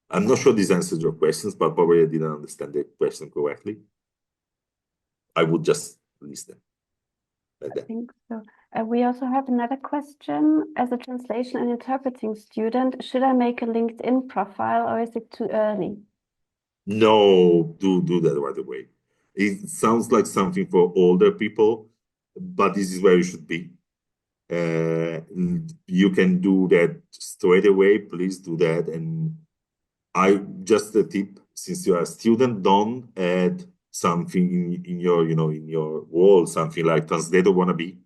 I'm not sure this answers your questions, but probably I didn't understand the question correctly. I would just list them like that. I think so. We also have another question. As a translation and interpreting student, should I make a LinkedIn profile, or is it too early? No, do that right away. It sounds like something for older people, but this is where you should be. You can do that straight away. Please do that. And just a tip, since you are a student, don't add something in your role, something like translator wannabe,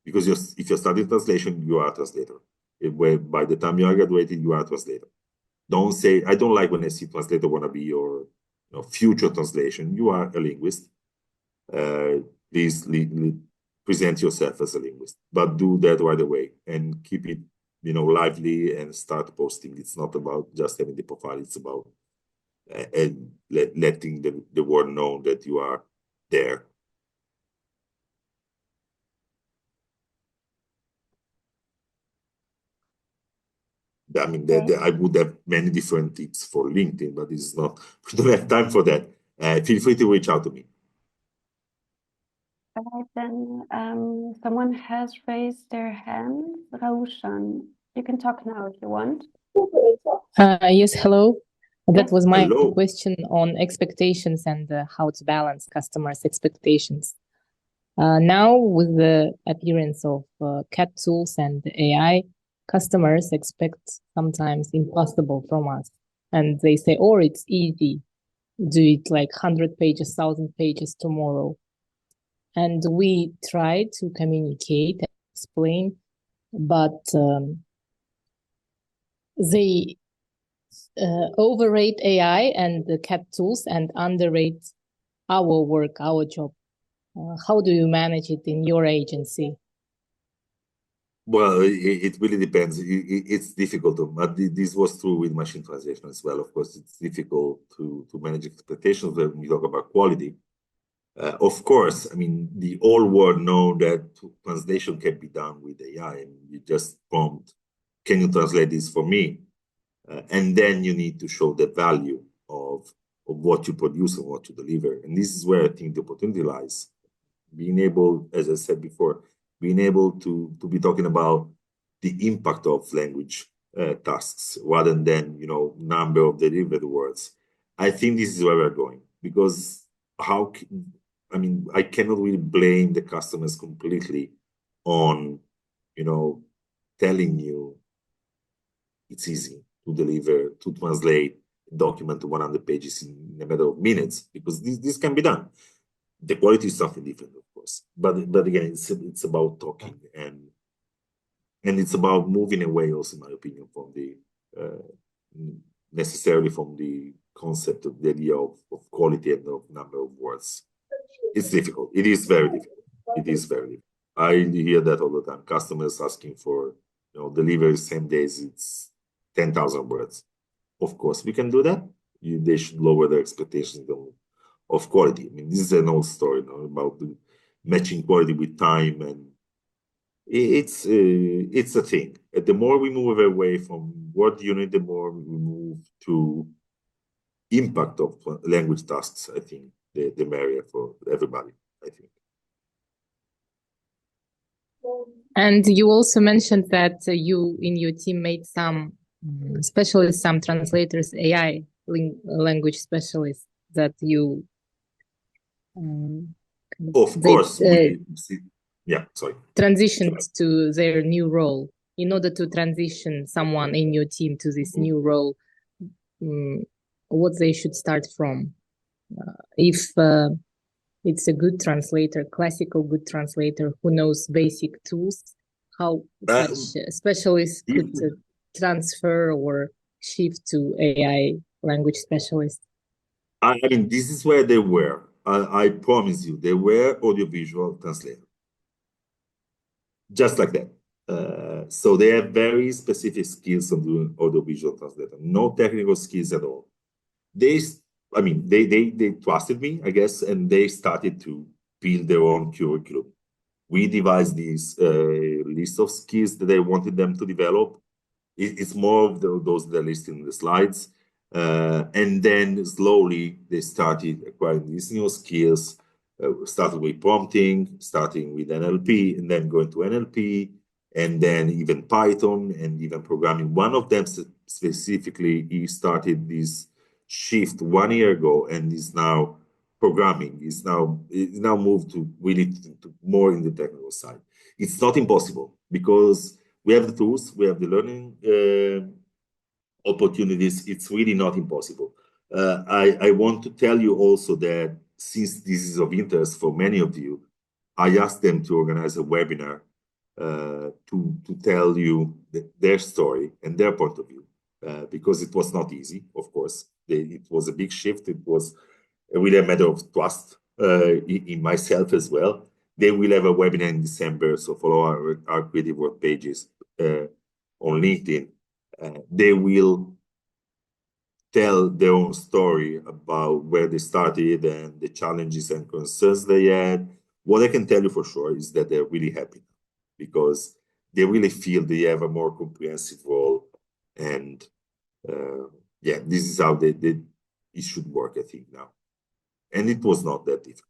because if you're studying translation, you are a translator. By the time you are graduated, you are a translator. Don't say, I don't like when I see translator wannabe or future translation. You are a linguist. Please present yourself as a linguist, but do that right away and keep it lively and start posting. It's not about just having the profile. It's about letting the world know that you are there. I mean, I would have many different tips for LinkedIn, but this is not, we don't have time for that. Feel free to reach out to me. All right, then someone has raised their hand. Raushan, you can talk now if you want. Yes, hello. That Yes. was my Hello. question on expectations and how to balance customers' expectations. Now, with the appearance of CAT tools and AI, customers expect sometimes impossible from us. And they say, oh, it's easy. Do it like 100 pages, 1,000 pages tomorrow. And we try to communicate, explain, but they overrate AI and the CAT tools and underrate our work, our job. How do you manage it in your agency? Well, it really depends. It's difficult, but this was true with machine translation as well. Of course, it's difficult to manage expectations when we talk about quality. Of course, I mean, the whole world know that translation can be done with AI, and you just prompt, can you translate this for me? And then you need to show the value of what you produce and what you deliver. And this is where I think the opportunity lies. Being able, as I said before, being able to be talking about the impact of language tasks rather than, you know, number of delivered words. I think this is where we're going, because I mean, I cannot really blame the customers completely on, you know, telling you it's easy to deliver, to translate a document to 100 pages in a matter of minutes, because this can be done. The quality is something different, of course, but again, it's about talking, and it's about moving away, also, in my opinion, from the necessarily from the concept of the idea of quality and of number of words. It's difficult. It is very difficult. It is very difficult. I hear that all the time. Customers asking for, you know, delivery same days. It's 10,000 words. Of course, we can do that. They should lower their expectations of quality. I mean, this is an old story, you know, about the matching quality with time, and it's a thing. The more we move away from word unit, the more we move to impact of language tasks. I think the merrier for everybody, I think. And you also mentioned that you in your team made some specialists, some translators, AI language specialists that you of course, yeah, sorry, transitioned to their new role. In order to transition someone in your team to this new role, what they should start from? If it's a good translator, classical good translator who knows basic tools, how such specialists could transfer or shift to AI language specialists? I mean, this is where they were. I promise you, they were audiovisual translators. Just like that. So they have very specific skills on doing audiovisual translator, no technical skills at all. They trusted me, I guess, and they started to build their own curriculum. We devised this list of skills that they wanted them to develop. It's more of those that are listed in the slides. And then slowly they started acquiring these new skills, started with prompting, starting with NLP, and then going to NLP, and then even Python, and even programming. One of them specifically, he started this shift 1 year ago, and is now programming. Is now moved to really to more in the technical side. It's not impossible, because we have the tools, we have the learning opportunities. It's really not impossible. I want to tell you also that since this is of interest for many of you, I asked them to organize a webinar to tell you their story and their point of view, because it was not easy, of course. It was a big shift. It was really a matter of trust in myself as well. They will have a webinar in December, so follow our creative work pages on LinkedIn. They will tell their own story about where they started and the challenges and concerns they had. What I can tell you for sure is that they're really happy, because they really feel they have a more comprehensive role. And yeah, this is how it should work, I think, now. And it was not that difficult.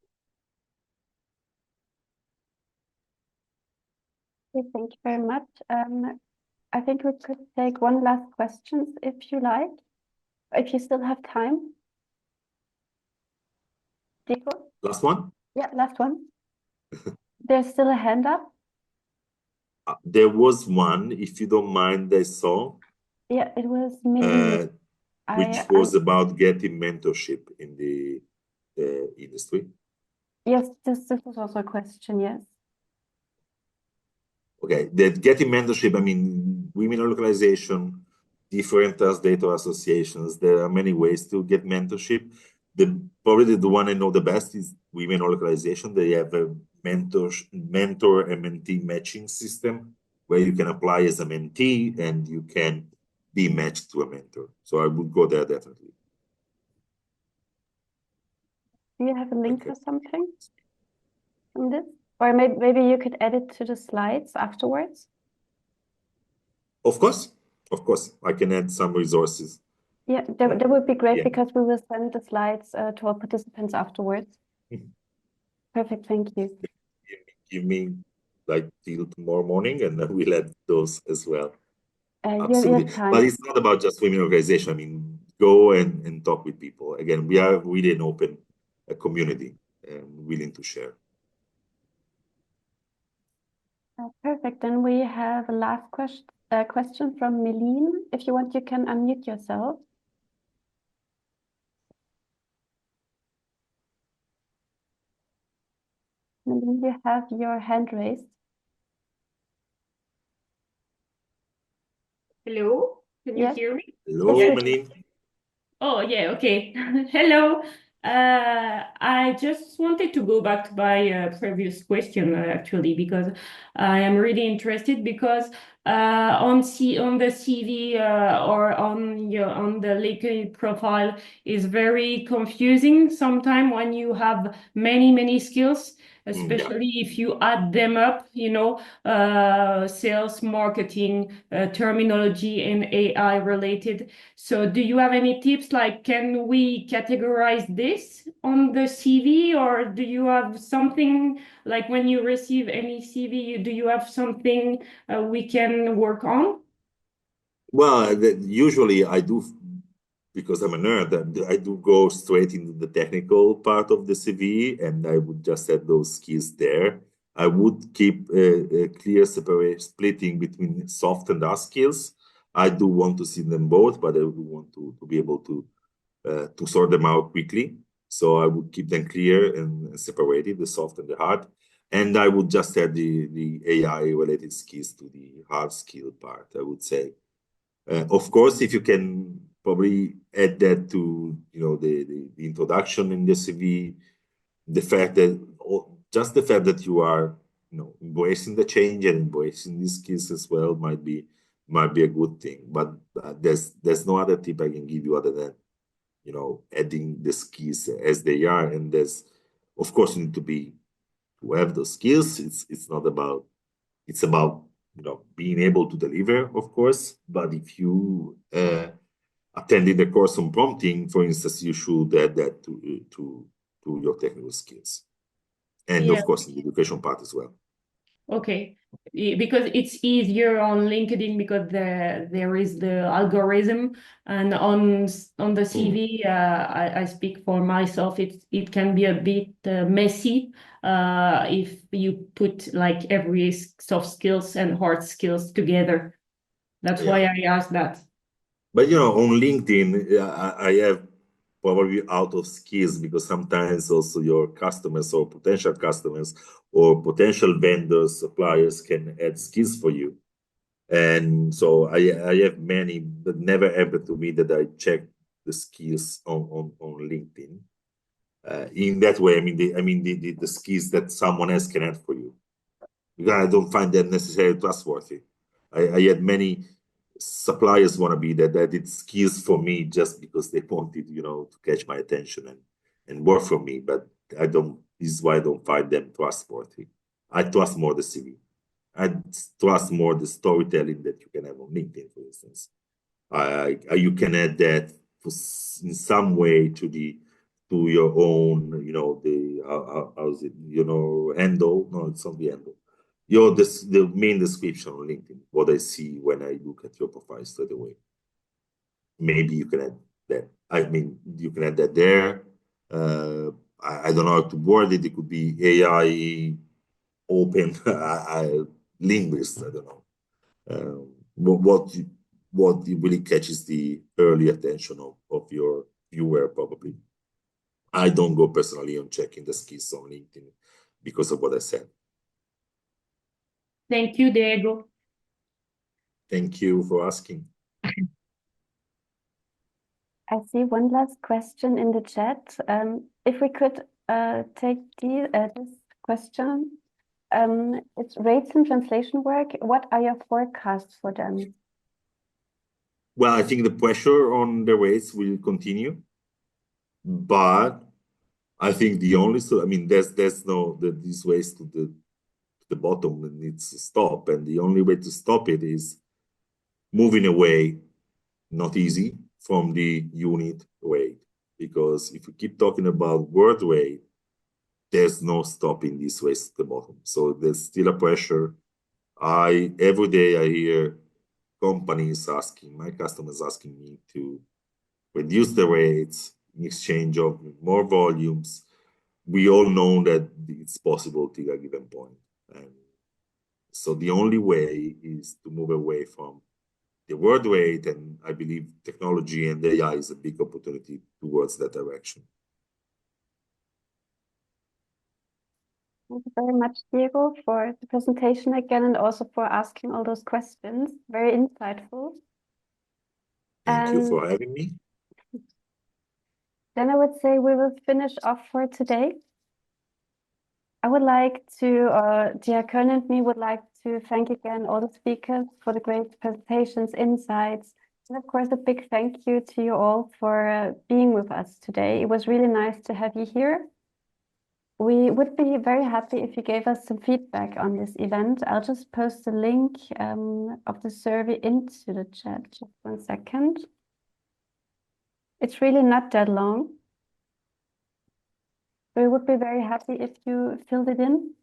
Okay, thank you very much. I think we could take one last question, if you like, if you still have time. Diego? Last one? Yeah, last one. There's still a hand up. There was one, if you don't mind, I saw. Yeah, it was me. Which was about getting mentorship in the industry. Yes, this was also a question, yes. Okay, that getting mentorship, I mean, women localization, different translator associations. There are many ways to get mentorship. Probably the one I know the best is Women on Localization. They have a mentor and mentee matching system where you can apply as a mentee and you can be matched to a mentor. So I would go there definitely. Do you have a link or something from this? Or maybe you could add it to the slides afterwards? Of course, I can add some resources. Yeah, that would be great Yeah. because we will send the slides to our participants afterwards. Perfect, thank you. Give me like till tomorrow morning and then we'll add those as well. You Absolutely. have time. But it's not about just women organization. I mean, go and talk with people. Again, we are really an open community and willing to share. Perfect. Then we have a last question from Meline. If you want, you can unmute yourself. Meline, you have your hand raised. Hello, can you Yes. hear me? Hello, Yes, Meline. Oh, yeah, okay. Hello. I just wanted to go back to my previous question, actually, because I am really interested because on the CV or on the LinkedIn profile is very confusing sometimes when you have many skills, especially if you add them up, sales, marketing, terminology, and AI related. So do you have any tips, like can we categorize this on the CV, or do you have something like when you receive any CV, do you have something we can work on? Well, usually I do, because I'm a nerd, I do go straight into the technical part of the CV and I would just add those skills there. I would keep a clear splitting between soft and hard skills. I do want to see them both, but I do want to be able to sort them out quickly. So I would keep them clear and separated, the soft and the hard. And I would just add the AI-related skills to the hard skill part, I would say. Of course, if you can probably add that to the introduction in the CV, the fact that you are embracing the change and embracing these skills as well might be a good thing. But there's no other tip I can give you other than adding the skills as they are. And of course, you need to have those skills. It's about being able to deliver, of course. But if you attended the course on prompting, for instance, you should add that to your technical skills, and Yeah. of course in the education part as well. Okay, because it's easier on LinkedIn because there is the algorithm, and on the CV, I speak for myself. It can be a bit messy if you put like every soft skills and hard skills together. That's why I asked that. But on LinkedIn, I have probably out of skills because sometimes also your customers or potential customers or potential vendors, suppliers can add skills for you. And so I have many, but never happened to me that I check the skills on LinkedIn. In that way, I mean the skills that someone else can add for you. Because I don't find that necessarily trustworthy. I had many suppliers want to be that did skills for me just because they wanted, to catch my attention and work for me. But this is why I don't find them trustworthy. I trust more the CV. I trust more the storytelling that you can have on LinkedIn, for instance. You can add that in some way to your own, how's it, handle. No, it's not the handle. The main description on LinkedIn, what I see when I look at your profile straight away. Maybe you can add that. I mean, you can add that there. I don't know how to word it. It could be AI open linguist. I don't know. What really catches the early attention of your viewer, probably. I don't go personally on checking the skills on LinkedIn because of what I said. Thank you, Diego. Thank you for asking. I see one last question in the chat. If we could take this question. It's rates in translation work. What are your forecasts for them? Well, I think the pressure on the rates will continue, but I think the only I mean, there's no this race to the bottom that needs to stop, and the only way to stop it is moving away, not easy, from the unit rate, because if we keep talking about word rate, there's no stopping this race to the bottom. So there's still a pressure. Every day I hear companies asking, my customers asking me to reduce the rates in exchange of more volumes. We all know that it's possible to a given point. And so the only way is to move away from the word rate, and I believe technology and AI is a big opportunity towards that direction. Thank you very much, Diego, for the presentation again, and also for asking all those questions. Very insightful. Thank you for having me. Then I would say we will finish off for today. I would like to, Diego Cresceri and me would like to thank again all the speakers for the great presentations, insights, and of course a big thank you to you all for being with us today. It was really nice to have you here. We would be very happy if you gave us some feedback on this event. I'll just post the link of the survey into the chat. Just 1 second. It's really not that long. We would be very happy if you filled it in.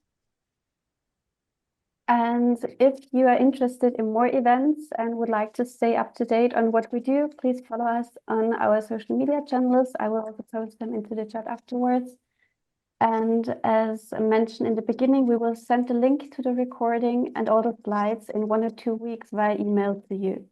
And if you are interested in more events and would like to stay up to date on what we do, please follow us on our social media channels. I will also post them into the chat afterwards. And as mentioned in the beginning, we will send the link to the recording and all the slides in 1 or 2 weeks via email to you.